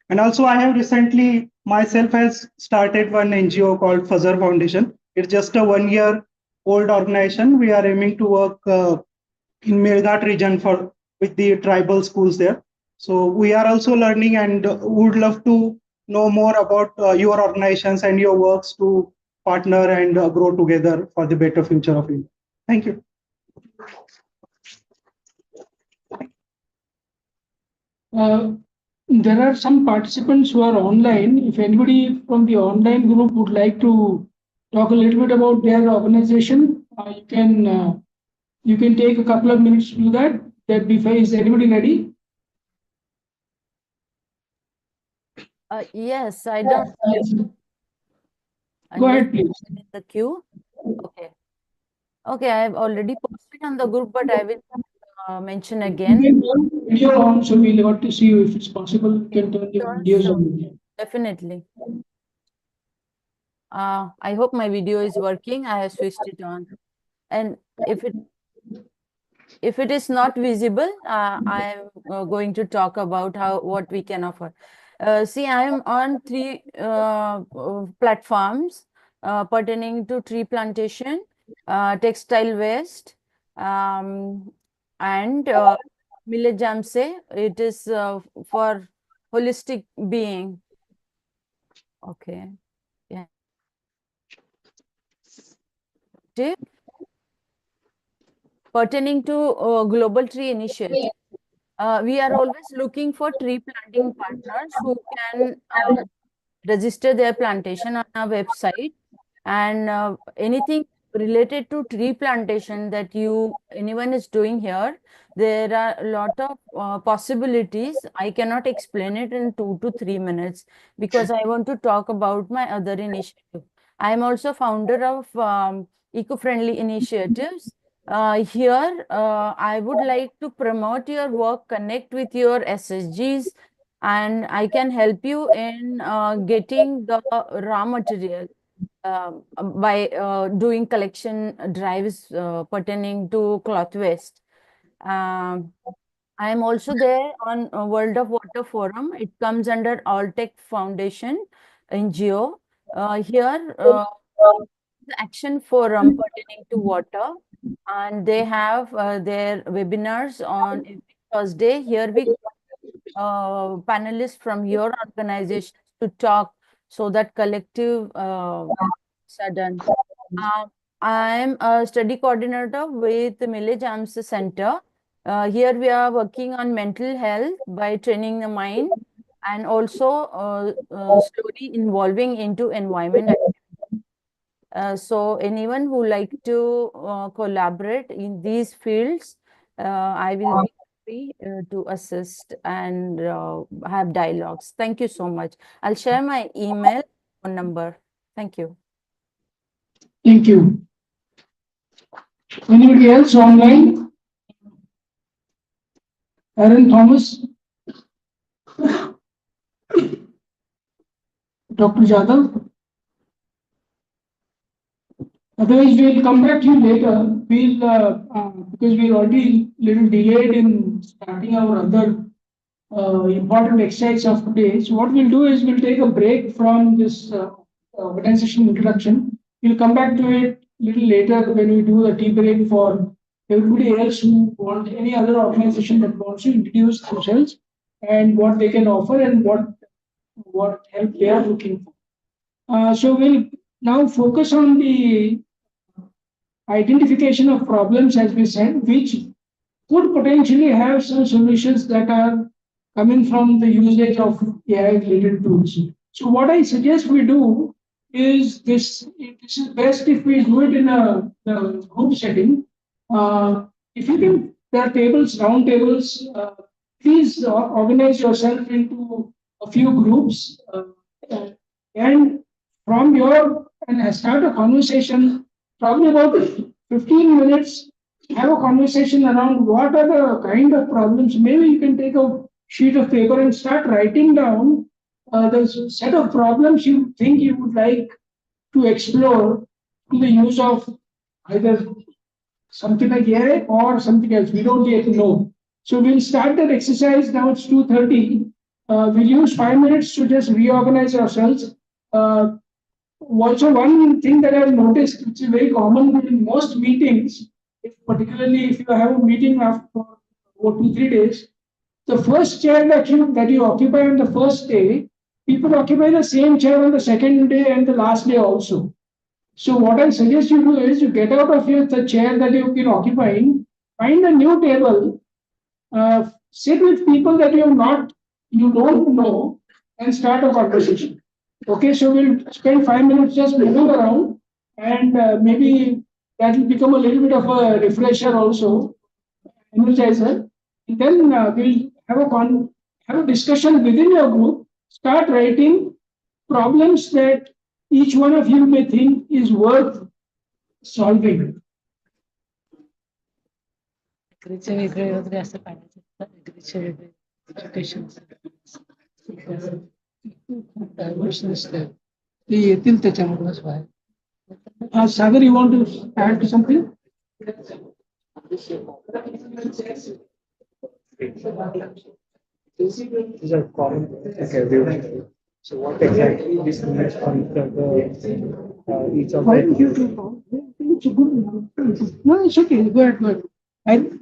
And also I have recently myself has started one NGO called Fuzzer Foundation. It's just a 1 year old organization. We are aiming to work in Melghat region with the tribal schools there. So we are also learning and would love to know more about your organizations and your works to partner and grow together for the better future of India. Thank you. There are some participants who are online. If anybody from the online group would like to talk a little bit about their organization, you can take a couple of minutes to do that. That before, is anybody ready? Yes, I don't. Go ahead, please. In the queue. Okay. Okay, I have already posted on the group, but I will mention again. Video on, so we'll want to see if it's possible. We can turn the videos on. Definitely. I hope my video is working. I have switched it on, and if it is not visible, I am going to talk about what we can offer. See, I am on 3 platforms pertaining to tree plantation, textile waste, and Millet Jamse. It is for holistic being. Okay. Yeah. Pertaining to Global Tree Initiative. We are always looking for tree planting partners who can register their plantation on our website, and anything related to tree plantation that anyone is doing here, there are a lot of possibilities. I cannot explain it in 2 to 3 minutes because I want to talk about my other initiative. I am also founder of eco-friendly initiatives. Here, I would like to promote your work, connect with your SSGs, and I can help you in getting the raw material by doing collection drives pertaining to cloth waste. I am also there on World of Water Forum. It comes under Alltech Foundation NGO. Here, the Action Forum pertaining to water, and they have their webinars on every Thursday. Here we panelists from your organization to talk so that collective are done. I am a study coordinator with the Millet Jamse Center. Here we are working on mental health by training the mind and also slowly involving into environment activity. So anyone who like to collaborate in these fields, I will be happy to assist and have dialogues. Thank you so much. I'll share my email phone number. Thank you. Thank you. Anybody else online? Aaron Thomas? Dr. Jadhav? Otherwise, we'll come back to you later. Because we're already a little delayed in starting our other important exercise of today. So what we'll do is we'll take a break from this organization introduction. We'll come back to it a little later when we do the tea break for everybody else who want any other organization that wants to introduce themselves and what they can offer and what help they are looking for. So we'll now focus on the identification of problems, as we said, which could potentially have some solutions that are coming from the usage of AI-related tools. So what I suggest we do is this is best if we do it in a group setting. If you can, there are tables, round tables. Please organize yourself into a few groups and start a conversation, probably about 15 minutes. Have a conversation around what are the kind of problems. Maybe you can take a sheet of paper and start writing down the set of problems you think you would like to explore through the use of either something like AI or something else. We don't yet know. So we'll start that exercise. Now it's 2:30. We'll use 5 minutes to just reorganize ourselves. Also, one thing that I've noticed, which is very common in most meetings, particularly if you have a meeting after 2-3 days, the first chair that you occupy on the first day, people occupy the same chair on the second day and the last day also. So what I suggest you do is you get out of the chair that you've been occupying, find a new table, sit with people that you don't know, and start a conversation. Okay, so we'll spend 5 minutes just moving around, and maybe that will become a little bit of a refresher also, energizer. And then we'll have a discussion within your group. Start writing problems that each one of you may think is worth solving. Sagar, you want to add to something? These are common to everyone. So what exactly this means from each of Why them? don't you do it's a good. No, it's okay. Go ahead.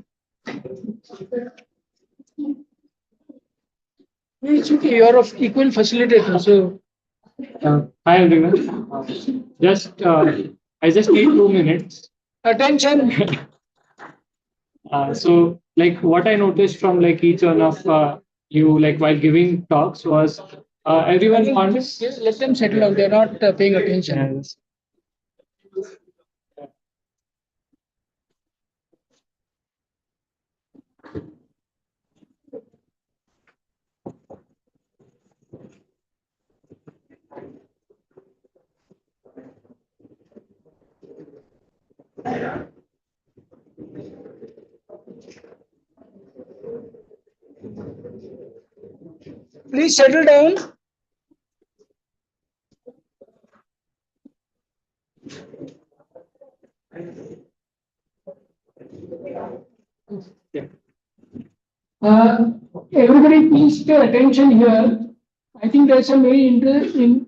It's okay. You're of equal facilitator. So Hi everyone. I just need 2 minutes. Attention. So like what I noticed from like each one of you like while giving talks was everyone wants. Just let them settle down. They're not paying attention. Please settle down. Everybody please pay attention here. I think there's some very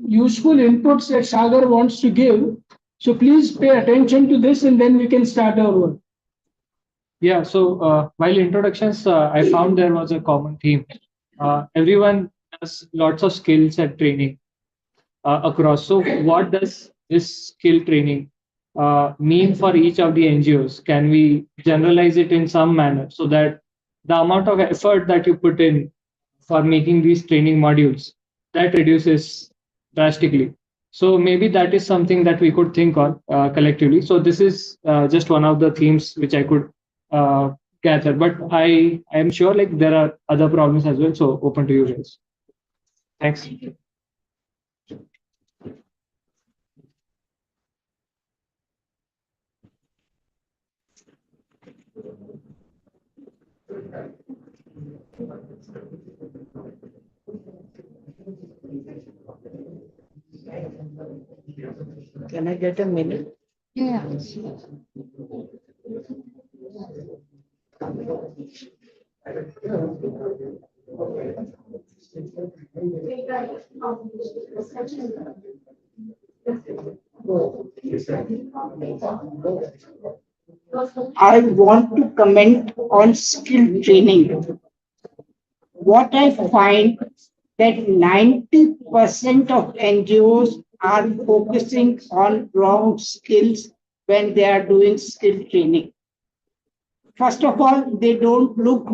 useful inputs that Sagar wants to give. So please pay attention to this and then we can start our work. Yeah, so while introductions, I found there was a common theme. Everyone has lots of skills and training across. So what does this skill training mean for each of the NGOs? Can we generalize it in some manner so that the amount of effort that you put in for making these training modules, that reduces drastically? So maybe that is something that we could think on collectively. So this is just one of the themes which I could gather, but I am sure like there are other problems as well. So open to you guys. Thanks. Can I get a minute? Yeah. I want to comment on skill training. What I find that 90% of NGOs are focusing on wrong skills when they are doing skill training. First of all, they don't look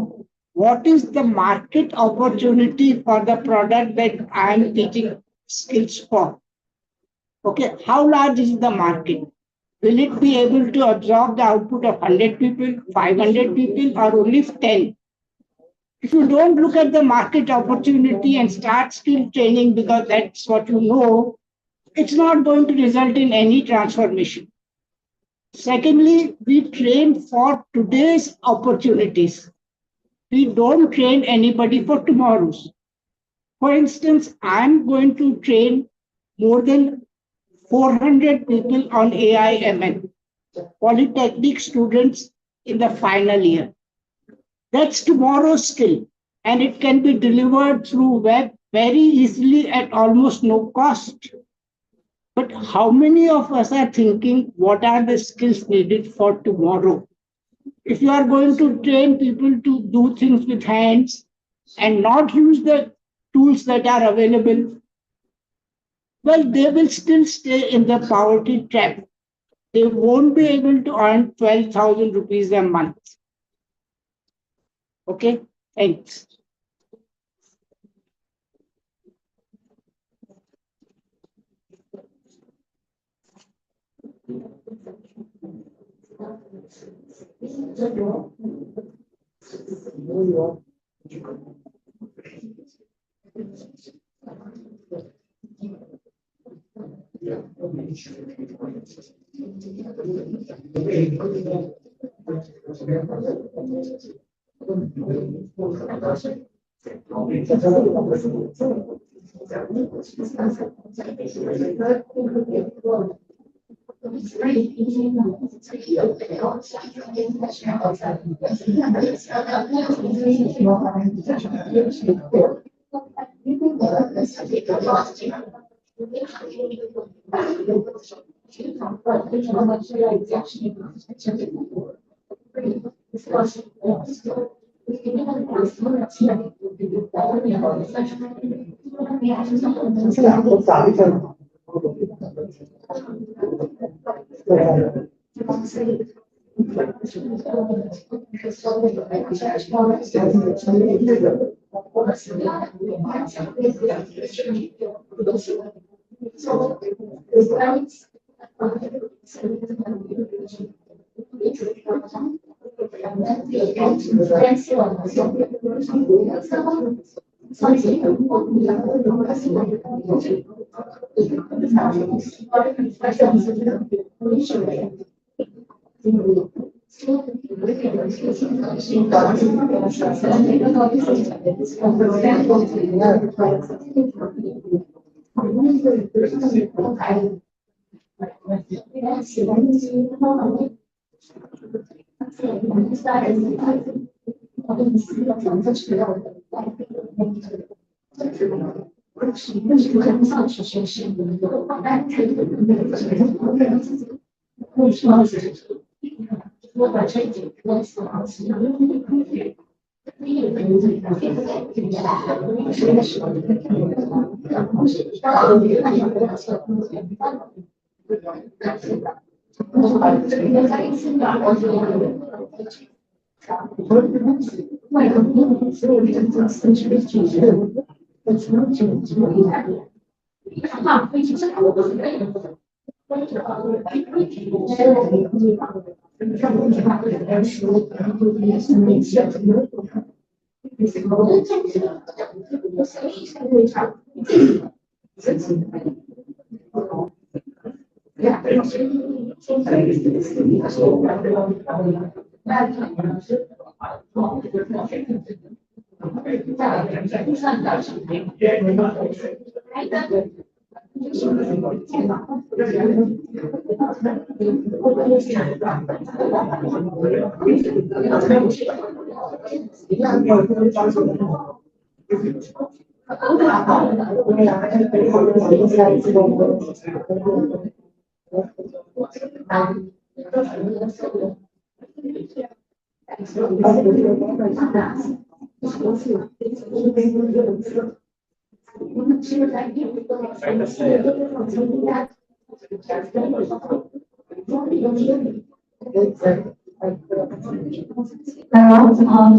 what is the market opportunity for the product that I am teaching skills for. Okay, how large is the market? Will it be able to absorb the output of 100 people, 500 people, or only 10? If you don't look at the market opportunity and start skill training because that's what you know, it's not going to result in any transformation. Secondly, we train for today's opportunities. We don't train anybody for tomorrow's. For instance, I'm going to train more than 400 people on AI ML, Polytechnic students in the final year. That's tomorrow's skill, and it can be delivered through web very easily at almost no cost. But how many of us are thinking what are the skills needed for tomorrow? If you are going to train people to do things with hands and not use the tools that are available, well, they will still stay in the poverty trap. They won't be able to earn 12,000 rupees a month. Okay, thanks.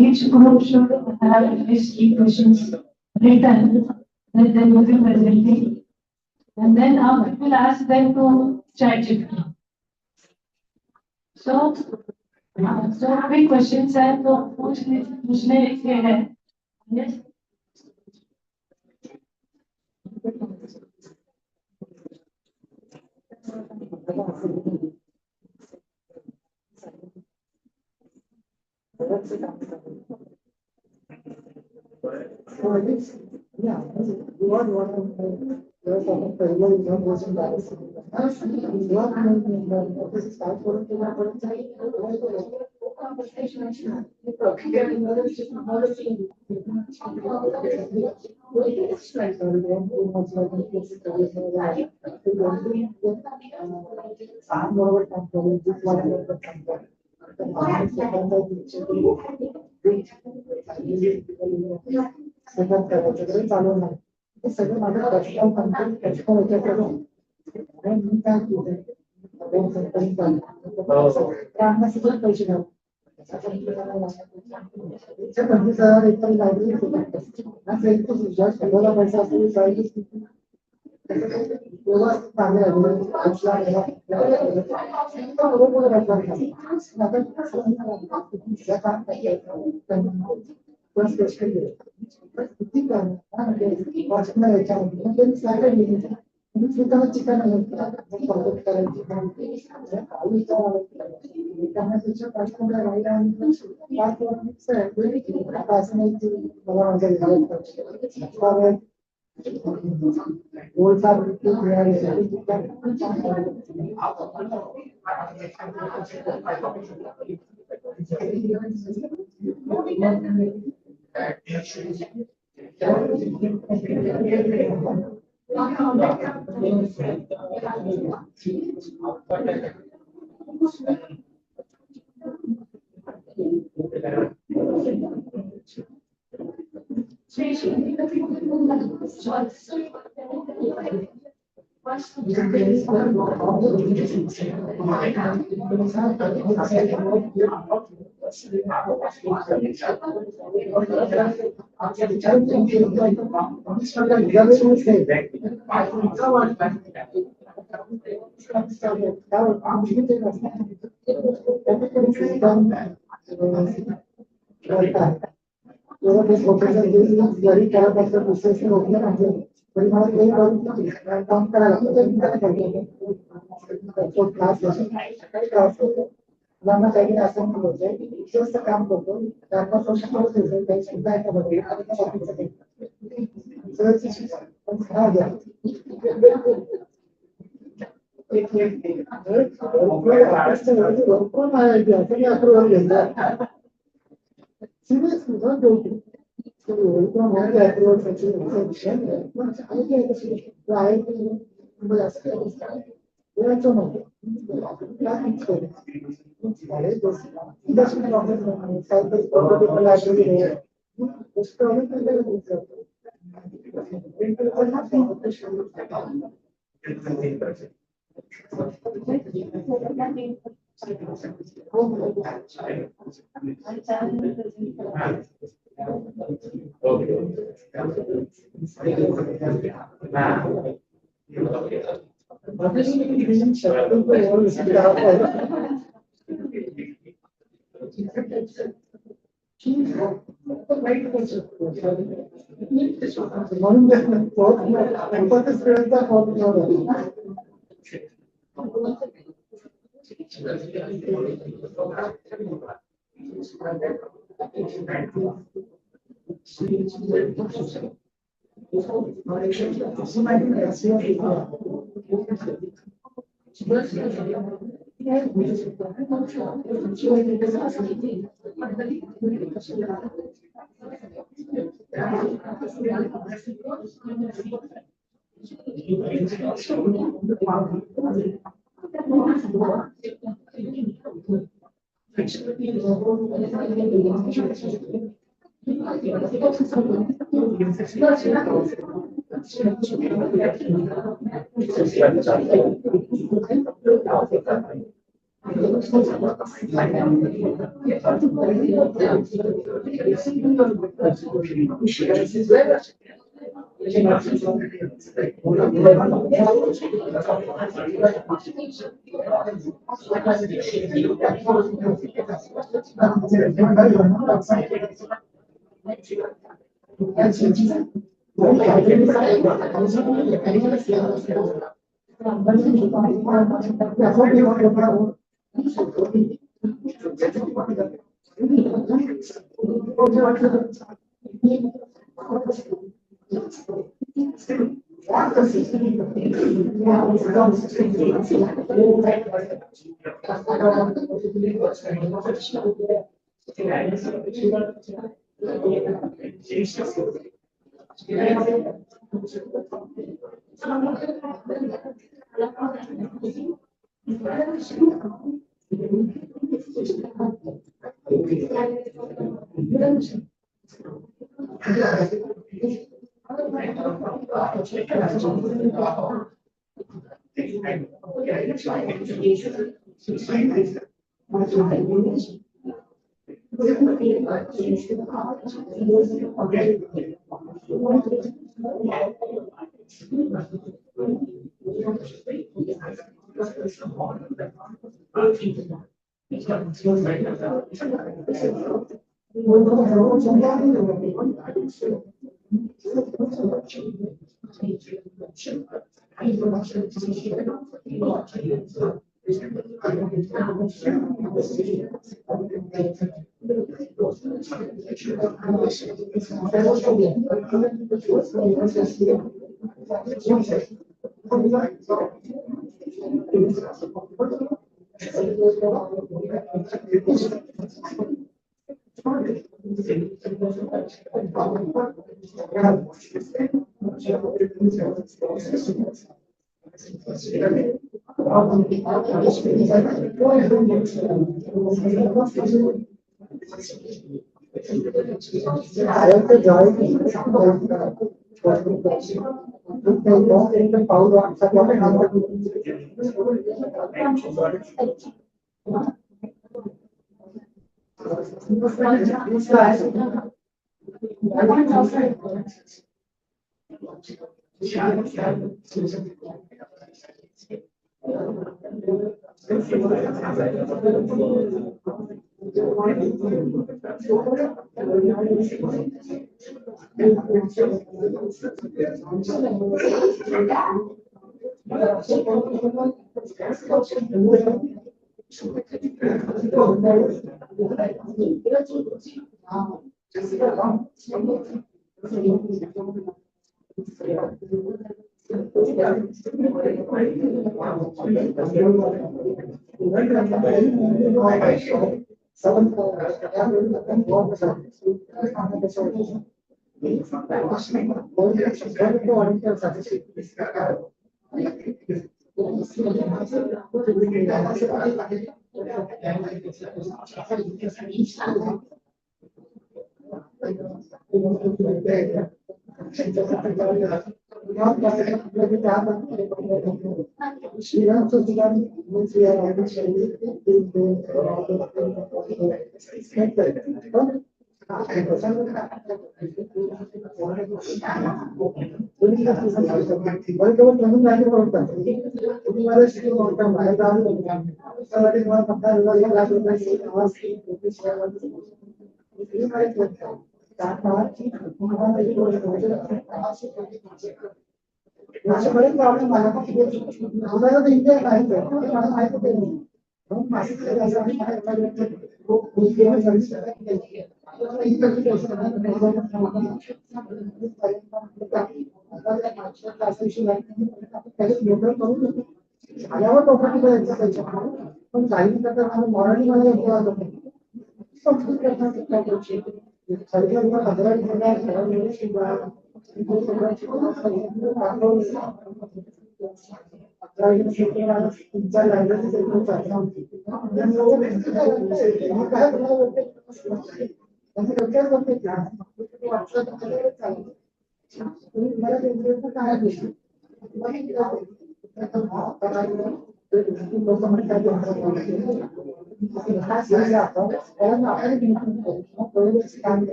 Each group should have at least 3 questions written that they will be presenting. And then we will ask them to chat it. So, quick questions है तो पूछने के हैं. Yes. हे सगळं माझं personal content त्याच्या ह्याच्याकडून आणि मी काय केलं त्यांना सगळं पैसे घालतो एकदम लायब्ररी सगळ्याला पैसा असेल जरी करत असं विशेष रोखलं नाही तरी मला काही काम करायला मुलांना काही असं होतंय विशेष काम करतो त्यांना काही सुद्धा याच्यामध्ये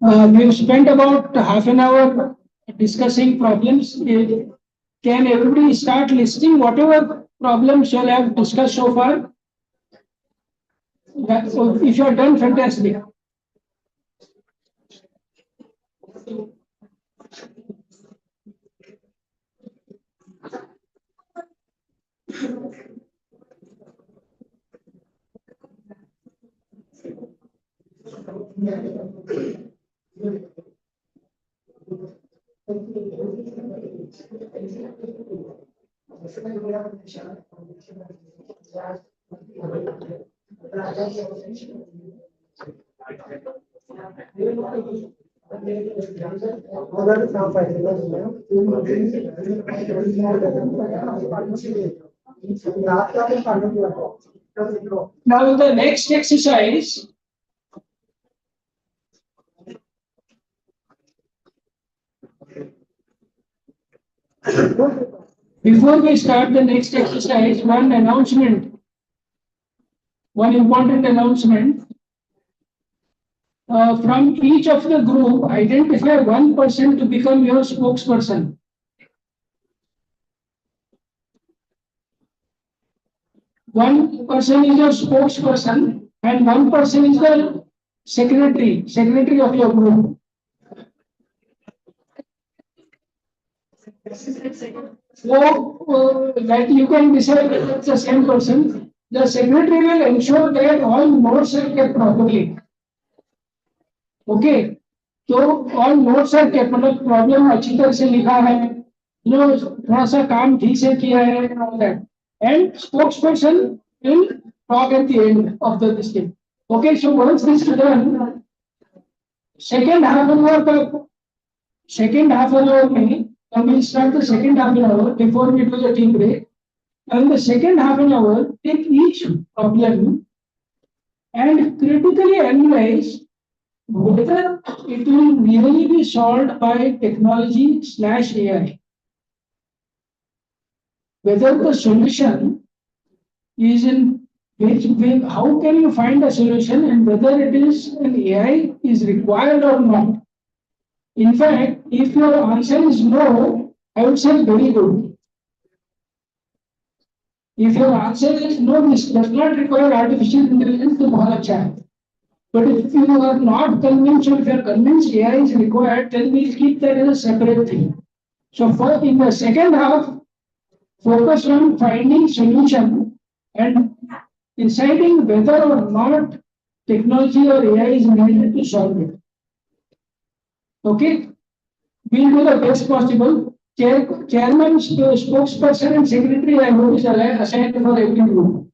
We've spent about half an hour discussing problems. Can everybody start listing whatever problems you have discussed so far? So if you are done, fantastic. Now the next exercise. Before we start the next exercise, one announcement, one important announcement. From each of the group, identify one person to become your spokesperson. One person is your spokesperson and one person is the secretary of your group. So that you can decide if it's the same person. The secretary will ensure that all notes are kept properly. Okay, तो all notes are kept, मतलब problem अच्छी तरह से लिखा है, थोड़ा सा काम ठीक से किया है, and all that. And spokesperson will talk at the end of the this thing. Okay, so once this is done, second half an hour में, and we'll start the second half an hour before we do the tea break. And the second half an hour, take each problem and critically analyze whether it will really be solved by technology/AI. Whether the solution is in which way, how can you find a solution and whether it is an AI is required or not. In fact, if your answer is no, I would say very good. If your answer is no, this does not require artificial intelligence, तो बहुत अच्छा है. But if you are not convinced, or if you are convinced AI is required, then we'll keep that as a separate thing. So for in the second half, focus on finding solution and deciding whether or not technology or AI is needed to solve it. Okay, we'll do the best possible. Chairman, spokesperson, and secretary, I hope is assigned for every group.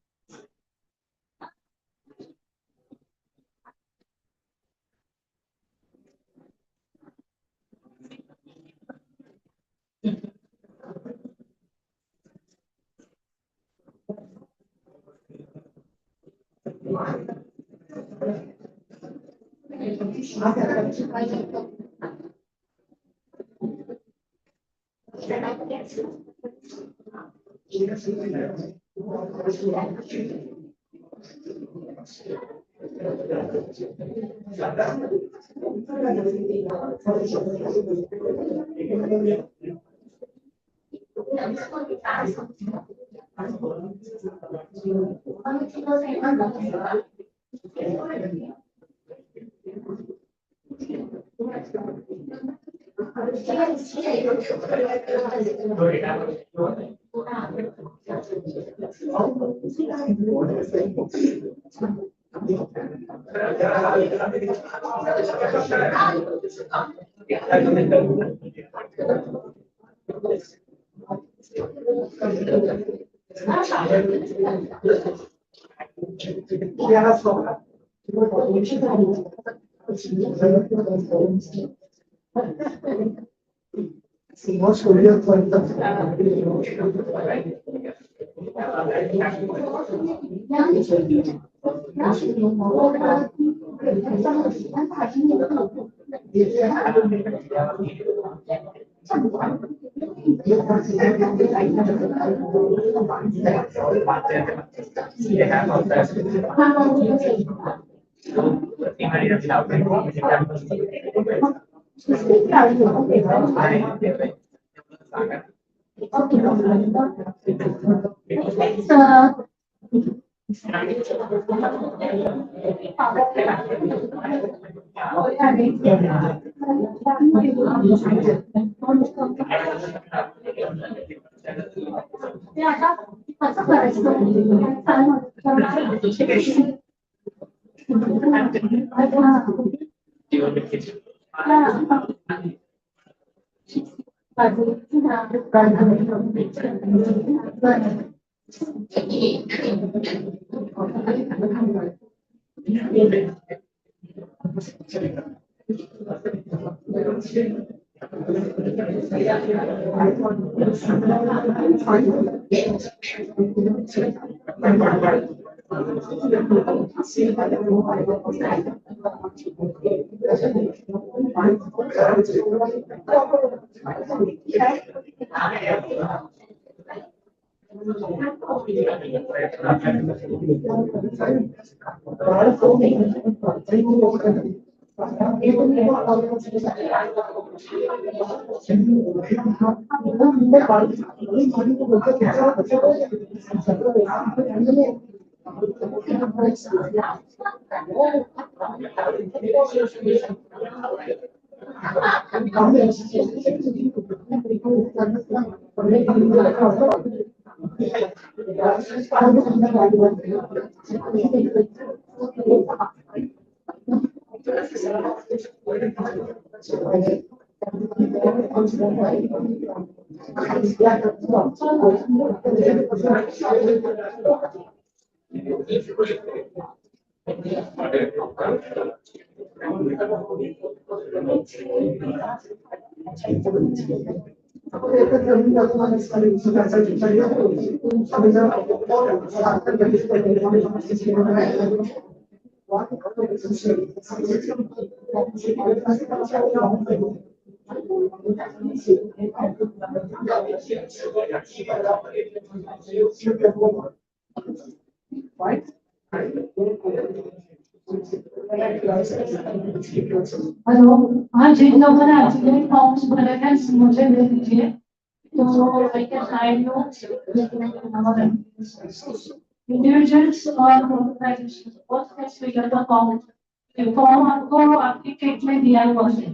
Hello, हाँ जिन लोगों ने actually forms भरे हैं मुझे दे दीजिए तो I can sign individuals और organisation बहुत स्पेसिफिक का फॉर्म फॉर्म आपको आपकी किट में दिया हुआ है।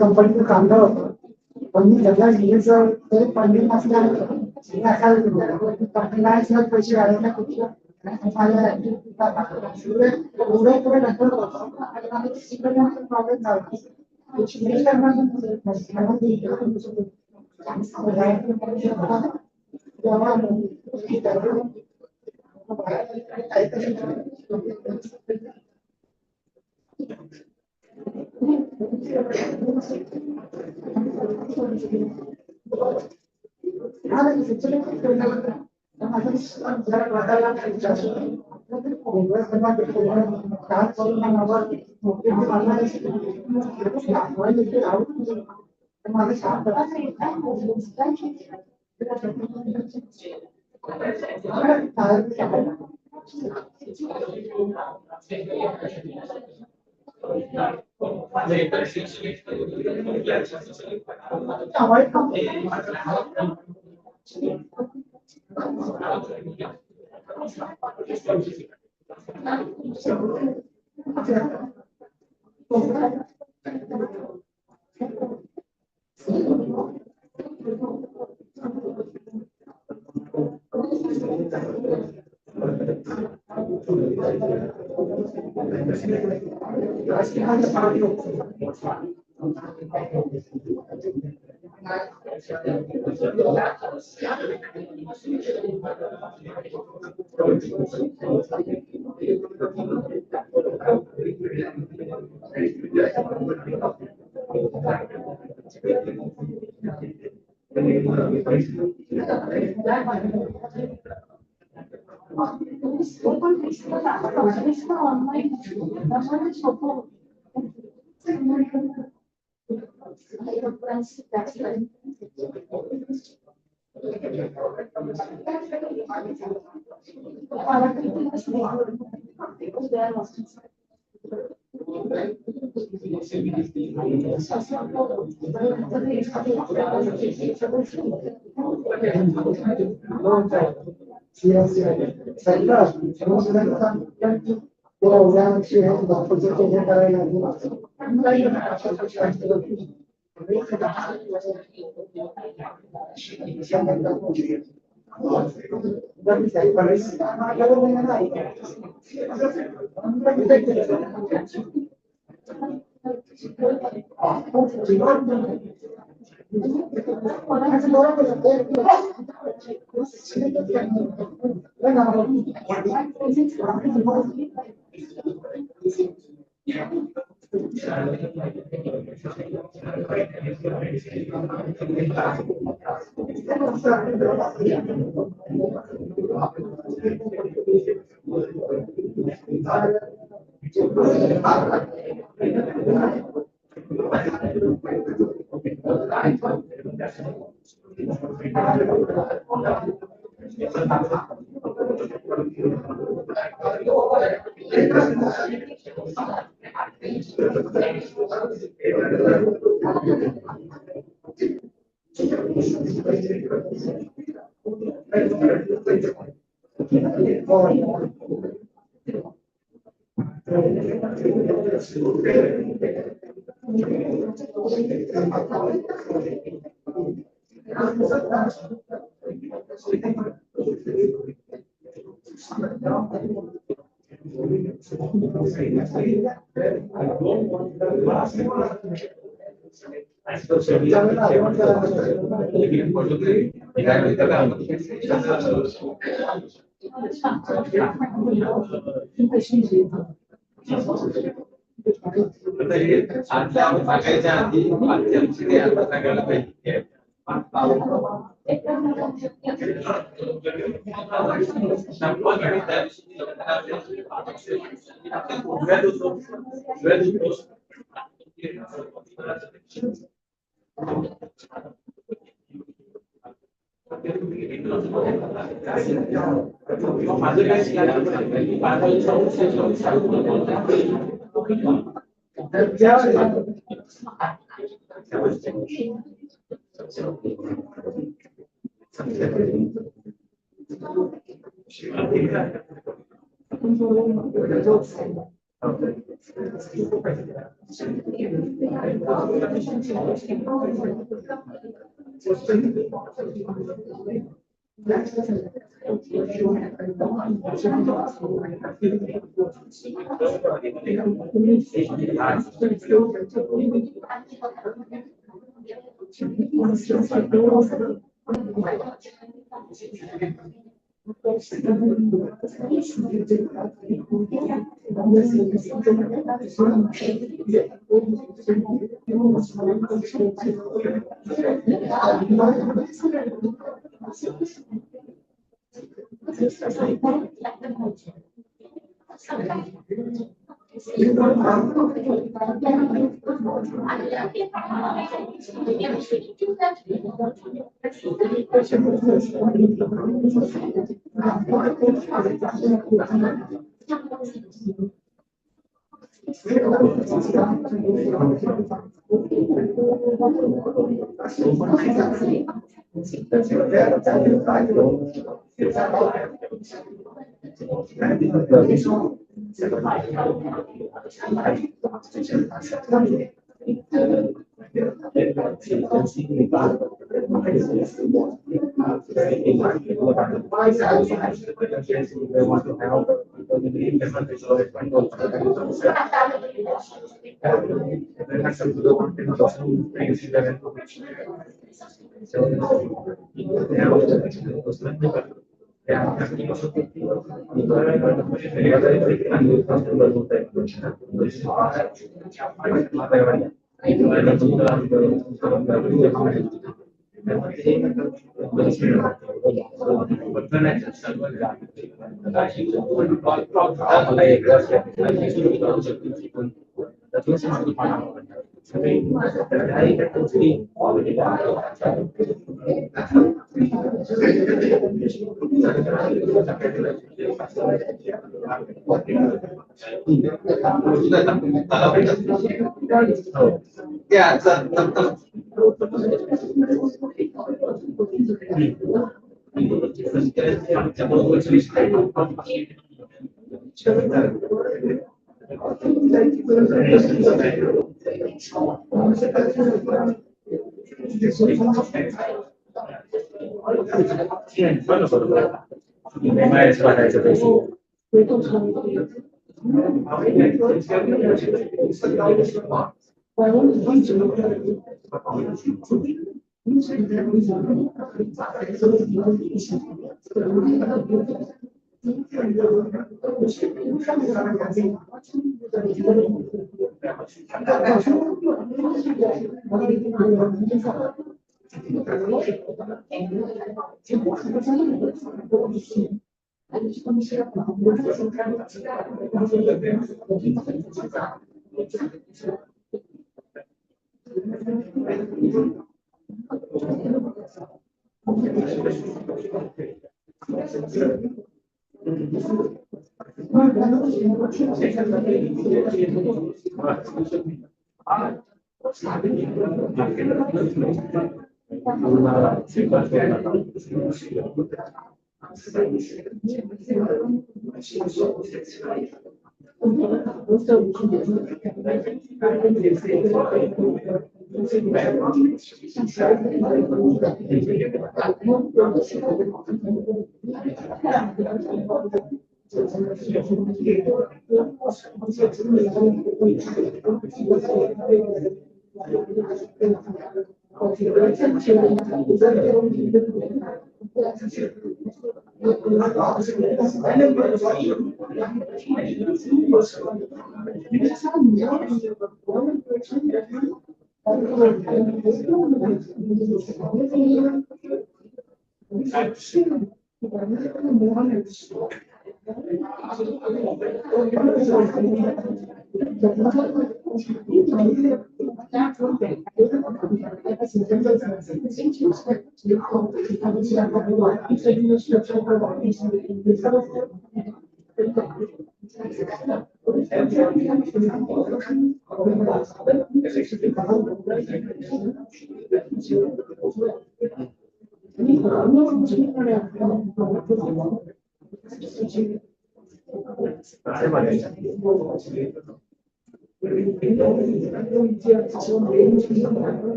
कंपनी में काम पण मी त्याला लिहायचं तर फंडिंग असल्यामुळे कंपनीला पैसे वाढवण्या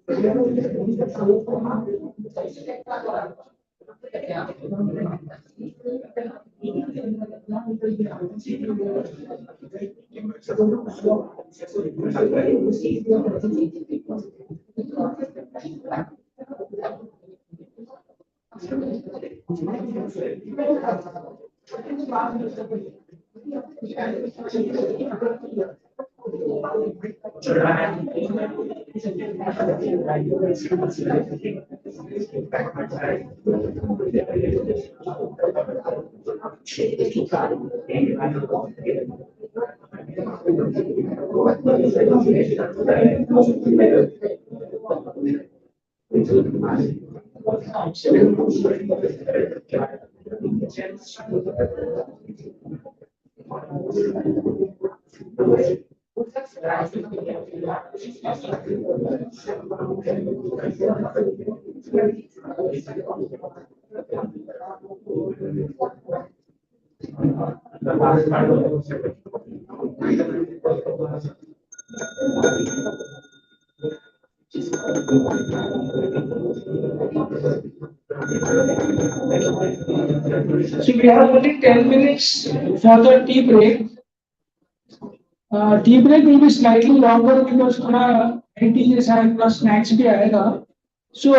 So we have only 10 minutes for the tea break. Tea break will be slightly longer because थोड़ा tea के साथ plus snacks भी आएगा. So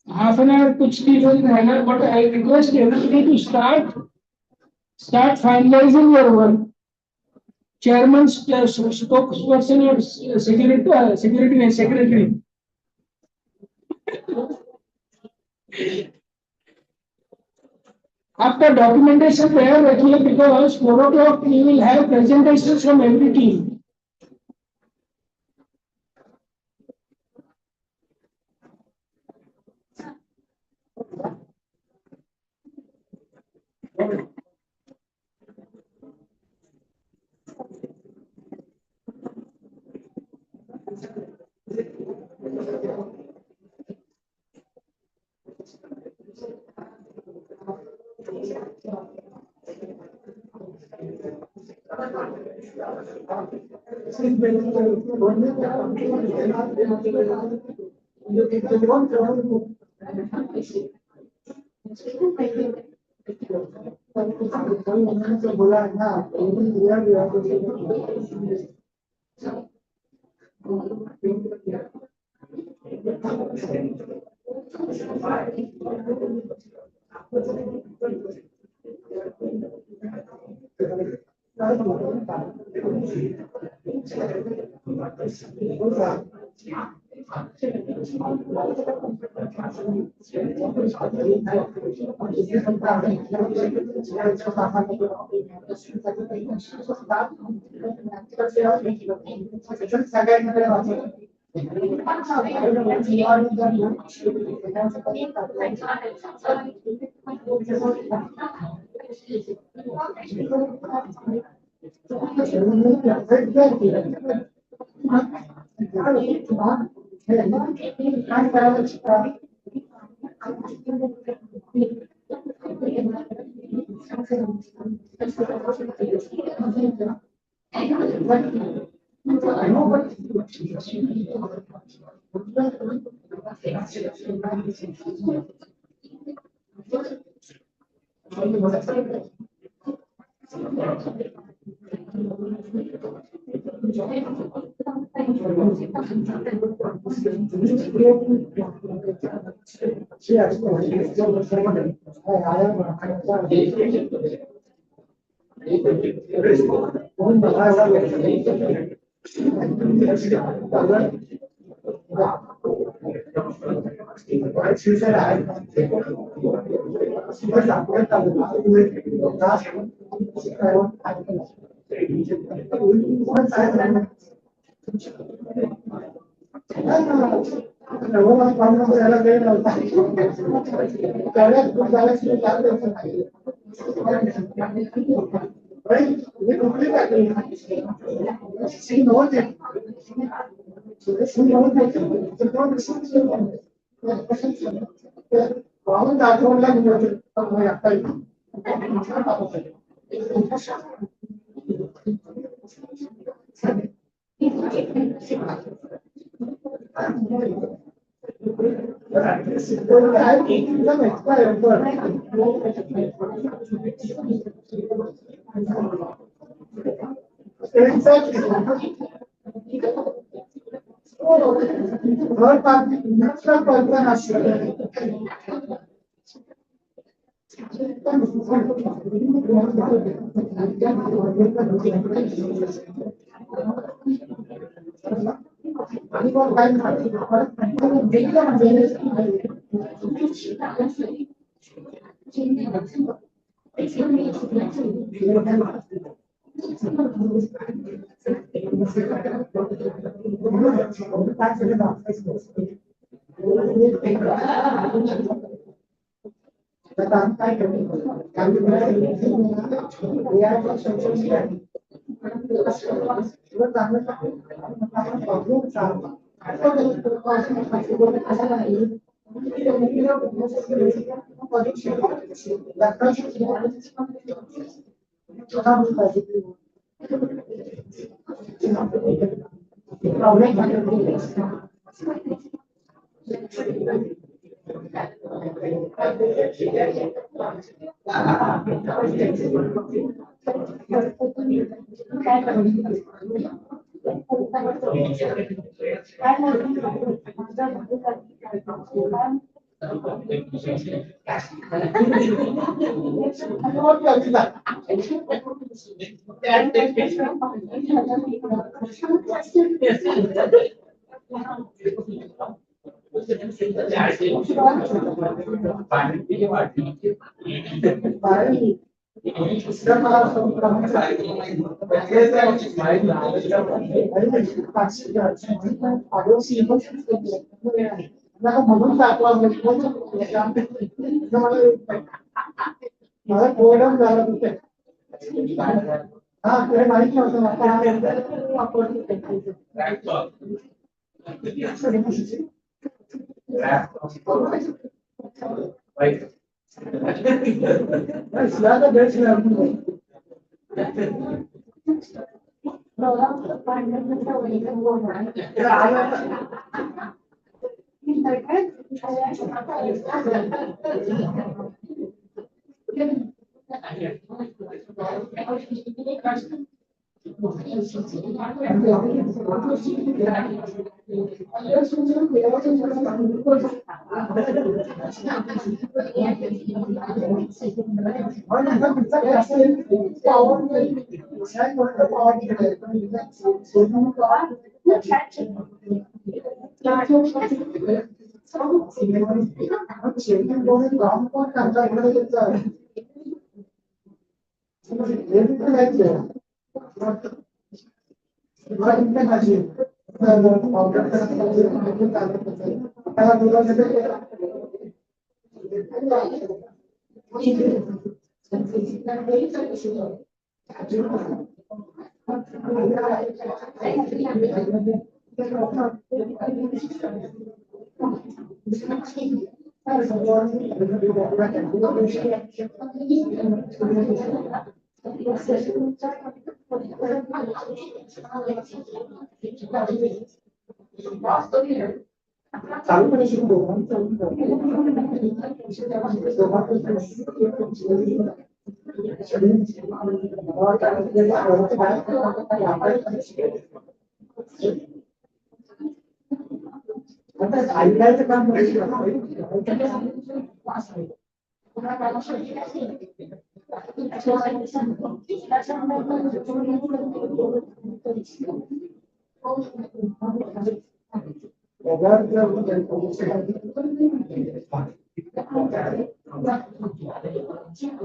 half an hour कुछ tea break रहेगा, but I request everybody to start finalizing your work. Chairman, spokesperson or secretary. After documentation there regular because 4 o'clock we will have presentations from every team.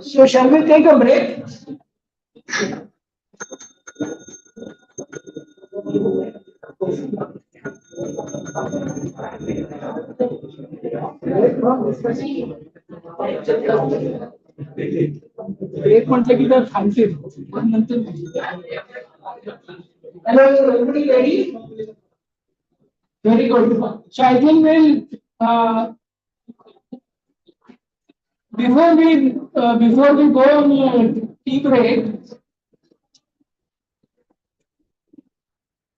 So shall we take a break? Break म्हटलं की तर थांबतील पण नंतर hello everybody ready very good so I think we'll before we go on tea break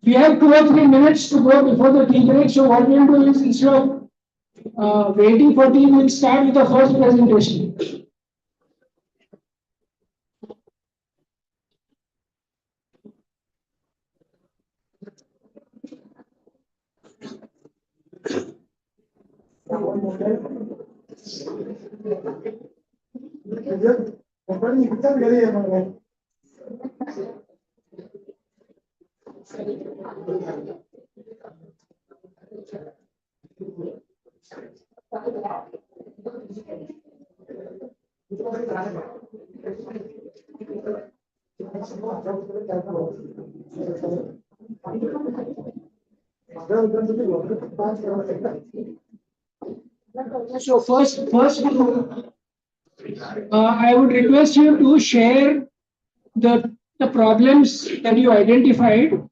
we have 2 or 3 minutes to go before the tea break so what we'll do is instead of Waiting for team will start with the first presentation. So first, I would request you to share the problems that you identified,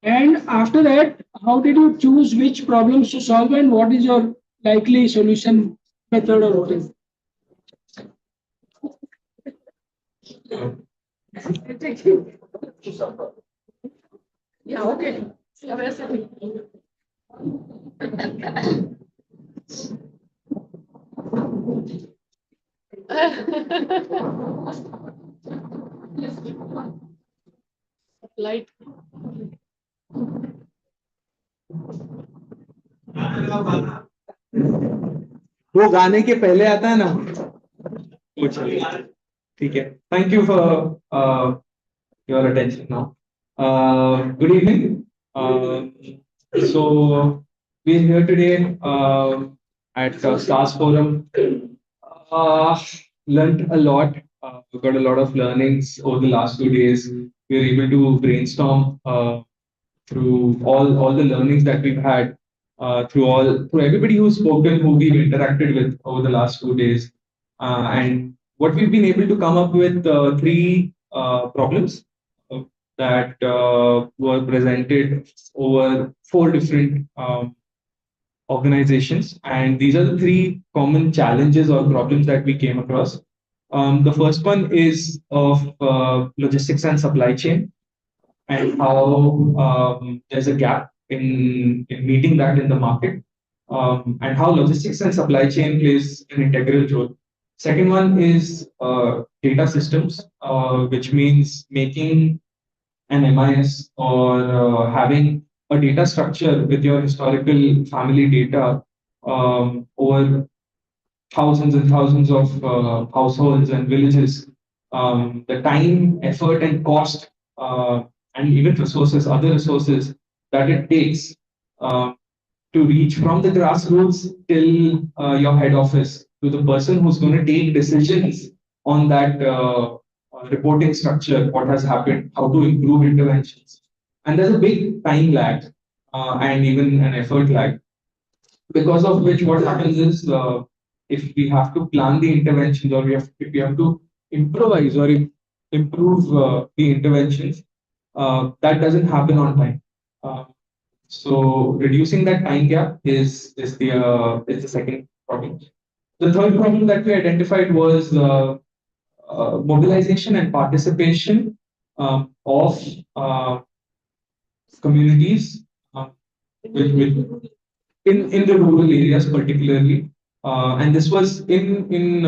and after that, how did you choose which problems to solve, and what is your likely solution method or routine? Yeah, okay. Light. वो गाने के पहले आता है ना वो चलिए ठीक है thank you for your attention now. Good evening. So we're here today at Stars Forum. Learned a lot. We got a lot of learnings over the last 2 days. We were able to brainstorm through all the learnings that we've had through everybody who's spoken, who we've interacted with over the last 2 days, and what we've been able to come up with 3 problems that were presented over 4 different organizations. And these are the 3 common challenges or problems that we came across. The first one is of logistics and supply chain, and how there's a gap in meeting that in the market, and how logistics and supply chain plays an integral role. Second one is data systems, which means making an MIS or having a data structure with your historical family data over thousands and thousands of households and villages. The time, effort, and cost, and even resources, other resources that it takes to reach from the grassroots till your head office to the person who's going to take decisions on that reporting structure, what has happened, how to improve interventions. And there's a big time lag and even an effort lag, because of which what happens is if we have to plan the interventions, or if we have to improvise or improve the interventions, that doesn't happen on time. So reducing that time gap is the second problem. The third problem that we identified was mobilization and participation of communities in the rural areas particularly. And this was in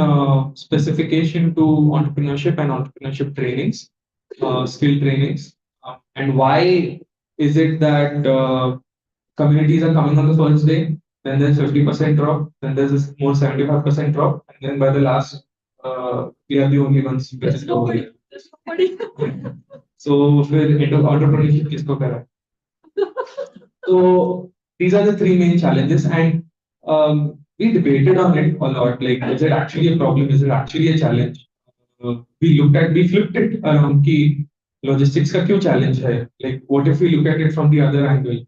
specification to entrepreneurship and entrepreneurship trainings, skill trainings. And why is it that communities are coming on the first day, then there's 50% drop, then there's this more 75% drop, and then by the last, we are the only ones which is over here. So, entrepreneurship kisko kara? So these are the 3 main challenges, and we debated on it a lot. Like, is it actually a problem? Is it actually a challenge? We flipped it around. Ki logistics ka kyun challenge hai? Like, what if we look at it from the other angle?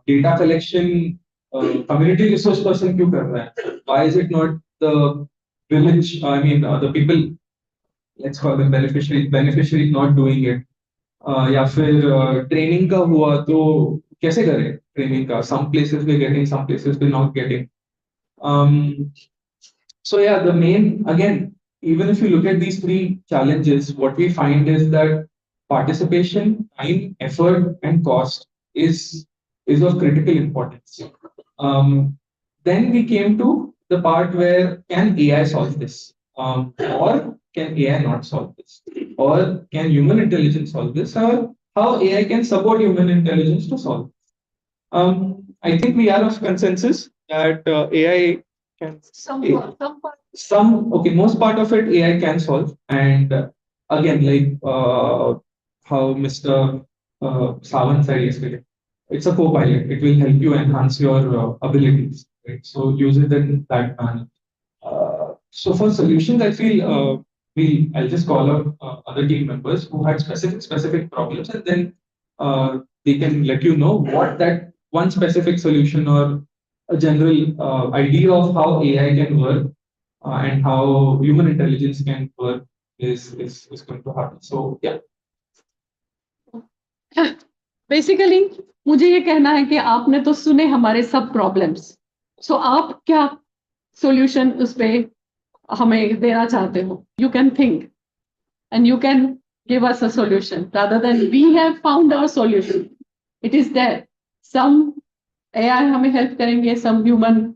Data collection, community resource person kyun kar raha hai? Why is it not the village? I mean, the people, let's call them beneficiaries not doing it. या फिर training का हुआ तो कैसे करें training का? Some places we're getting, some places we're not getting. So yeah, the main, again, even if you look at these 3 challenges, what we find is that participation, time, effort, and cost is of critical importance. then we came to the part where can AI solve this? Or can AI not solve this? Or can human intelligence solve this? Or how AI can support human intelligence to solve? I think we are of consensus that AI can most part of it AI can solve. And again, like how Mr. Sawant said yesterday, it's a co-pilot. It will help you enhance your abilities. Right? So use it in that manner. So for solutions, I feel I'll just call up other team members who had specific problems, and then they can let you know what that one specific solution or a general idea of how AI can work and how human intelligence can work is going to happen. So yeah. Basically मुझे ये कहना है कि आपने तो सुने हमारे सब प्रॉब्लम्स, सो आप क्या सॉल्यूशन उस पे हमें देना चाहते हो? You can think and you can give us a solution rather than we have found our solution. It is there. Some AI हमें हेल्प करेंगे, some human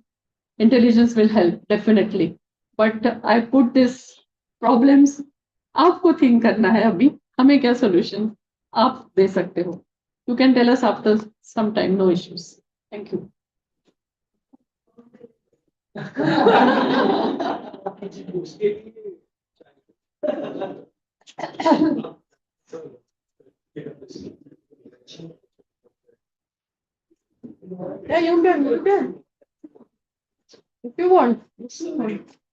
intelligence will help definitely, but I put this problems आपको think करना है. अभी हमें क्या solution आप दे सकते हो? You can tell us after some time, no issues. Thank you. Yeah, you can. If you want.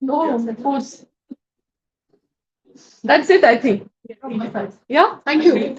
No, of course. That's it, I think. Yeah, thank you.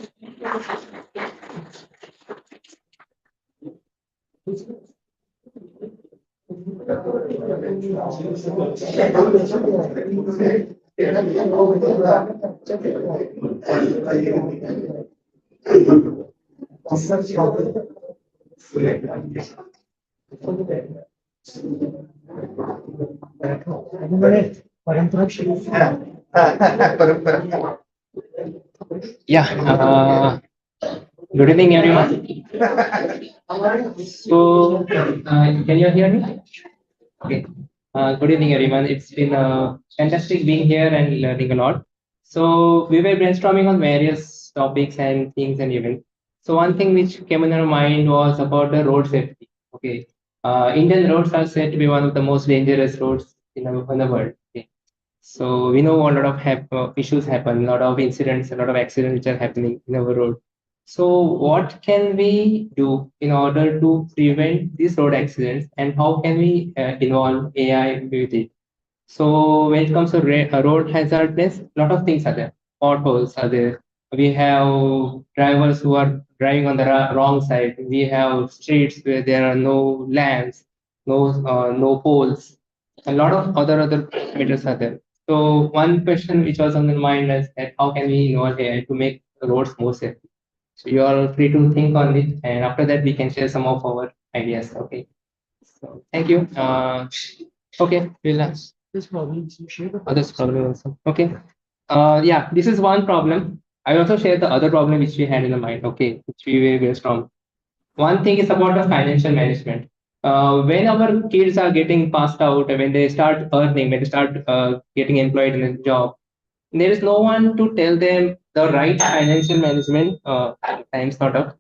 Yeah. Good evening, everyone. So, can you hear me? Okay. Good evening, everyone. It's been fantastic being here and learning a lot. So, we were brainstorming on various topics and things and events. So, one thing which came in our mind was about the road safety. Okay. Indian roads are said to be one of the most dangerous roads in the world. Okay. So, we know a lot of issues happen, a lot of incidents, a lot of accidents which are happening in our road. So what can we do in order to prevent these road accidents, and how can we involve AI with it? So when it comes to road hazardness, a lot of things are there. Potholes are there. We have drivers who are driving on the wrong side. We have streets where there are no lamps, no poles. A lot of other matters are there. So one question which was on the mind is that how can we involve AI to make roads more safe? So you are free to think on it, and after that we can share some of our ideas. Okay. So thank you. Okay, we'll ask. This problem also. Okay. Yeah, this is one problem. I also share the other problem which we had in the mind. Okay, which we were brainstorm. One thing is about the financial management. When our kids are getting passed out, when they start earning, when they start getting employed in a job, there is no one to tell them the right financial management. Time sort of.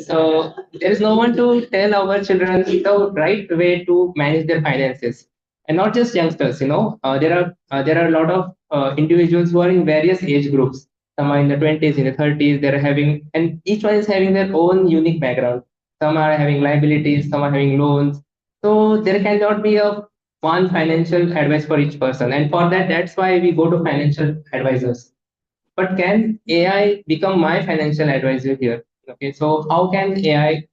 So there is no one to tell our children the right way to manage their finances, and not just youngsters. There are a lot of individuals who are in various age groups. Some are in the 20s, in the 30s. They're having, and each one is having their own unique background. Some are having liabilities, some are having loans. So there cannot be a one financial advice for each person, and for that's why we go to financial advisors. But can AI become my financial advisor here? Okay, so how can AI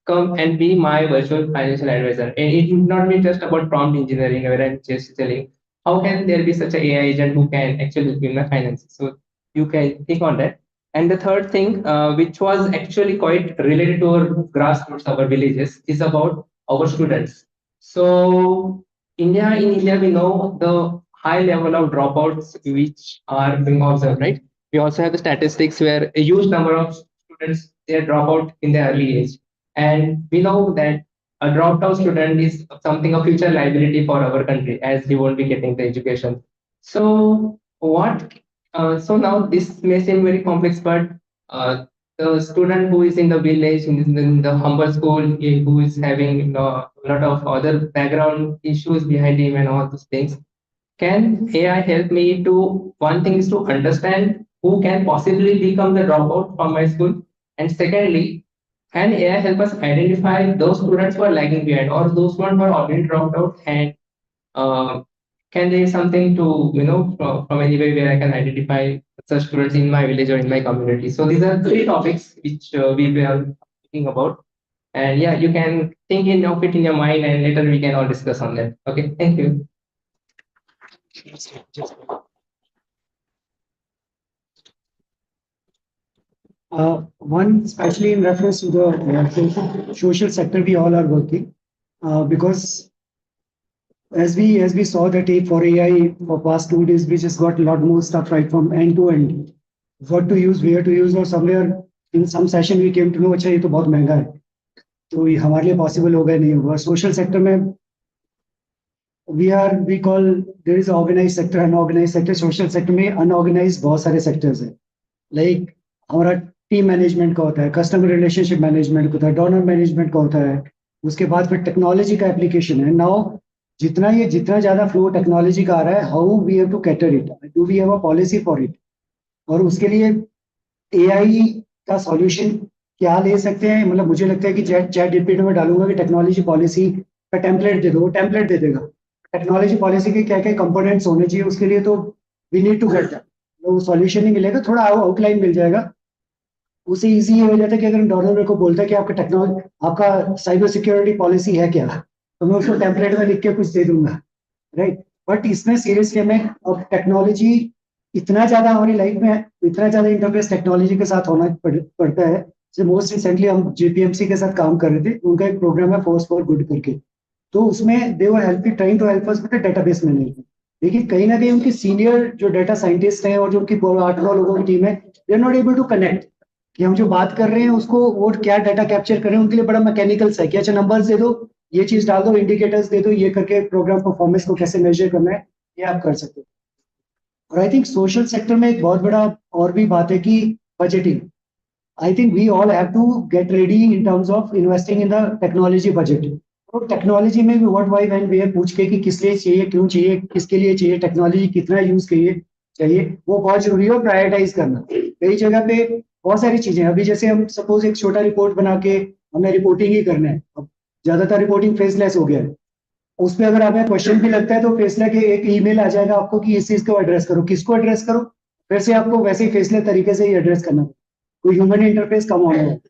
come and be my virtual financial advisor? And it would not be just about prompt engineering where I'm just telling how can there be such an AI agent who can actually help in my finances. So you can think on that. And the third thing, which was actually quite related to our grassroots, our villages, is about our students. So in India, we know the high level of dropouts which are being observed, right? We also have the statistics where a huge number of students they drop out in the early age, and we know that a dropped out student is something a future liability for our country as he won't be getting the education. So so now this may seem very complex, but the student who is in the village, in the humble school, who is having a lot of other background issues behind him and all those things, can AI help me to, one thing is to understand who can possibly become the dropout from my school, and secondly, can AI help us identify those students who are lagging behind or those ones who are already dropped out, and can there is something to, from anywhere where I can identify such students in my village or in my community? So these are three topics which we were thinking about. And yeah, you can think of it in your mind and later we can all discuss on that. Okay, thank you. One, especially in reference to the social sector, we all are working because as we saw that for AI for past 2 days, we just got a lot more stuff right from end to end. What to use, where to use, or somewhere in some session we came to know, अच्छा ये तो बहुत महंगा है, तो ये हमारे लिए possible होगा नहीं होगा. Social sector में we call there is organized sector, unorganized sector. Social sector में unorganized बहुत सारे sectors हैं. Like हमारा टीम मैनेजमेंट का होता है, कस्टमर रिलेशनशिप मैनेजमेंट का होता है, डोनर मैनेजमेंट का होता है, उसके बाद फिर टेक्नोलॉजी का एप्लीकेशन है. नाउ जितना ज्यादा फ्लो टेक्नोलॉजी का आ रहा है, how we have to cater it, do we have a policy for it, और उसके लिए एआई का सॉल्यूशन क्या ले सकते हैं. मतलब मुझे लगता है कि चैट जीपीटी में डालूंगा कि टेक्नोलॉजी पॉलिसी का टेम्पलेट दे दो, वो टेम्पलेट दे देगा. टेक्नोलॉजी पॉलिसी के क्या क्या कंपोनेंट्स होने चाहिए उसके लिए, तो we need to get that. वो सॉल्यूशन नहीं मिलेगा, थोड़ा आउटलाइन मिल जाएगा. उसे इजी हो जाता है कि अगर डॉनर मेरे को बोलता है कि आपका साइबर सिक्योरिटी पॉलिसी है क्या, तो मैं उसको टेम्पलेट में लिख के कुछ दे दूंगा, राइट. बट इसमें सीरियसली हमें अब टेक्नोलॉजी इतना ज्यादा हमारी लाइफ में, इतना ज्यादा इंटरफेस टेक्नोलॉजी के साथ होना पड़ता है. जैसे मोस्ट रिसेंटली हम जेपीएमसी के साथ काम कर रहे थे, उनका एक प्रोग्राम है फोर्स फॉर गुड करके, तो उसमें they were helping trying to help us with database management. लेकिन कहीं ना कहीं उनकी सीनियर जो डेटा साइंटिस्ट हैं और जो उनकी 8-9 लोगों की टीम है, they are not able to connect कि हम जो बात कर रहे हैं उसको वो क्या डाटा कैप्चर कर रहे हैं. उनके लिए बड़ा मैकेनिकल सा है कि अच्छा नंबर्स दे दो, ये चीज डाल दो, इंडिकेटर्स दे दो, ये करके प्रोग्राम परफॉर्मेंस को कैसे मेजर करना है ये आप कर सकते हो. और आई थिंक सोशल सेक्टर में एक बहुत बड़ा और भी बात है कि budgeting. I think we all have to get ready in terms of investing in the technology budget. तो टेक्नोलॉजी में भी व्हाट वाई व्हेन वे पूछ के कि किस लिए चाहिए, क्यों चाहिए, किसके लिए चाहिए, टेक्नोलॉजी कितना यूज चाहिए, वो बहुत जरूरी है. और प्रायोरिटाइज करना कई जगह पे बहुत सारी चीजें. अभी जैसे हम सपोज एक छोटा रिपोर्ट बना के हमें रिपोर्टिंग ही करना है, अब ज्यादातर रिपोर्टिंग फेसलेस हो गया है. उस पर अगर हमें क्वेश्चन भी लगता है तो फेसलेस के एक ईमेल आ जाएगा आपको कि इस चीज को एड्रेस करो, किसको एड्रेस करो, फिर से आपको वैसे ही फेसलेस तरीके से ही एड्रेस करना, कोई ह्यूमन इंटरफेस कम होना है.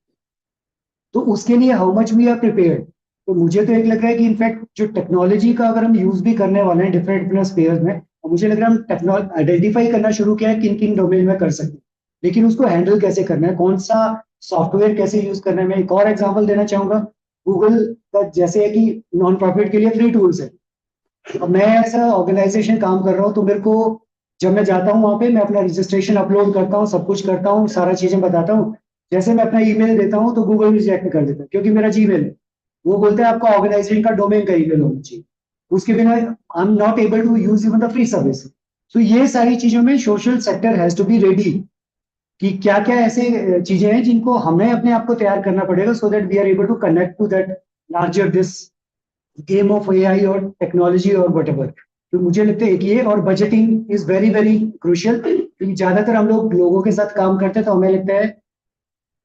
तो उसके लिए how much we are prepared. तो मुझे तो एक लग रहा है कि इनफैक्ट जो टेक्नोलॉजी का अगर हम यूज भी करने वाले हैं डिफरेंट स्पेयर्स में, मुझे लग रहा है हम टेक्नोलॉजी आइडेंटिफाई करना शुरू किया है किन किन डोमेन में कर सकते हैं, लेकिन उसको हैंडल कैसे करना है, कौन सा सॉफ्टवेयर कैसे यूज करना है. मैं एक और एग्जांपल देना चाहूंगा. गूगल का जैसे है कि नॉन प्रॉफिट के लिए फ्री टूल्स है. अब मैं ऐसा ऑर्गेनाइजेशन काम कर रहा हूँ, तो मेरे को जब मैं जाता हूँ वहां पे, मैं अपना रजिस्ट्रेशन अपलोड करता हूँ, सब कुछ करता हूँ, सारा चीजें बताता हूँ. जैसे मैं अपना ईमेल देता हूँ तो गूगल रिजेक्ट कर देता है क्योंकि मेरा जीमेल है. वो बोलते हैं आपका ऑर्गेनाइजेशन का डोमेन का ईमेल होना चाहिए, उसके बिना I am not able to use even the free service. तो ये सारी चीजों में social sector has to be ready कि क्या क्या ऐसे चीजें हैं जिनको हमें अपने आप को तैयार करना पड़ेगा, so that we are able to connect to that larger this game of AI और टेक्नोलॉजी और व्हाटएवर. तो मुझे लगता है कि ये और budgeting is very very crucial, क्योंकि ज्यादातर हम लोगों के साथ काम करते हैं तो हमें लगता है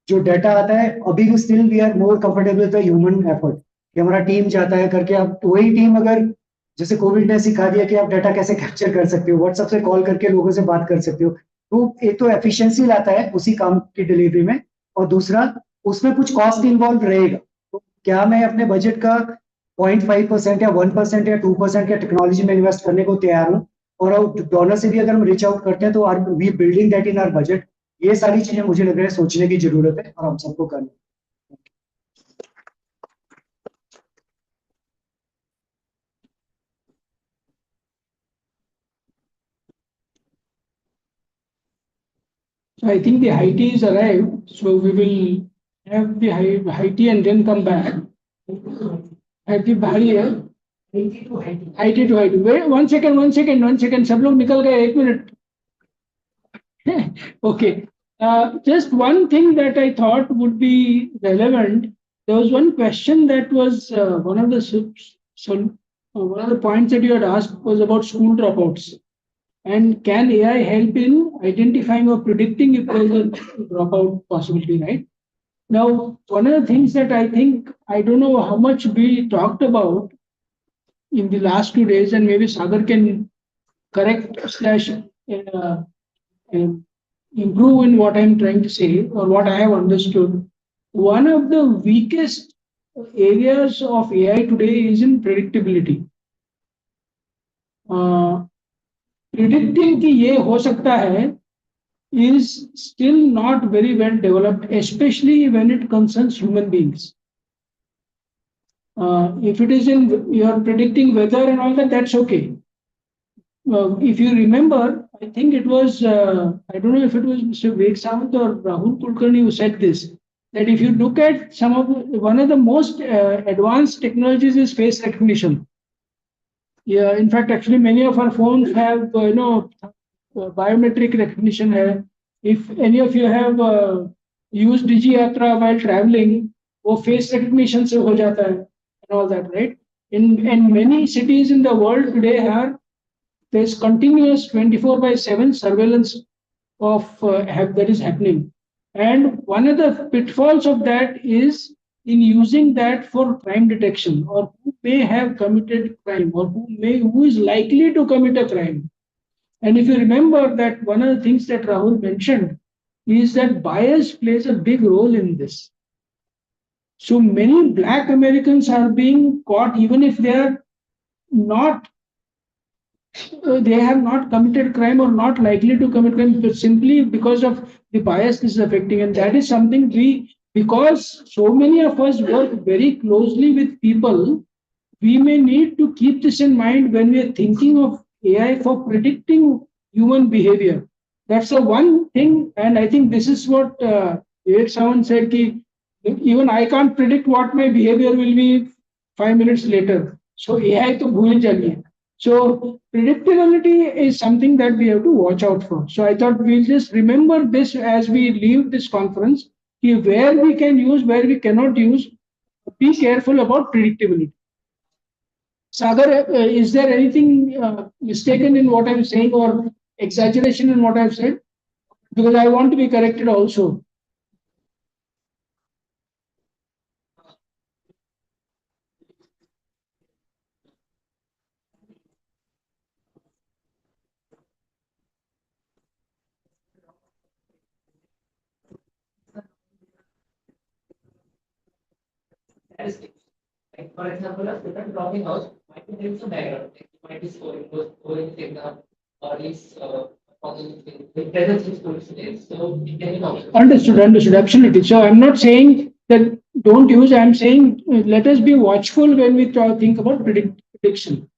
जो डाटा आता है, अभी भी still we are more comfortable with the human effort कि हमारा टीम जाता है करके. अब वही टीम अगर जैसे कोविड ने सिखा दिया कि आप डाटा कैसे कैप्चर कर सकते हो, व्हाट्सएप से कॉल करके लोगों से बात कर सकते हो, तो एक तो एफिशिएंसी लाता है उसी काम की डिलीवरी में, और दूसरा उसमें कुछ कॉस्ट इन्वॉल्व रहेगा. तो क्या मैं अपने बजट का 0.5% या 1% या 2% या टेक्नोलॉजी में इन्वेस्ट करने को तैयार हूँ, और डॉलर से भी अगर हम रीच आउट करते हैं तो are we building that in our budget. ये सारी चीजें मुझे लग रहा है सोचने की जरूरत है और हम सबको करना. So I think the high tea is arrived, so we will have the high tea and then come back. Happy भारी है। IT to IT। Wait, one second, सब लोग निकल गए, 1 minute। Okay, just one thing that I thought would be relevant. There was one question that was one of the points that you had asked was about school dropouts. And can AI help in identifying or predicting if there is a dropout possibility, right? Now, one of the things that I think, I don't know how much we talked about in the last 2 days, and maybe Sagar can correct / improve in what I'm trying to say or what I have understood. One of the weakest areas of AI today is in predictability. Predicting कि ये हो सकता है is still not very well developed, especially when it concerns human beings. If it is in, you are predicting weather and all that, that's okay. If you remember, I think it was, I don't know if it was Mr. Vivek Samant or Rahul Kulkarni who said this, that if you look at one of the most advanced technologies is face recognition. Yeah, in fact, actually many of our phones have, biometric recognition hai. If any of you have used DigiYatra while traveling, वो face recognition से हो जाता है and all that, right? In many cities in the world today there's continuous 24/7 surveillance of that is happening. And one of the pitfalls of that is in using that for crime detection, or who may have committed crime, or who is likely to commit a crime. And if you remember that one of the things that Rahul mentioned is that bias plays a big role in this. So many Black Americans are being caught even if they are not, they have not committed crime or not likely to commit crime, but simply because of the bias this is affecting. And that is something because so many of us work very closely with people, we may need to keep this in mind when we are thinking of AI for predicting human behavior. That's the one thing, and I think this is what Vivek Samant said, ki, even I can't predict what my behavior will be 5 minutes later. So AI to bhul jaiye. So predictability is something that we have to watch out for. So I thought we'll just remember this as we leave this conference, ki where we can use, where we cannot use, be careful about predictability. Sagar, is there anything mistaken in what I'm saying or exaggeration in what I've said? Because I want to be corrected also. Like, for example, a student dropping out might be doing some error. It might be scoring the exam or is the presence in school today. So it can be also. Understood, absolutely. So I'm not saying that don't use, I'm saying let us be watchful when we think about prediction.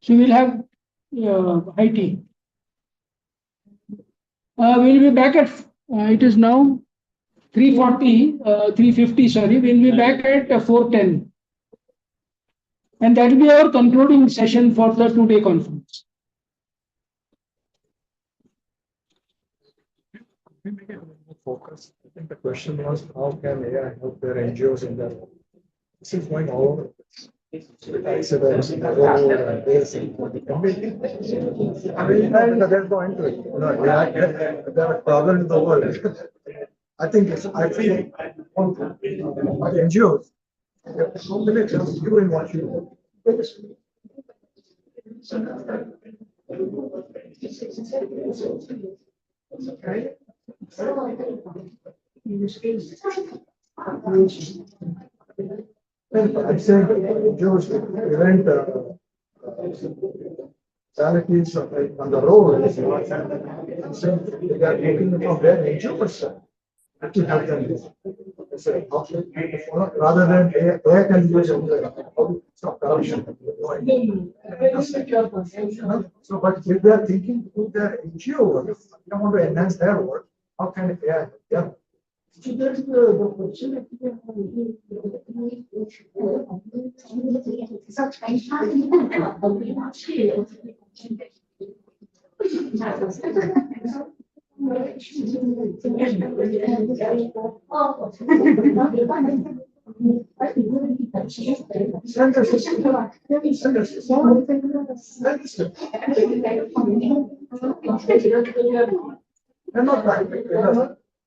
So we'll have IT. We'll be back at, it is now 350, sorry, we'll be back at 4:10. And that will be our concluding session for the 2-day conference. Focus. I think the question was how can AI help their NGOs in their work? This is going all over. Accidents, the road, and this. I mean, there's no end to it. You know, AI, there are problems in the world. I think I feel like NGOs, so many times you in what you do. Okay. I'm saying NGOs prevent fatalities on the road. I'm saying they are taking it from their NGO perspective. To help them rather than AI can use stop corruption. So, but if they are thinking to their NGO work, they want to enhance their work, how can AI help them?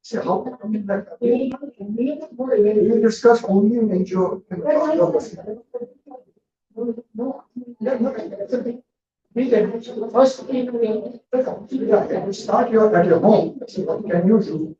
See how we discuss only major. First, you start your at your home. So what can you do?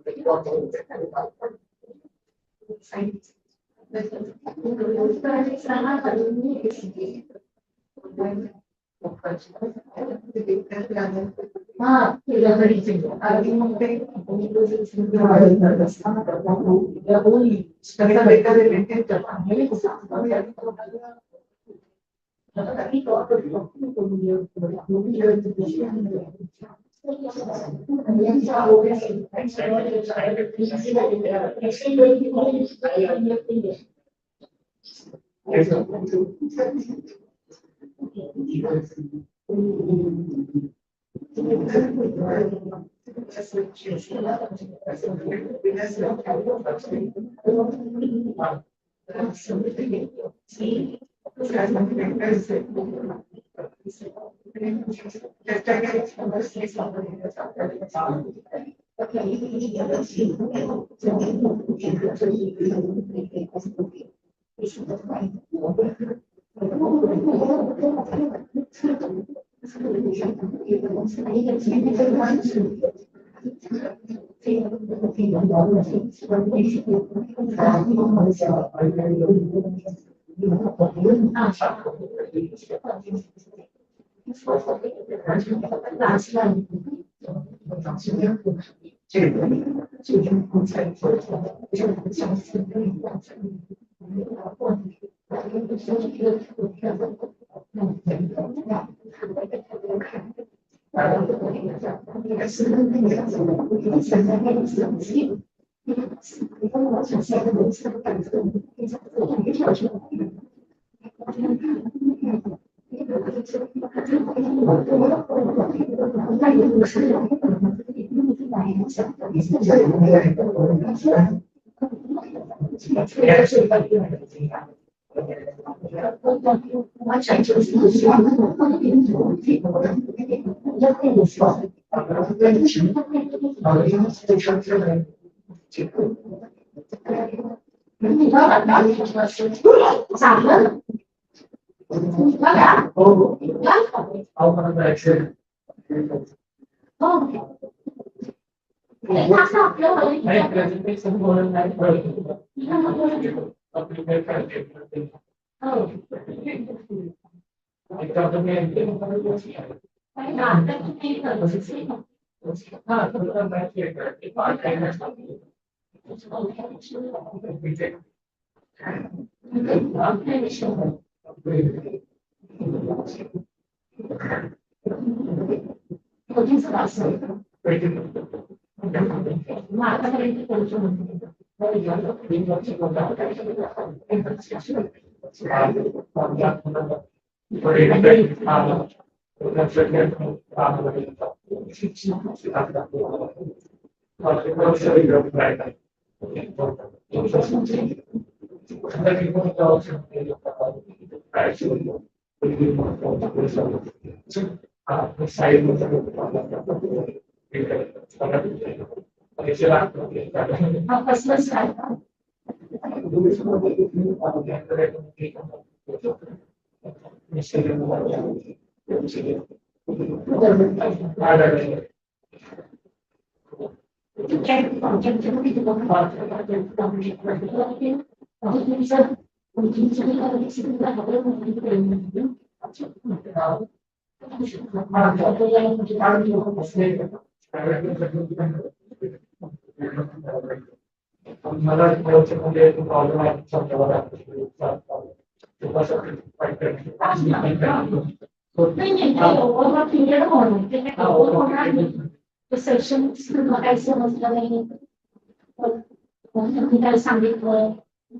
मी काय सांगितलं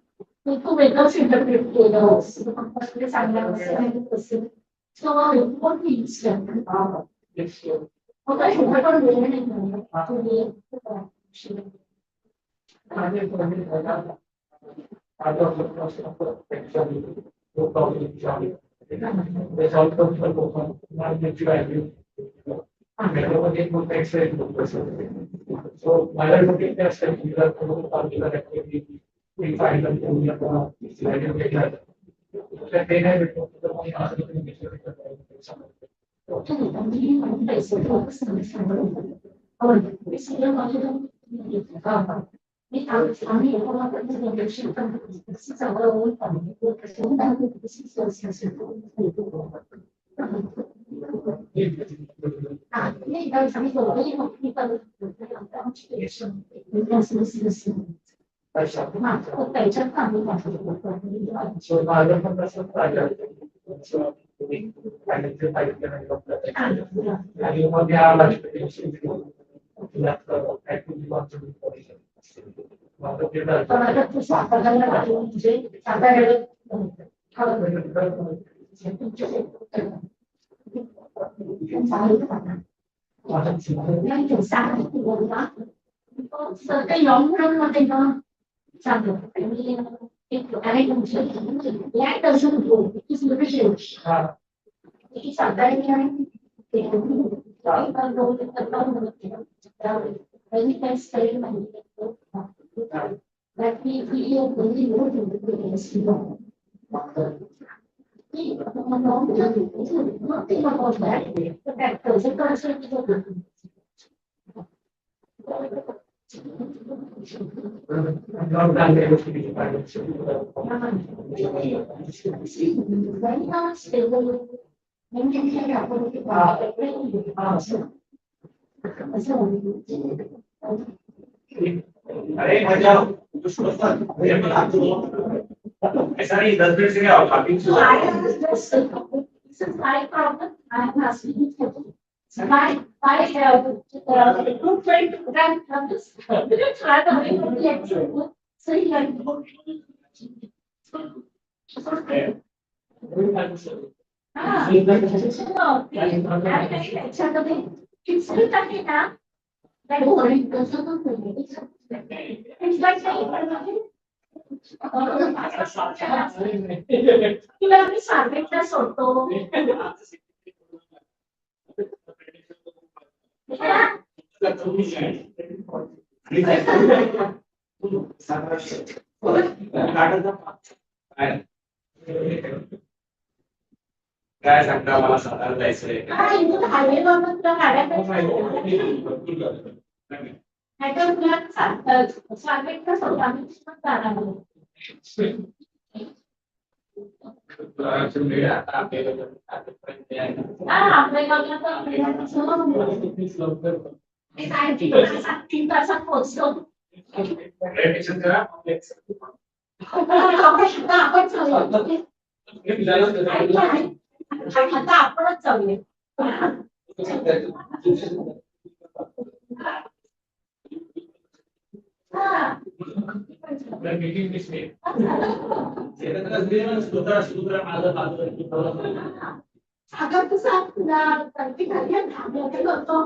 ते तू वेगळंच interpret केलं सांगण्याचं सो what means okay पण वेळ नाही So, my looking test and you have to look at the activity. We find them in the they have it to the point of काही लॉंग रन मध्ये ना चांगलं अरे मजा ऐसा नहीं 10 मिनट से क्या होगा my problem. I am asking you. My good friend ran from this. Didn't run away from the actual. So he had it's good that you have. Like, oh, it's like saying, तुला मी सांगितलं सोडतो काय सांगता मला सातारा जायचंय highway बाबत तुला गाड्या तुला सांगितलं सोडतो आम्ही जाणार तीन तासात पोहोचतो आता आपणच जाऊया अगर तू सांग तुला करतो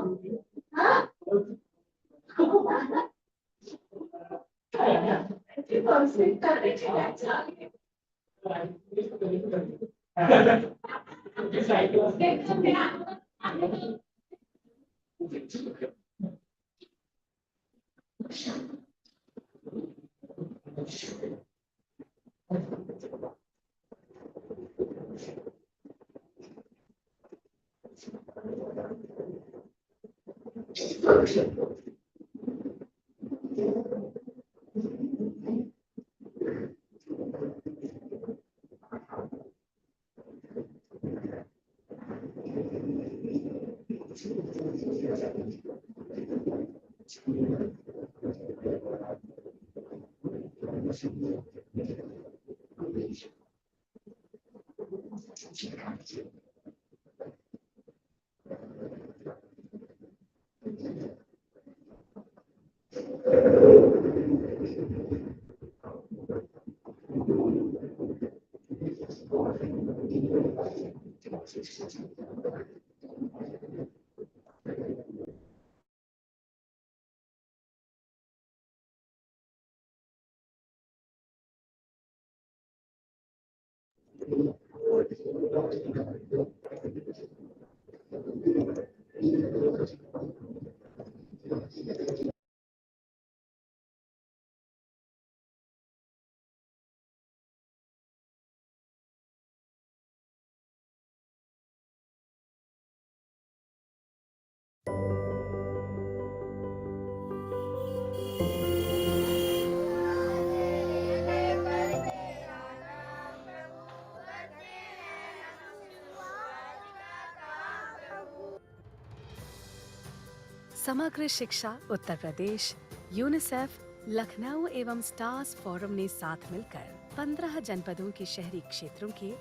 समग्र शिक्षा उत्तर प्रदेश, यूनिसेफ, लखनऊ एवं स्टार्स फोरम ने साथ मिलकर 15 जनपदों के शहरी क्षेत्रों के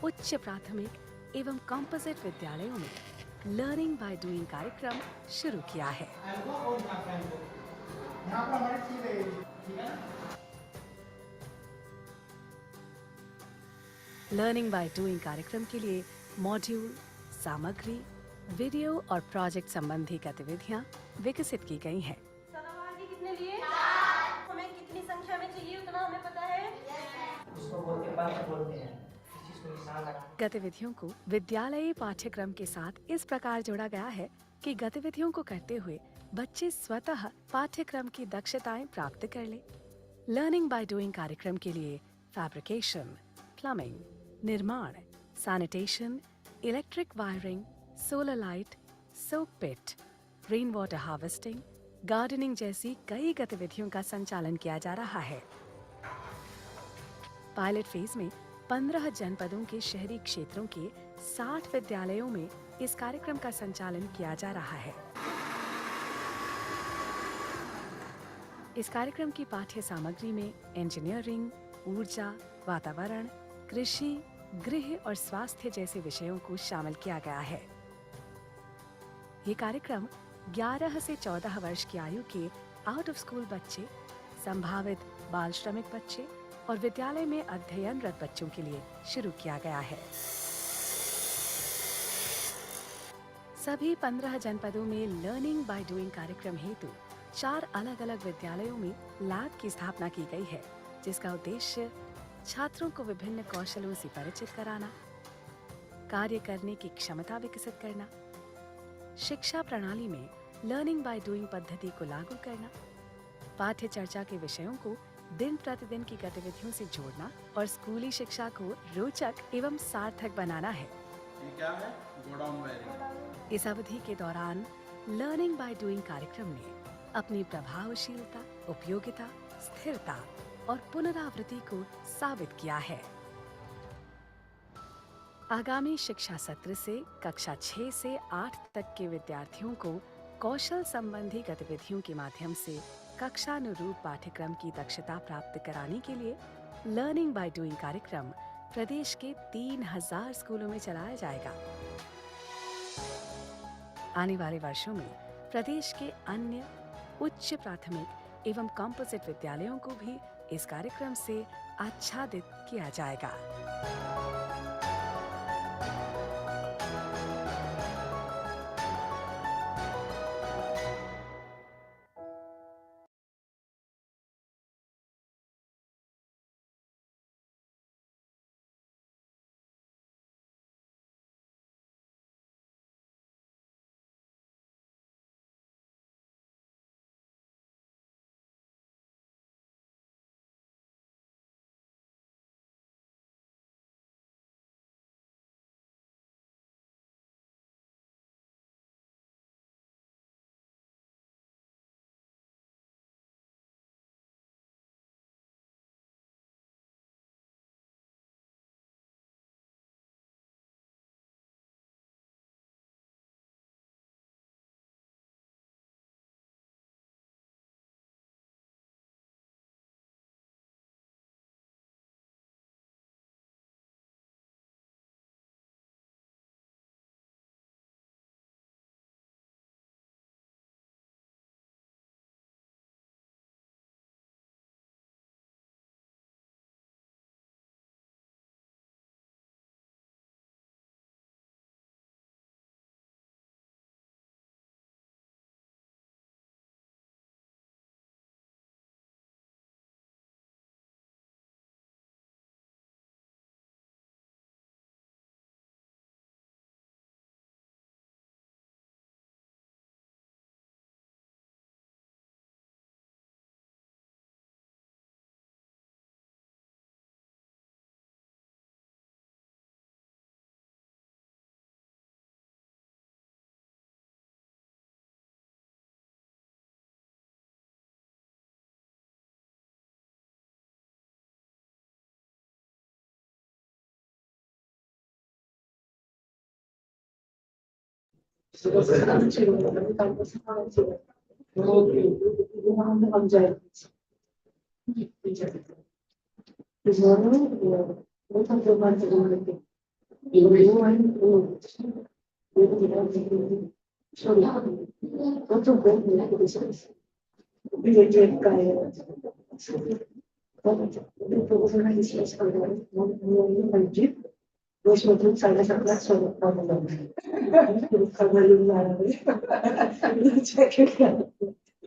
उच्च प्राथमिक एवं कॉम्पोजिट विद्यालयों में लर्निंग बाय डूइंग कार्यक्रम शुरू किया है। लर्निंग बाय डूइंग कार्यक्रम के लिए मॉड्यूल, सामग्री, वीडियो और प्रोजेक्ट संबंधी गतिविधियां विकसित की गई हैं। कितने लिए? हमें कितनी संख्या में चाहिए उतना हमें पता है? उसको बोलते हैं। इस चीज को निशान लगा। गतिविधियों को विद्यालयी पाठ्यक्रम के साथ इस प्रकार जोड़ा गया है कि गतिविधियों को करते हुए बच्चे स्वतः पाठ्यक्रम की दक्षताएं प्राप्त कर ले। लर्निंग बाय डूइंग कार्यक्रम के लिए फैब्रिकेशन, प्लम्बिंग, निर्माण, sanitation, electric wiring, solar light, soak pit, rain water harvesting, gardening जैसी कई गतिविधियों का संचालन किया जा रहा है। पायलट फेज में 15 जनपदों के शहरी क्षेत्रों के 60 विद्यालयों में इस कार्यक्रम का संचालन किया जा रहा है। इस कार्यक्रम की पाठ्य सामग्री में इंजीनियरिंग, ऊर्जा, वातावरण, कृषि, गृह और स्वास्थ्य जैसे विषयों को शामिल किया गया है। ये कार्यक्रम 11 से 14 वर्ष की आयु के आउट ऑफ स्कूल बच्चे, संभावित बाल श्रमिक बच्चे और विद्यालय में अध्ययनरत बच्चों के लिए शुरू किया गया है। सभी 15 जनपदों में लर्निंग बाय डूइंग कार्यक्रम हेतु 4 अलग-अलग विद्यालयों में लैब की स्थापना की गई है, जिसका उद्देश्य छात्रों को विभिन्न कौशलों से परिचित कराना, कार्य करने की क्षमता विकसित करना, शिक्षा प्रणाली में लर्निंग बाय डूइंग पद्धति को लागू करना, पाठ्य चर्चा के विषयों को दिन प्रतिदिन की गतिविधियों से जोड़ना और स्कूली शिक्षा को रोचक एवं सार्थक बनाना है। ये क्या है? Godown wiring. इस अवधि के दौरान लर्निंग बाय डूइंग कार्यक्रम ने अपनी प्रभावशीलता, उपयोगिता, स्थिरता और पुनरावृत्ति को साबित किया है। आगामी शिक्षा सत्र से कक्षा 6 से 8 तक के विद्यार्थियों को कौशल संबंधी गतिविधियों के माध्यम से कक्षानुरूप पाठ्यक्रम की दक्षता प्राप्त कराने के लिए लर्निंग बाय डूइंग कार्यक्रम प्रदेश के 3000 स्कूलों में चलाया जाएगा। आने वाले वर्षों में प्रदेश के अन्य उच्च प्राथमिक एवं कॉम्पोजिट विद्यालयों को भी इस कार्यक्रम से आच्छादित किया जाएगा।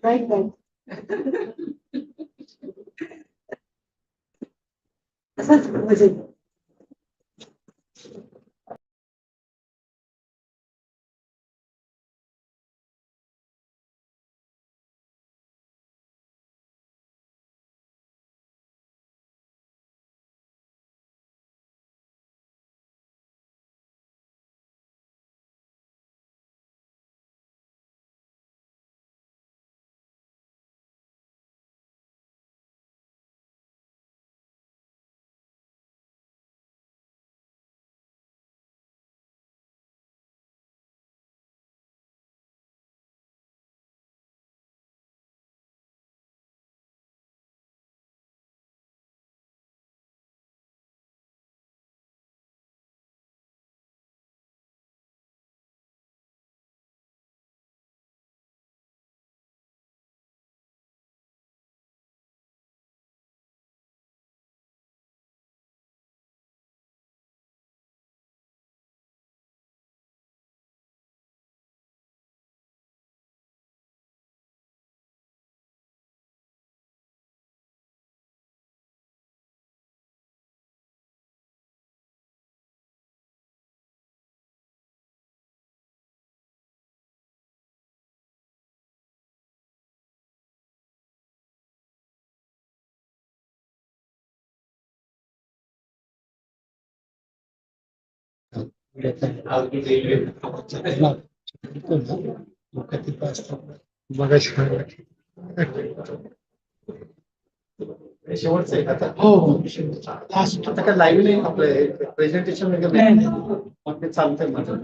Right, right. असंच म्हणजे शेवटचं आहे आता. हो लास्ट आता काय लाईव्ह नाही आपलं प्रेझेंटेशन वगैरे मग ते चालतंय माझं.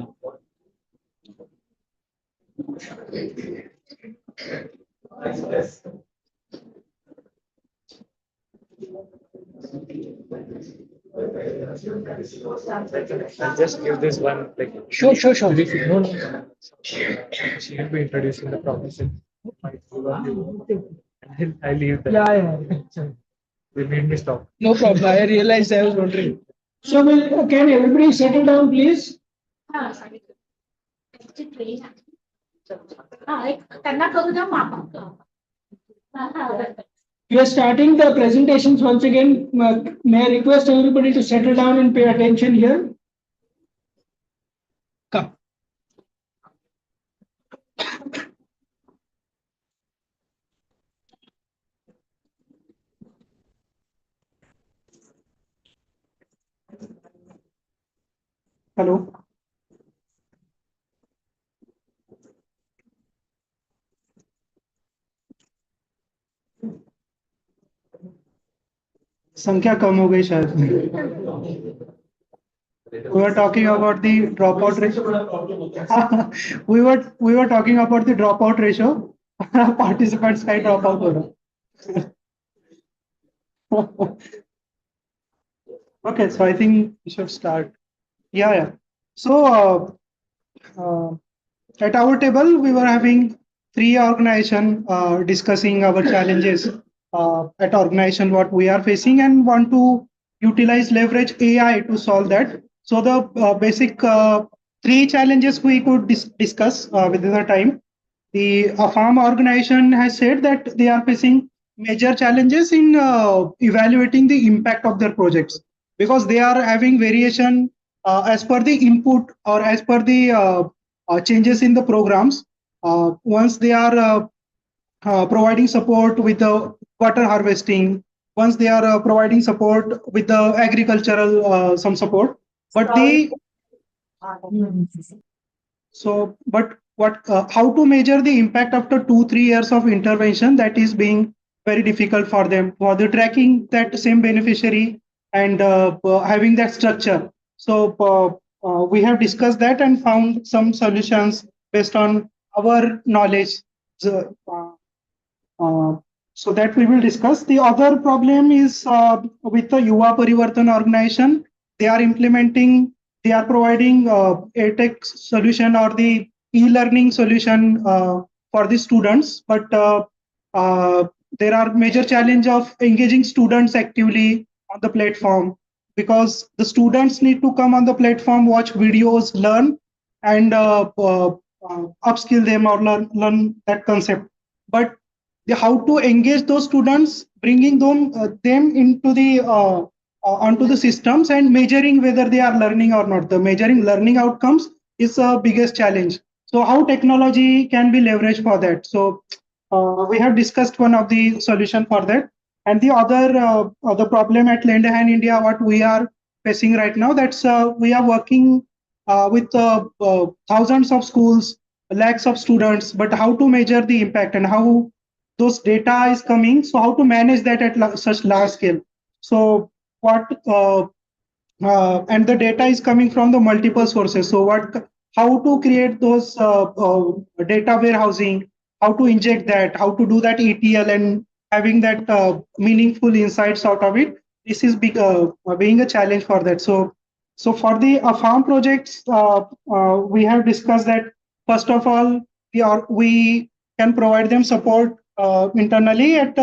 I'll just give this one like Sure. no. She will be introducing the proposition. I leave that. Yeah. They made me stop. No problem. I realized I was wondering. So, can everybody settle down, please? We are starting the presentations once again. May I request everybody to settle down and pay attention here? Come. Hello. संख्या कम हो गई शायद. We were talking about the dropout ratio. we were talking about the dropout ratio. Participants का dropout हो रहा. Okay, so I think we should start. Yeah. So at our table, we were having 3 organizations discussing our challenges at organization, what we are facing, and want to utilize leverage AI to solve that. So the basic 3 challenges we could discuss within the time. The AFAM organization has said that they are facing major challenges in evaluating the impact of their projects, because they are having variation as per the input or as per the changes in the programs. Once they are providing support with the water harvesting, once they are providing support with the agricultural some support, but how to measure the impact after 2-3 years of intervention, that is being very difficult for them for the tracking that same beneficiary and having that structure. So we have discussed that and found some solutions based on our knowledge. So, so that we will discuss. The other problem is with the Yuva Parivartan organization. They are providing a tech solution or the e-learning solution for the students, but there are major challenge of engaging students actively on the platform, because the students need to come on the platform, watch videos, learn, and upskill them or learn that concept. But how to engage those students, bringing them into the onto the systems and measuring whether they are learning or not. The measuring learning outcomes is the biggest challenge. So how technology can be leveraged for that? So we have discussed one of the solution for that. And the other problem at Lend-A-Hand India, what we are facing right now, that's we are working with thousands of schools, lakhs of students, but how to measure the impact and how those data is coming. So how to manage that at such large scale. So what and the data is coming from the multiple sources. So how to create those data warehousing, how to inject that, how to do that ETL and having that meaningful insights out of it. This is being a challenge for that. So for the farm projects, we have discussed that first of all, we can provide them support internally at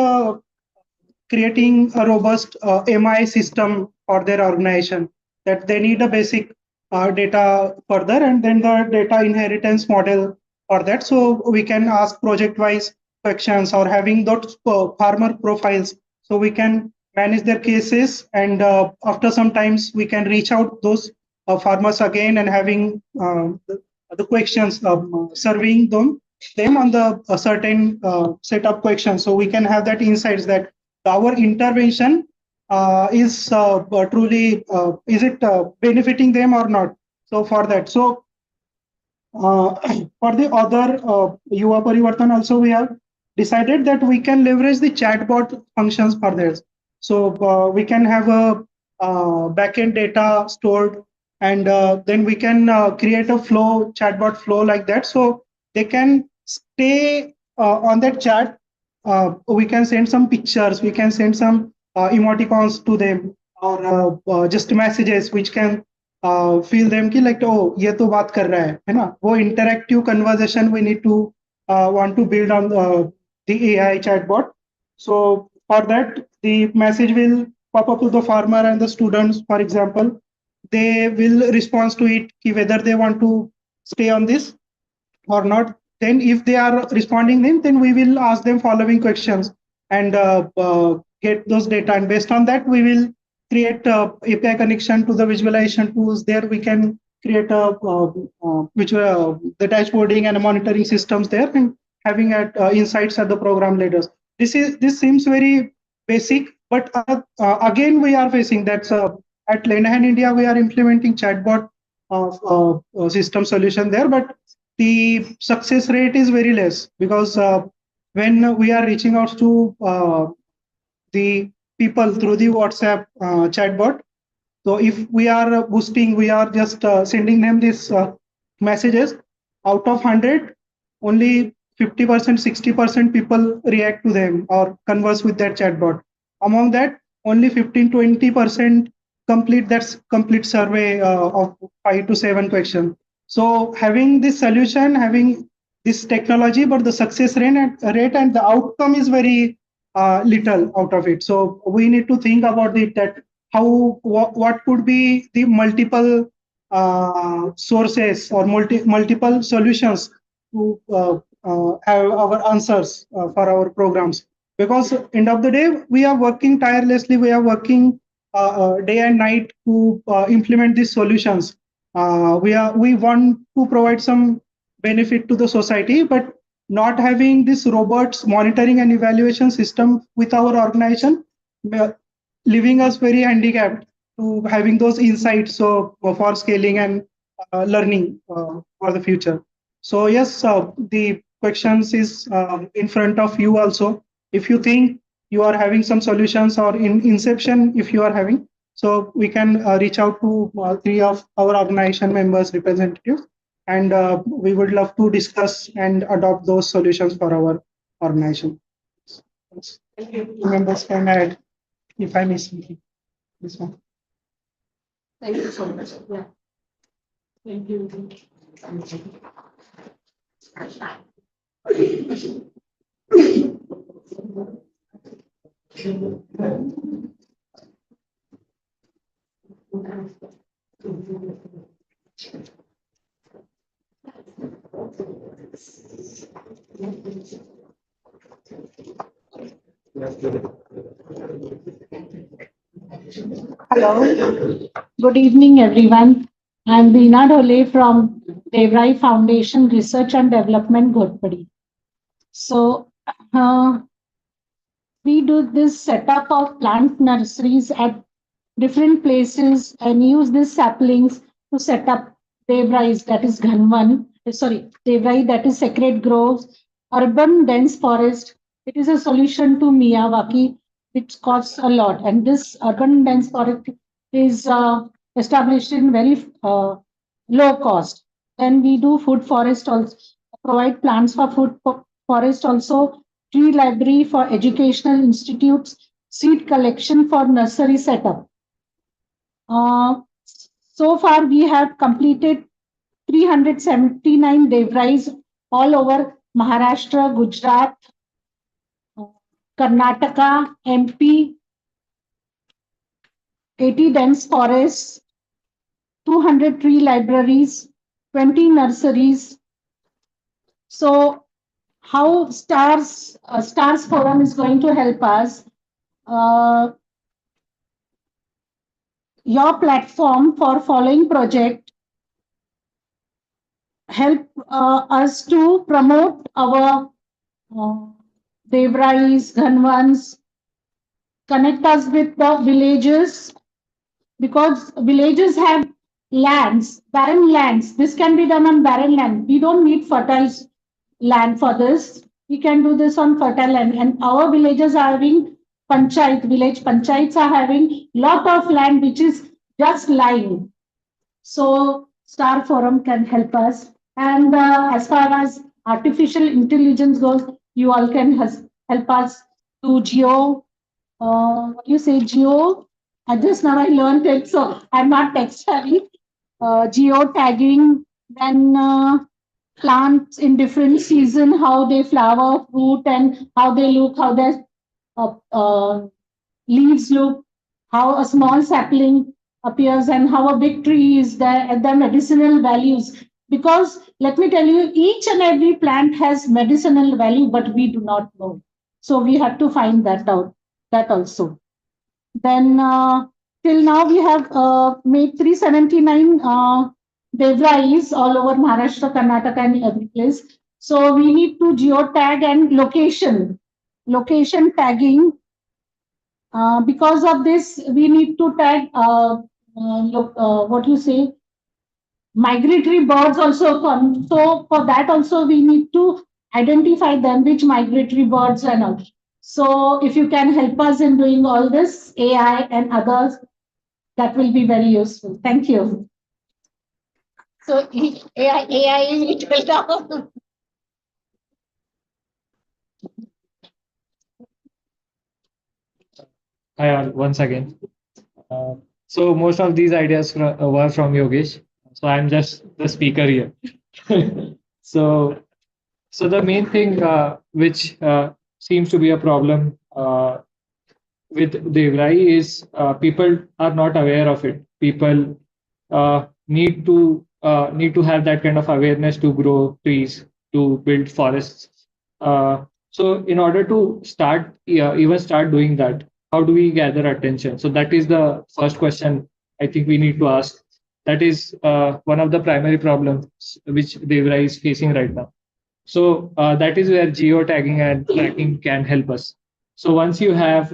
creating a robust MI system for their organization, that they need a basic data further, and then the data inheritance model for that. So we can ask project-wise questions or having those farmer profiles, so we can manage their cases, and after some times we can reach out those farmers again and having the questions, serving them on the certain set of questions, so we can have that insights that our intervention is truly is it benefiting them or not. So for that, so for the other Yuva Parivartan also, we have decided that we can leverage the chatbot functions for this. So we can have a backend data stored, and then we can create a flow, chatbot flow like that, so they can stay on that chat. We can send some pictures, we can send some emoticons to them, or just messages which can feel them ki like, oh, ye to baat kar raha hai na? Wo interactive conversation we need to want to build on the AI chatbot. So for that, the message will pop up to the farmer and the students, for example. They will respond to it whether they want to stay on this or not. Then if they are responding then we will ask them following questions and get those data. And based on that, we will create a API connection to the visualization tools. There we can create the dashboarding and monitoring systems there, and having insights at the program leaders. This seems very basic, but again we are facing that at Lend-A-Hand India we are implementing chatbot system solution there, but the success rate is very less, because when we are reaching out to the people through the WhatsApp chatbot, so if we are boosting, we are just sending them these messages, out of 100, only 50%, 60% people react to them or converse with that chatbot. Among that, only 15-20% complete survey of 5 to 7 questions. So having this solution, having this technology, but the success rate and the outcome is very little out of it. So we need to think about it, that what could be the multiple sources or multiple solutions to have our answers for our programs. Because end of the day, we are working tirelessly, we are working day and night to implement these solutions. We want to provide some benefit to the society, but not having this robust monitoring and evaluation system with our organization, leaving us very handicapped to having those insights for scaling and learning for the future. So yes, the questions is in front of you also. If you think you are having some solutions, or in inception, if you are having, so we can reach out to 3 of our organization members representatives, and we would love to discuss and adopt those solutions for our organization. Members can add if I miss something. This one. Thank you so much. Yeah. Thank you. Hello. Good evening, everyone. I'm Veena Dhole from Devrai Foundation Research and Development, Ghodpadi. So, we do this setup of plant nurseries at different places and use these saplings to set up Devrais, that is Devrai, that is sacred groves, urban dense forest. It is a solution to Miyawaki, which costs a lot. And this urban dense forest is established in very low cost. Then we do food forest also, provide plants for food forest also, tree library for educational institutes, seed collection for nursery setup. So far, we have completed 379 Devrais all over Maharashtra, Gujarat, Karnataka, MP, 80 dense forests, 200 tree libraries, 20 nurseries. So, how Stars Forum is going to help us? Your platform for following project help us to promote our Devrais, Ghanvans, connect us with the villages, because villages have lands, barren lands. This can be done on barren land. We don't need fertile land for this. We can do this on fertile land. And our villages are having village panchayats are having lot of land which is just lying. So Star Forum can help us. And as far as artificial intelligence goes, you all can help us to geo. What do you say, geo? Just now I learned it, so I'm not tech savvy. Geo tagging, then plants in different season, how they flower, fruit, and how they look, how their leaves look, how a small sapling appears, and how a big tree is there, and the medicinal values. Because let me tell you, each and every plant has medicinal value, but we do not know. So we have to find that out, that also. Then till now we have made 379 Devrais all over Maharashtra, Karnataka, and every place. So we need to geotag and location tagging. Because of this, we need to tag what you say, migratory birds also come. So for that also we need to identify them, which migratory birds and all. So if you can help us in doing all this, AI and others, that will be very useful. Thank you. So AI, it will come. Hi all, once again. So most of these ideas were from Yogesh. So I'm just the speaker here. So the main thing which seems to be a problem with Devrai is people are not aware of it. People need to have that kind of awareness to grow trees, to build forests. So in order to even start doing that, how do we gather attention? So that is the first question I think we need to ask. That is one of the primary problems which Devrai is facing right now. So that is where geotagging and tracking can help us. So once you have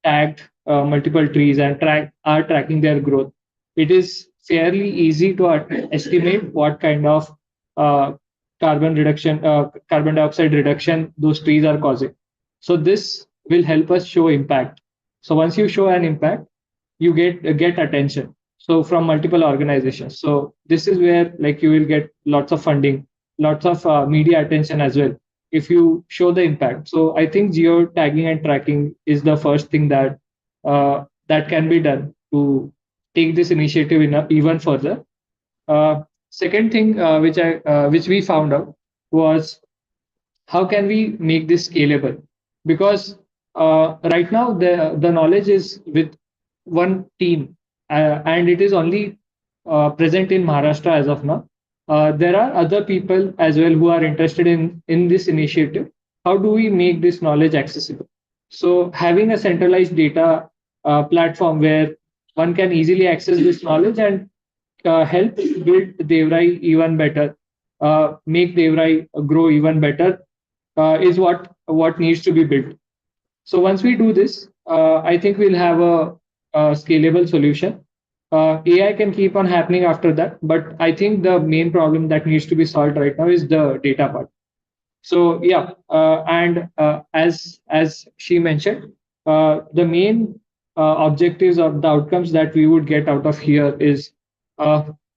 tagged multiple trees and are tracking their growth, it is fairly easy to estimate what kind of carbon dioxide reduction those trees are causing. So this will help us show impact. So once you show an impact, you get attention. So from multiple organizations. So this is where like you will get lots of funding, lots of media attention as well if you show the impact. So I think geo tagging and tracking is the first thing that that can be done to take this initiative in even further. Second thing which we found out was how can we make this scalable? Because right now the knowledge is with one team and it is only present in Maharashtra as of now. There are other people as well who are interested in this initiative. How do we make this knowledge accessible? So having a centralized data platform where one can easily access this knowledge and help build Devrai even better, make Devrai grow even better is what needs to be built. So once we do this, I think we'll have a scalable solution. AI can keep on happening after that, but I think the main problem that needs to be solved right now is the data part. So yeah, and as she mentioned, the main objectives of the outcomes that we would get out of here is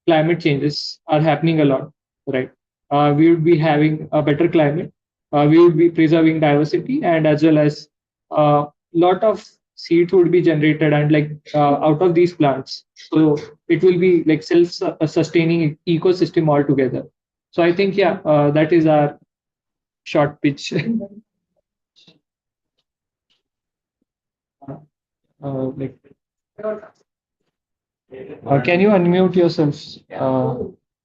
climate changes are happening a lot, right? We would be having a better climate. We would be preserving diversity, and as well as a lot of seeds would be generated and like out of these plants. So it will be like self-sustaining ecosystem altogether. So I think yeah, that is our short pitch. Like, can you unmute yourself,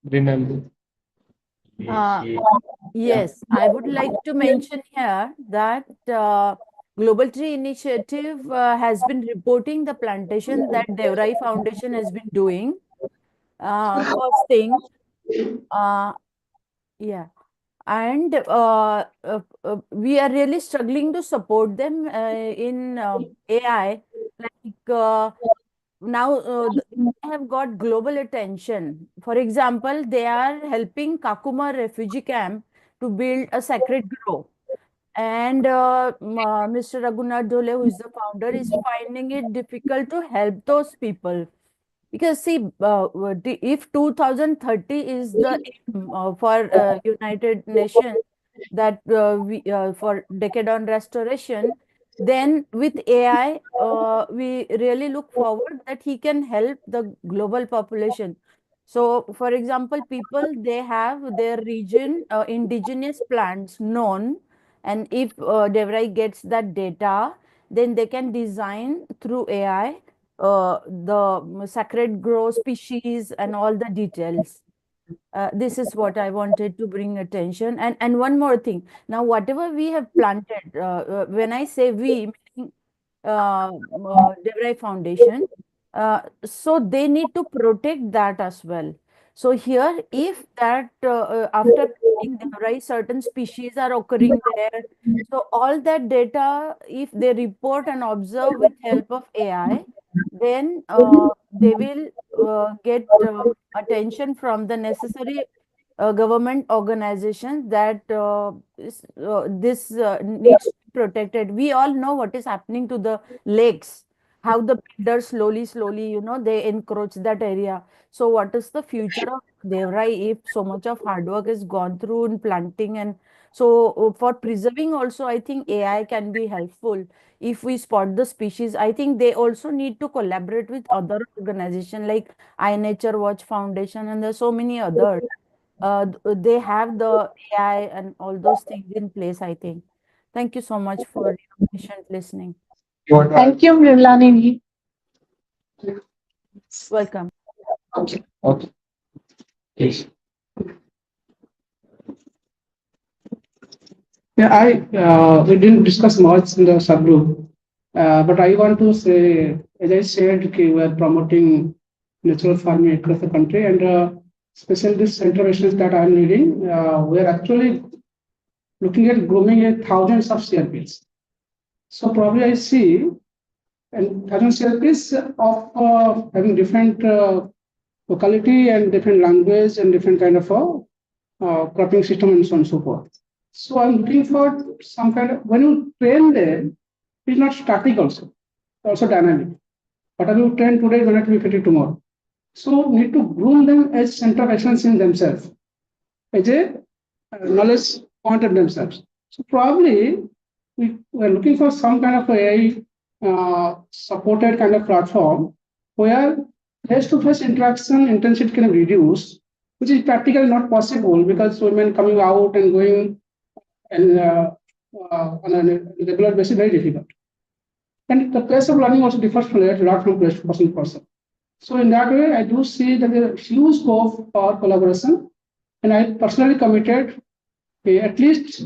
Rinaldi? Yes, I would like to mention here that Global Tree Initiative has been reporting the plantation that Devrai Foundation has been doing. First thing, yeah, and we are really struggling to support them in AI. Like now, they have got global attention. For example, they are helping Kakuma refugee camp to build a sacred grove. And Mr. Raghunath Dhole, who is the founder, is finding it difficult to help those people. Because see, if 2030 is the aim for United Nations that for Decade on Restoration, then with AI, we really look forward that he can help the global population. So, for example, people, they have their region indigenous plants known, and if Devrai gets that data, then they can design through AI the sacred grove species and all the details. This is what I wanted to bring attention. And one more thing. Now, whatever we have planted, when I say we, meaning Devrai Foundation, so they need to protect that as well. So here, if that after planting Devrai, certain species are occurring there, so all that data, if they report and observe with help of AI, then they will get attention from the necessary government organizations that this needs to be protected. We all know what is happening to the lakes, how the builders slowly, they encroach that area. So what is the future of Devrai if so much of hard work is gone through in planting? And so for preserving also, I think AI can be helpful. If we spot the species, I think they also need to collaborate with other organizations like iNature Watch Foundation, and there's so many others. They have the AI and all those things in place, I think. Thank you so much for your patient listening. Thank you, Mrilani. Welcome. Okay. Yes. Yeah, we didn't discuss much in the subgroup, but I want to say, as I said, okay, we are promoting natural farming across the country, and especially this interventions that I'm leading, we are actually looking at grooming thousands of CRPs. So probably I see and thousands CRPs of having different locality and different language and different kind of cropping system and so on and so forth. So I'm looking for some kind of, when you train them, it's not static also dynamic. Whatever you train today may not be fitted tomorrow. So need to groom them as center of excellence in themselves, as a knowledge point of themselves. So probably we are looking for some kind of AI supported kind of platform where face-to-face interaction intensity can reduce, which is practically not possible because women coming out and going and on a regular basis very difficult. And the place of learning also differs from lot from person to person. So in that way, I do see that there is huge scope for collaboration, and I personally committed at least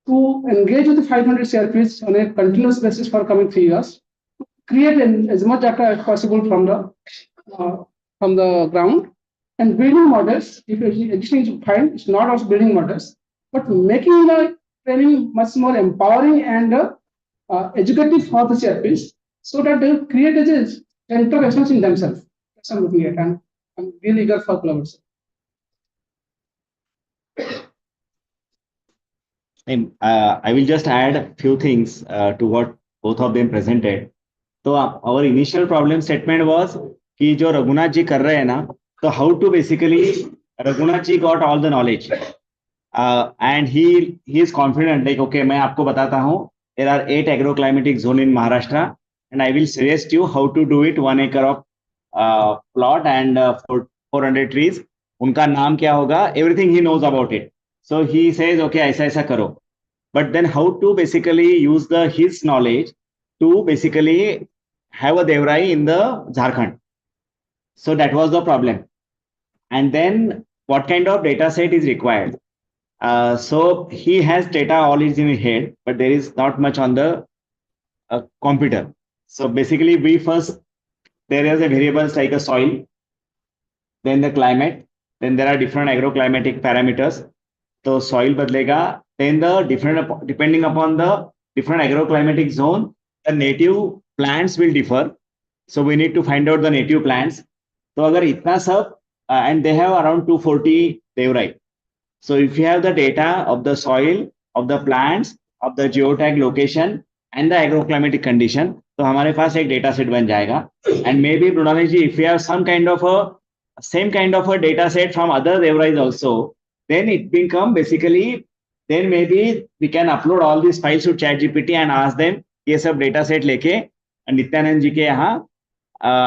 to engage with the 500 CRPs on a continuous basis for coming 3 years, create as much data as possible from the ground, and building models. If existing is fine, it's not also building models, but making the training much more empowering and educative for the CRPs, so that they create a center of excellence in themselves. That's what I'm looking at, and I'm really eager for collaboration. I will just add a few things to what both of them presented. So our initial problem statement was कि जो रघुनाथ जी कर रहे हैं ना, तो how to basically Raghunath ji got all the knowledge, and he is confident like okay मैं आपको बताता हूँ there are 8 agroclimatic zone in Maharashtra and I will suggest you how to do it 1 acre of plot and 400 trees. उनका नाम क्या होगा, everything he knows about it. So he says, okay, ऐसा ऐसा करो. But then how to basically use his knowledge to basically have a Devrai in the Jharkhand. So that was the problem. And then what kind of data set is required? So he has data all is in his head, but there is not much on the computer. So basically there is a variables like a soil, then the climate, then there are different agroclimatic parameters. So soil badlega, then the different, depending upon the different agroclimatic zone, the native plants will differ. So we need to find out the native plants. So agar itna sab, and they have around 240 Devrai. So if you have the data of the soil, of the plants, of the geotag location and the agroclimatic condition, तो हमारे पास एक data set बन जाएगा. And maybe Brunali ji, if you have some kind of a same kind of a data set from other Devrais also, then it become basically, then maybe we can upload all these files to ChatGPT and ask them ये सब data set लेके नित्यानंद जी के यहाँ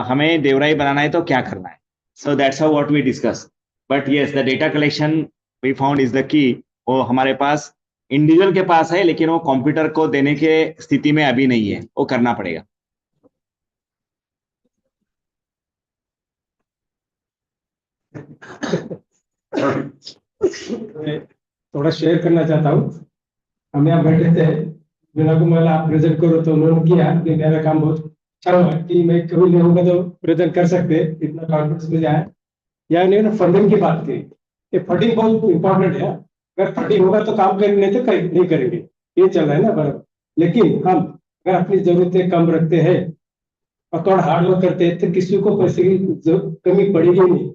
हमें देवराई बनाना है तो क्या करना है. So that's how what we discuss. But yes, the data collection we found is the key. वो हमारे पास इंडिविजुअल के पास है लेकिन वो कंप्यूटर को देने के स्थिति में अभी नहीं है, वो करना पड़ेगा. थोड़ा शेयर करना चाहता हूँ. हम यहाँ बैठे थे, बिना को मैंने आप प्रेजेंट करो तो उन्होंने किया कि मेरा काम बहुत अच्छा हुआ कि मैं कभी नहीं होगा तो प्रेजेंट कर सकते, इतना कॉन्फिडेंस मुझे आया. या इन्होंने फंडिंग की बात की, ये फंडिंग बहुत इंपॉर्टेंट है. अगर फंडिंग होगा तो काम करेंगे, नहीं तो नहीं करेंगे, ये चल रहा है ना बराबर. लेकिन हम अगर अपनी जरूरतें कम रखते हैं और थोड़ा हार्ड वर्क करते हैं तो किसी को पैसे की कमी पड़ेगी नहीं.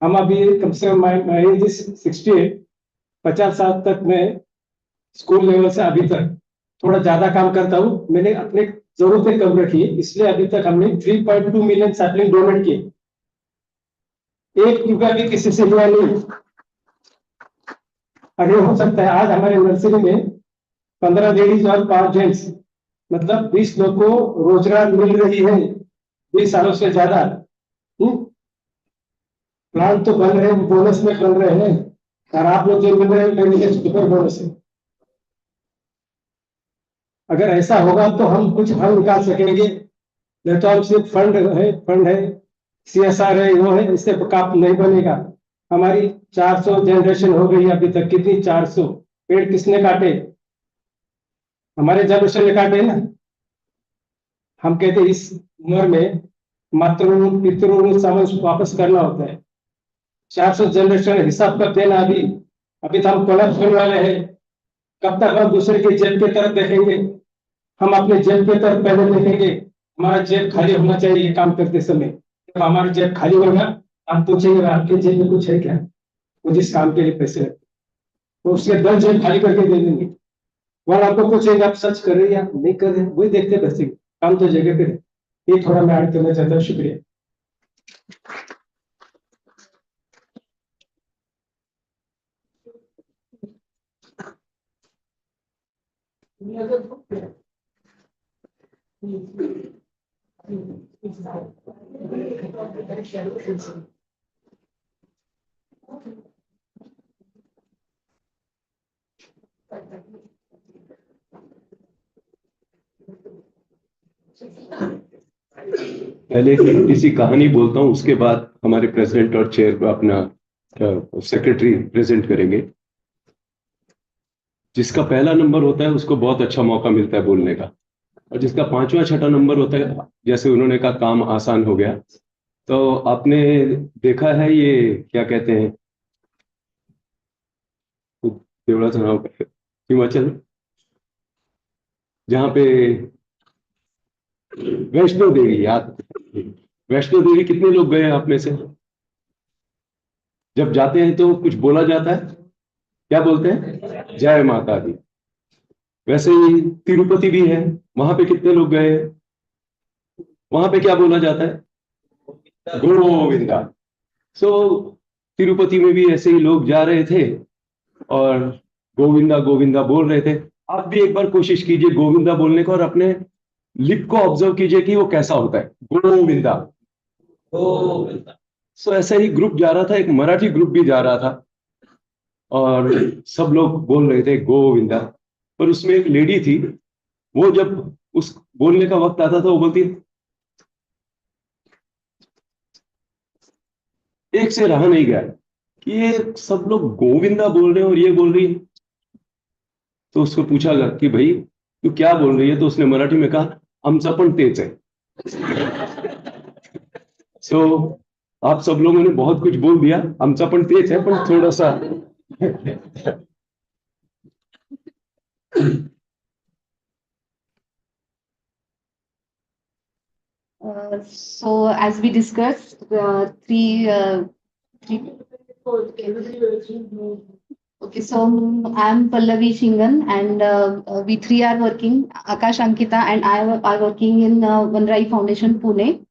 हम अभी कम से कम 68, 50 साल तक मैं स्कूल लेवल से अभी तक थोड़ा ज्यादा काम करता हूँ. मैंने अपने जरूरतें कम रखी, इसलिए अभी तक हमने 3.2 मिलियन सैपलिंग डोनेट किए. 1 रुपया भी किसी से लिया नहीं. अगर हो सकता है आज हमारे नर्सरी में 15 लेडीज और 5 जेंट्स, मतलब 20 लोग को रोजगार मिल रही है 20 सालों से ज्यादा. प्लान तो बन रहे हैं, बोनस में बन रहे हैं, और आप लोग जो मिल रहे हैं मेरे लिए सुपर बोनस है. अगर ऐसा होगा तो हम कुछ हल निकाल सकेंगे. नहीं तो हम सिर्फ फंड है CSR है, वो है, इससे काम नहीं बनेगा. हमारी 400 जनरेशन हो गई अभी तक. कितनी 400 पेड़ किसने काटे? हमारे जनरेशन ने काटे ना. हम कहते इस उम्र में मातृ पितृ समझ वापस करना होता है. 400 जनरेशन हिसाब कर देना. अभी तो हम कोलैप्स होने वाले हैं. कब तक हम दूसरे के जेब की तरफ देखेंगे? हम अपने जेब की तरफ पहले देखेंगे. हमारा जेब खाली होना चाहिए काम करते समय. जब हमारा जेब खाली होगा हम पूछेंगे आपके जेब में कुछ है क्या, वो जिस काम के लिए पैसे लगते, तो उसके 10 जेब खाली करके दे देंगे. वह आपको पूछेंगे आप सच कर रहे हैं या नहीं कर रहे, वही देखते पैसे काम तो जगह पे. ये थोड़ा मैं ऐड करना चाहता हूँ. शुक्रिया. Any other group here? पहले एक छोटी सी कहानी बोलता हूँ, उसके बाद हमारे प्रेसिडेंट और चेयर को अपना सेक्रेटरी प्रेजेंट करेंगे। जिसका पहला नंबर होता है उसको बहुत अच्छा मौका मिलता है बोलने का, और जिसका पांचवा छठा नंबर होता है, जैसे उन्होंने कहा काम आसान हो गया, तो आपने देखा है ये क्या कहते हैं, देवड़ा था नाम, हिमाचल, जहाँ पे वैष्णो देवी, याद, वैष्णो देवी कितने लोग गए हैं आप में से? जब जाते हैं तो कुछ बोला जाता है, क्या बोलते हैं? जय माता दी। वैसे ही तिरुपति भी है, वहां पे कितने लोग गए हैं? वहां पे क्या बोला जाता है? गोविंदा। सो तिरुपति में भी ऐसे ही लोग जा रहे थे और गोविंदा गोविंदा बोल रहे थे। आप भी एक बार कोशिश कीजिए गोविंदा बोलने को, और अपने लिप को ऑब्जर्व कीजिए कि वो कैसा होता है, गोविंदा गोविंदा। सो ऐसा ही ग्रुप जा रहा था, एक मराठी ग्रुप भी जा रहा था, और सब लोग बोल रहे थे गोविंदा, पर उसमें एक लेडी थी, वो जब उस बोलने का वक्त आता था वो बोलती, एक से रहा नहीं गया कि ये सब लोग गोविंदा बोल रहे हैं और ये बोल रही है। तो उसको पूछा गया कि भाई तू क्या बोल रही है, तो उसने मराठी में कहा आमचा पण तेच है। सो आप सब लोगों ने बहुत कुछ बोल दिया, आमचा पण तेच है, पर थोड़ा सा So as we discussed, three. Okay, so I'm Pallavi Shingan, and we three are working. Akash, Ankita, and I are working in Vanrai Foundation, Pune.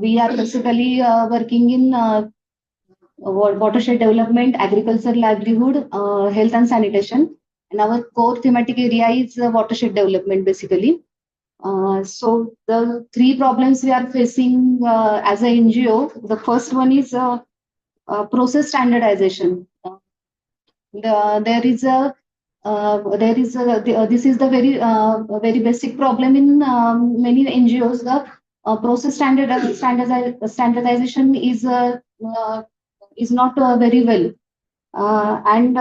We are basically working in watershed development, agriculture, livelihood, health and sanitation. And our core thematic area is watershed development, basically. So the three problems we are facing as a NGO. The first one is process standardization. There is a this is the very basic problem in many NGOs. The process standardization is not very well, and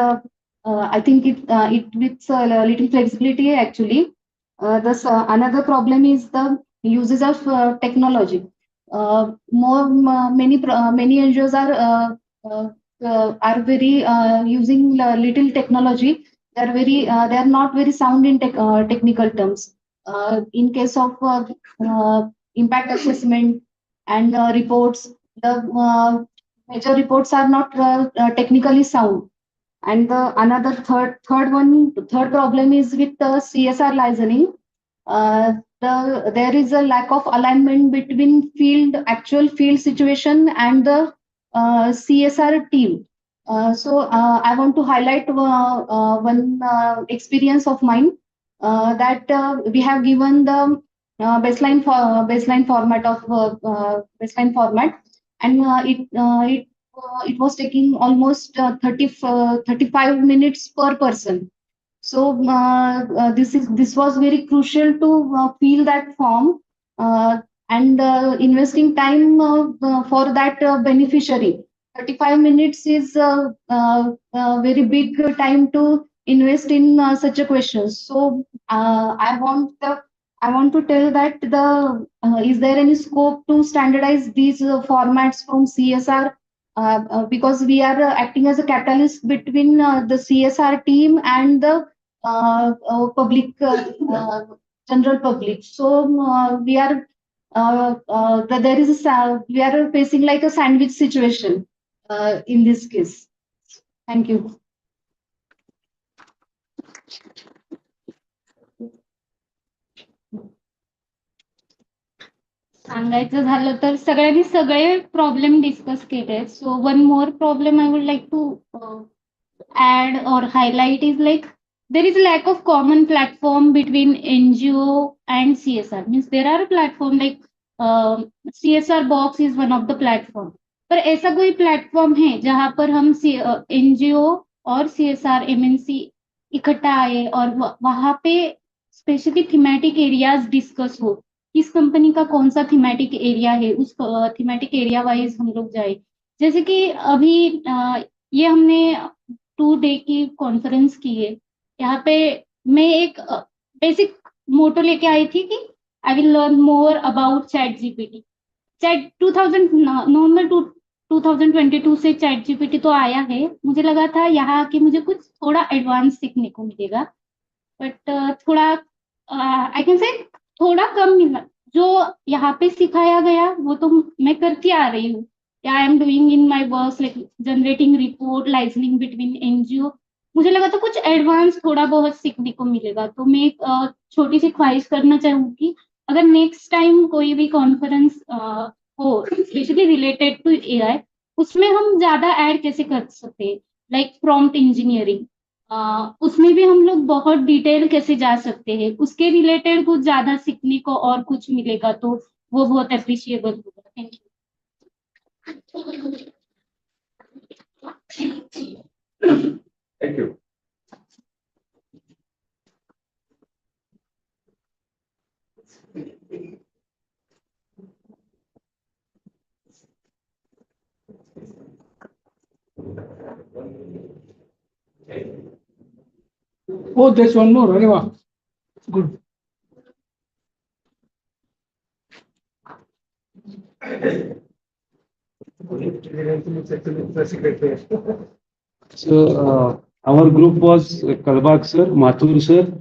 I think it with a little flexibility actually. This another problem is the uses of technology. Many NGOs are very using little technology. They are very they are not very sound in technical terms. In case of impact assessment and reports, the major reports are not technically sound. And another third problem is with CSR licensing. There is a lack of alignment between actual field situation and the CSR team. So I want to highlight one experience of mine that we have given the baseline format of baseline format, and it was taking almost 35 minutes per person. So this was very crucial to fill that form and investing time for that beneficiary. 35 minutes is very big time to invest in such a question. So I want to tell that is there any scope to standardize these formats from CSR? Because we are acting as a catalyst between the CSR team and the public, general public. So we are there is we are facing like a sandwich situation in this case. Thank you. सांगायचं झालं तर सगळ्यांनी सगळे problem discuss केले. So one more problem I would like to add or highlight is like there is a lack of common platform between NGO and CSR. Means there are platform like CSR box is one of the platform. पर ऐसा कोई platform है जहां पर हम NGO और CSR MNC इकट्ठा आए और वहां पे स्पेसिफिक थीमेटिक एरियाज डिस्कस हो, किस कंपनी का कौन सा थीमेटिक एरिया है, उस थीमेटिक एरिया वाइज हम लोग जाए. जैसे कि अभी ये हमने 2 डे की कॉन्फ्रेंस की है. यहाँ पे मैं एक बेसिक मोटो लेके आई थी कि I will learn more about chat GPT. Chat 2022 से चैट जीपीटी तो आया है. मुझे लगा था यहाँ आके मुझे कुछ थोड़ा एडवांस सीखने को मिलेगा, बट थोड़ा आई कैन से थोड़ा कम मिला. जो यहाँ पे सिखाया गया वो तो मैं करती आ रही हूँ. I am doing in my work like generating report, licensing between NGO. मुझे लगा था कुछ एडवांस थोड़ा बहुत सीखने को मिलेगा. तो मैं एक छोटी सी ख्वाहिश करना चाहूंगी, अगर नेक्स्ट टाइम कोई भी कॉन्फ्रेंस हो स्पेशली रिलेटेड टू AI, उसमें हम ज्यादा ऐड कैसे कर सकते हैं, लाइक प्रॉम्प्ट इंजीनियरिंग, उसमें भी हम लोग बहुत डिटेल कैसे जा सकते हैं, उसके रिलेटेड कुछ ज्यादा सीखने को और कुछ मिलेगा तो वो बहुत अप्रिशिएबल होगा. Thank you. Thank you. Oh, there's one more. Arey wah. Good. So our group was Kalbag sir, Mathur sir,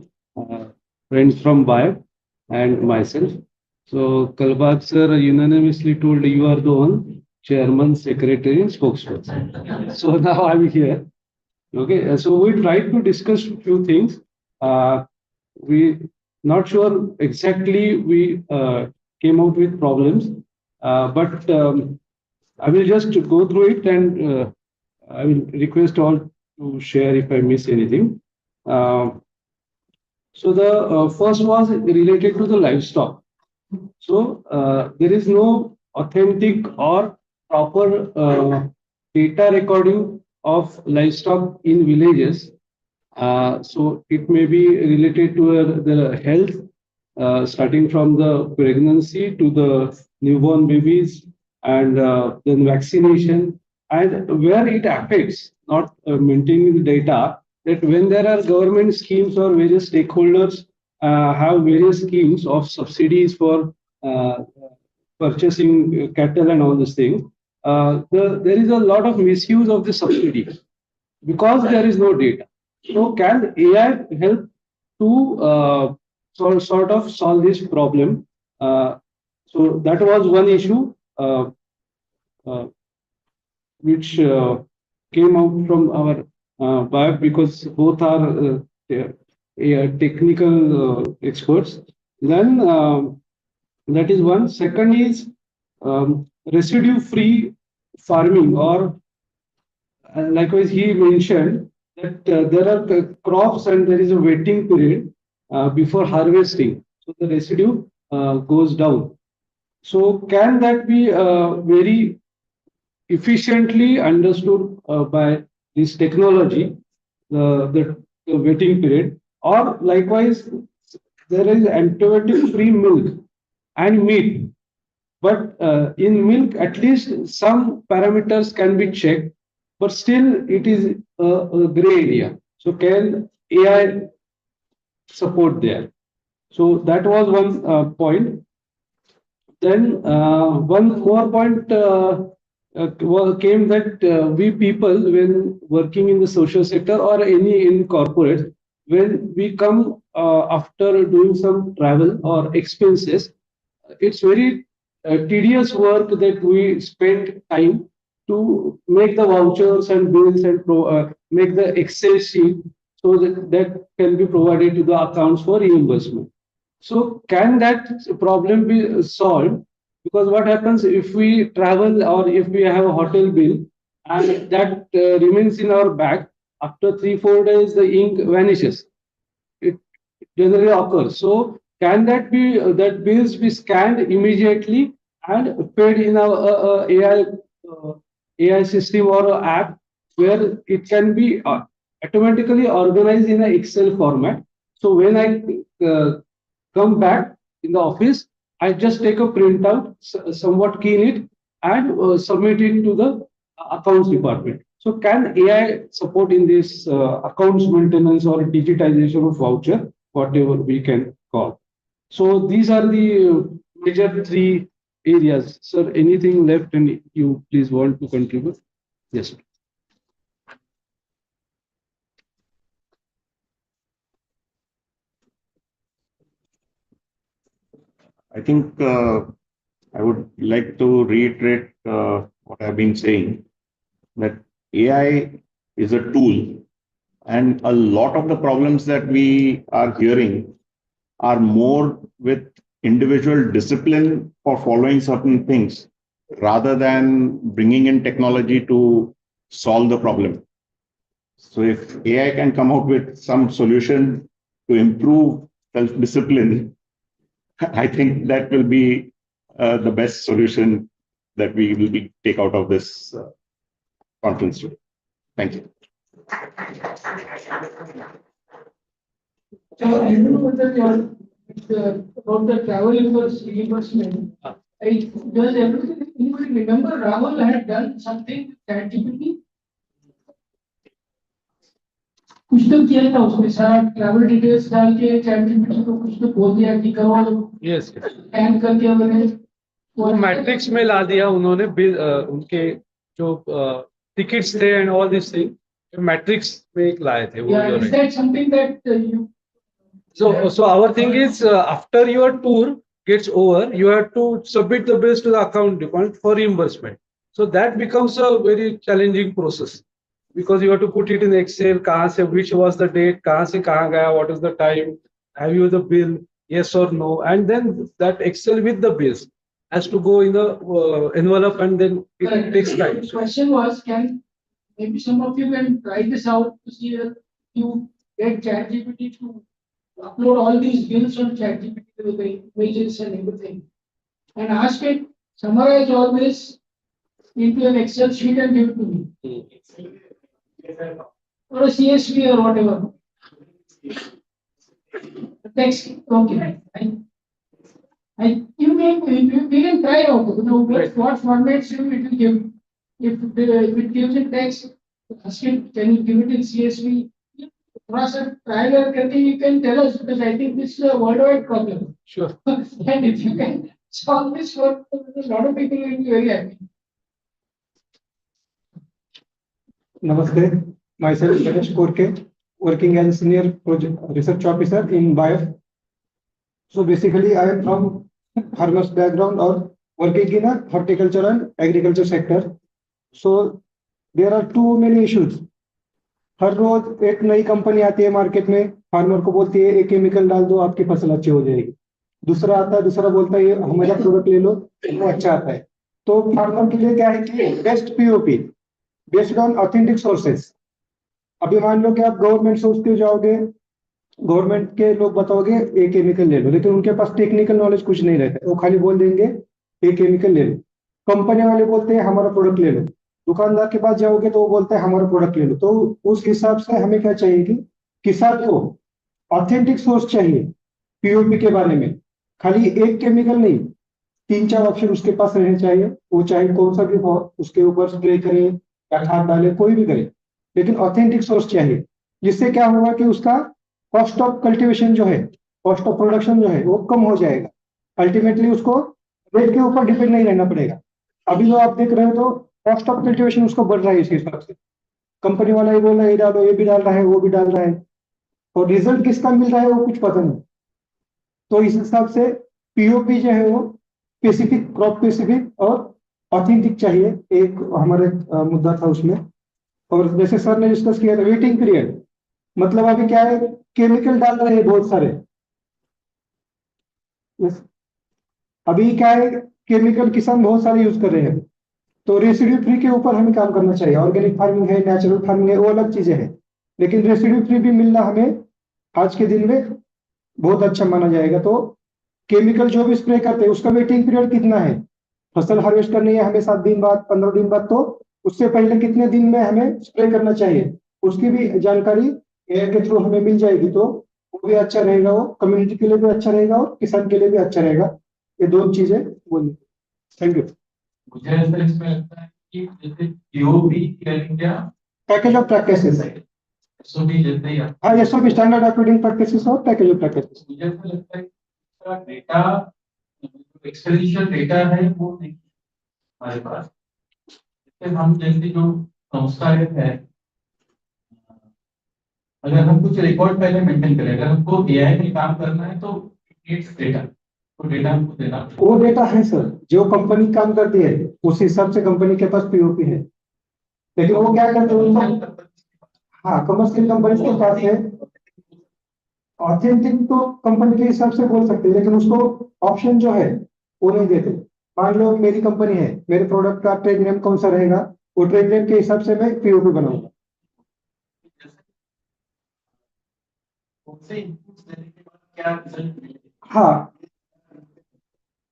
friends from BIAB, and myself. So Kalbag sir unanimously told you are the one chairman, secretary, and spokesperson. So now I'm here. Okay, so we tried to discuss a few things. We not sure exactly we came out with problems, but I will just go through it, and I will request all to share if I miss anything. So the first was related to the livestock. So there is no authentic or proper data recording of livestock in villages. So it may be related to the health, starting from the pregnancy to the newborn babies, and then vaccination, and where it affects not maintaining the data, that when there are government schemes or various stakeholders have various schemes of subsidies for purchasing cattle and all these things, there is a lot of misuse of the subsidy because there is no data. So can AI help to sort of solve this problem? So that was one issue which came out from our BIAB, because both are technical experts. Then that is one. Second is residue-free farming, or likewise he mentioned that there are crops and there is a waiting period before harvesting, so the residue goes down. So can that be very efficiently understood by this technology, the waiting period? Or likewise, there is antibiotic-free milk and meat, but in milk at least some parameters can be checked, but still it is a gray area. So can AI support there? So that was one point. Then one more point came that we people, when working in the social sector or any in corporate, when we come after doing some travel or expenses, it's very tedious work that we spend time to make the vouchers and bills and make the Excel sheet, so that can be provided to the accounts for reimbursement. So can that problem be solved Because what happens if we travel or if we have a hotel bill and that remains in our bag, after 3-4 days, the ink vanishes. It generally occurs. So can that be that bills be scanned immediately and paid in our AI system or a app where it can be automatically organized in an Excel format. So when I come back in the office, I just take a printout, somewhat key in it, and submit it to the accounts department. So can AI support in this accounts maintenance or digitization of voucher, whatever we can call? So these are the major 3 areas. Sir, anything left and you please want to contribute? Yes. I think I would like to reiterate what I've been saying, that AI is a tool, and a lot of the problems that we are hearing are more with individual discipline for following certain things rather than bringing in technology to solve the problem. So if AI can come out with some solution to improve self-discipline, I think that will be the best solution that we will take out of this conference today. Thank you. So I don't know whether about the travel reimbursement. Does anybody remember Rahul had done something with ChatGPT? कुछ तो किया था उसमें सारा travel details डाल के ChatGPT को कुछ तो बोल दिया कि करो यस स्कैन करके मैंने वो मैट्रिक्स में ला दिया उन्होंने बिल उनके जो टिकट्स थे and all this thing matrix में एक लाए थे वो is that something that you so our thing is after your tour gets over you have to submit the bills to the account department for reimbursement, so that becomes a very challenging process because you have to put it in Excel, kahan se, which was the date, kahan se kahan gaya, what is the time, have you the bill, yes or no, and then that Excel with the bills has to go in the envelope and then it takes time. The question was, can maybe some of you can try this out to see if you get ChatGPT to upload all these bills on ChatGPT with the images and everything, and ask it summarize all this into an Excel sheet and give it to me. Or a CSV or whatever. Text, okay. We can try out, what formats it will give. If it gives it text, ask it, can you give it in CSV? Trial and error, you can tell us, because I think this is a worldwide problem. Sure. And if you can solve this for a lot of people, will be very happy. Namaste. Myself, Ganesh Korke, working as a senior project research officer in BIOF. So basically, I am from farmers background or working in a horticulture and agriculture sector. So there are too many issues. हर रोज एक नई company आती है market में, farmer को बोलती है एक chemical डाल दो आपकी फसल अच्छी हो जाएगी, दूसरा आता है दूसरा बोलता है हमारा प्रोडक्ट ले लो वो अच्छा आता है. तो फार्मर के लिए क्या है कि best POP based on authentic sources. अभी मान लो कि आप गवर्नमेंट सोर्स पे जाओगे, गवर्नमेंट के लोग बताओगे ए केमिकल ले लो, लेकिन उनके पास टेक्निकल नॉलेज कुछ नहीं रहता, वो खाली बोल देंगे ए केमिकल ले लो. कंपनी वाले बोलते हैं हमारा प्रोडक्ट ले लो, दुकानदार के पास जाओगे तो वो बोलते हैं हमारा प्रोडक्ट ले लो. तो उस हिसाब से हमें क्या चाहिए कि किसान को ऑथेंटिक सोर्स चाहिए पीओपी के बारे में. खाली एक केमिकल नहीं, 3-4 ऑप्शन उसके पास रहने चाहिए. वो चाहे कौन सा भी हो उसके ऊपर स्प्रे करे या खाद डाले कोई भी करे, लेकिन ऑथेंटिक सोर्स चाहिए. जिससे क्या होगा कि उसका कॉस्ट ऑफ कल्टीवेशन जो है, कॉस्ट ऑफ प्रोडक्शन जो है वो कम हो जाएगा. अल्टीमेटली उसको रेट के ऊपर डिपेंड नहीं रहना पड़ेगा. अभी जो आप देख रहे हो तो कॉस्ट ऑफ कल्टीवेशन उसको बढ़ रहा है. इस हिसाब से कंपनी वाला ही बोल रहा है ये डालो, ये भी डाल रहा है वो भी डाल रहा है, और रिजल्ट किसका मिल रहा है वो कुछ पता नहीं. तो इस हिसाब से पीओपी जो है वो स्पेसिफिक क्रॉप स्पेसिफिक और ऑथेंटिक चाहिए. एक हमारे मुद्दा था उसमें. और जैसे सर ने डिस्कस किया था वेटिंग पीरियड, मतलब अभी क्या है केमिकल डाल रहे हैं बहुत सारे. अभी क्या है, केमिकल किसान बहुत सारे यूज कर रहे हैं, तो रेसिड्यू फ्री के ऊपर हमें काम करना चाहिए। ऑर्गेनिक फार्मिंग है, नेचुरल फार्मिंग है, वो अलग चीजें हैं, लेकिन रेसिड्यू फ्री भी मिलना हमें आज के दिन में बहुत अच्छा माना जाएगा। तो केमिकल जो भी स्प्रे करते हैं उसका वेटिंग पीरियड कितना है, फसल हार्वेस्ट करनी है हमें 7 दिन बाद, 15 दिन बाद, तो उससे पहले कितने दिन में हमें स्प्रे करना चाहिए, उसकी भी जानकारी एआई के थ्रू हमें मिल जाएगी। तो वो भी अच्छा रहेगा, वो कम्युनिटी के लिए भी अच्छा रहेगा और किसान के लिए भी अच्छा रहेगा। ये दो चीजें बोली। Thank you. मुझे ऐसा इसमें लगता है कि जैसे पीओपी क्या पैकेज ऑफ प्रैक्टिसेस, एसओपी जैसे ही हाँ, एसओपी स्टैंडर्ड ऑपरेटिंग प्रैक्टिसेस और पैकेज ऑफ प्रैक्टिसेस। मुझे ऐसा लगता है कि डेटा एक्सपेंडिचर डेटा है वो नहीं हमारे पास। जैसे हम जैसे जो संस्था है, अगर हम कुछ रिकॉर्ड पहले मेंटेन करें, अगर हमको एआई में काम करना है तो इट्स डेटा, तो डेटा हमको देना पड़ेगा। वो डेटा है सर, जो कंपनी काम करती है उस हिसाब से कंपनी के पास पीओपी है, लेकिन वो क्या करते हैं उनको, हाँ, कमर्शियल कंपनी के पास है। ऑथेंटिक तो कंपनी के हिसाब से बोल सकते हैं, लेकिन उसको ऑप्शन जो है वो नहीं देते। मान लो मेरी कंपनी है, मेरे प्रोडक्ट का ट्रेड नेम कौन सा रहेगा, वो ट्रेड नेम के हिसाब से मैं पीओपी बनाऊंगा। हाँ,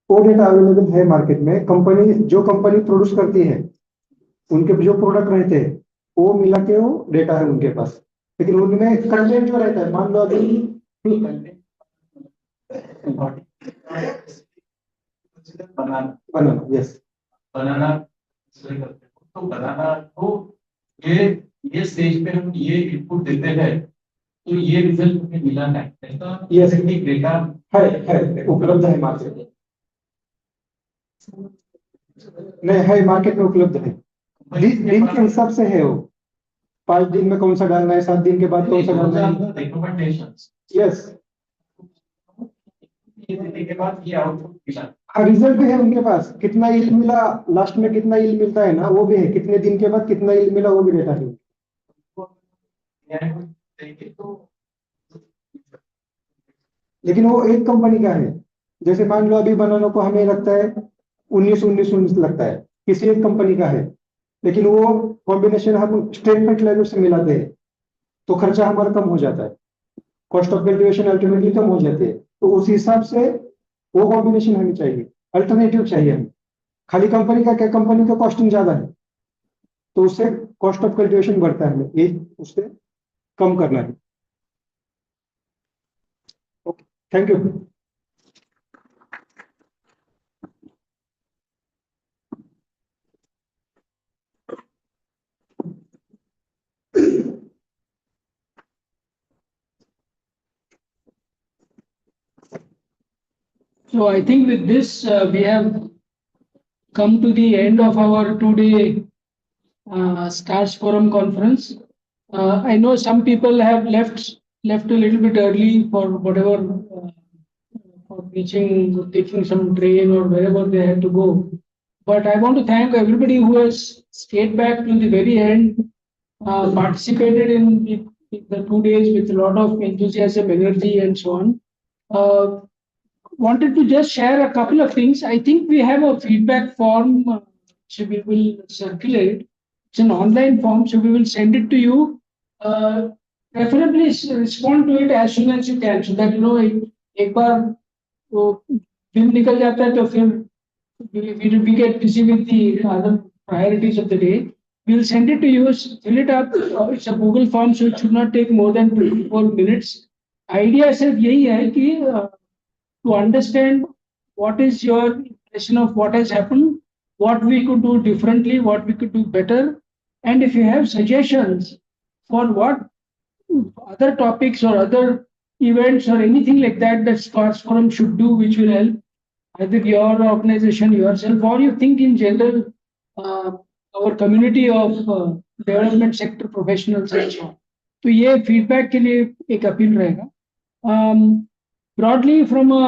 वो डेटा अवेलेबल है मार्केट में। कंपनी जो कंपनी प्रोड्यूस करती है उनके जो प्रोडक्ट रहते हैं वो मिला के वो डेटा है उनके पास, लेकिन उनमें कंटेंट जो रहता है, मान लो अभी बनाना, यस, बनाना तो बनाना तो ये स्टेज पे हम ये इनपुट देते हैं तो ये रिजल्ट हमें मिला है, ऐसा यस, डेटा है उपलब्ध है मार्केट में। नहीं है, मार्केट में उपलब्ध है, दिन के हिसाब से है वो। 5 दिन में कौन सा डालना है, 7 दिन के बाद कौन सा डालना है, रिकमेंडेशंस। यस, के बाद ये आउटपुट मिला, हाँ, रिजल्ट भी है उनके पास। कितना यील्ड मिला, लास्ट में कितना यील्ड मिलता है ना, वो भी है। कितने दिन के बाद कितना यील्ड मिला, वो भी डेटा है। लेकिन वो एक कंपनी का है। जैसे मान लो अभी बनाना को हमें लगता है 19 लगता है, किसी एक कंपनी का है, लेकिन वो कॉम्बिनेशन हम स्टेट फर्टिलाइजर से मिलाते हैं तो खर्चा हमारा कम हो जाता है, कॉस्ट ऑफ कल्टीवेशन अल्टीमेटली कम हो जाती है। तो उस हिसाब से वो कॉम्बिनेशन हमें चाहिए, अल्टरनेटिव चाहिए हमें। खाली कंपनी का क्या, कंपनी का कॉस्टिंग ज्यादा है तो उससे कॉस्ट ऑफ कल्टीवेशन बढ़ता है, हमें ये उससे कम करना है। Okay, thank you. So I think with this, we have come to the end of our two-day Stars Forum conference. I know some people have left a little bit early for whatever, for reaching, taking some train or wherever they had to go. But I want to thank everybody who has stayed back till the very end, participated in the 2 days with a lot of enthusiasm, energy, and so on. Wanted to just share a couple of things. I think we have a feedback form which we will circulate. It's an online form, so we will send it to you. Preferably respond to it as soon as you can, so that एक बार वो दिन निकल जाता है तो फिर we get busy with the other priorities of the day. We'll send it to you, fill it up. It's a Google form, so it should not take more than 24 minutes. Idea सिर्फ यही है कि to understand what is your impression of what has happened, what we could do differently, what we could do better, and if you have suggestions for what other topics or other events or anything like that that Stars Forum should do, which will help either your organization, yourself, or you think in general, our community of development sector professionals and so on. तो ये feedback के लिए एक appeal रहेगा. Broadly, from a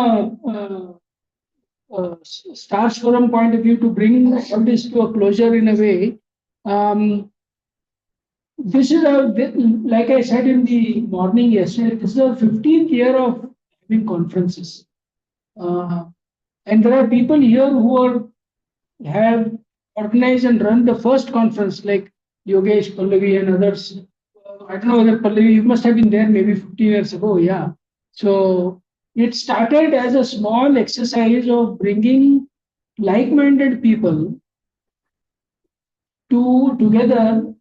Stars Forum point of view, to bring all this to a closure in a way, this is like I said in the morning yesterday, this is our 15th year of having conferences. And there are people here who have organized and run the first conference, like Yogesh, Pallavi, and others. I don't know whether Pallavi, you must have been there maybe 15 years ago. Yeah. So it started as a small exercise of bringing like-minded people together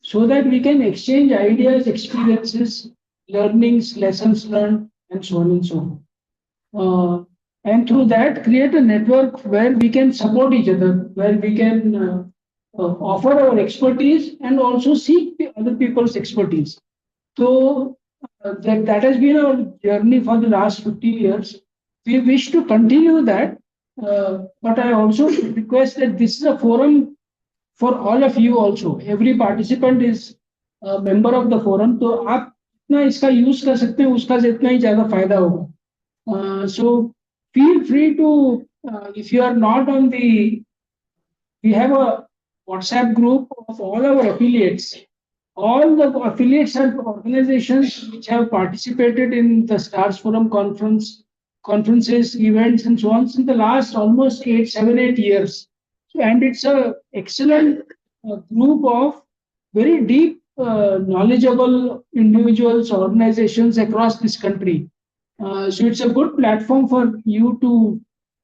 so that we can exchange ideas, experiences, learnings, lessons learned, and so on and so on. And through that, create a network where we can support each other, where we can offer our expertise and also seek other people's expertise. So that has been our journey for the last 15 years. We wish to continue that, but I also request that this is a forum for all of you also. Every participant is a member of the forum. तो आप जितना इसका use कर सकते हैं उसका जितना ही ज्यादा फायदा होगा. So feel free to, if you are not on the, we have a WhatsApp group of all our affiliates. All the affiliates are organizations which have participated in the Stars Forum conferences, events, and so on in the last almost 7, 8 years. And it's a excellent group of very deep, knowledgeable individuals, organizations across this country. So it's a good platform for you to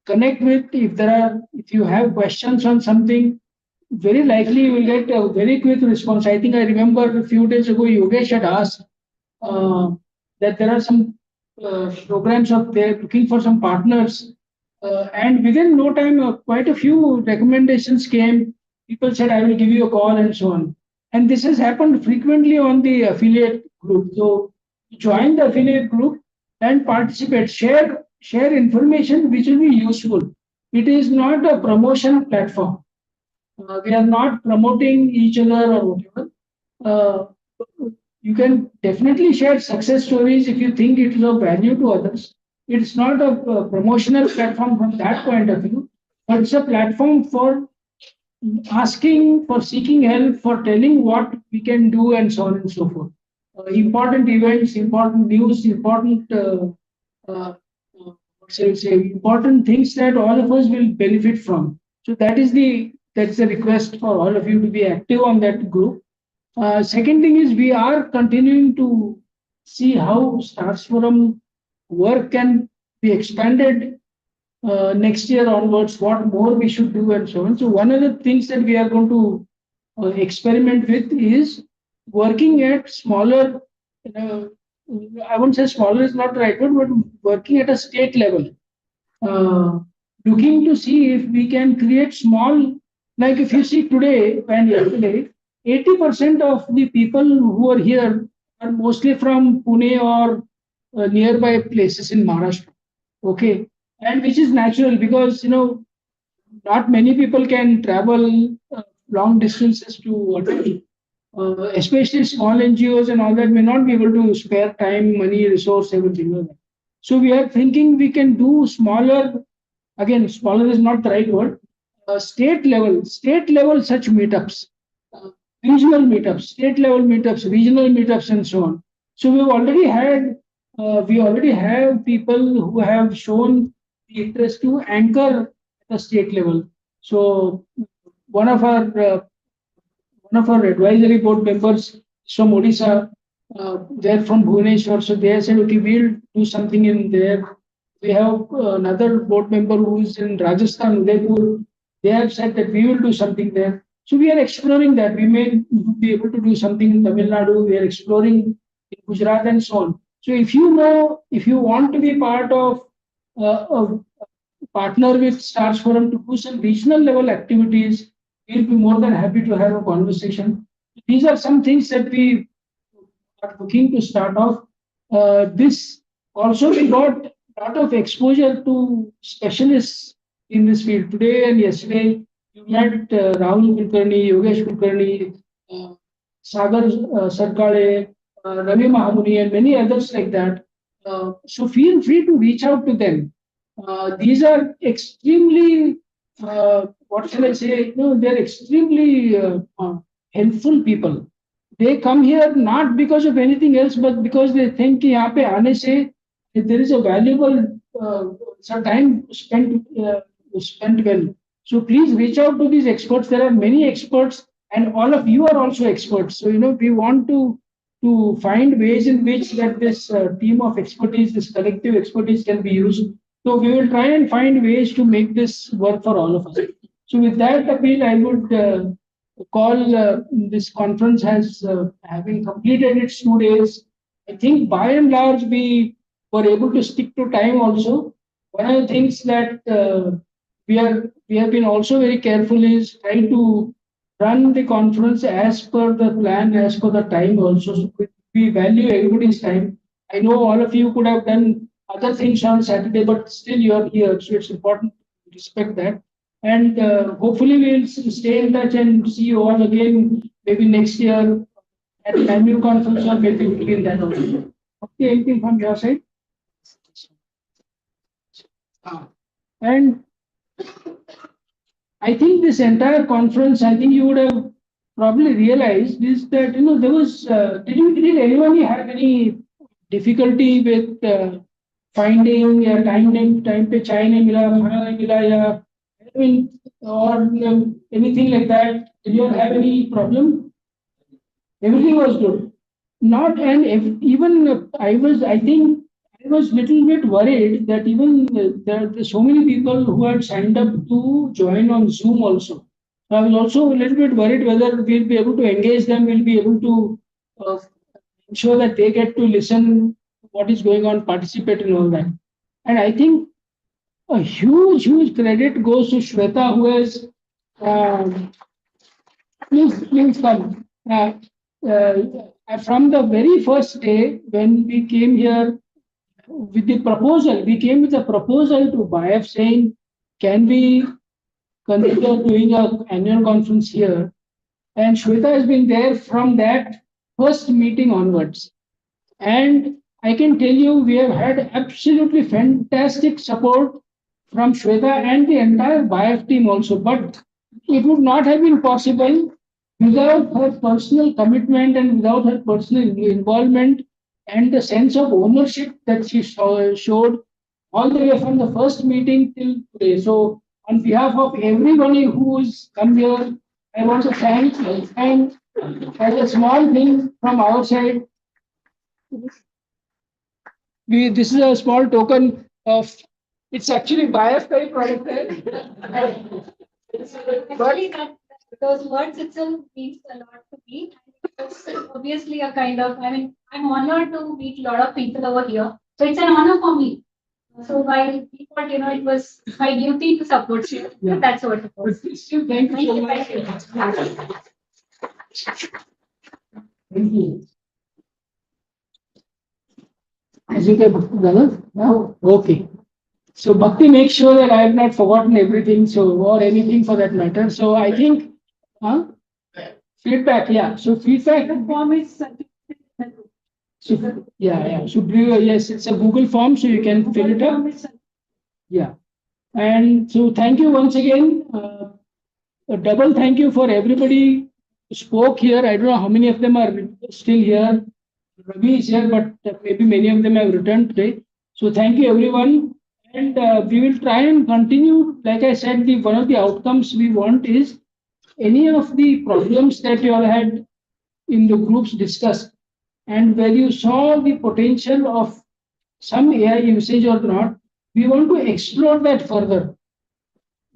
connect with. If you have questions on something, very likely you will get a very quick response. I think I remember a few days ago, Yogesh had asked that there are some programs out there looking for some partners. And within no time, quite a few recommendations came. People said, I will give you a call and so on. And this has happened frequently on the affiliate group. So join the affiliate group and participate, share information which will be useful. It is not a promotion platform. We are not promoting each other or whatever. You can definitely share success stories if you think it is of value to others. It's not a promotional platform from that point of view, but it's a platform for asking, for seeking help, for telling what we can do, and so on and so forth. Important events, important news, important important things that all of us will benefit from. So that's the request for all of you to be active on that group. Second thing is we are continuing to see how Stars Forum work can be expanded next year onwards, what more we should do and so on. So one of the things that we are going to experiment with is working at smaller, I won't say smaller is not the right word, but working at a state level. Looking to see if we can create small, like if you see today and yesterday, 80% of the people who are here are mostly from Pune or nearby places in Maharashtra. Okay. And which is natural because, not many people can travel long distances to, especially small NGOs and all that may not be able to spare time, money, resource, everything. So we are thinking we can do smaller, again, smaller is not the right word, state level such meetups, regional meetups, state level meetups, regional meetups, and so on. So we already have people who have shown the interest to anchor at the state level. So one of our advisory board members from Odisha, they're from Bhubaneswar, so they said, okay, we'll do something in there. We have another board member who's in Rajasthan, Udaipur. They have said that we will do something there. So we are exploring that. We may be able to do something in Tamil Nadu. We are exploring in Gujarat and so on. So if you want to be part of a partner with Stars Forum to do some regional level activities, we'll be more than happy to have a conversation. These are some things that we are looking to start off. This also, we got a lot of exposure to specialists in this field. Today and yesterday, you met Rahul Kulkarni, Yogesh Kulkarni, Sagar Sarkale, Ravi Mahamuni, and many others like that. So feel free to reach out to them. These are extremely, what shall I say? They're extremely helpful people. They come here not because of anything else, but because they think कि यहाँ पे आने से there is a valuable So time spent well. So please reach out to these experts. There are many experts, and all of you are also experts. So we want to find ways in which that this team of expertise, this collective expertise, can be used. So we will try and find ways to make this work for all of us. So with that appeal, I would call this conference as having completed its 2 days. I think by and large we were able to stick to time also. One of the things that we have been also very careful is try to run the conference as per the plan, as per the time also. So we value everybody's time. I know all of you could have done other things on Saturday, but still you are here, so it's important to respect that. And hopefully we'll stay in touch and see you all again maybe next year at the annual conference or maybe between that also. Okay, anything from your side? And I think this entire conference, I think you would have probably realized is that there was. Did anyone have any difficulty with finding time pe chai nahi mila, khana nahi mila, ya or anything like that? Did you have any problem? Everything was good. Not and even I was little bit worried that even there are so many people who had signed up to join on Zoom also. So I was also a little bit worried whether we'll be able to engage them, we'll be able to ensure that they get to listen what is going on, participate in all that. And I think a huge credit goes to Shweta, who has please come. From the very first day when we came here with the proposal, we came with a proposal to BIAF saying, can we consider doing an annual conference here? And Shweta has been there from that first meeting onwards. And I can tell you, we have had absolutely fantastic support from Shweta and the entire BIAF team also. But it would not have been possible without her personal commitment and without her personal involvement and the sense of ownership that she showed all the way from the first meeting till today. So on behalf of everybody who's come here, I want to thank and as a small thing from our side, this is a small token of, it's actually BIAF product. But those words itself means a lot to me. It's obviously a kind of, I'm honored to meet a lot of people over here. So it's an honor for me. So while we thought, it was my duty to support you. Yeah. That's what it was. Thank you so much. Thank you. Is it a Bhakti? No? Okay. So Bhakti makes sure that I have not forgotten everything, or anything for that matter. So I think, feedback, yeah. So feedback. The form is Yeah. So yes, it's a Google form, so you can fill it up. Yeah. And so thank you once again. A double thank you for everybody who spoke here. I don't know how many of them are still here. Ravi is here, but maybe many of them have returned today. So thank you everyone. And we will try and continue. Like I said, one of the outcomes we want is any of the problems that you all had in the groups discussed, and where you saw the potential of some AI usage or not, we want to explore that further.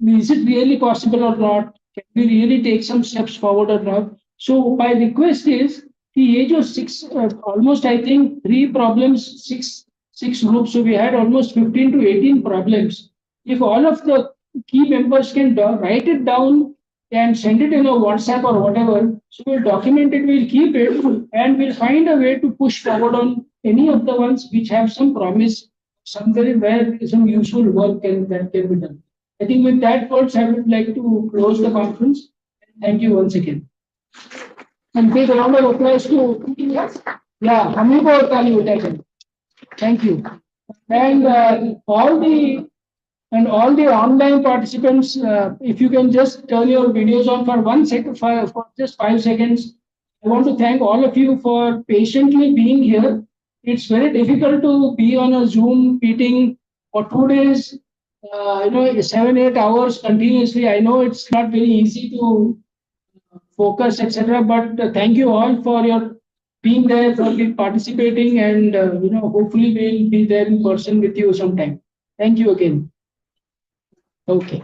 Is it really possible or not? Can we really take some steps forward or not? So my request is the age of 6, almost I think 3 problems, six groups. So we had almost 15 to 18 problems. If all of the key members can write it down and send it in a WhatsApp or whatever, so we'll document it, we'll keep it, and we'll find a way to push forward on any of the ones which have some promise, somewhere where some useful work that can be done. I think with that words, I would like to close the conference. Thank you once again. And take a round of applause to, Hami ko tali utai. Thank you. And all the online participants, if you can just turn your videos on for 1 second, for just 5 seconds. I want to thank all of you for patiently being here. It's very difficult to be on a Zoom meeting for 2 days, 7, 8 hours continuously. I know it's not very easy to focus, etc. But thank you all for your being there, for participating, and hopefully we'll be there in person with you sometime. Thank you again. Okay.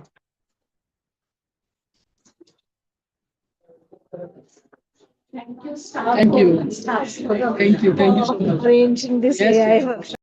Thank you, staff. Thank you. Staff, Thank you. Thank you so much. arranging this Yes, AI yes. workshop.